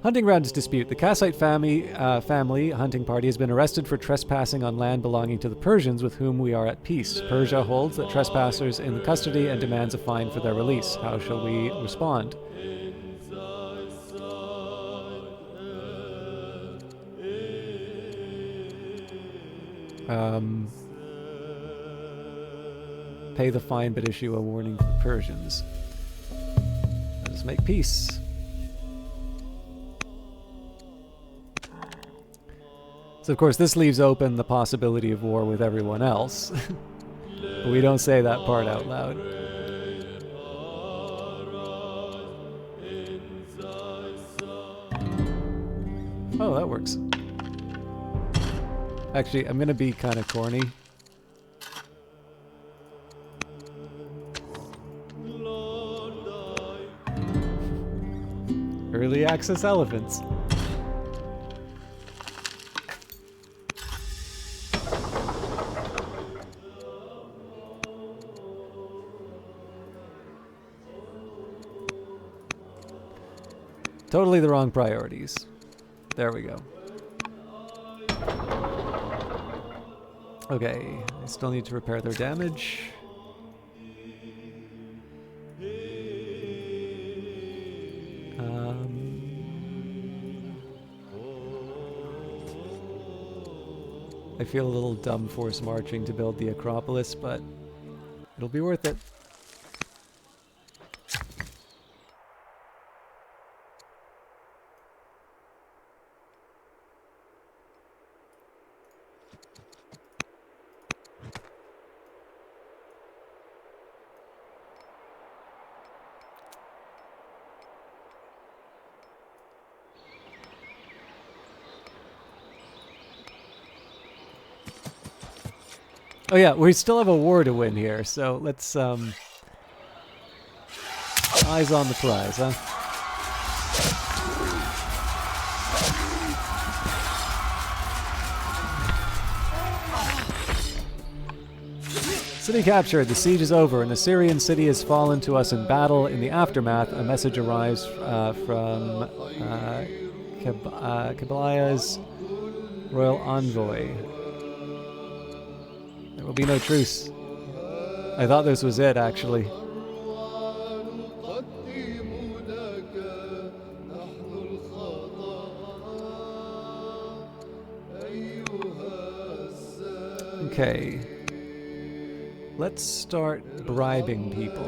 Hunting grounds dispute. The Kassite family hunting party has been arrested for trespassing on land belonging to the Persians with whom we are at peace. Persia holds that trespassers in custody and demands a fine for their release. How shall we respond? Pay the fine but issue a warning to the Persians. Let us make peace. So of course this leaves open the possibility of war with everyone else. But we don't say that part out loud. Oh, that works. Actually, I'm gonna be kind of corny. Early access elephants. Totally the wrong priorities. There we go. Okay, I still need to repair their damage. I feel a little dumb force marching to build the Acropolis, but it'll be worth it. Oh yeah, we still have a war to win here, so let's eyes on the prize, huh? City captured. The siege is over. An Assyrian city has fallen to us in battle. In the aftermath, a message arrives from Kabaliah's royal envoy. There will be no truce. I thought this was it, actually. Okay. Let's start bribing people.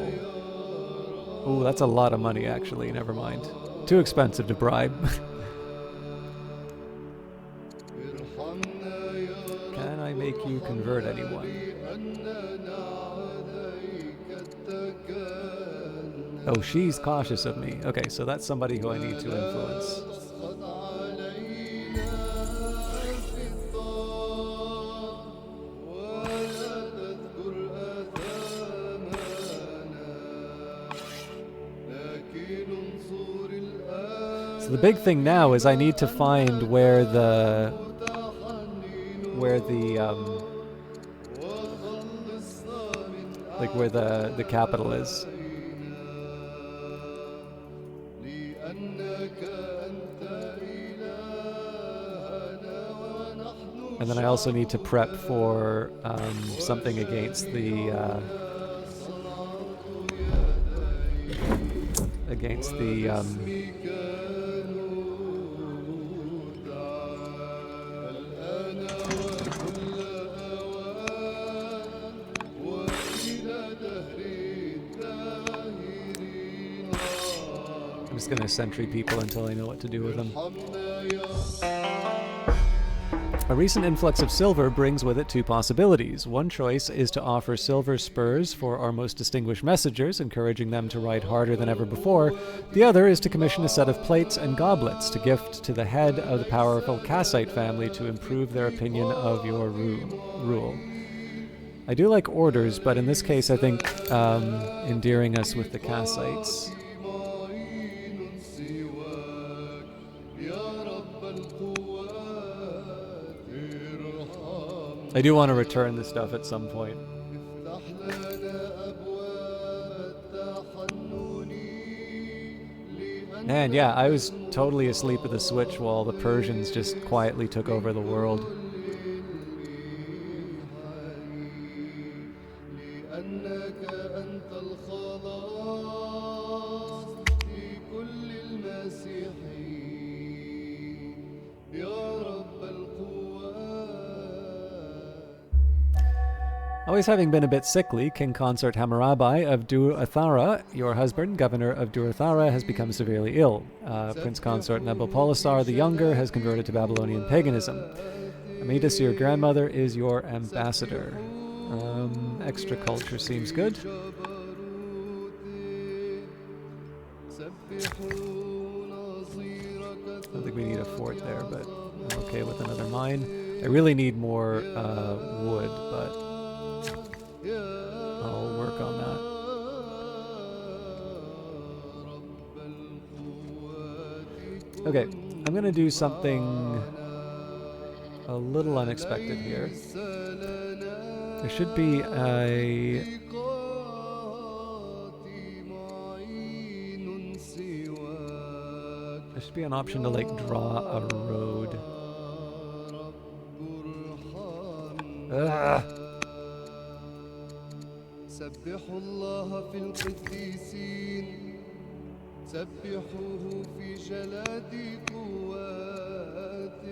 Ooh, that's a lot of money, actually. Never mind. Too expensive to bribe. Can I make you convert anyone? Oh, she's cautious of me. Okay, so that's somebody who I need to influence. So the big thing now is I need to find where the capital is. And then I also need to prep for something against the I'm just gonna sentry people until I know what to do with them. A recent influx of silver brings with it two possibilities. One choice is to offer silver spurs for our most distinguished messengers, encouraging them to ride harder than ever before. The other is to commission a set of plates and goblets to gift to the head of the powerful Kassite family to improve their opinion of your rule. I do like orders, but in this case I think endearing us with the Kassites. I do want to return this stuff at some point. And yeah, I was totally asleep at the switch while the Persians just quietly took over the world. Always having been a bit sickly, King Consort Hammurabi of Dur-Athara, your husband, governor of Dur-Athara, has become severely ill. Prince Consort Nabopolassar the Younger has converted to Babylonian paganism. Amidus, your grandmother, is your ambassador. Extra culture seems good. I don't think we need a fort there, but I'm okay with another mine. I really need more wood, but I'll work on that. Okay, I'm gonna do something a little unexpected here. There should be an option to like draw a road. سبحوا الله في القديسين سبحوه في جلاد قواته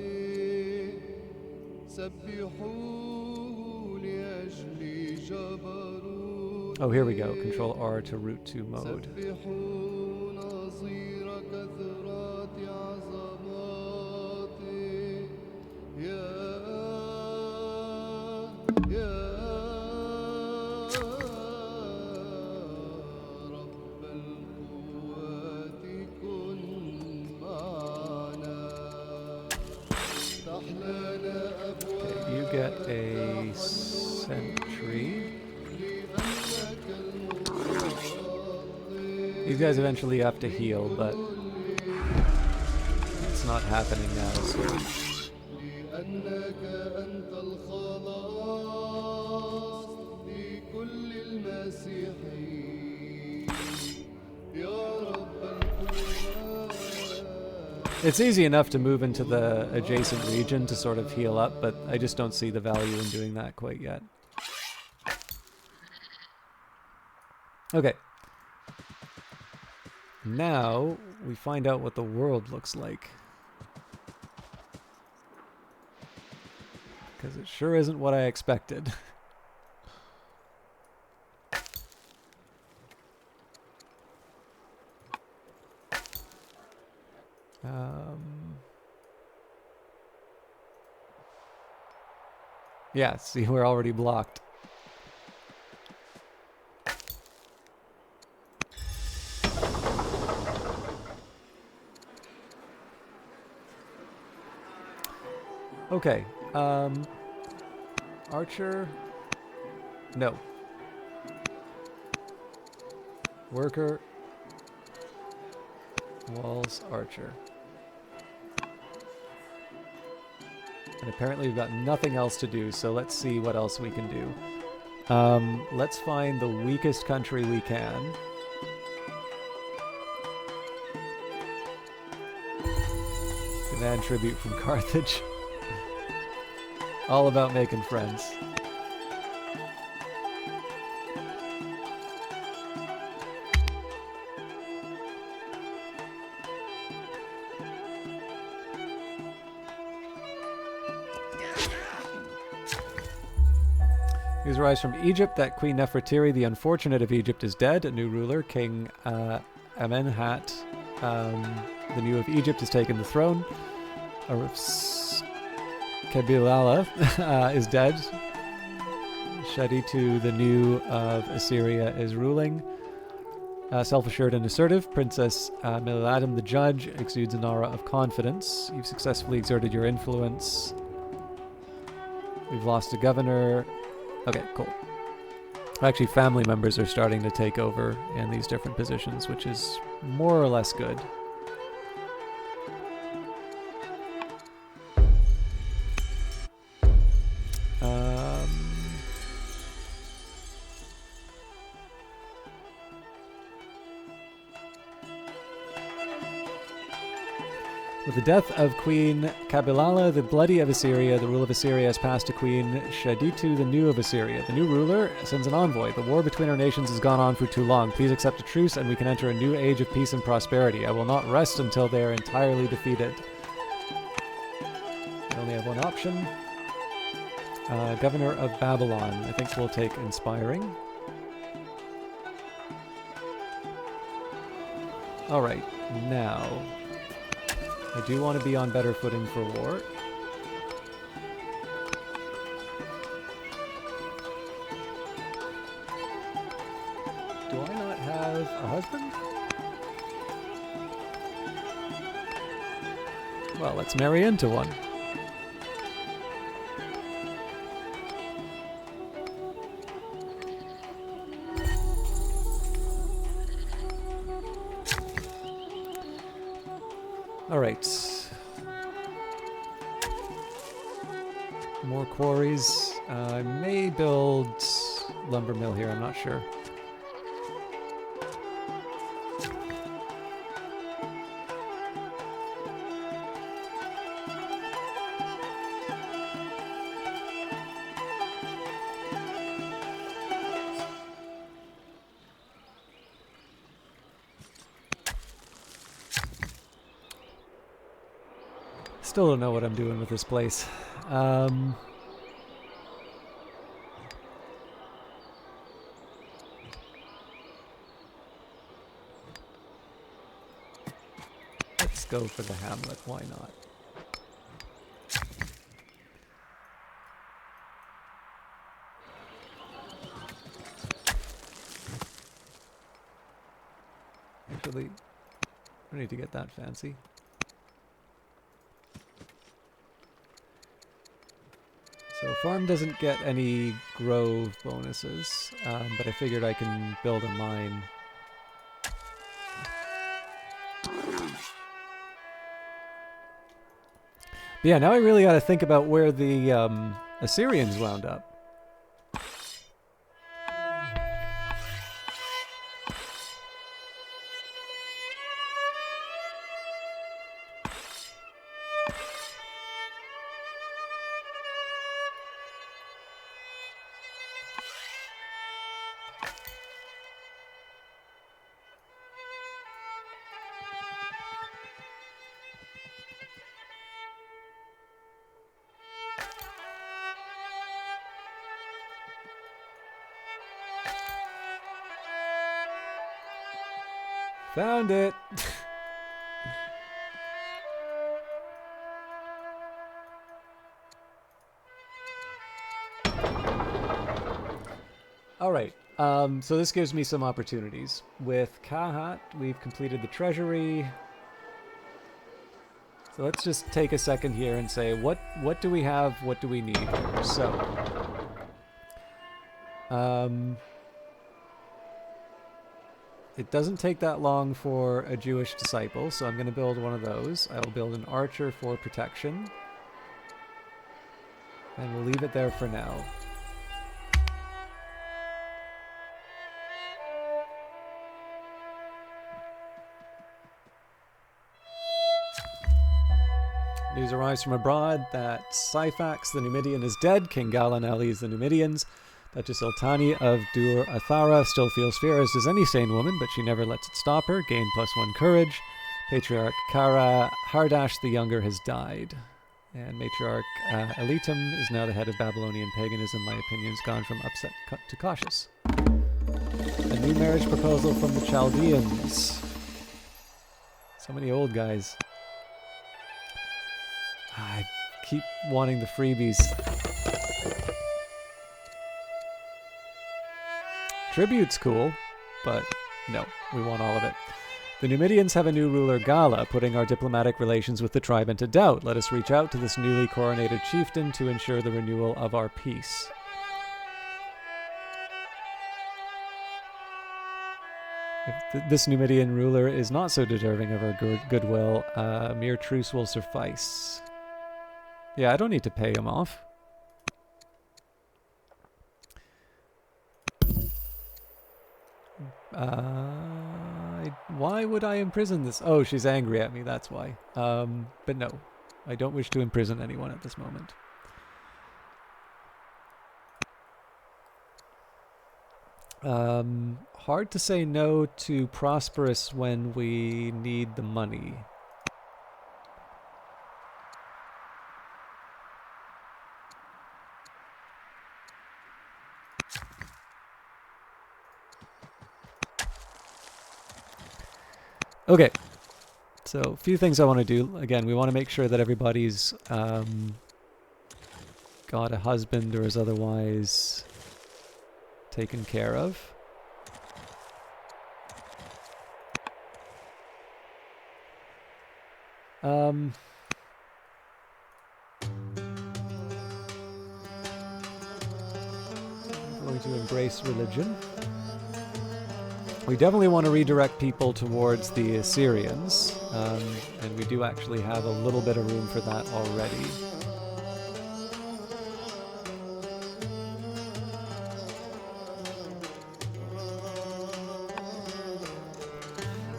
سبحوه لأجل جبروت. Oh, here we go. Control R to route to mode. سبحوا نظير كثرات عظماته يا Get a sentry. These guys eventually have to heal, but it's not happening now, so كل المسيحيين يا رب القرآن. It's easy enough to move into the adjacent region to sort of heal up, but I just don't see the value in doing that quite yet. Okay. Now we find out what the world looks like. Because it sure isn't what I expected. Yeah, see, we're already blocked. Okay, Archer? No. Worker. Walls, Archer. And apparently we've got nothing else to do, so let's see what else we can do. Let's find the weakest country we can. Demand tribute from Carthage. All about making friends. News arrives from Egypt that Queen Nefertiri, the unfortunate of Egypt, is dead. A new ruler, King Amenhat, the new of Egypt, has taken the throne. Kabilala is dead. Shaditu, the new of Assyria, is ruling. Self-assured and assertive, Princess Miladam the Judge exudes an aura of confidence. You've successfully exerted your influence. We've lost a governor. Okay, cool. Actually, family members are starting to take over in these different positions, which is more or less good. With the death of Queen Kabilala, the Bloody of Assyria, the rule of Assyria has passed to Queen Shaditu, the new of Assyria. The new ruler sends an envoy. The war between our nations has gone on for too long. Please accept a truce and we can enter a new age of peace and prosperity. I will not rest until they are entirely defeated. We only have one option. Governor of Babylon. I think we'll take Inspiring. Alright, now... I do want to be on better footing for war. Do I not have a husband? Well, let's marry into one. All right. More quarries. I may build lumber mill here, I'm not sure. Still don't know what I'm doing with this place. Let's go for the hamlet, why not? Actually, I don't need to get that fancy. So farm doesn't get any grove bonuses, but I figured I can build a mine. But yeah, now I really got to think about where the Assyrians wound up. Found it! Alright, so this gives me some opportunities. With Kahat, we've completed the treasury. So let's just take a second here and say, what do we have, what do we need here? So, it doesn't take that long for a Jewish disciple, so I'm going to build one of those. I will build an archer for protection. And we'll leave it there for now. News arrives from abroad that Syphax the Numidian is dead. King Galan allies the Numidians. Duchess Iltani of Dur Athara still feels fear, as does any sane woman, but she never lets it stop her. Gain +1 courage. Patriarch Kara Hardash the Younger has died. And Matriarch Elitum is now the head of Babylonian paganism. My opinion's gone from upset to cautious. A new marriage proposal from the Chaldeans. So many old guys. I keep wanting the freebies. Tribute's cool, but no, we want all of it. The Numidians have a new ruler, Gala, putting our diplomatic relations with the tribe into doubt. Let us reach out to this newly coronated chieftain to ensure the renewal of our peace. If this Numidian ruler is not so deserving of our goodwill, mere truce will suffice. Yeah, I don't need to pay him off. Why would I imprison this? Oh, she's angry at me, that's why. But no, I don't wish to imprison anyone at this moment. Hard to say no to Prosperous when we need the money. Okay, so a few things I want to do. Again, we want to make sure that everybody's got a husband or is otherwise taken care of. I'm going to embrace religion. We definitely want to redirect people towards the Assyrians, and we do actually have a little bit of room for that already.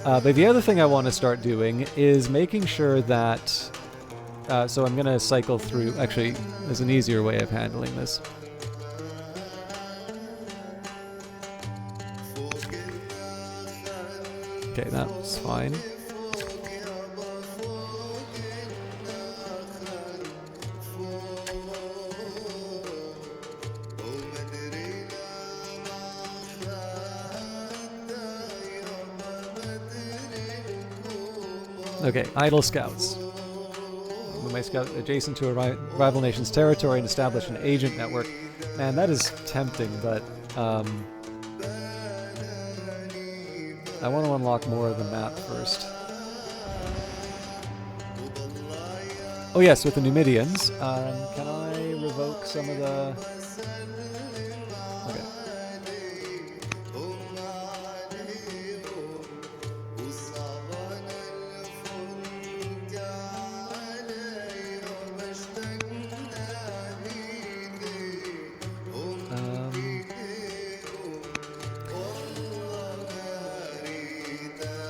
But the other thing I want to start doing is making sure that... so I'm going to cycle through... Actually, there's an easier way of handling this. Okay, that's fine. Okay, idle scouts. We may scout adjacent to a rival nation's territory and establish an agent network. Man, that is tempting, but I want to unlock more of the map first. Oh yes, with the Numidians. Can I revoke some of the... Okay.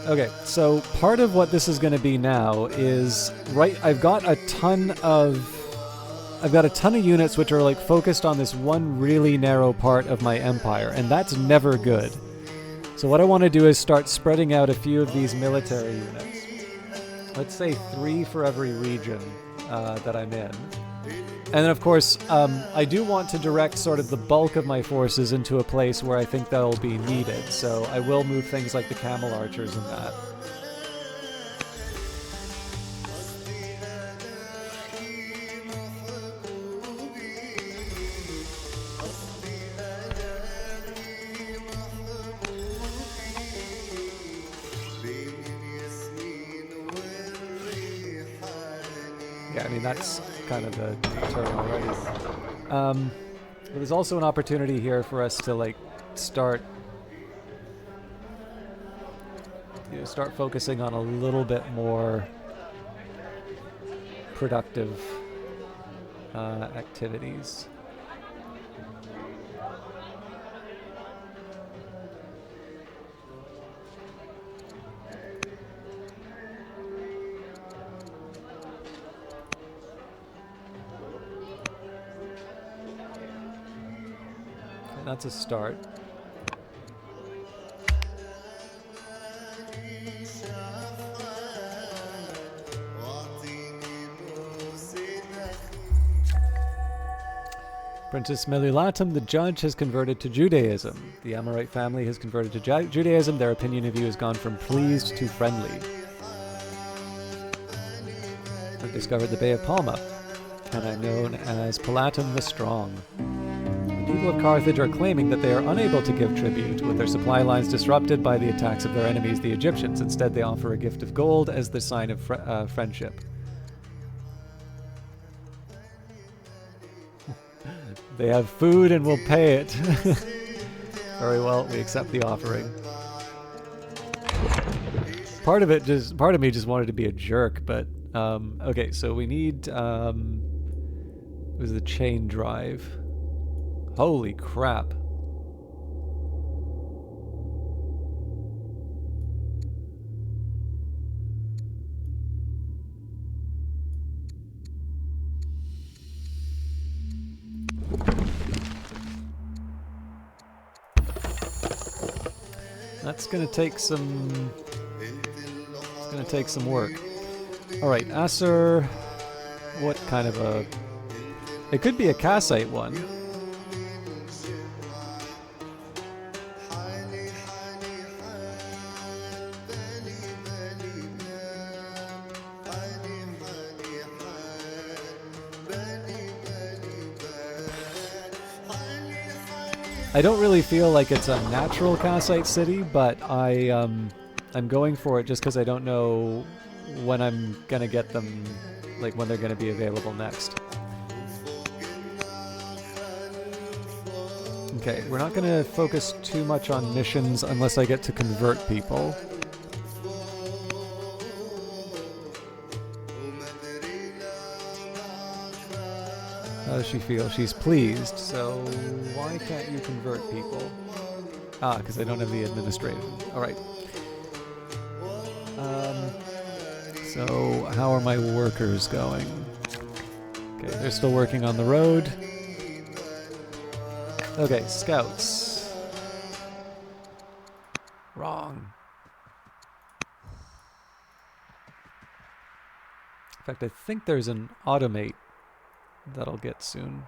Okay, so part of what this is going to be now is I've got a ton of units which are like focused on this one really narrow part of my empire, and that's never good. So what I want to do is start spreading out a few of these military units. Let's say 3 for every region that I'm in. And then, of course, I do want to direct sort of the bulk of my forces into a place where I think they'll be needed. So I will move things like the camel archers and that. Yeah, I mean, that's kind of the turn already. But there's also an opportunity here for us to, like, start focusing on a little bit more productive activities. That's a start. Princess Melulatum, the judge, has converted to Judaism. The Amorite family has converted to Judaism. Their opinion of you has gone from pleased to friendly. I've discovered the Bay of Palma, and I'm known as Palatum the Strong. The people of Carthage are claiming that they are unable to give tribute, with their supply lines disrupted by the attacks of their enemies, the Egyptians. Instead, they offer a gift of gold as the sign of friendship. They have food and will pay it. Very well, we accept the offering. Part of me just wanted to be a jerk, but okay, so we need it was the chain drive. Holy crap. That's gonna take some. It's gonna take some work. All right, Acer. What kind of a? It could be a Kassite one. I don't really feel like it's a natural Kassite city, but I'm going for it just because I don't know when I'm gonna get them, like when they're gonna be available next. Okay, we're not gonna focus too much on missions unless I get to convert people. How does she feel? She's pleased, so why can't you convert people? Ah, because I don't have the administrative. Alright. So, how are my workers going? Okay, they're still working on the road. Okay, scouts. Wrong. In fact, I think there's an automate that'll get soon.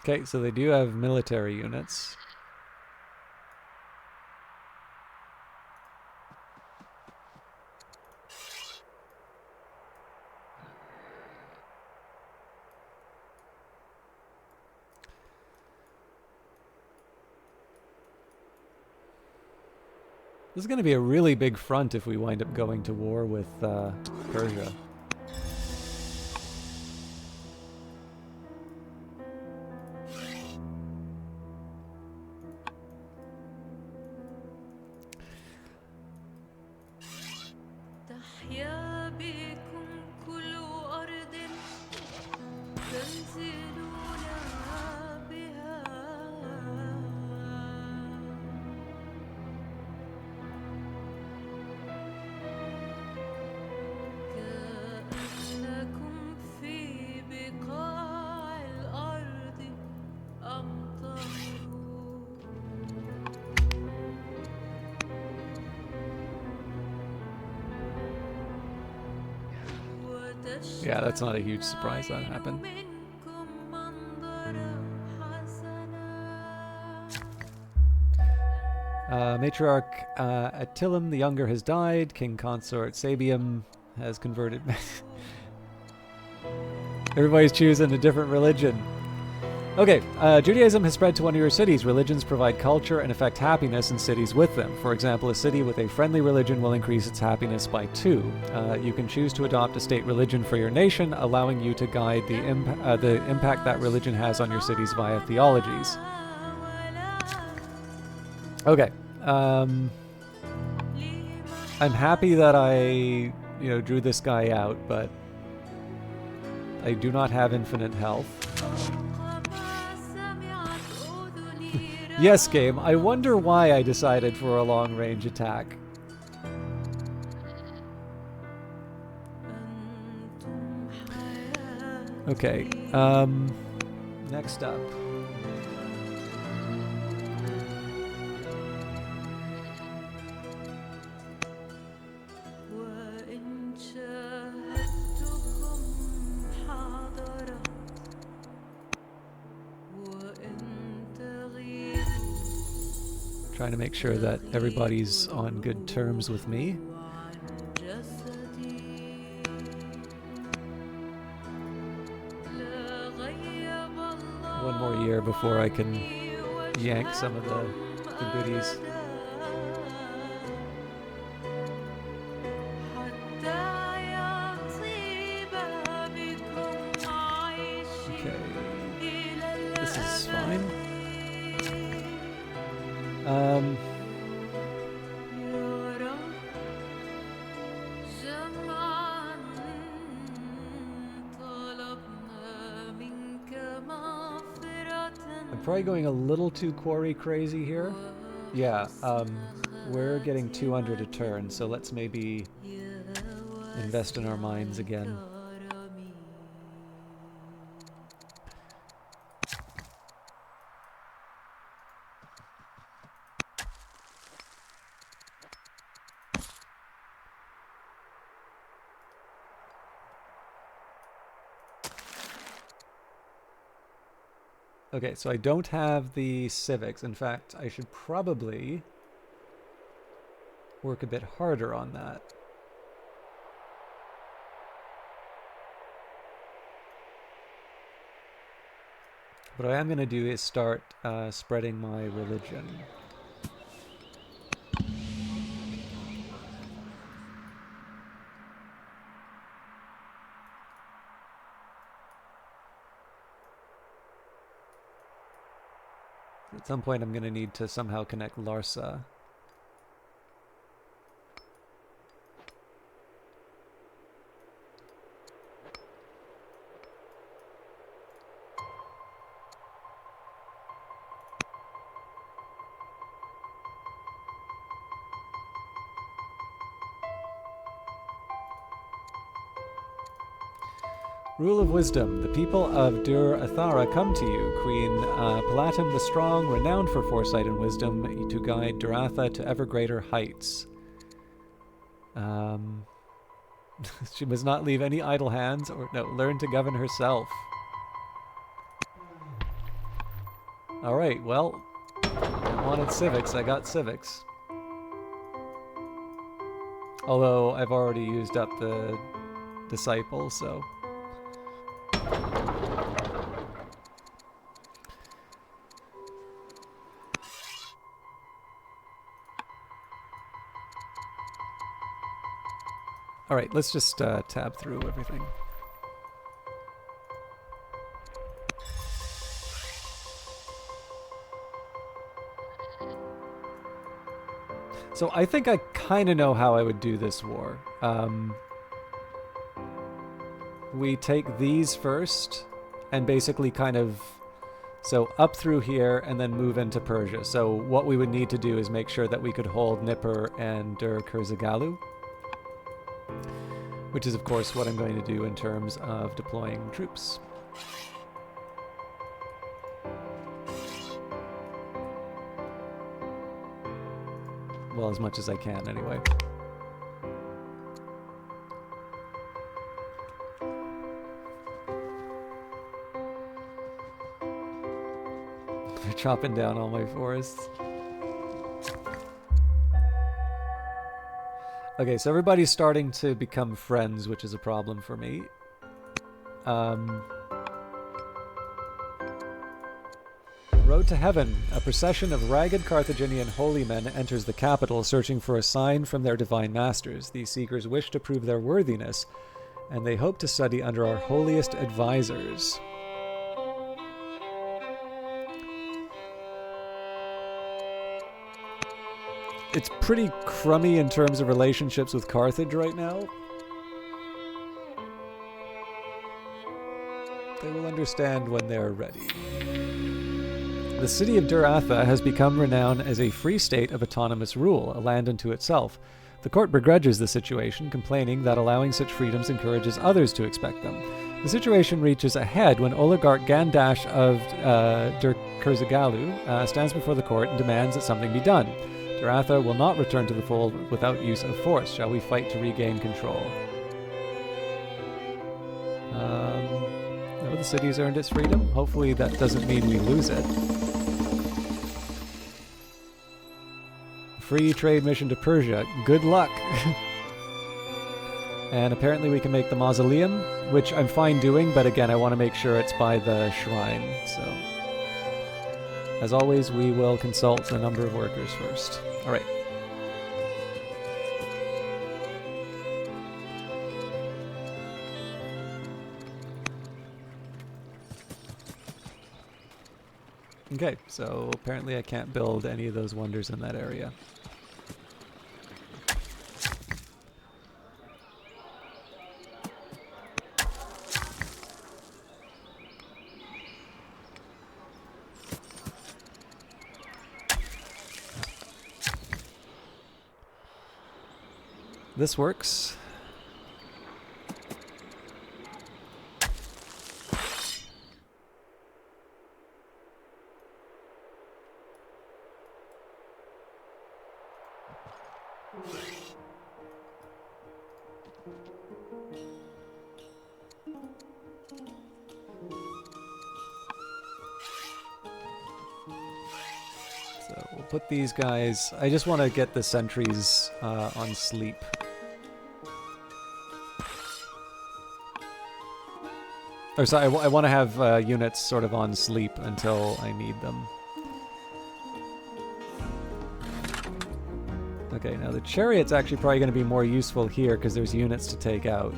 Okay, so they do have military units. This is going to be a really big front if we wind up going to war with Persia. Yeah, that's not a huge surprise that happened. Matriarch Attilim the Younger has died. King Consort Sabium has converted. Everybody's choosing a different religion. Okay, Judaism has spread to one of your cities. Religions provide culture and affect happiness in cities with them. For example, a city with a friendly religion will increase its happiness by 2. You can choose to adopt a state religion for your nation, allowing you to guide the impact that religion has on your cities via theologies. Okay. I'm happy that I, drew this guy out, but I do not have infinite health. Yes, game. I wonder why I decided for a long-range attack. Okay. Next up. Trying to make sure that everybody's on good terms with me. One more year before I can yank some of the goodies. Okay. This is fine. I'm probably going a little too quarry crazy here. Yeah, we're getting 200 a turn, so let's maybe invest in our mines again. Okay, so I don't have the civics. In fact, I should probably work a bit harder on that. What I am going to do is start spreading my religion. At some point I'm going to need to somehow connect Larsa. Rule of wisdom. The people of Dur Athara come to you. Queen Palatin the Strong, renowned for foresight and wisdom, to guide Duratha to ever greater heights. She must not leave any idle hands, or learn to govern herself. Alright, well, I wanted civics, I got civics. Although I've already used up the disciple, so... Alright, let's just tab through everything. So I think I kind of know how I would do this war. We take these first and basically kind of... So up through here and then move into Persia. So what we would need to do is make sure that we could hold Nippur and Dur Kurzagalu. Which is, of course, what I'm going to do in terms of deploying troops. Well, as much as I can, anyway. chopping down all my forests. Okay, so everybody's starting to become friends, which is a problem for me. Road to Heaven. A procession of ragged Carthaginian holy men enters the capital, searching for a sign from their divine masters. These seekers wish to prove their worthiness, and they hope to study under our holiest advisors. It's pretty crummy in terms of relationships with Carthage right now. They will understand when they're ready. The city of Duratha has become renowned as a free state of autonomous rule, a land unto itself. The court begrudges the situation, complaining that allowing such freedoms encourages others to expect them. The situation reaches a head when oligarch Gandash of Durkurzagalu stands before the court and demands that something be done. Duratha will not return to the fold without use of force. Shall we fight to regain control? No, the city's earned its freedom. Hopefully that doesn't mean we lose it. Free trade mission to Persia. Good luck! And apparently we can make the mausoleum, which I'm fine doing, but again, I want to make sure it's by the shrine, so... As always, we will consult the number of workers first. Alright. Okay, so apparently I can't build any of those wonders in that area. This works. So we'll put these guys... I just want to get the sentries on sleep. Or sorry, I want to have units sort of on sleep until I need them. Okay, now the chariot's actually probably going to be more useful here because there's units to take out.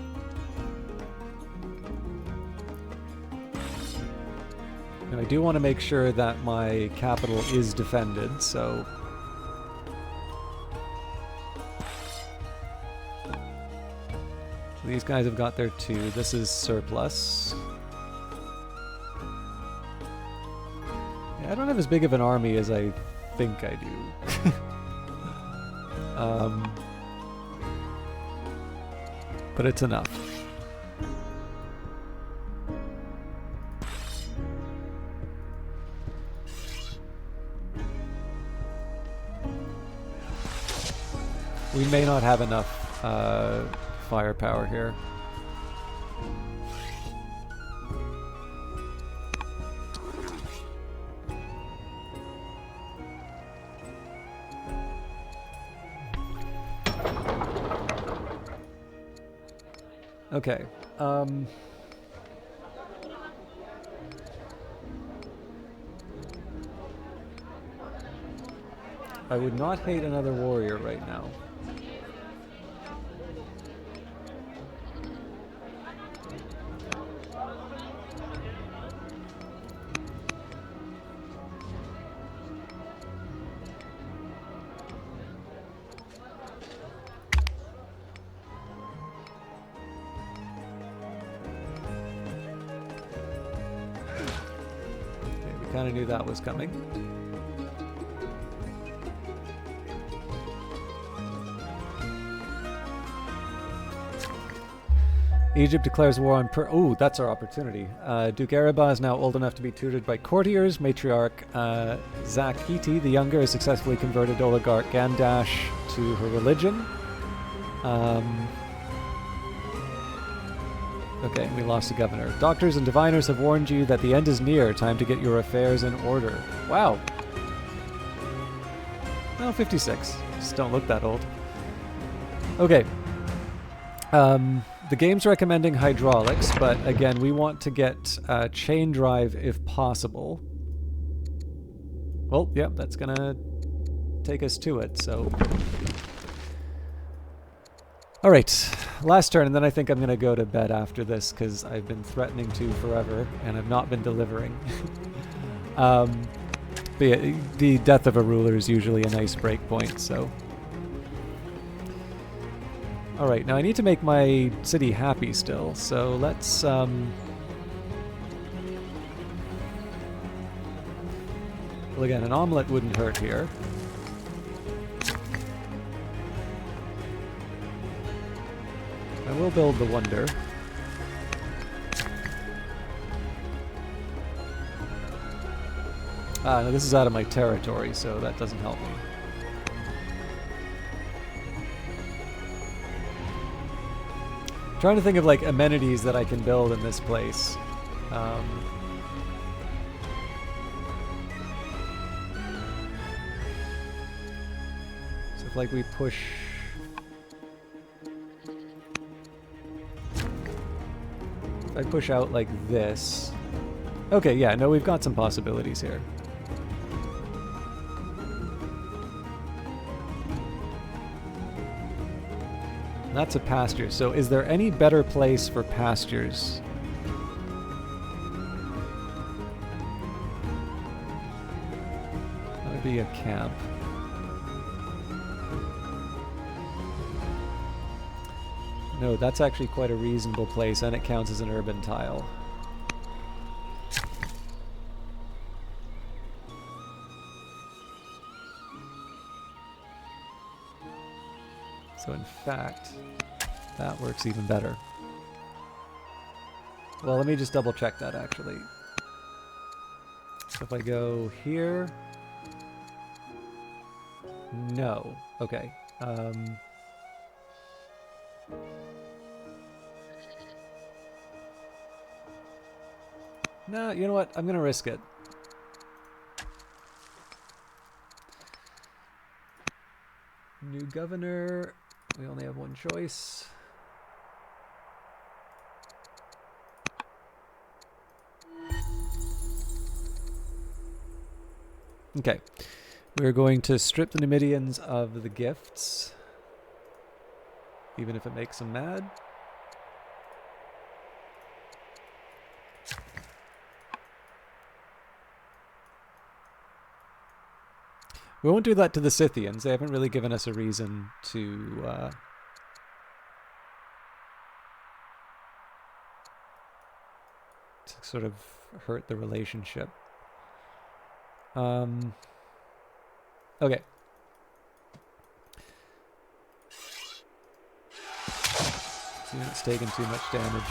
And I do want to make sure that my capital is defended, so... These guys have got their 2. This is surplus. Yeah, I don't have as big of an army as I think I do. But it's enough. We may not have enough firepower here. Okay. I would not hate another warrior right now. Kind of knew that was coming. Egypt declares war on oh, that's our opportunity. Duke Araba is now old enough to be tutored by courtiers. Matriarch Zakhiti the Younger has successfully converted oligarch Gandash to her religion. Okay, we lost the governor. Doctors and diviners have warned you that the end is near. Time to get your affairs in order. Wow. Well, 56. Just don't look that old. Okay. The game's recommending hydraulics, but again, we want to get chain drive if possible. Well, yep, that's gonna take us to it, so... Alright, last turn, and then I think I'm going to go to bed after this, because I've been threatening to forever, and I've not been delivering. But yeah, the death of a ruler is usually a nice break point, so... Alright, now I need to make my city happy still, so let's... Well, again, an omelet wouldn't hurt here. I will build the wonder. No, this is out of my territory, so that doesn't help me. Trying to think of like amenities that I can build in this place. So if like we push... If I push out like this... Okay, yeah, no, we've got some possibilities here. That's a pasture. So is there any better place for pastures? That would be a camp. No, that's actually quite a reasonable place, and it counts as an urban tile. So in fact, that works even better. Well, let me just double check that actually. So if I go here... No. Okay. No, you know what? I'm gonna risk it. New governor. We only have one choice. Okay. We're going to strip the Numidians of the gifts. Even if it makes them mad. We won't do that to the Scythians. They haven't really given us a reason to sort of hurt the relationship. Okay. This unit's taking too much damage.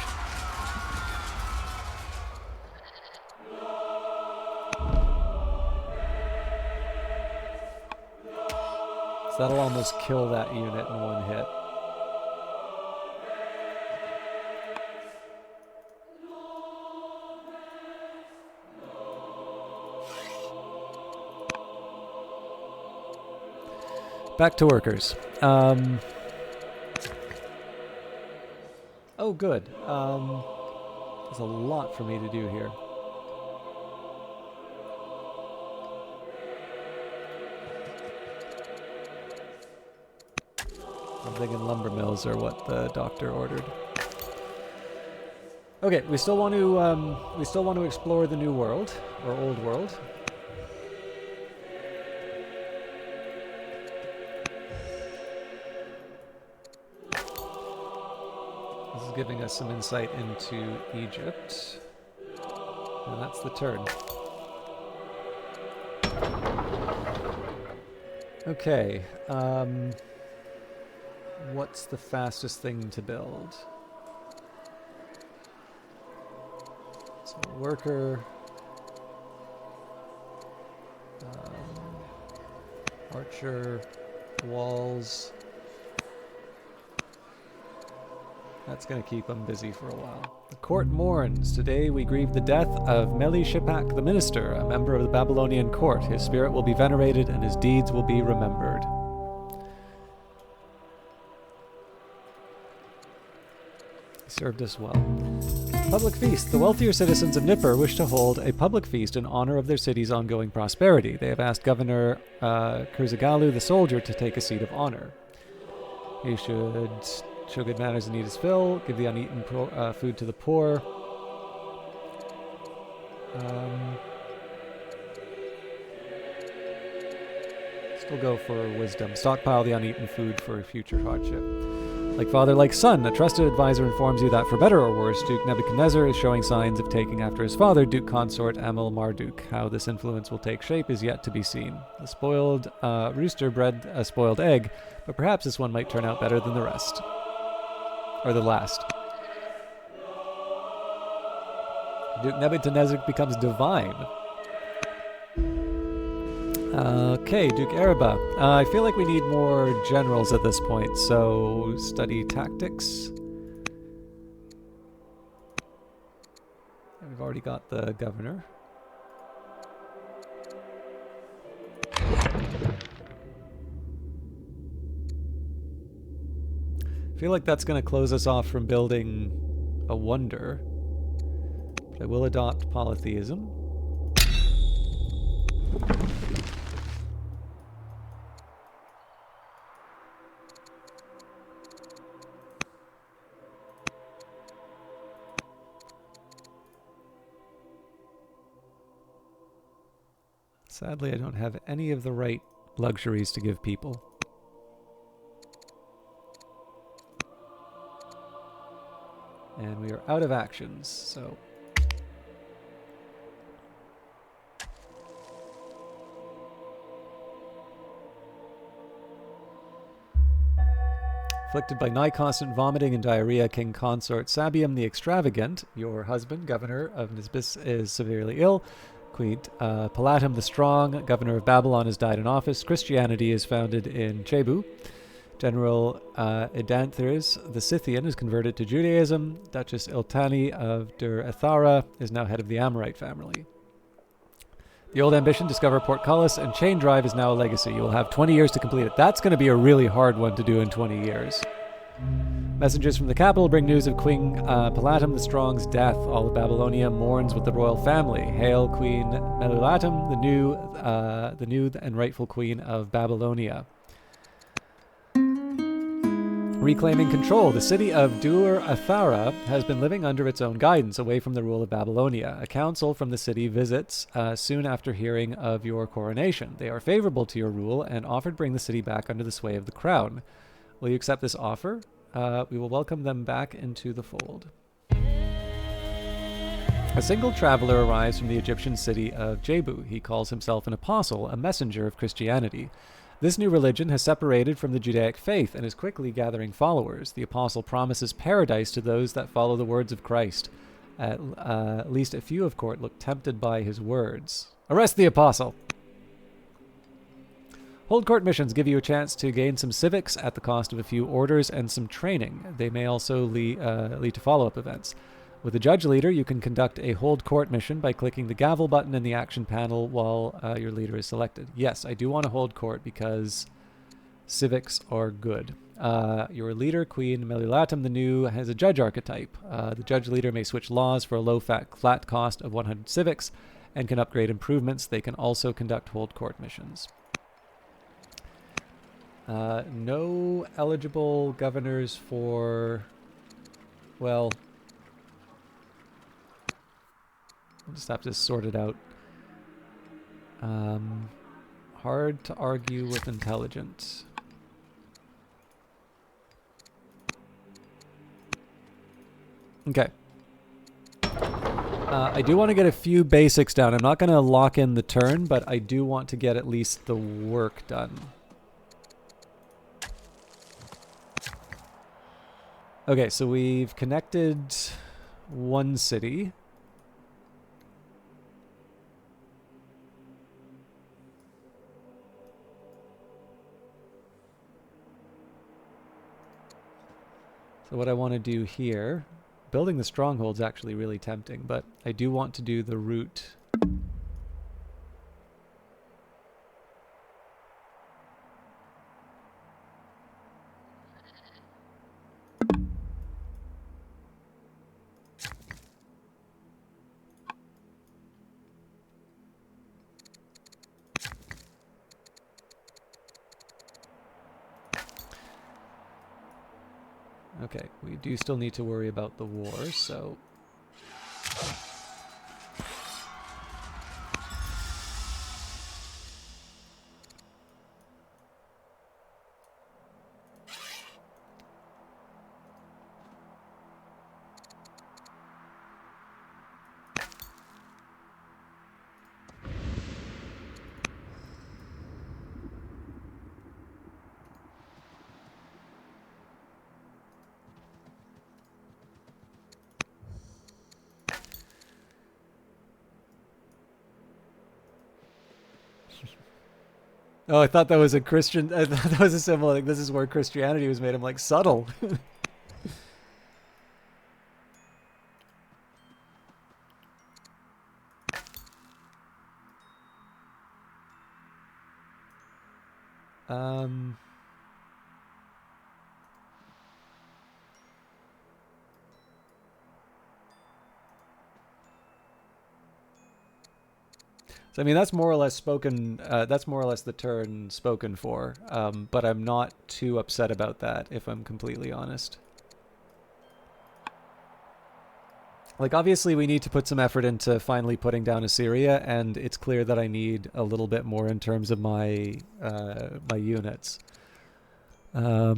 That'll almost kill that unit in one hit. Back to workers. Oh, good. There's a lot for me to do here. I'm thinking lumber mills are what the doctor ordered. Okay, we still want to explore the new world or old world. This is giving us some insight into Egypt, and that's the turn. Okay. What's the fastest thing to build? So worker, archer, walls. That's going to keep them busy for a while. The court mourns. Today we grieve the death of Meli-Shipak the minister, a member of the Babylonian court. His spirit will be venerated and his deeds will be remembered. He served us well. Public feast. The wealthier citizens of Nippur wish to hold a public feast in honor of their city's ongoing prosperity. They have asked Governor Kurzagalu the soldier to take a seat of honor. He should show good manners and eat his fill, give the uneaten food to the poor. Still go for wisdom. Stockpile the uneaten food for future hardship. Like father, like son, a trusted advisor informs you that for better or worse, Duke Nebuchadnezzar is showing signs of taking after his father, Duke Consort Amel Marduk. How this influence will take shape is yet to be seen. The spoiled rooster bred a spoiled egg, but perhaps this one might turn out better than the rest. Or the last. Duke Nebuchadnezzar becomes divine. Okay, Duke Araba. I feel like we need more generals at this point, so study tactics. We've already got the governor. I feel like that's going to close us off from building a wonder. But I will adopt polytheism. Sadly, I don't have any of the right luxuries to give people. And we are out of actions, so... Afflicted by nigh constant vomiting and diarrhea, King Consort Sabium the Extravagant, your husband, governor of Nisbis, is severely ill. Queen Palatum the Strong, governor of Babylon, has died in office. Christianity is founded in Chebu. General Edanthers the Scythian is converted to Judaism. Duchess Iltani of Dur Ethara is now head of the Amorite family. The old ambition, discover Portcullis and Chain Drive, is now a legacy. You will have 20 years to complete it. That's going to be a really hard one to do in 20 years. Messengers from the capital bring news of Queen Palatum the Strong's death. All of Babylonia mourns with the royal family. Hail Queen Melulatum, the new and rightful queen of Babylonia. Reclaiming control. The city of Dur Athara has been living under its own guidance, away from the rule of Babylonia. A council from the city visits soon after hearing of your coronation. They are favorable to your rule and offer to bring the city back under the sway of the crown. Will you accept this offer? We will welcome them back into the fold. A single traveler arrives from the Egyptian city of Jebu. He calls himself an apostle, a messenger of Christianity. This new religion has separated from the Judaic faith and is quickly gathering followers. The apostle promises paradise to those that follow the words of Christ. At least a few of court look tempted by his words. Arrest the apostle! Hold court missions give you a chance to gain some civics at the cost of a few orders and some training. They may also lead to follow-up events. With a judge leader, you can conduct a hold court mission by clicking the gavel button in the action panel while your leader is selected. Yes, I do want to hold court because civics are good. Your leader, Queen Melulatum the New, has a judge archetype. The judge leader may switch laws for a low-fat flat cost of 100 civics and can upgrade improvements. They can also conduct hold court missions. No eligible governors for, well, I'll just have to sort it out. Hard to argue with intelligent. Okay. I do want to get a few basics down. I'm not going to lock in the turn, but I do want to get at least the work done. Okay, so we've connected one city. So what I want to do here, building the stronghold's actually really tempting, but I do want to do the route. Okay, we do still need to worry about the war, so... Oh, I thought that was a Christian... I thought that was a symbol. Like, this is where Christianity was made. I'm like, subtle. um... So, I mean, that's more or less spoken, that's more or less the turn spoken for, but I'm not too upset about that, if I'm completely honest. Like, obviously we need to put some effort into finally putting down Assyria, and it's clear that I need a little bit more in terms of my, my units. Yeah,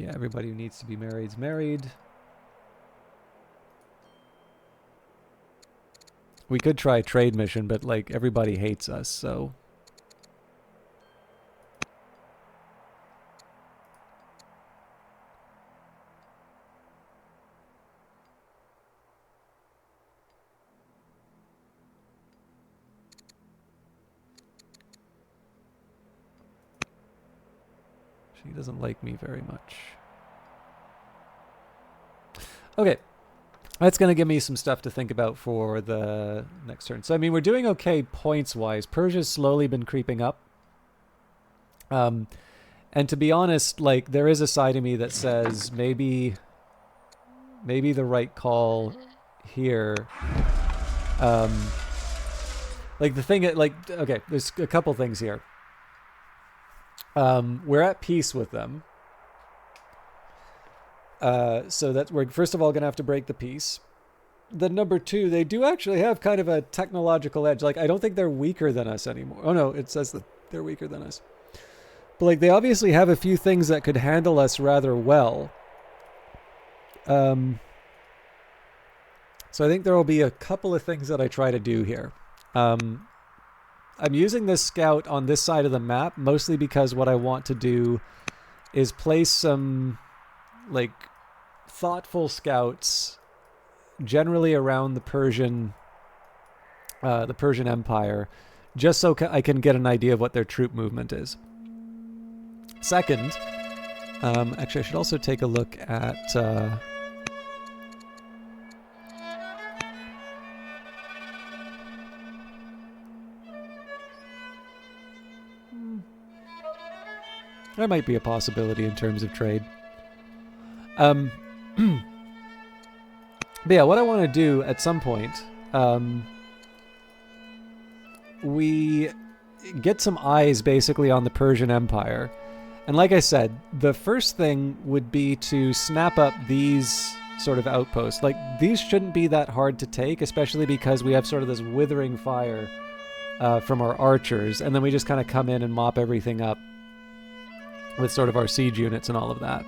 everybody who needs to be married is married. We could try a trade mission, but, like, everybody hates us, so... She doesn't like me very much. Okay. That's going to give me some stuff to think about for the next turn. So, I mean, we're doing okay points-wise. Persia's slowly been creeping up. And to be honest, like, there is a side of me that says maybe the right call here. Like, the thing, like, okay, there's a couple things here. We're at peace with them. So that we're first of all going to have to break the peace. Then number two, they do actually have kind of a technological edge. Like, I don't think they're weaker than us anymore. Oh no, it says that they're weaker than us. But like, they obviously have a few things that could handle us rather well. So I think there will be a couple of things that I try to do here. I'm using this scout on this side of the map mostly because what I want to do is place some, like, thoughtful scouts generally around the Persian Empire, just so I can get an idea of what their troop movement is. Second, actually I should also take a look at there might be a possibility in terms of trade. But yeah, what I want to do at some point, we get some eyes basically on the Persian Empire. And like I said, the first thing would be to snap up these sort of outposts. Like, these shouldn't be that hard to take, especially because we have sort of this withering fire from our archers, and then we just kind of come in and mop everything up with sort of our siege units and all of that.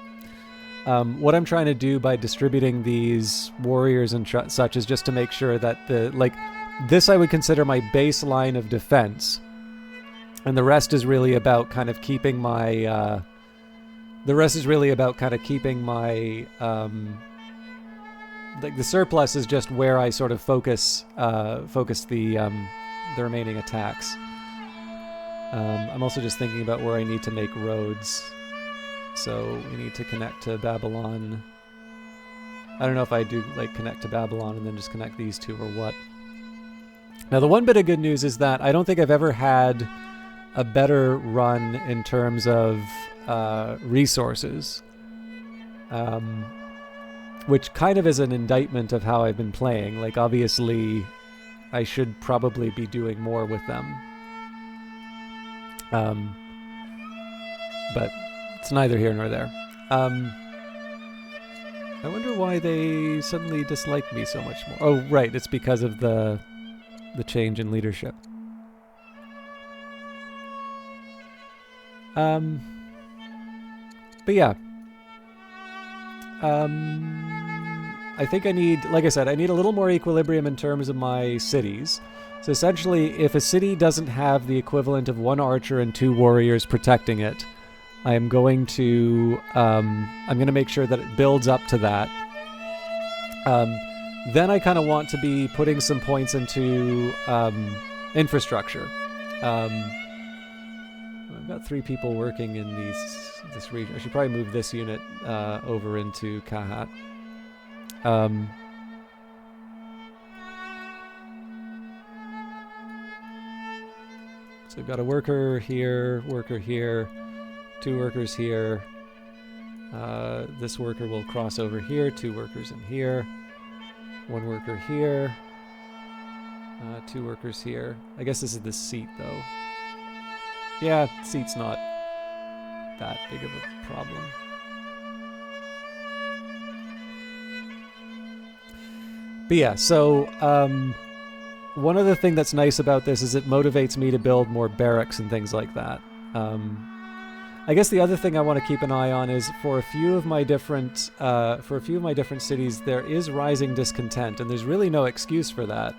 What I'm trying to do by distributing these warriors and such is just to make sure that this I would consider my baseline of defense, and the rest is really about kind of keeping my like, the surplus is just where I sort of focus the remaining attacks. I'm also just thinking about where I need to make roads. So we need to connect to Babylon. I don't know if I do like connect to Babylon and then just connect these two or what. Now the one bit of good news is that I don't think I've ever had a better run in terms of resources, which kind of is an indictment of how I've been playing. Like obviously I should probably be doing more with them, but it's neither here nor there. I wonder why they suddenly dislike me so much more. Oh, right, it's because of the change in leadership. But yeah. I think I need, like I said, I need a little more equilibrium in terms of my cities. So essentially, if a city doesn't have the equivalent of 1 archer and 2 warriors protecting it, I am going to make sure that it builds up to that. Then I kind of want to be putting some points into infrastructure. I've got 3 people working in this region. I should probably move this unit over into Kahat. So I've got a worker here, 2 workers here. This worker will cross over here, 2 workers in here, 1 worker here, 2 workers here. I guess this is the seat though. Yeah, seat's not that big of a problem. But yeah, so one other thing that's nice about this is it motivates me to build more barracks and things like that. I guess the other thing I want to keep an eye on is for a few of my different cities, there is rising discontent, and there's really no excuse for that.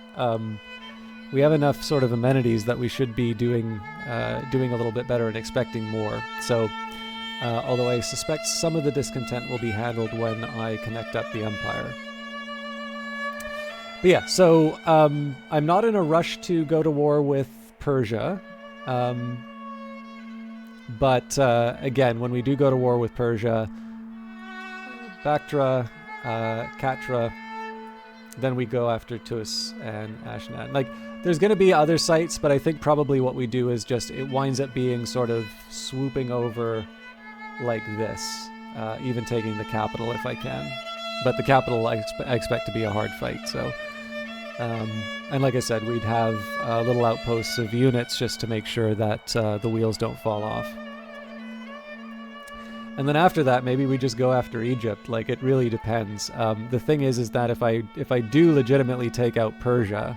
We have enough sort of amenities that we should be doing a little bit better and expecting more. So, although I suspect some of the discontent will be handled when I connect up the empire. But yeah, so I'm not in a rush to go to war with Persia. But again, when we do go to war with Persia, Bactra, Katra, then we go after Tus and Ashnan. Like, there's going to be other sites, but I think probably what we do is just, it winds up being sort of swooping over like this, even taking the capital if I can. But the capital I expect to be a hard fight, so... and like I said, we'd have little outposts of units just to make sure that the wheels don't fall off. And then after that, maybe we just go after Egypt. Like, it really depends. The thing is that if I do legitimately take out Persia,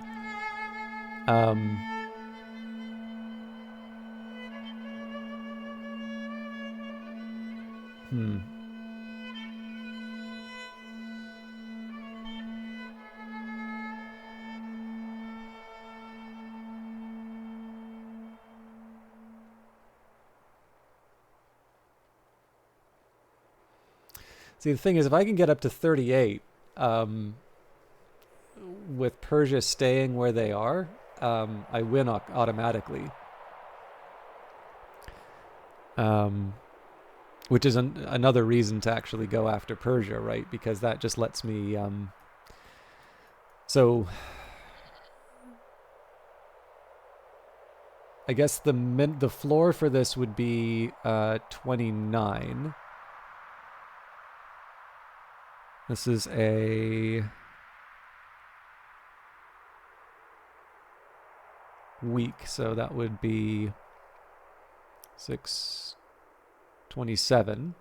See, the thing is, if I can get up to 38, with Persia staying where they are, I win automatically. Which is another reason to actually go after Persia, right? Because that just lets me... So... I guess the floor for this would be 29. This is a week, so that would be 627.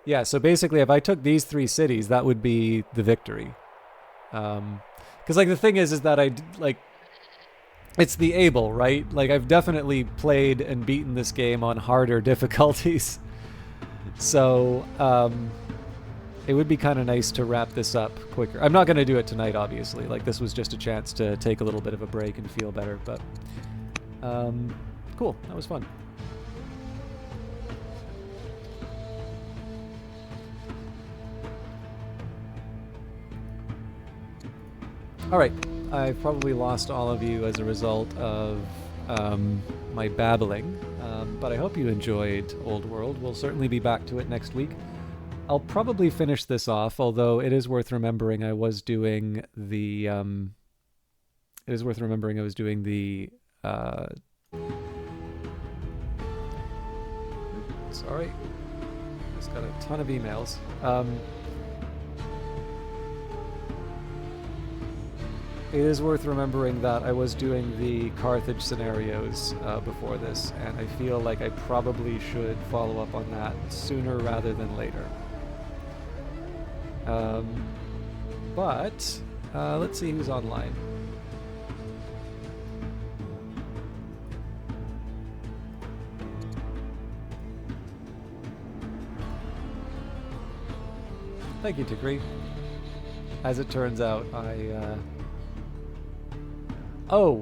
Yeah, so basically if I took these 3 cities, that would be the victory. Because like the thing is that it's the able, right? Like, I've definitely played and beaten this game on harder difficulties. So, it would be kind of nice to wrap this up quicker. I'm not going to do it tonight, obviously. Like, this was just a chance to take a little bit of a break and feel better. But, cool. That was fun. All right. I've probably lost all of you as a result of my babbling. But I hope you enjoyed Old World. We'll certainly be back to it next week. I'll probably finish this off, although it is worth remembering I was doing the sorry, just got a ton of emails. It is worth remembering that I was doing the Carthage scenarios before this, and I feel like I probably should follow up on that sooner rather than later. But let's see who's online. Thank you, Tikri. As it turns out, Oh!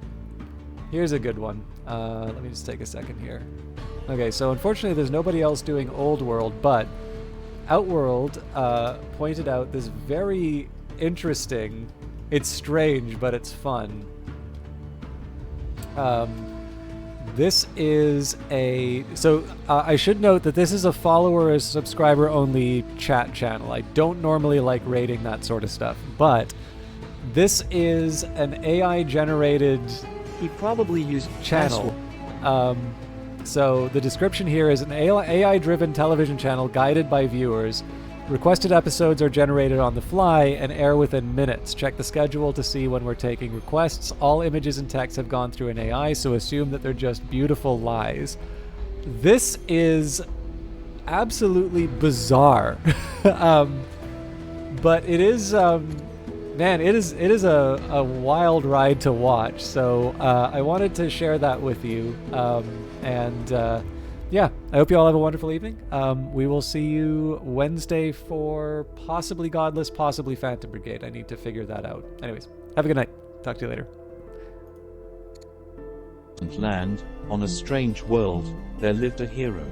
Here's a good one. Let me just take a second here. Okay, so unfortunately there's nobody else doing Old World, but Outworld pointed out this very interesting... It's strange, but it's fun. This is a... So, I should note that this is a follower or subscriber-only chat channel. I don't normally like rating that sort of stuff, but this is an AI-generated... He probably used channel. So the description here is an AI-driven television channel guided by viewers. Requested episodes are generated on the fly and air within minutes. Check the schedule to see when we're taking requests. All images and text have gone through an AI, so assume that they're just beautiful lies. This is absolutely bizarre. But it is... Man, it is a wild ride to watch, so I wanted to share that with you. Yeah, I hope you all have a wonderful evening. We will see you Wednesday for possibly Godless, possibly Phantom Brigade. I need to figure that out. Anyways, have a good night. Talk to you later. Land, on a strange world, there lived a hero.